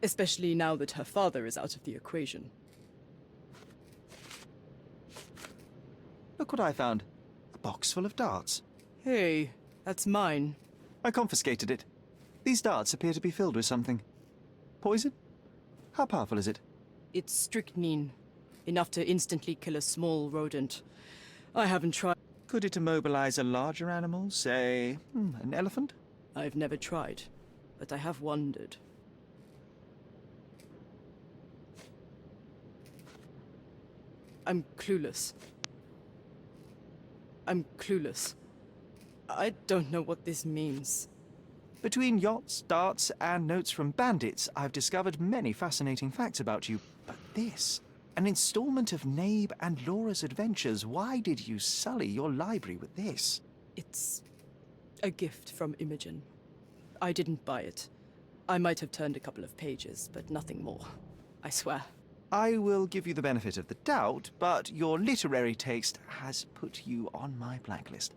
Especially now that her father is out of the equation. Look what I found. A box full of darts. Hey, that's mine. I confiscated it. These darts appear to be filled with something. Poison? How powerful is it? It's strychnine. Enough to instantly kill a small rodent. I haven't tried. Could it immobilize a larger animal, say, an elephant? I've never tried, but I have wondered. I'm clueless. I'm clueless. I don't know what this means. Between yachts, darts, and notes from bandits, I've discovered many fascinating facts about you. But this, an installment of Nabe and Laura's adventures. Why did you sully your library with this? It's a gift from Imogen. I didn't buy it. I might have turned a couple of pages, but nothing more. I swear. I will give you the benefit of the doubt, but your literary taste has put you on my blacklist.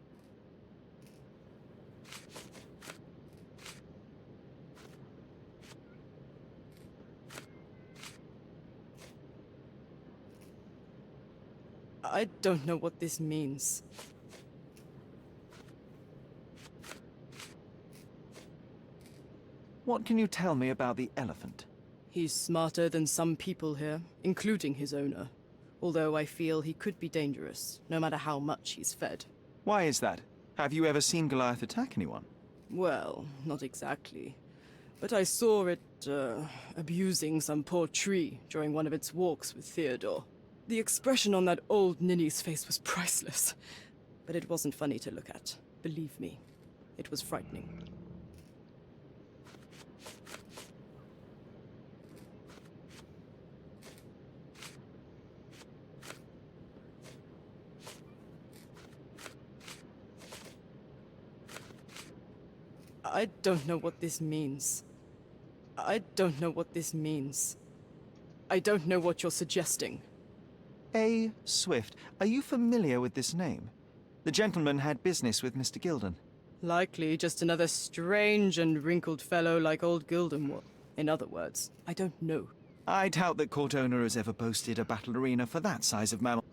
I don't know what this means. What can you tell me about the elephant? He's smarter than some people here, including his owner. Although I feel he could be dangerous, no matter how much he's fed. Why is that? Have you ever seen Goliath attack anyone? Well, not exactly. But I saw it, abusing some poor tree during one of its walks with Theodore. The expression on that old ninny's face was priceless. But it wasn't funny to look at. Believe me, it was frightening. I don't know what this means. I don't know what this means. I don't know what you're suggesting. A. Swift. Are you familiar with this name? The gentleman had business with Mr. Gilden. Likely just another strange and wrinkled fellow like old Gilden was. In other words, I don't know. I doubt that court owner has ever boasted a battle arena for that size of mammal.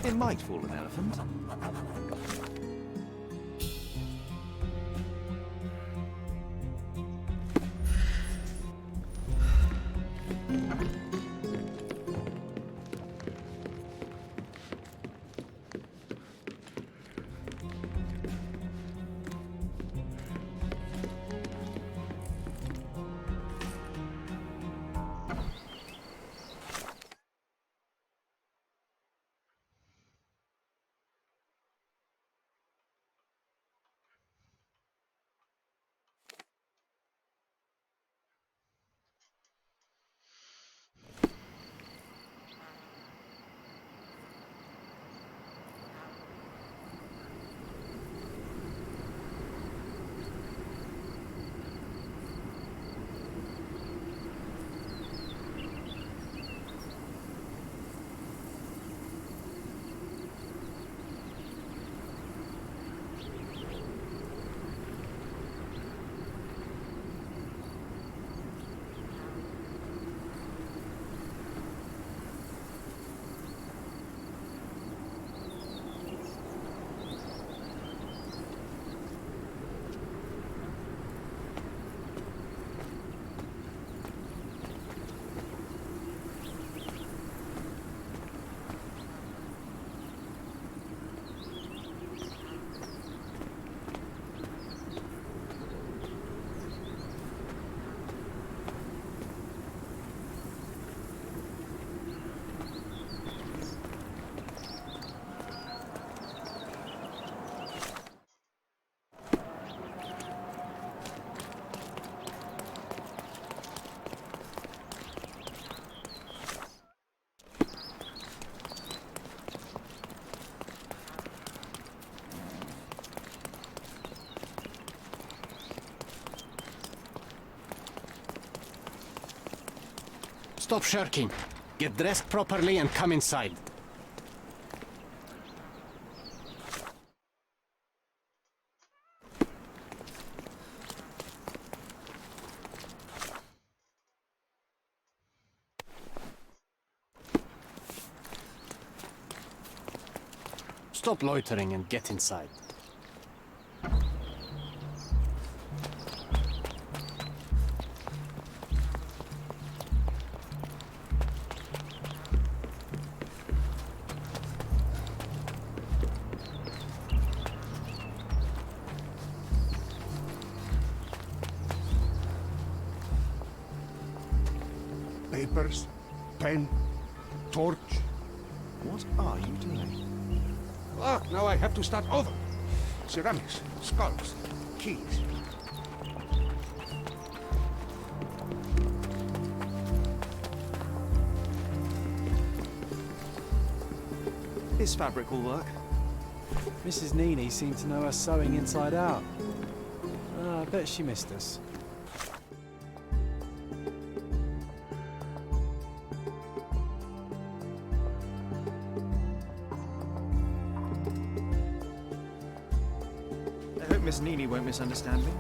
It might fool an elephant. Stop shirking. Get dressed properly and come inside. Stop loitering and get inside. Papers, pen, torch. What are you doing? Ah, now I have to start over. Ceramics, skulls, keys. This fabric will work. Mrs. Nini seemed to know her sewing inside out. I bet she missed us. I hope Miss Nini won't misunderstand me.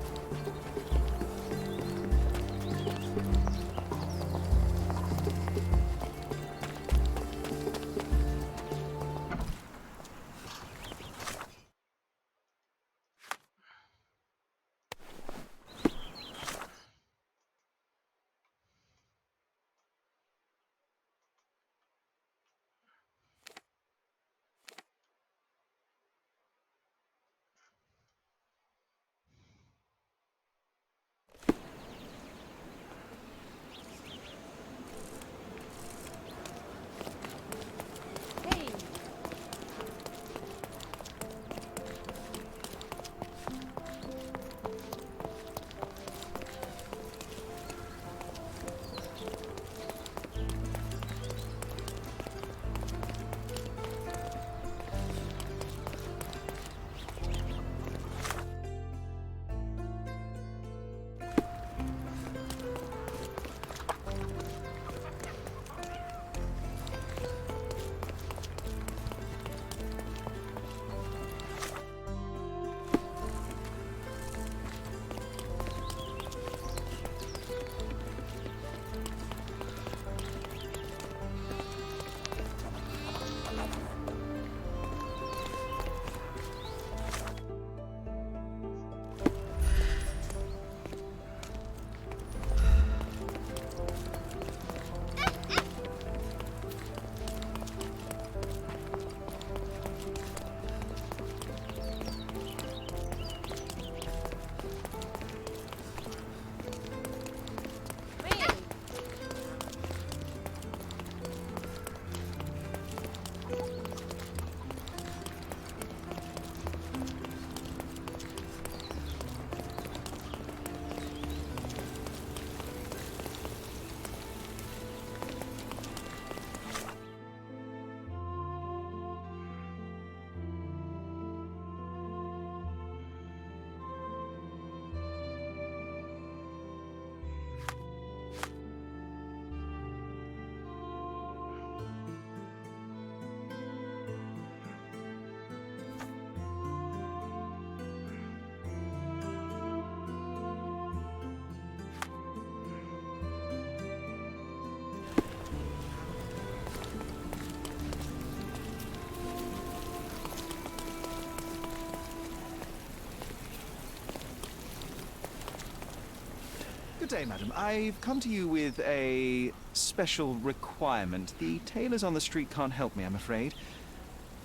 Good day, madam. I've come to you with a special requirement. The tailors on the street can't help me, I'm afraid.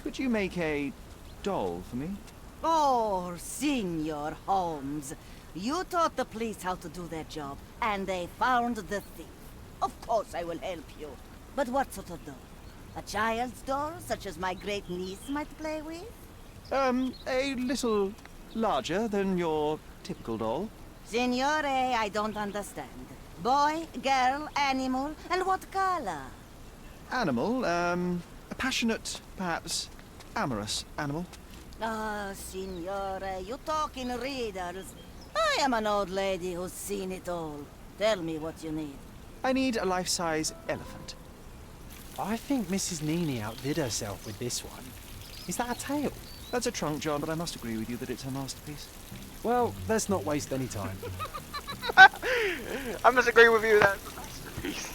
Could you make a doll for me? Oh, Signor Holmes. You taught the police how to do their job, and they found the thief. Of course I will help you. But what sort of doll? A child's doll, such as my great niece might play with? A little larger than your typical doll. Signore, I don't understand. Boy, girl, animal, and what color? Animal, a passionate, perhaps amorous animal. Ah, Signore, you talk in riddles. I am an old lady who's seen it all. Tell me what you need. I need a life-size elephant. I think Mrs. Nini outdid herself with this one. Is that a tail? That's a trunk, John, but I must agree with you that it's her masterpiece. Well, let's not waste any time. I must agree with you that it's a masterpiece.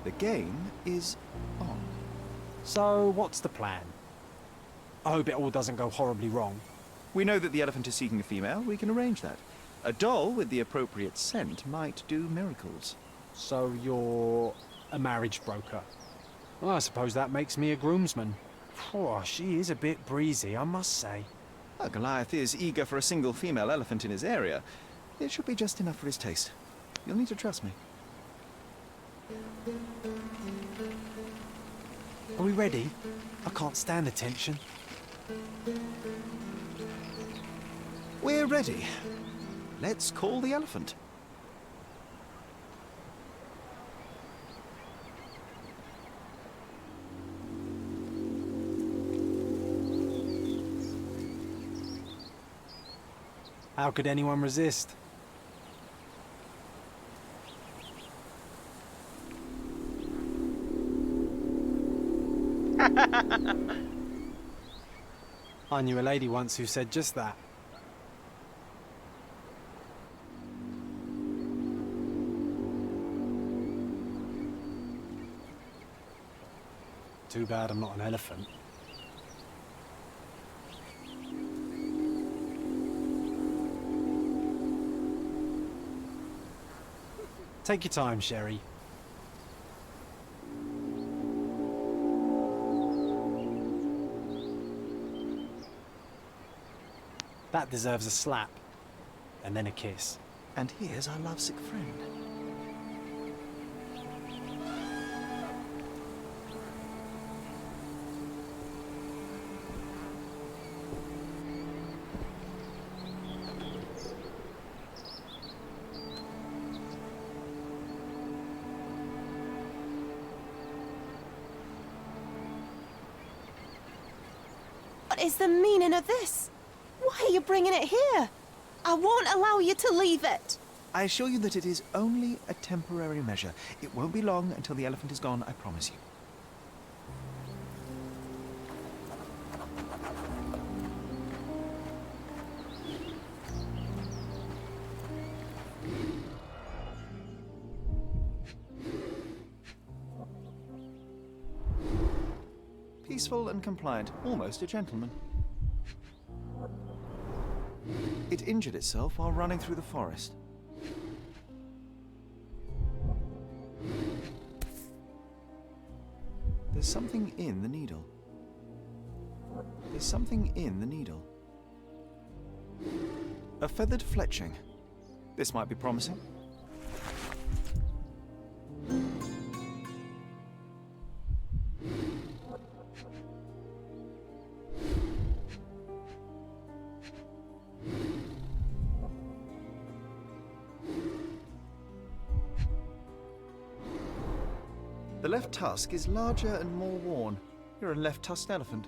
The game is on. So, what's the plan? I hope it all doesn't go horribly wrong. We know that the elephant is seeking a female. We can arrange that. A doll with the appropriate scent might do miracles. So you're a marriage broker? Well, I suppose that makes me a groomsman. Oh, she is a bit breezy, I must say. Well, Goliath is eager for a single female elephant in his area. It should be just enough for his taste. You'll need to trust me. Are we ready? I can't stand the tension. We're ready. Let's call the elephant. How could anyone resist? I knew a lady once who said just that. Too bad I'm not an elephant. Take your time, Sherry. That deserves a slap. And then a kiss. And here's our lovesick friend. What is the meaning of this? Why are you bringing it here? I won't allow you to leave it. I assure you that it is only a temporary measure. It won't be long until the elephant is gone, I promise you. Peaceful and compliant, almost a gentleman. It injured itself while running through the forest. There's something in the needle. There's something in the needle. A feathered fletching. This might be promising. The left tusk is larger and more worn. You're a left-tusked elephant.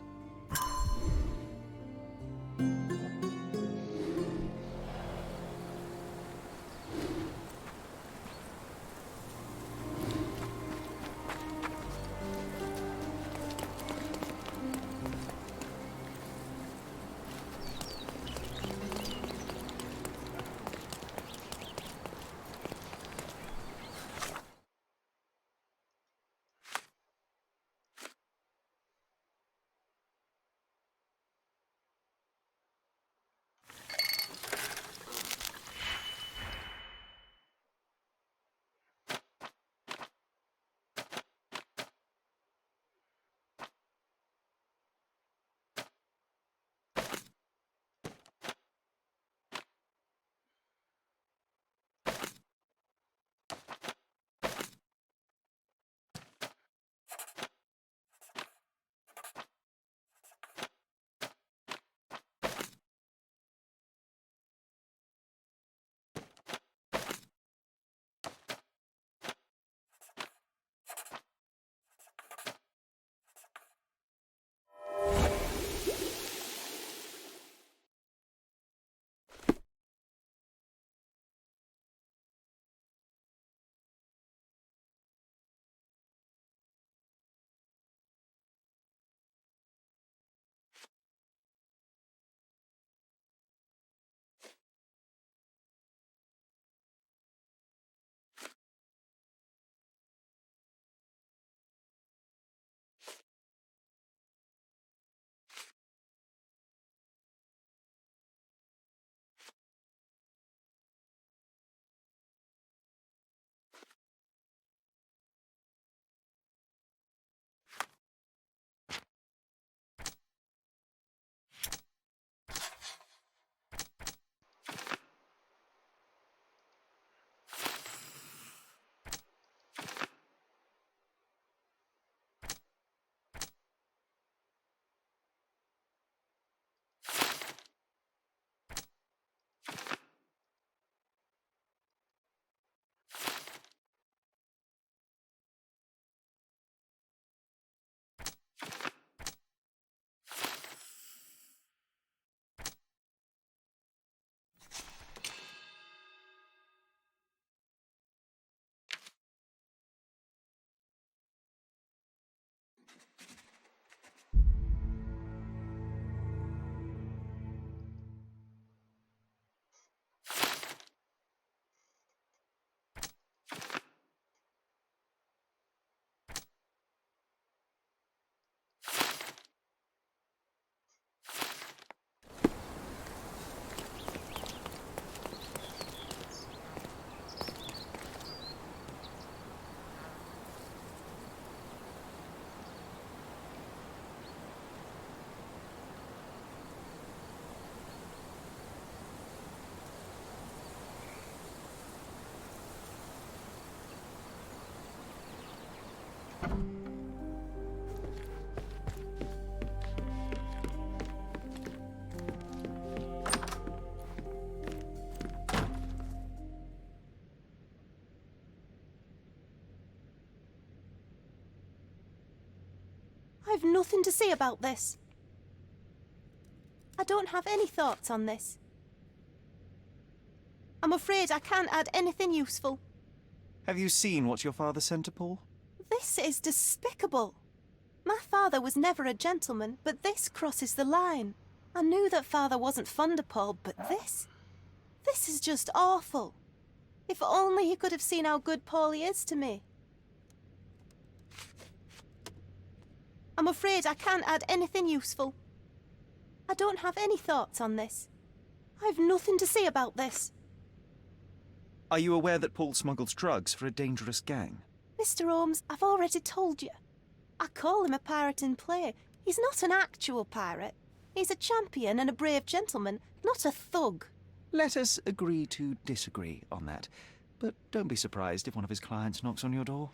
I've nothing to say about this. I don't have any thoughts on this. I'm afraid I can't add anything useful. Have you seen what your father sent to Paul? This is despicable. My father was never a gentleman, but this crosses the line. I knew that father wasn't fond of Paul, but this is just awful. If only he could have seen how good Paulie is to me. I'm afraid I can't add anything useful. I don't have any thoughts on this. I've nothing to say about this. Are you aware that Paul smuggles drugs for a dangerous gang? Mr. Holmes, I've already told you. I call him a pirate in play. He's not an actual pirate. He's a champion and a brave gentleman, not a thug. Let us agree to disagree on that. But don't be surprised if one of his clients knocks on your door.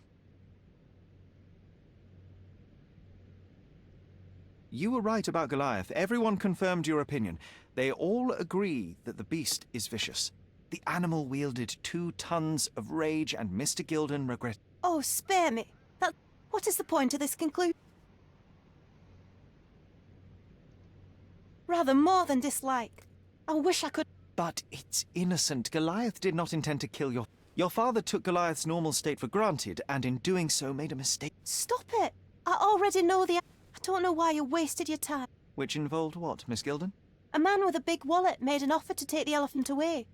You were right about Goliath. Everyone confirmed your opinion. They all agree that the beast is vicious. The animal wielded 2 tons of rage, and Mr. Gilden regret. Oh, spare me. What is the point of this conclusion? Rather more than dislike. I wish I could. But it's innocent. Goliath did not intend to kill your... Your father took Goliath's normal state for granted, and in doing so made a mistake. Stop it! I already know I don't know why you wasted your time. Which involved what, Miss Gilden? A man with a big wallet made an offer to take the elephant away.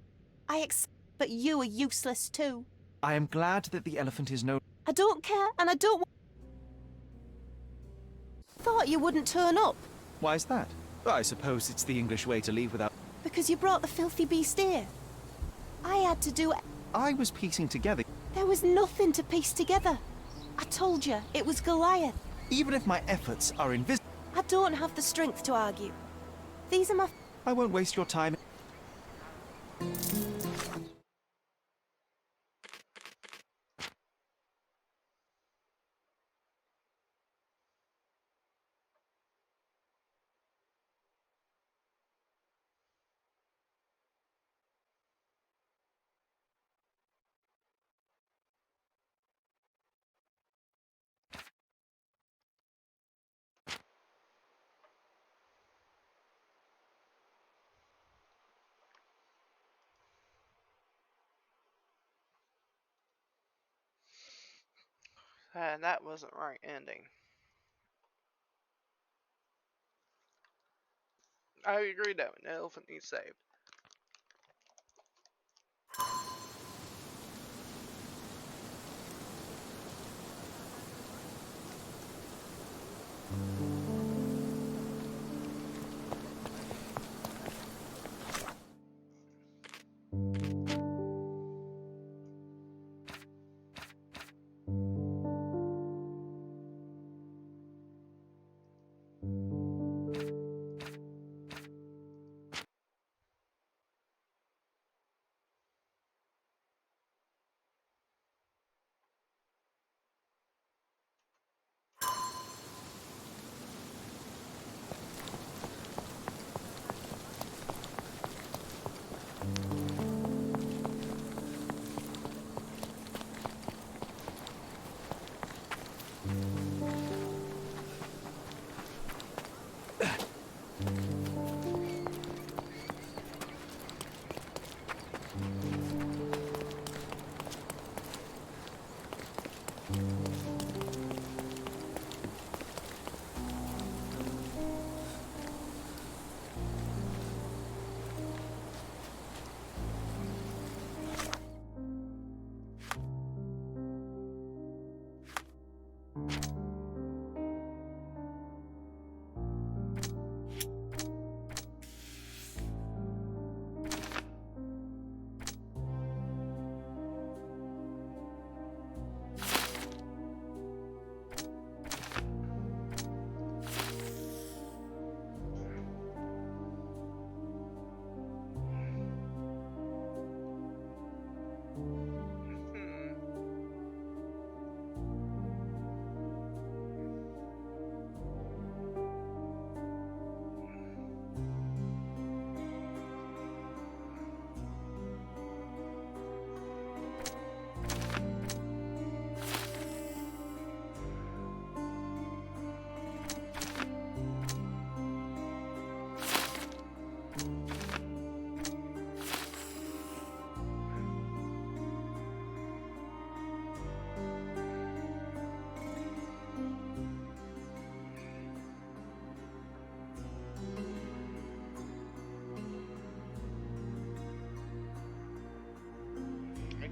But you are useless too. I am glad that the elephant is no... I don't care, and I don't... Thought you wouldn't turn up. Why is that? I suppose it's the English way to leave without... Because you brought the filthy beast here. I had to do it. I was piecing together... There was nothing to piece together. I told you, it was Goliath. Even if my efforts are invisible... I don't have the strength to argue. These are my... I won't waste your time. And that wasn't right ending. I agree though, an elephant needs saved.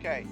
Okay.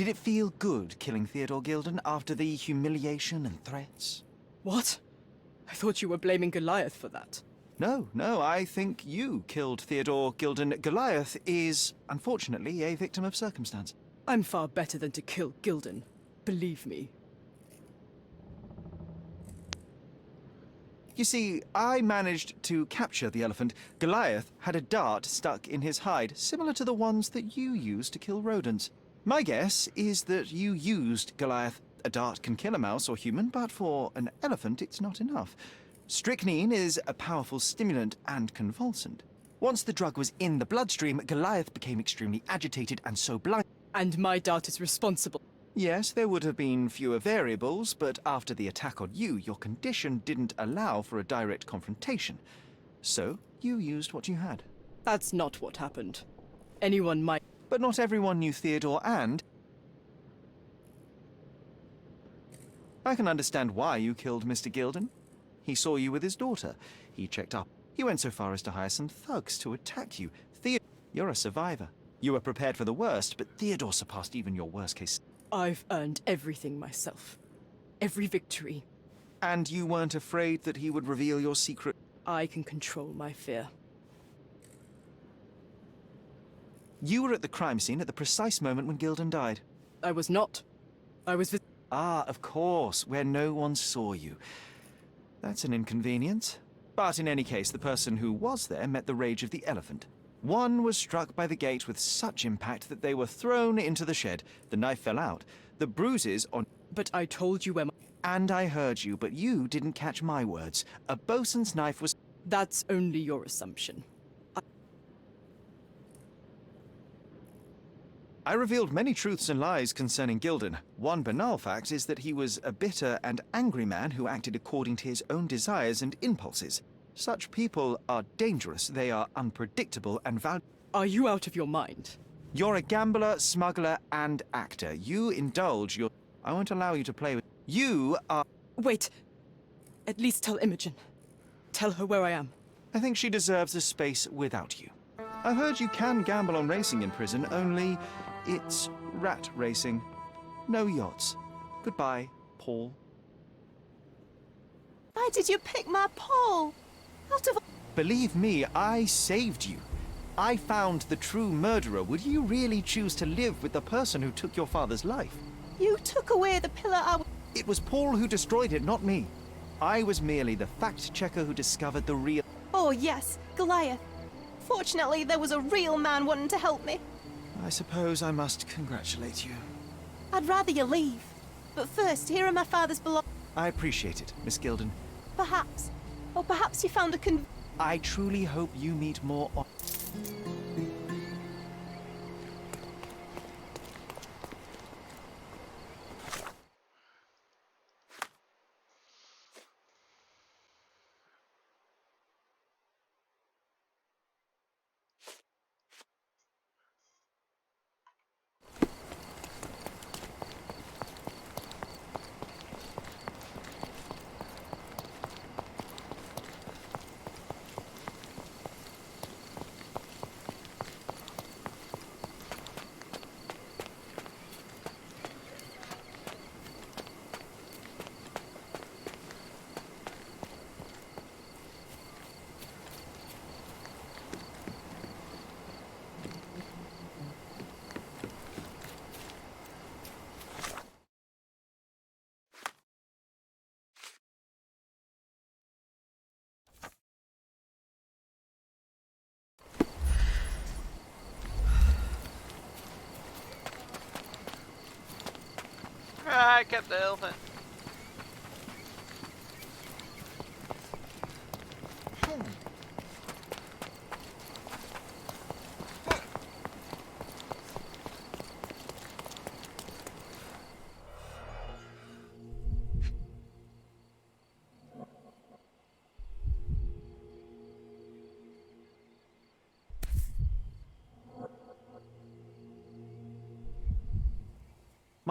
Did it feel good killing Theodore Gilden after the humiliation and threats? What? I thought you were blaming Goliath for that. No, I think you killed Theodore Gilden. Goliath is, unfortunately, a victim of circumstance. I'm far better than to kill Gilden. Believe me. You see, I managed to capture the elephant. Goliath had a dart stuck in his hide, similar to the ones that you used to kill rodents. My guess is that you used Goliath. A dart can kill a mouse or human, but for an elephant it's not enough. Strychnine is a powerful stimulant and convulsant. Once the drug was in the bloodstream, Goliath became extremely agitated and so blind. And my dart is responsible. Yes, there would have been fewer variables, but after the attack on you, your condition didn't allow for a direct confrontation. So, you used what you had. That's not what happened. Anyone might... But not everyone knew Theodore, and... I can understand why you killed Mr. Gilden. He saw you with his daughter. He checked up. He went so far as to hire some thugs to attack you. You're a survivor. You were prepared for the worst, but Theodore surpassed even your worst case. I've earned everything myself. Every victory. And you weren't afraid that he would reveal your secret? I can control my fear. You were at the crime scene at the precise moment when Gilden died. I was not. I was with... Ah, of course, where no one saw you. That's an inconvenience. But in any case, the person who was there met the rage of the elephant. One was struck by the gate with such impact that they were thrown into the shed. The knife fell out. The bruises on... But I told you where my... And I heard you, but you didn't catch my words. A bosun's knife was... That's only your assumption. I revealed many truths and lies concerning Gilden. One banal fact is that he was a bitter and angry man who acted according to his own desires and impulses. Such people are dangerous. They are unpredictable and Are you out of your mind? You're a gambler, smuggler, and actor. You indulge your... I won't allow you to play with... You are... Wait. At least tell Imogen. Tell her where I am. I think she deserves a space without you. I've heard you can gamble on racing in prison, only it's rat racing. No yachts. Goodbye, Paul. Why did you pick my Paul? Out of... Believe me, I saved you. I found the true murderer. Would you really choose to live with the person who took your father's life? You took away the pillar It was Paul who destroyed it, not me. I was merely the fact-checker who discovered the real... Oh, yes, Goliath. Fortunately, there was a real man wanting to help me. I suppose I must congratulate you. I'd rather you leave. But first, here are my father's belongings. I appreciate it, Miss Gilden. Perhaps. Or perhaps you found a I truly hope you meet more... I kept the elephant.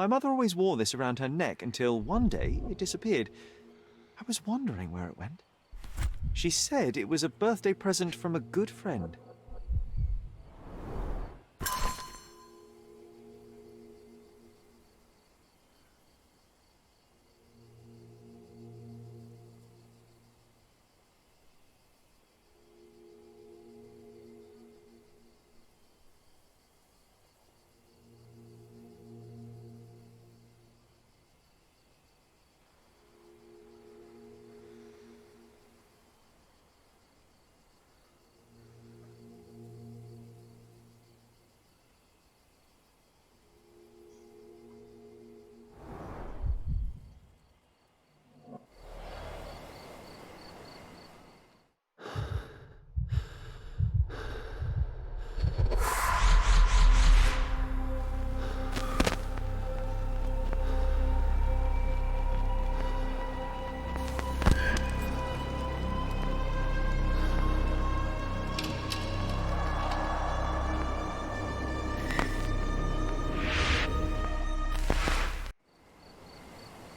My mother always wore this around her neck until one day it disappeared. I was wondering where it went. She said it was a birthday present from a good friend.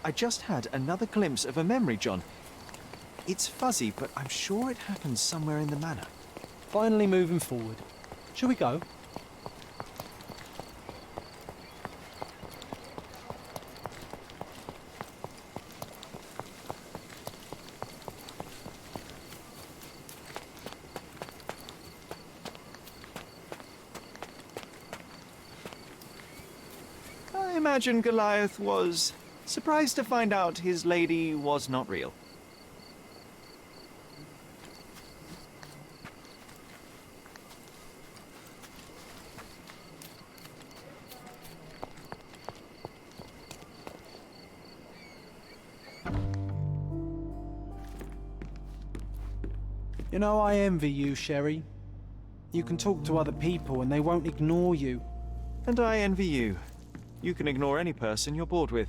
I just had another glimpse of a memory, John. It's fuzzy, but I'm sure it happened somewhere in the manor. Finally moving forward. Shall we go? I imagine Goliath was surprised to find out his lady was not real. You know, I envy you, Sherry. You can talk to other people and they won't ignore you. And I envy you. You can ignore any person you're bored with.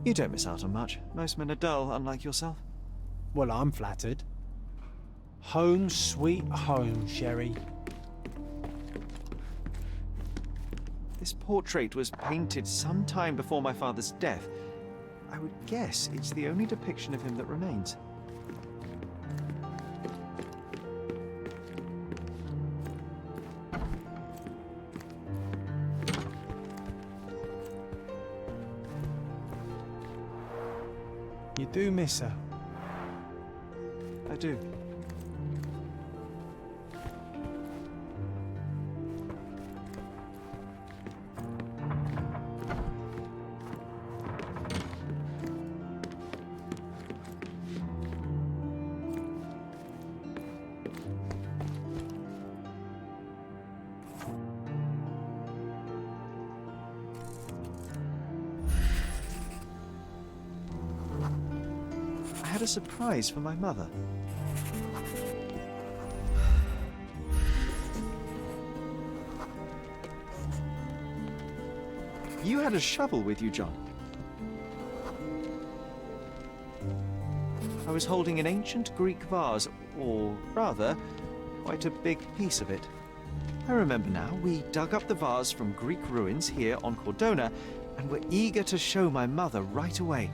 You don't miss out on much. Most men are dull, unlike yourself. Well, I'm flattered. Home sweet home, Sherry. This portrait was painted some time before my father's death. I would guess it's the only depiction of him that remains. You do miss her. I do. I had a surprise for my mother. You had a shovel with you, John. I was holding an ancient Greek vase, or rather, quite a big piece of it. I remember now, we dug up the vase from Greek ruins here on Cordona, and were eager to show my mother right away.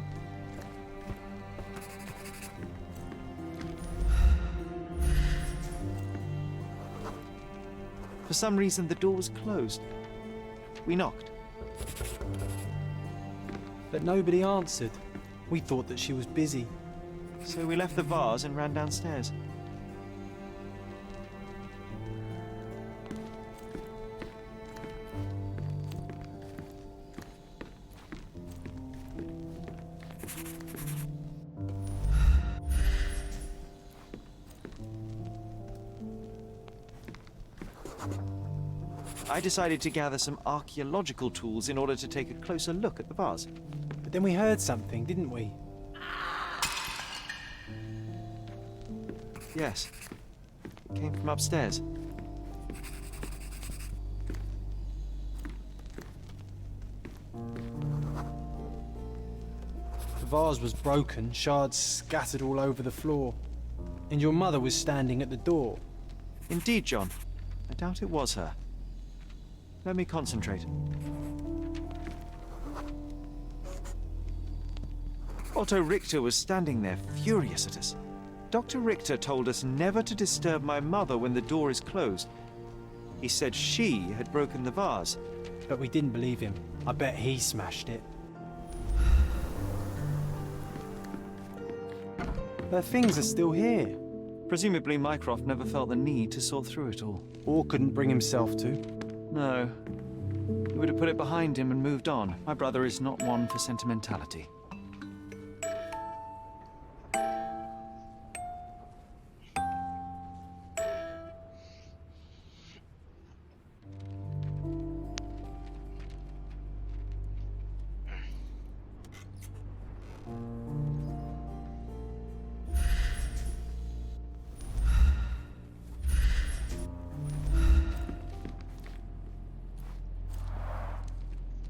For some reason, the door was closed. We knocked. But nobody answered. We thought that she was busy. So we left the vase and ran downstairs. I decided to gather some archaeological tools in order to take a closer look at the vase. But then we heard something, didn't we? Yes. It came from upstairs. The vase was broken, shards scattered all over the floor. And your mother was standing at the door. Indeed, John. I doubt it was her. Let me concentrate. Otto Richter was standing there, furious at us. Dr. Richter told us never to disturb my mother when the door is closed. He said she had broken the vase. But we didn't believe him. I bet he smashed it. Her things are still here. Presumably Mycroft never felt the need to sort through it all. Or couldn't bring himself to. No. He would have put it behind him and moved on. My brother is not one for sentimentality.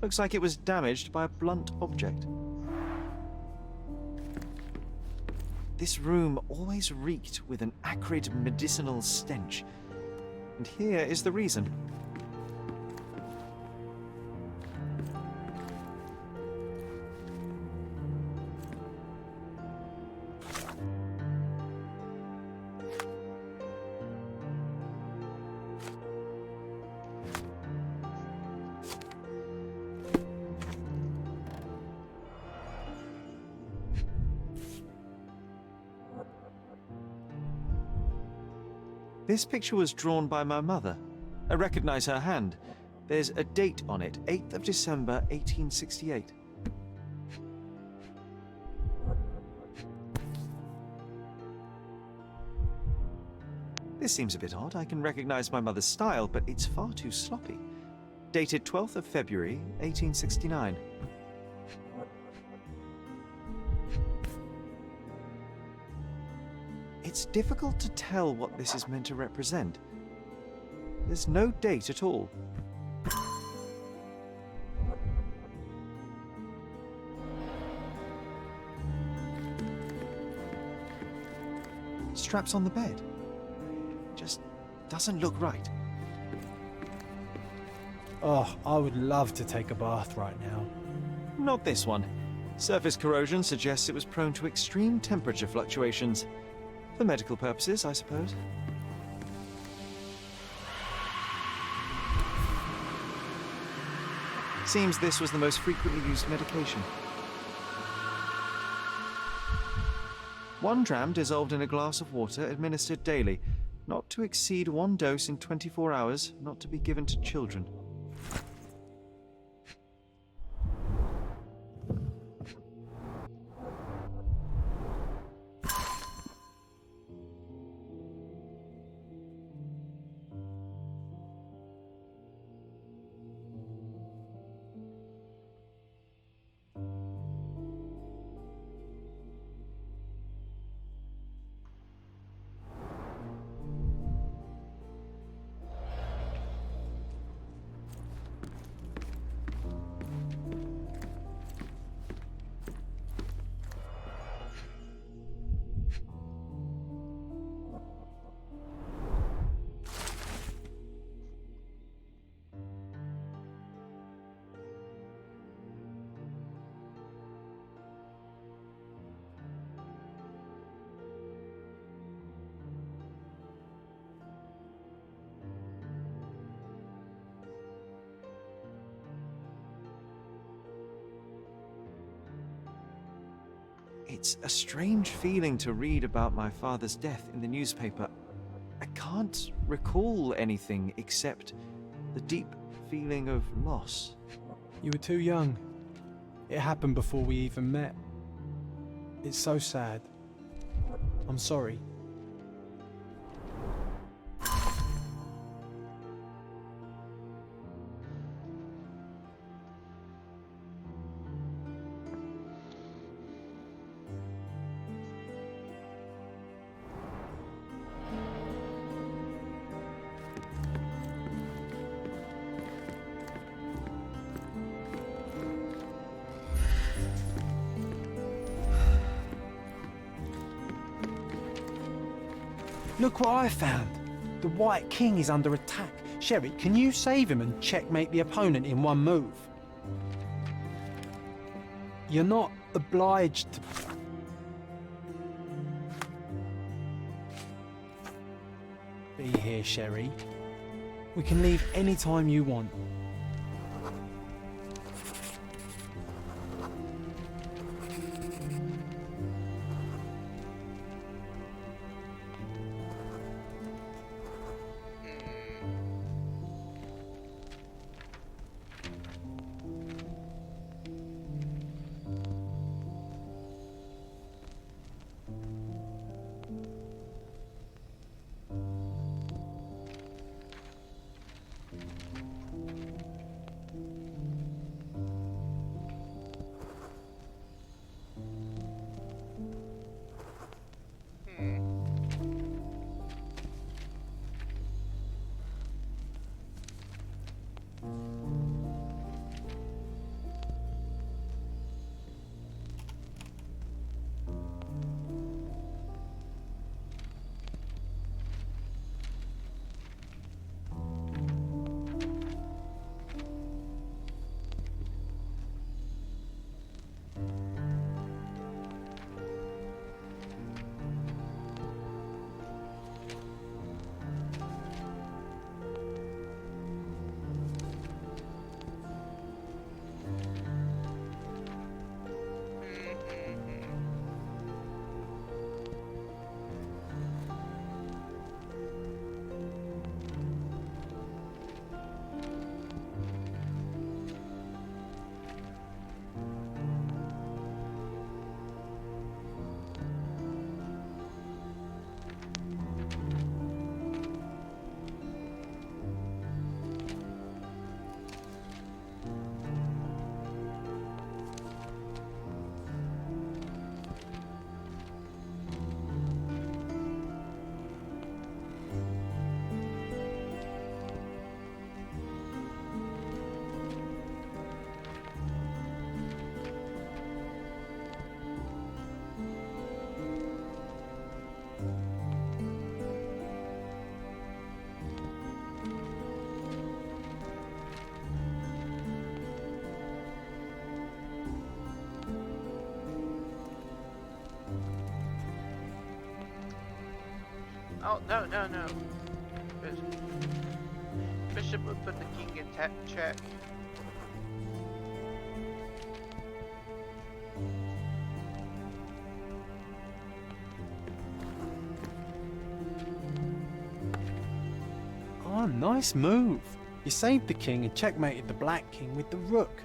Looks like it was damaged by a blunt object. This room always reeked with an acrid medicinal stench. And here is the reason. This picture was drawn by my mother. I recognize her hand. There's a date on it, 8th of December, 1868. This seems a bit odd. I can recognize my mother's style, but it's far too sloppy. Dated 12th of February, 1869. It's difficult to tell what this is meant to represent. There's no date at all. Straps on the bed. Just doesn't look right. Oh, I would love to take a bath right now. Not this one. Surface corrosion suggests it was prone to extreme temperature fluctuations. For medical purposes, I suppose. Seems this was the most frequently used medication. 1 dram dissolved in a glass of water, administered daily. Not to exceed 1 dose in 24 hours, not to be given to children. It's a strange feeling to read about my father's death in the newspaper. I can't recall anything except the deep feeling of loss. You were too young. It happened before we even met. It's so sad. I'm sorry. Look what I found. The White King is under attack. Sherry, can you save him and checkmate the opponent in one move? You're not obliged to... be here, Sherry. We can leave any time you want. Oh, no, no, no. Bishop would put the king in check. Oh, nice move. You saved the king and checkmated the Black King with the rook.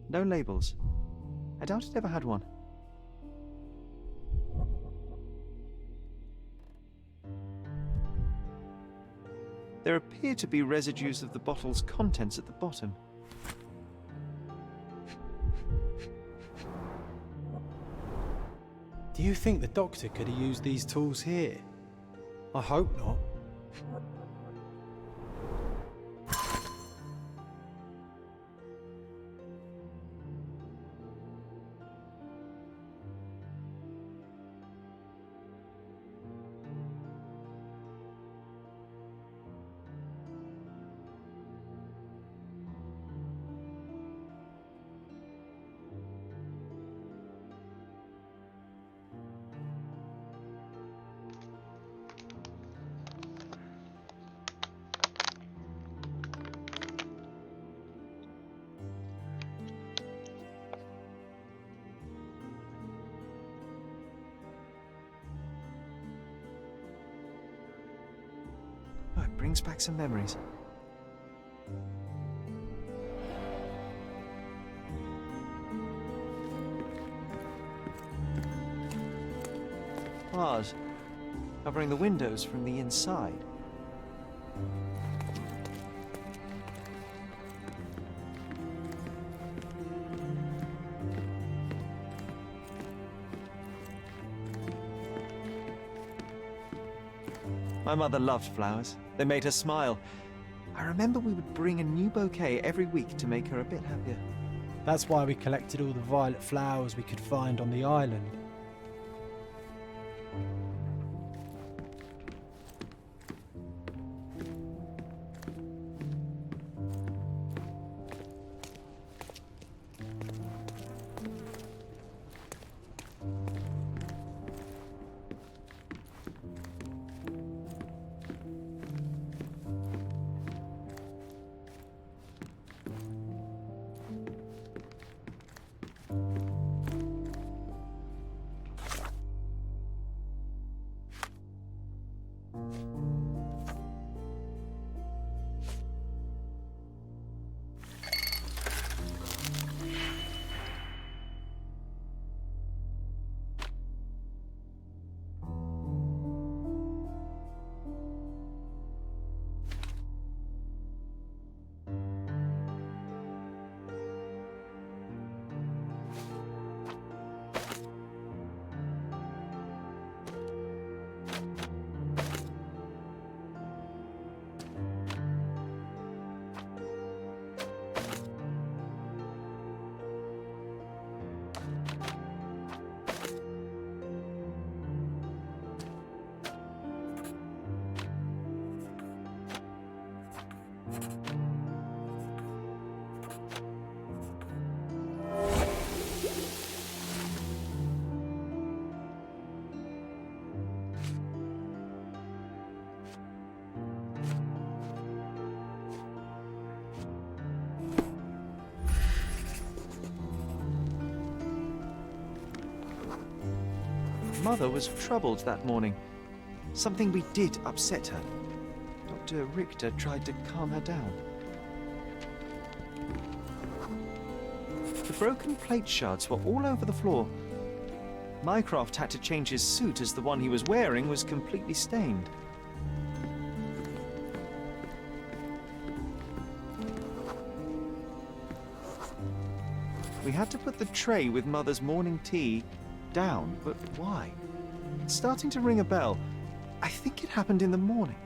No labels. I doubt it ever had one. There appear to be residues of the bottle's contents at the bottom. Do you think the doctor could have used these tools here? I hope not. Oh, it brings back some memories. Bars covering the windows from the inside. My mother loved flowers. They made her smile. I remember we would bring a new bouquet every week to make her a bit happier. That's why we collected all the violet flowers we could find on the island. Mother was troubled that morning. Something we did upset her. Dr. Richter tried to calm her down. The broken plate shards were all over the floor. Mycroft had to change his suit as the one he was wearing was completely stained. We had to put the tray with Mother's morning tea down, but why? It's starting to ring a bell. I think it happened in the morning.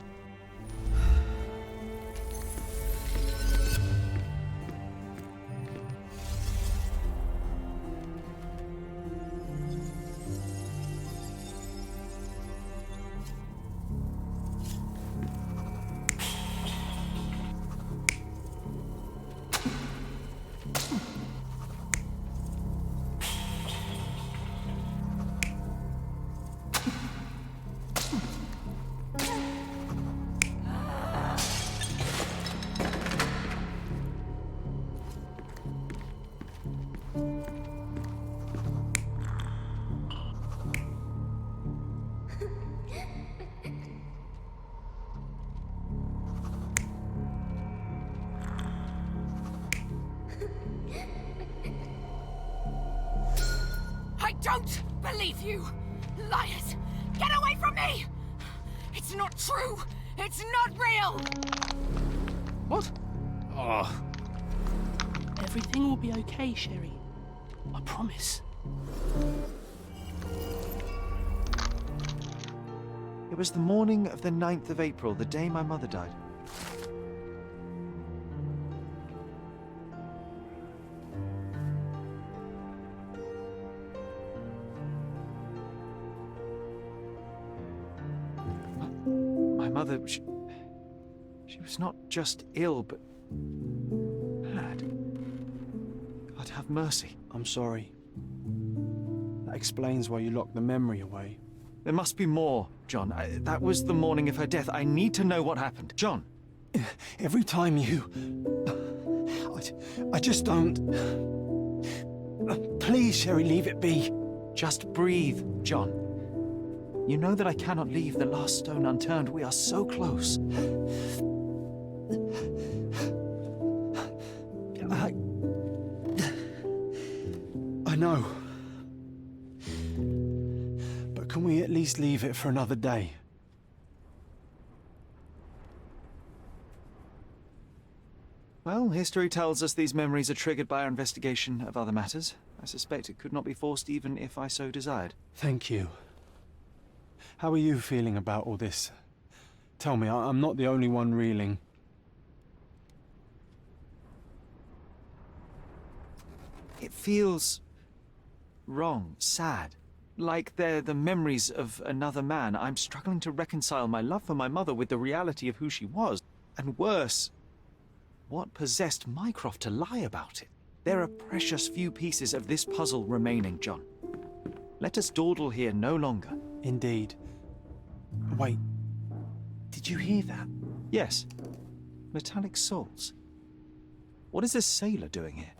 I don't believe you! Liars! Get away from me! It's not true! It's not real! What? Oh. Everything will be okay, Sherry. I promise. It was the morning of the 9th of April, the day my mother died. My mother, she was not just ill, but mad. God have mercy. I'm sorry. That explains why you locked the memory away. There must be more, John. That was the morning of her death. I need to know what happened. John! Every time you... I just don't... Please, Sherry, leave it be. Just breathe, John. You know that I cannot leave the last stone unturned. We are so close. I know. But can we at least leave it for another day? Well, history tells us these memories are triggered by our investigation of other matters. I suspect it could not be forced even if I so desired. Thank you. How are you feeling about all this? Tell me, I'm not the only one reeling. It feels wrong, sad. Like they're the memories of another man. I'm struggling to reconcile my love for my mother with the reality of who she was. And worse, what possessed Mycroft to lie about it? There are precious few pieces of this puzzle remaining, John. Let us dawdle here no longer. Indeed. Wait, did you hear that? Yes. Metallic soles. What is this sailor doing here?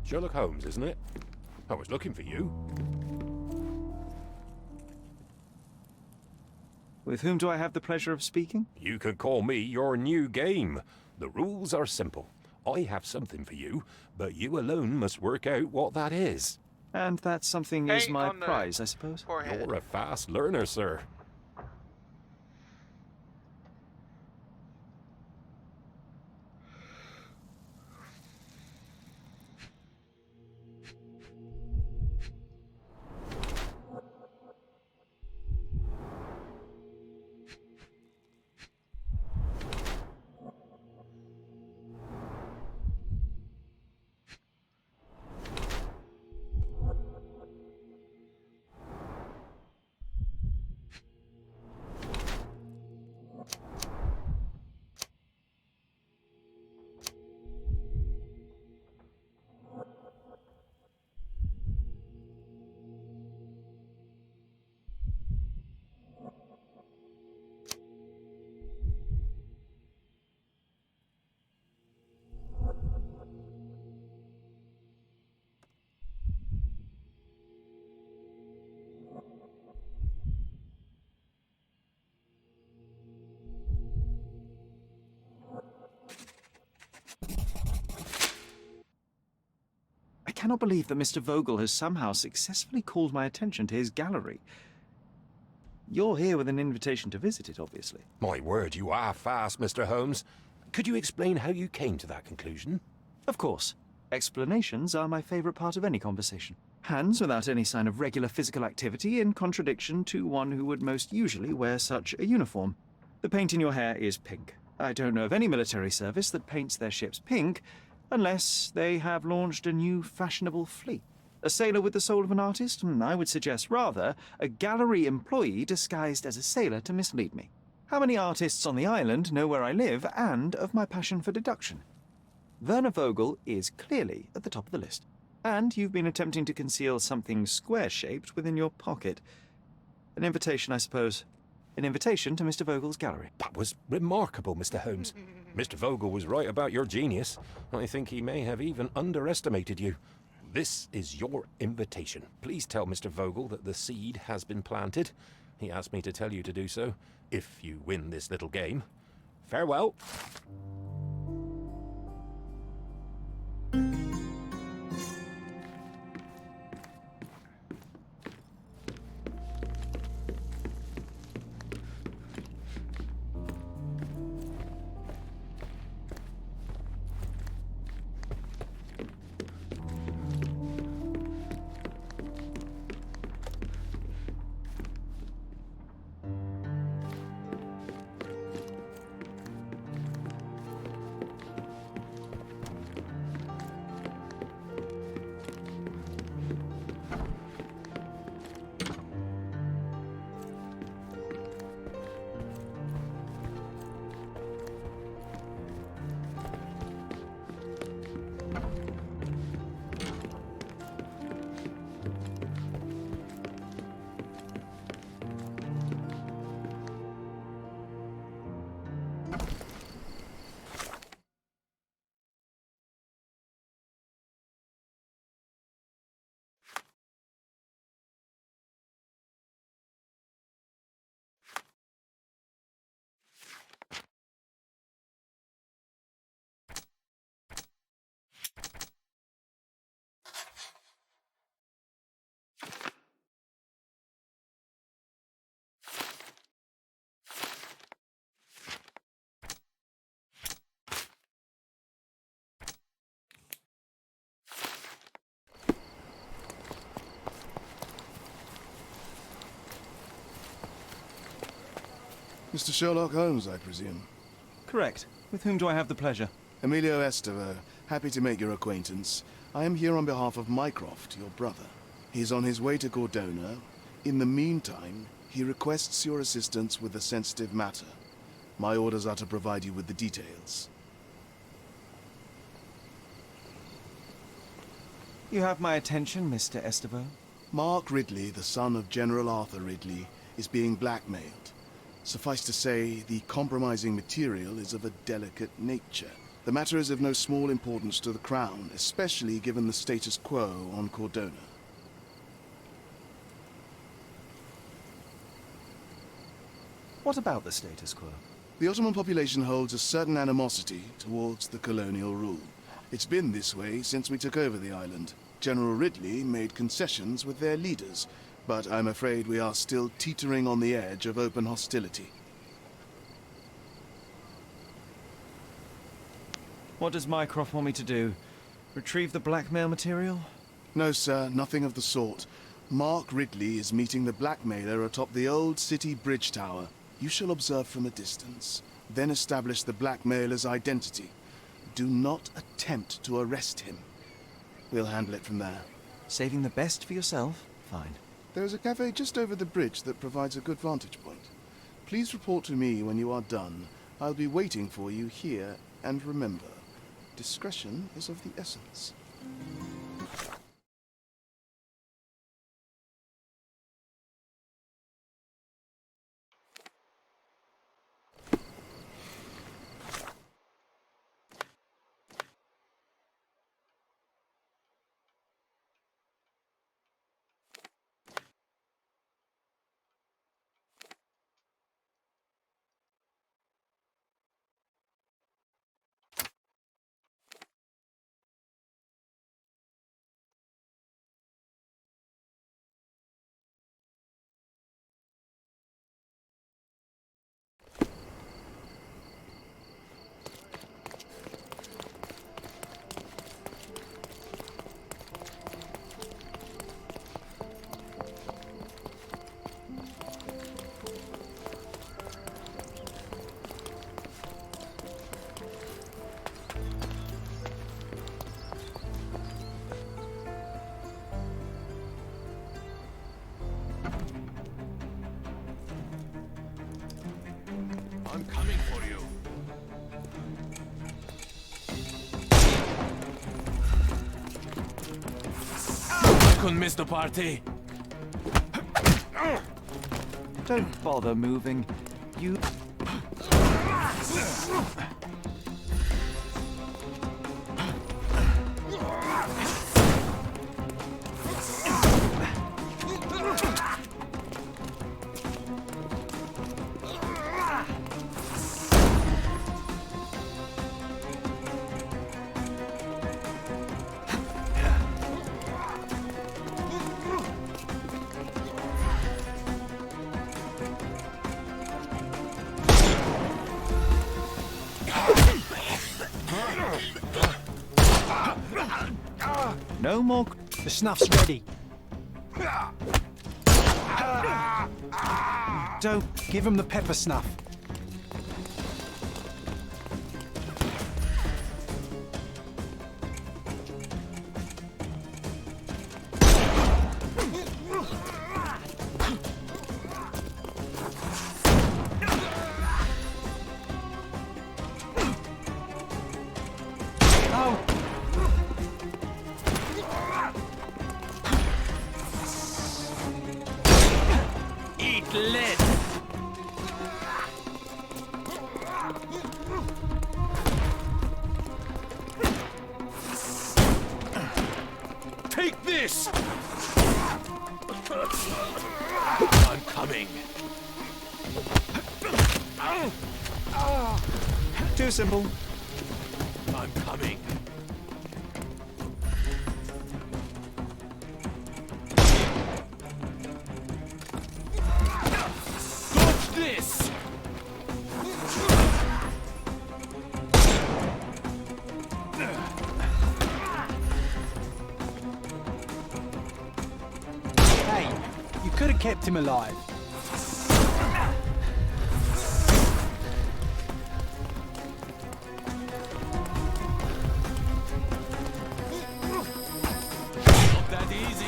Sherlock Holmes, isn't it? I was looking for you. With whom do I have the pleasure of speaking? You can call me your new game. The rules are simple. I have something for you, but you alone must work out what that is. And that something is my prize, I suppose? You're a fast learner, sir. cannot believe that Mr. Vogel has somehow successfully called my attention to his gallery. You're here with an invitation to visit it, obviously. My word, you are fast, Mr. Holmes. Could you explain how you came to that conclusion? Of course. Explanations are my favourite part of any conversation. Hands without any sign of regular physical activity, in contradiction to one who would most usually wear such a uniform. The paint in your hair is pink. I don't know of any military service that paints their ships pink, unless they have launched a new fashionable fleet. A sailor with the soul of an artist? I would suggest rather a gallery employee disguised as a sailor to mislead me. How many artists on the island know where I live and of my passion for deduction? Werner Vogel is clearly at the top of the list. And you've been attempting to conceal something square-shaped within your pocket. An invitation, I suppose. An invitation to Mr. Vogel's gallery. That was remarkable, Mr. Holmes. Mr. Vogel was right about your genius. I think he may have even underestimated you. This is your invitation. Please tell Mr. Vogel that the seed has been planted. He asked me to tell you to do so, if you win this little game. Farewell. Mr. Sherlock Holmes, I presume? Correct. With whom do I have the pleasure? Emilio Estevaux. Happy to make your acquaintance. I am here on behalf of Mycroft, your brother. He's on his way to Cordona. In the meantime, he requests your assistance with a sensitive matter. My orders are to provide you with the details. You have my attention, Mr. Estevaux. Mark Ridley, the son of General Arthur Ridley, is being blackmailed. Suffice to say, the compromising material is of a delicate nature. The matter is of no small importance to the Crown, especially given the status quo on Cordona. What about the status quo? The Ottoman population holds a certain animosity towards the colonial rule. It's been this way since we took over the island. General Ridley made concessions with their leaders, but I'm afraid we are still teetering on the edge of open hostility. What does Mycroft want me to do? Retrieve the blackmail material? No, sir, nothing of the sort. Mark Ridley is meeting the blackmailer atop the old city bridge tower. You shall observe from a distance, then establish the blackmailer's identity. Do not attempt to arrest him. We'll handle it from there. Saving the best for yourself? Fine. There is a cafe just over the bridge that provides a good vantage point. Please report to me when you are done. I'll be waiting for you here, and remember, discretion is of the essence. I'm coming for you. I couldn't miss the party. Don't bother moving. You... No more... The snuff's ready. Don't... Give him the pepper snuff. Eat lead. Take this. I'm coming. Too simple. I'm coming. Dodge this! Hey, you could have kept him alive. Not that easy.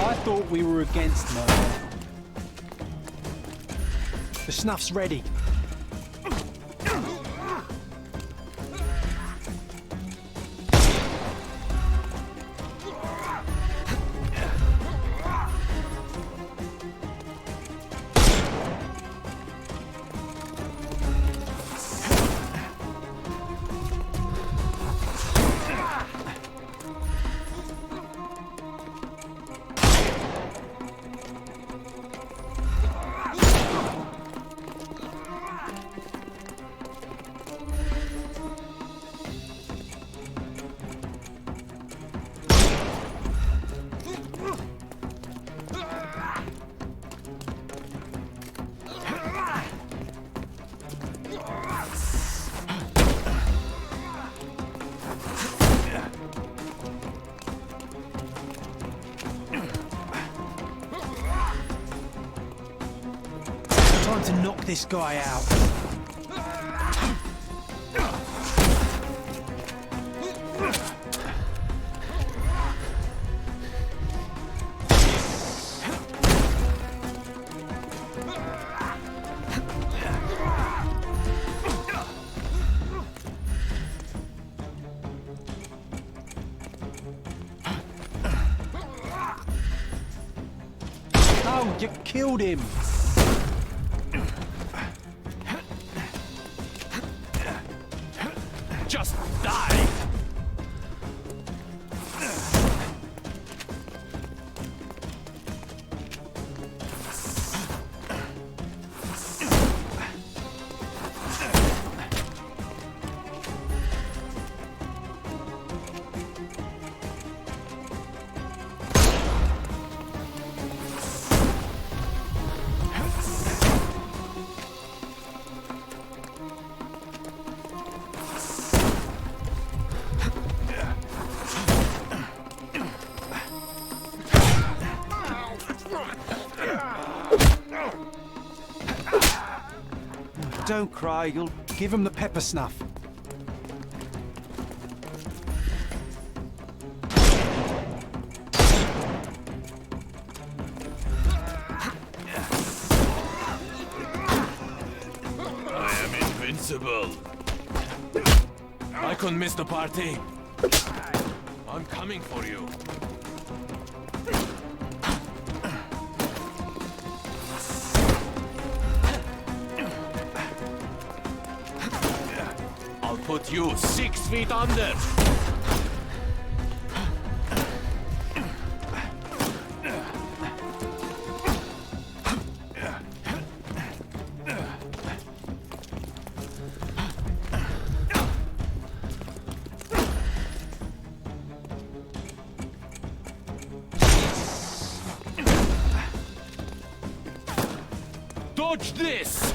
I thought we were against murder. The snuff's ready. Time to knock this guy out. Oh, you killed him! Just die! don't cry, you'll... Give him the pepper snuff. I am invincible. I couldn't miss the party. I'm coming for you. I'll put you 6 feet under. Dodge this!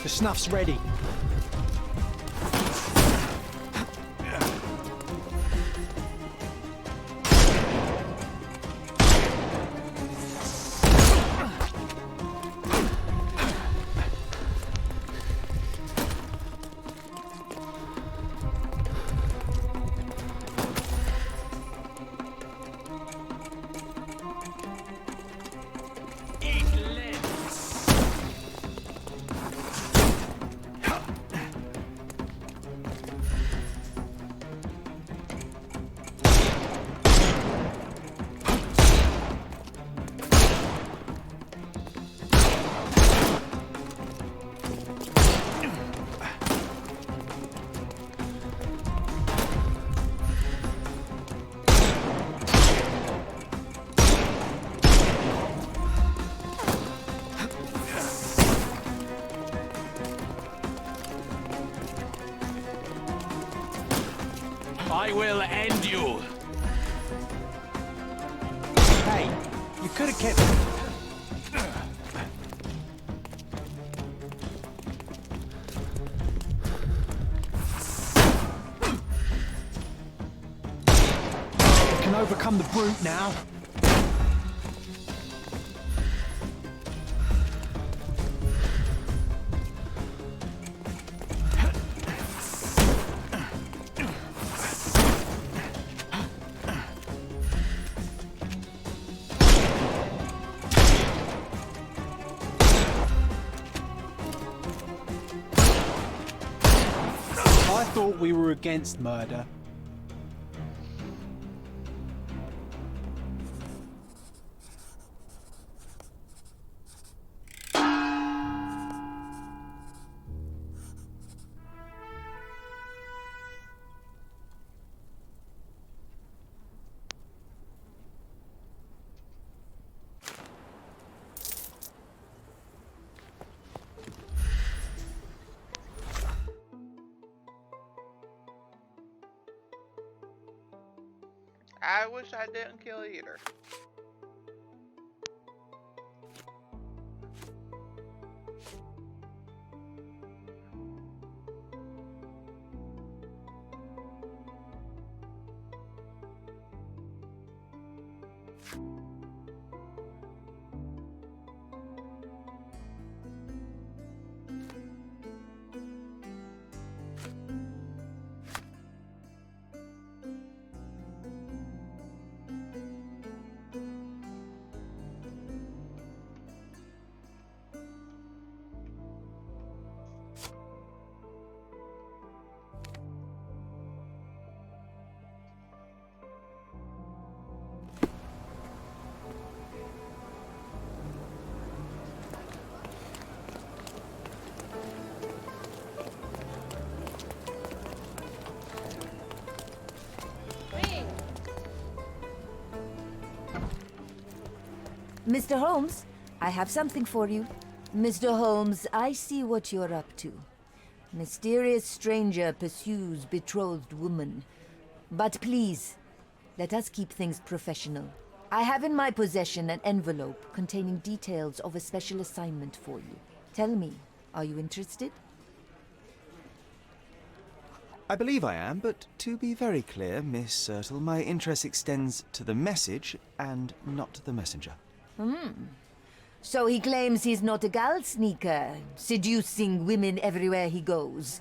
The snuff's ready. I will end you. Hey, you could have kept... You can overcome the brute now. I thought we were against murder. I wish I didn't kill either. Mr. Holmes, I have something for you. Mr. Holmes, I see what you're up to. Mysterious stranger pursues betrothed woman. But please, let us keep things professional. I have in my possession an envelope containing details of a special assignment for you. Tell me, are you interested? I believe I am, but to be very clear, Miss Sertle, my interest extends to the message and not the messenger. So he claims he's not a gal sneaker, seducing women everywhere he goes.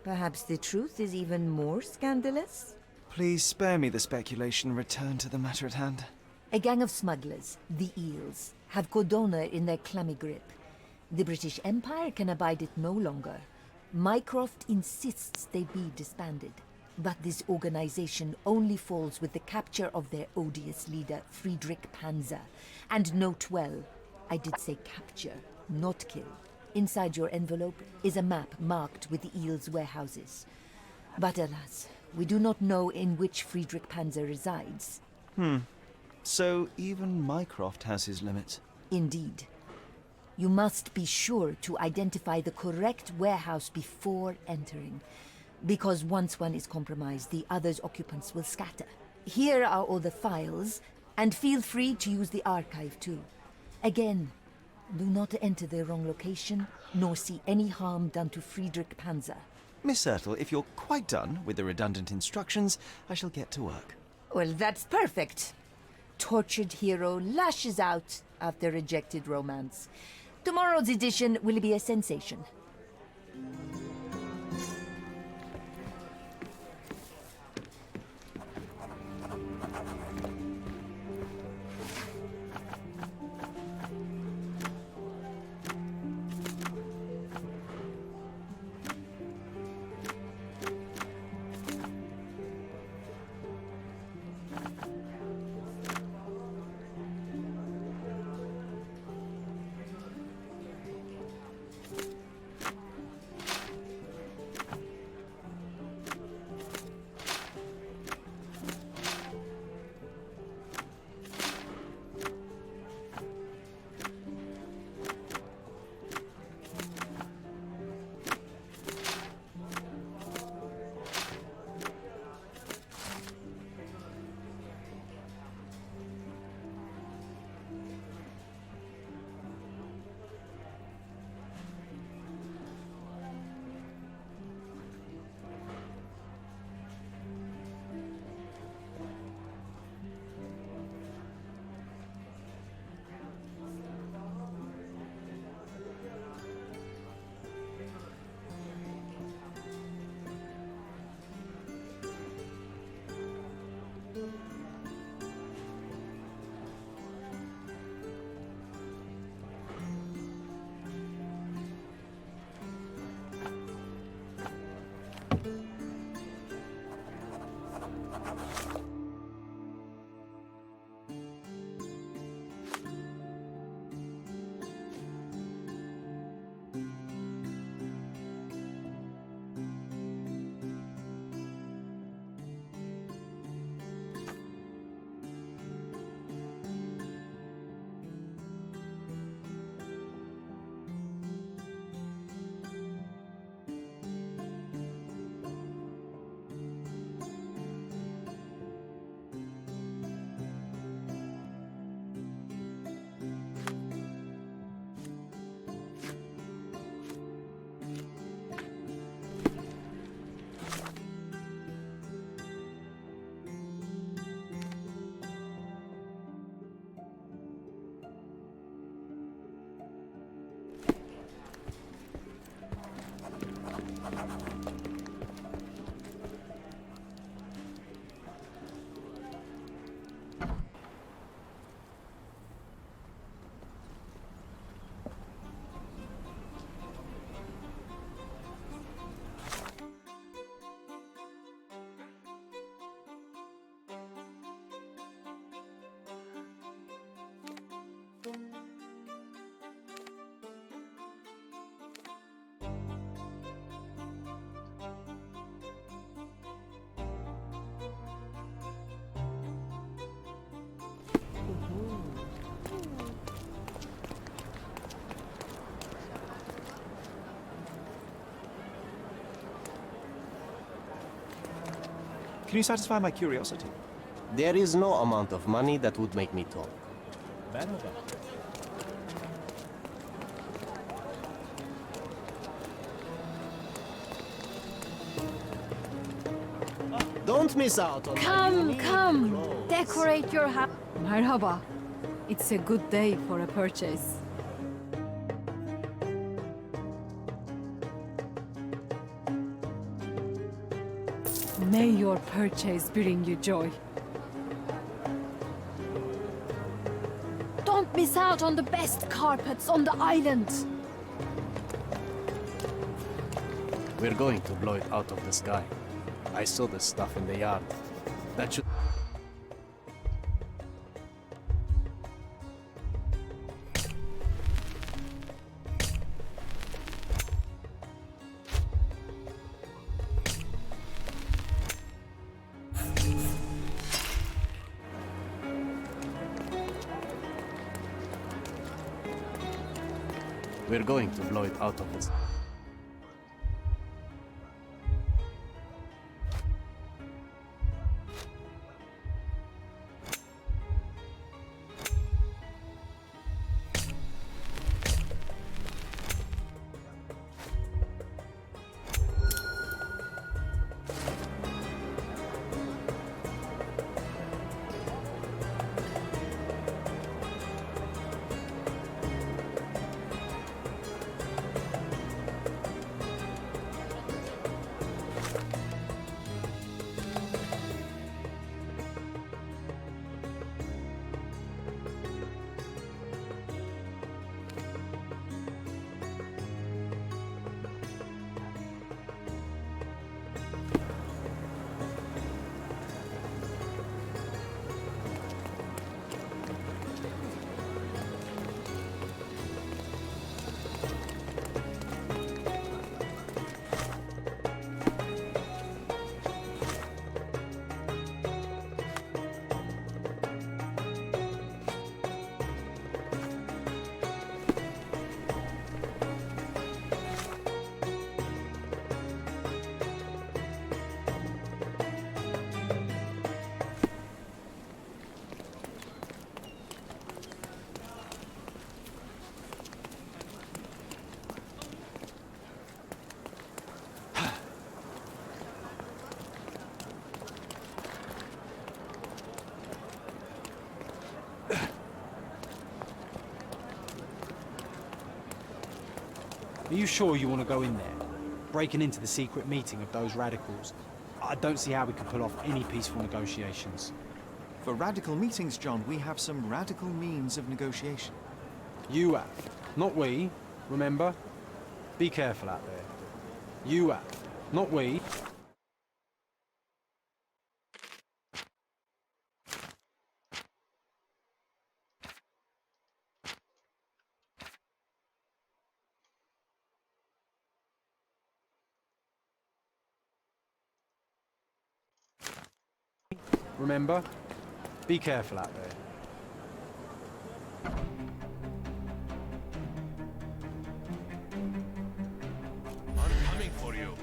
Perhaps the truth is even more scandalous? Please spare me the speculation and return to the matter at hand. A gang of smugglers, the Eels, have Codona in their clammy grip. The British Empire can abide it no longer. Mycroft insists they be disbanded. But this organization only falls with the capture of their odious leader, Friedrich Panzer. And note well, I did say capture, not kill. Inside your envelope is a map marked with the Eels' warehouses. But alas, we do not know in which Friedrich Panzer resides. So even Mycroft has his limits. Indeed. You must be sure to identify the correct warehouse before entering. Because once one is compromised, the other's occupants will scatter. Here are all the files, and feel free to use the archive too. Again, do not enter the wrong location, nor see any harm done to Friedrich Panzer. Miss Sertle, if you're quite done with the redundant instructions, I shall get to work. Well, that's perfect. Tortured hero lashes out after rejected romance. Tomorrow's edition will be a sensation. Can you satisfy my curiosity? There is no amount of money that would make me talk. merhaba. Don't miss out on Come. Decorate your house. Merhaba. It's a good day for a purchase. May your purchase bring you joy. Don't miss out on the best carpets on the island. We're going to blow it out of the sky. I saw the stuff in the yard. That should... We're going to blow it out of the sky. Are you sure you want to go in there? Breaking into the secret meeting of those radicals? I don't see how we can pull off any peaceful negotiations. For radical meetings, John, we have some radical means of negotiation. You have, not we, remember? Be careful out there. You have, not we. Remember? Be careful out there. I'm coming for you.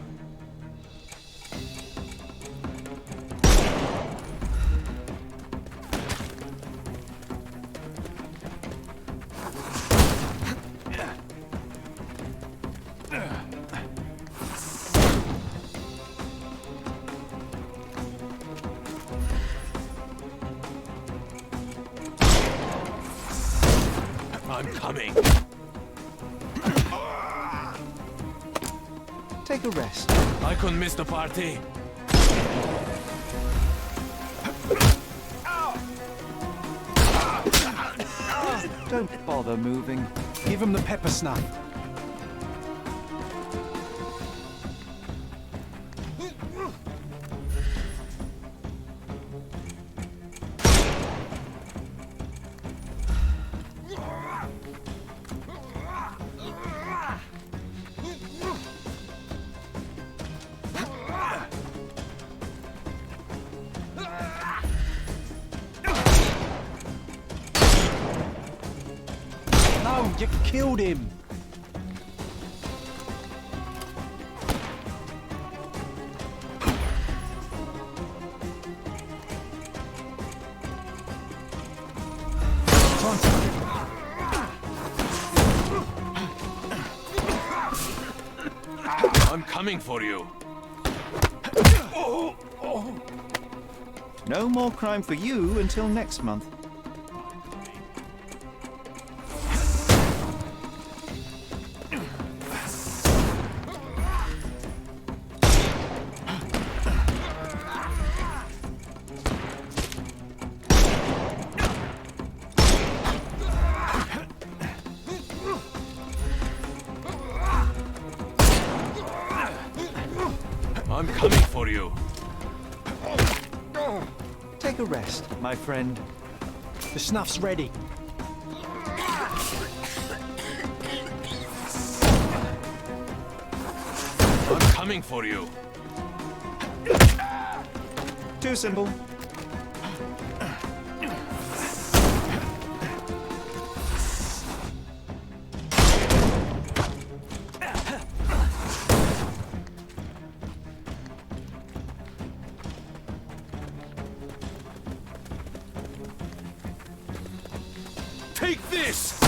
I'm coming. Take a rest. I couldn't miss the party. Don't bother moving. Give him the pepper snuff. No, you killed him. I'm coming for you. Oh, oh. No more crime for you until next month. I'm coming for you. Take a rest, my friend. The snuff's ready. I'm coming for you. Too simple. Take this!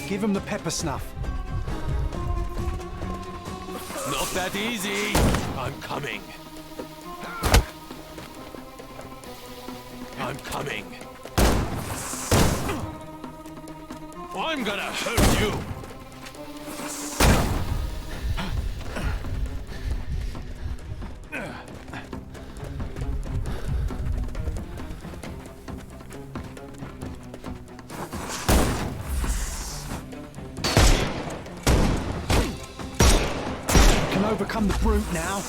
Give him the pepper snuff. Not that easy. I'm coming. I'm coming. I'm gonna hurt you. Can overcome the brute now.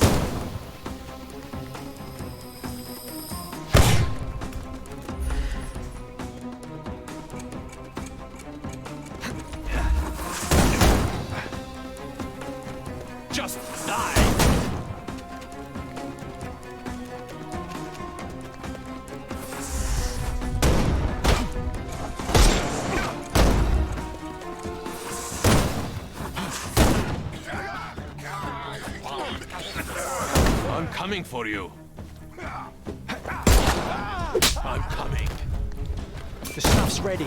Just die. I'm coming for you. I'm coming. The snuff's ready.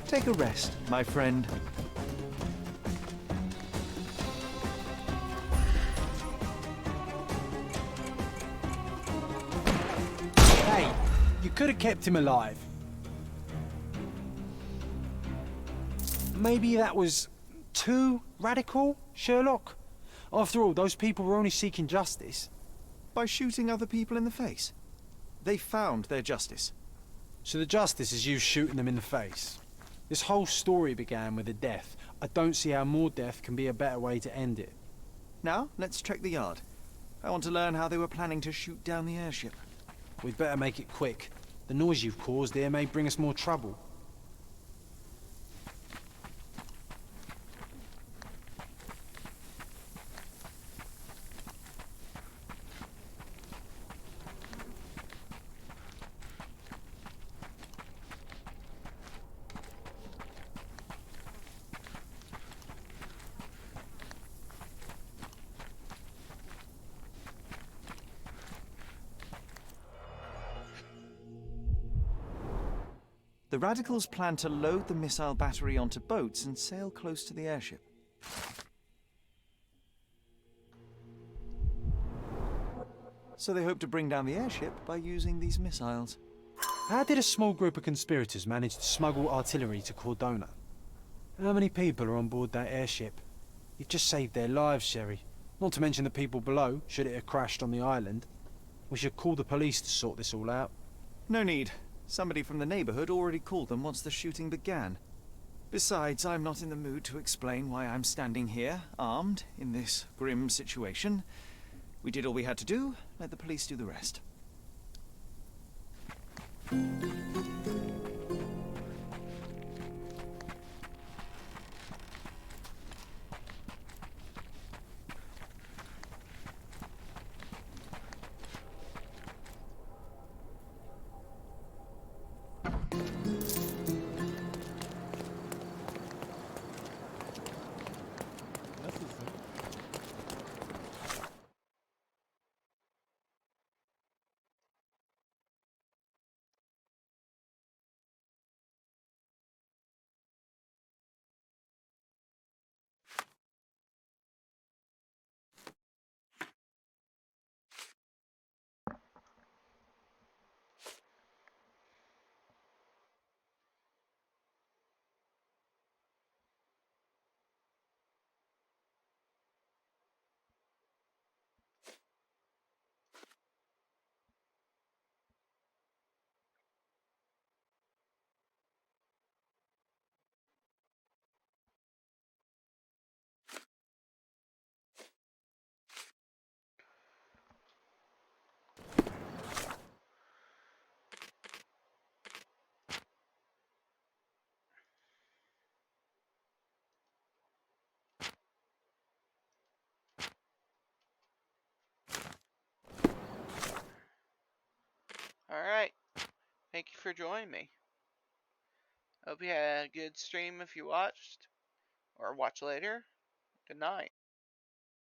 Take a rest, my friend. Hey, you could have kept him alive. Maybe that was too radical, Sherlock? After all, those people were only seeking justice. By shooting other people in the face. They found their justice. So the justice is you shooting them in the face. This whole story began with a death. I don't see how more death can be a better way to end it. Now, let's check the yard. I want to learn how they were planning to shoot down the airship. We'd better make it quick. The noise you've caused here may bring us more trouble. The Radicals plan to load the missile battery onto boats and sail close to the airship. So they hope to bring down the airship by using these missiles. How did a small group of conspirators manage to smuggle artillery to Cordona? How many people are on board that airship? You've just saved their lives, Sherry. Not to mention the people below, should it have crashed on the island. We should call the police to sort this all out. No need. Somebody from the neighborhood already called them once the shooting began. Besides, I'm not in the mood to explain why I'm standing here, armed, in this grim situation. We did all we had to do, let the police do the rest. Alright. Thank you for joining me. Hope you had a good stream if you watched. Or watch later. Good night.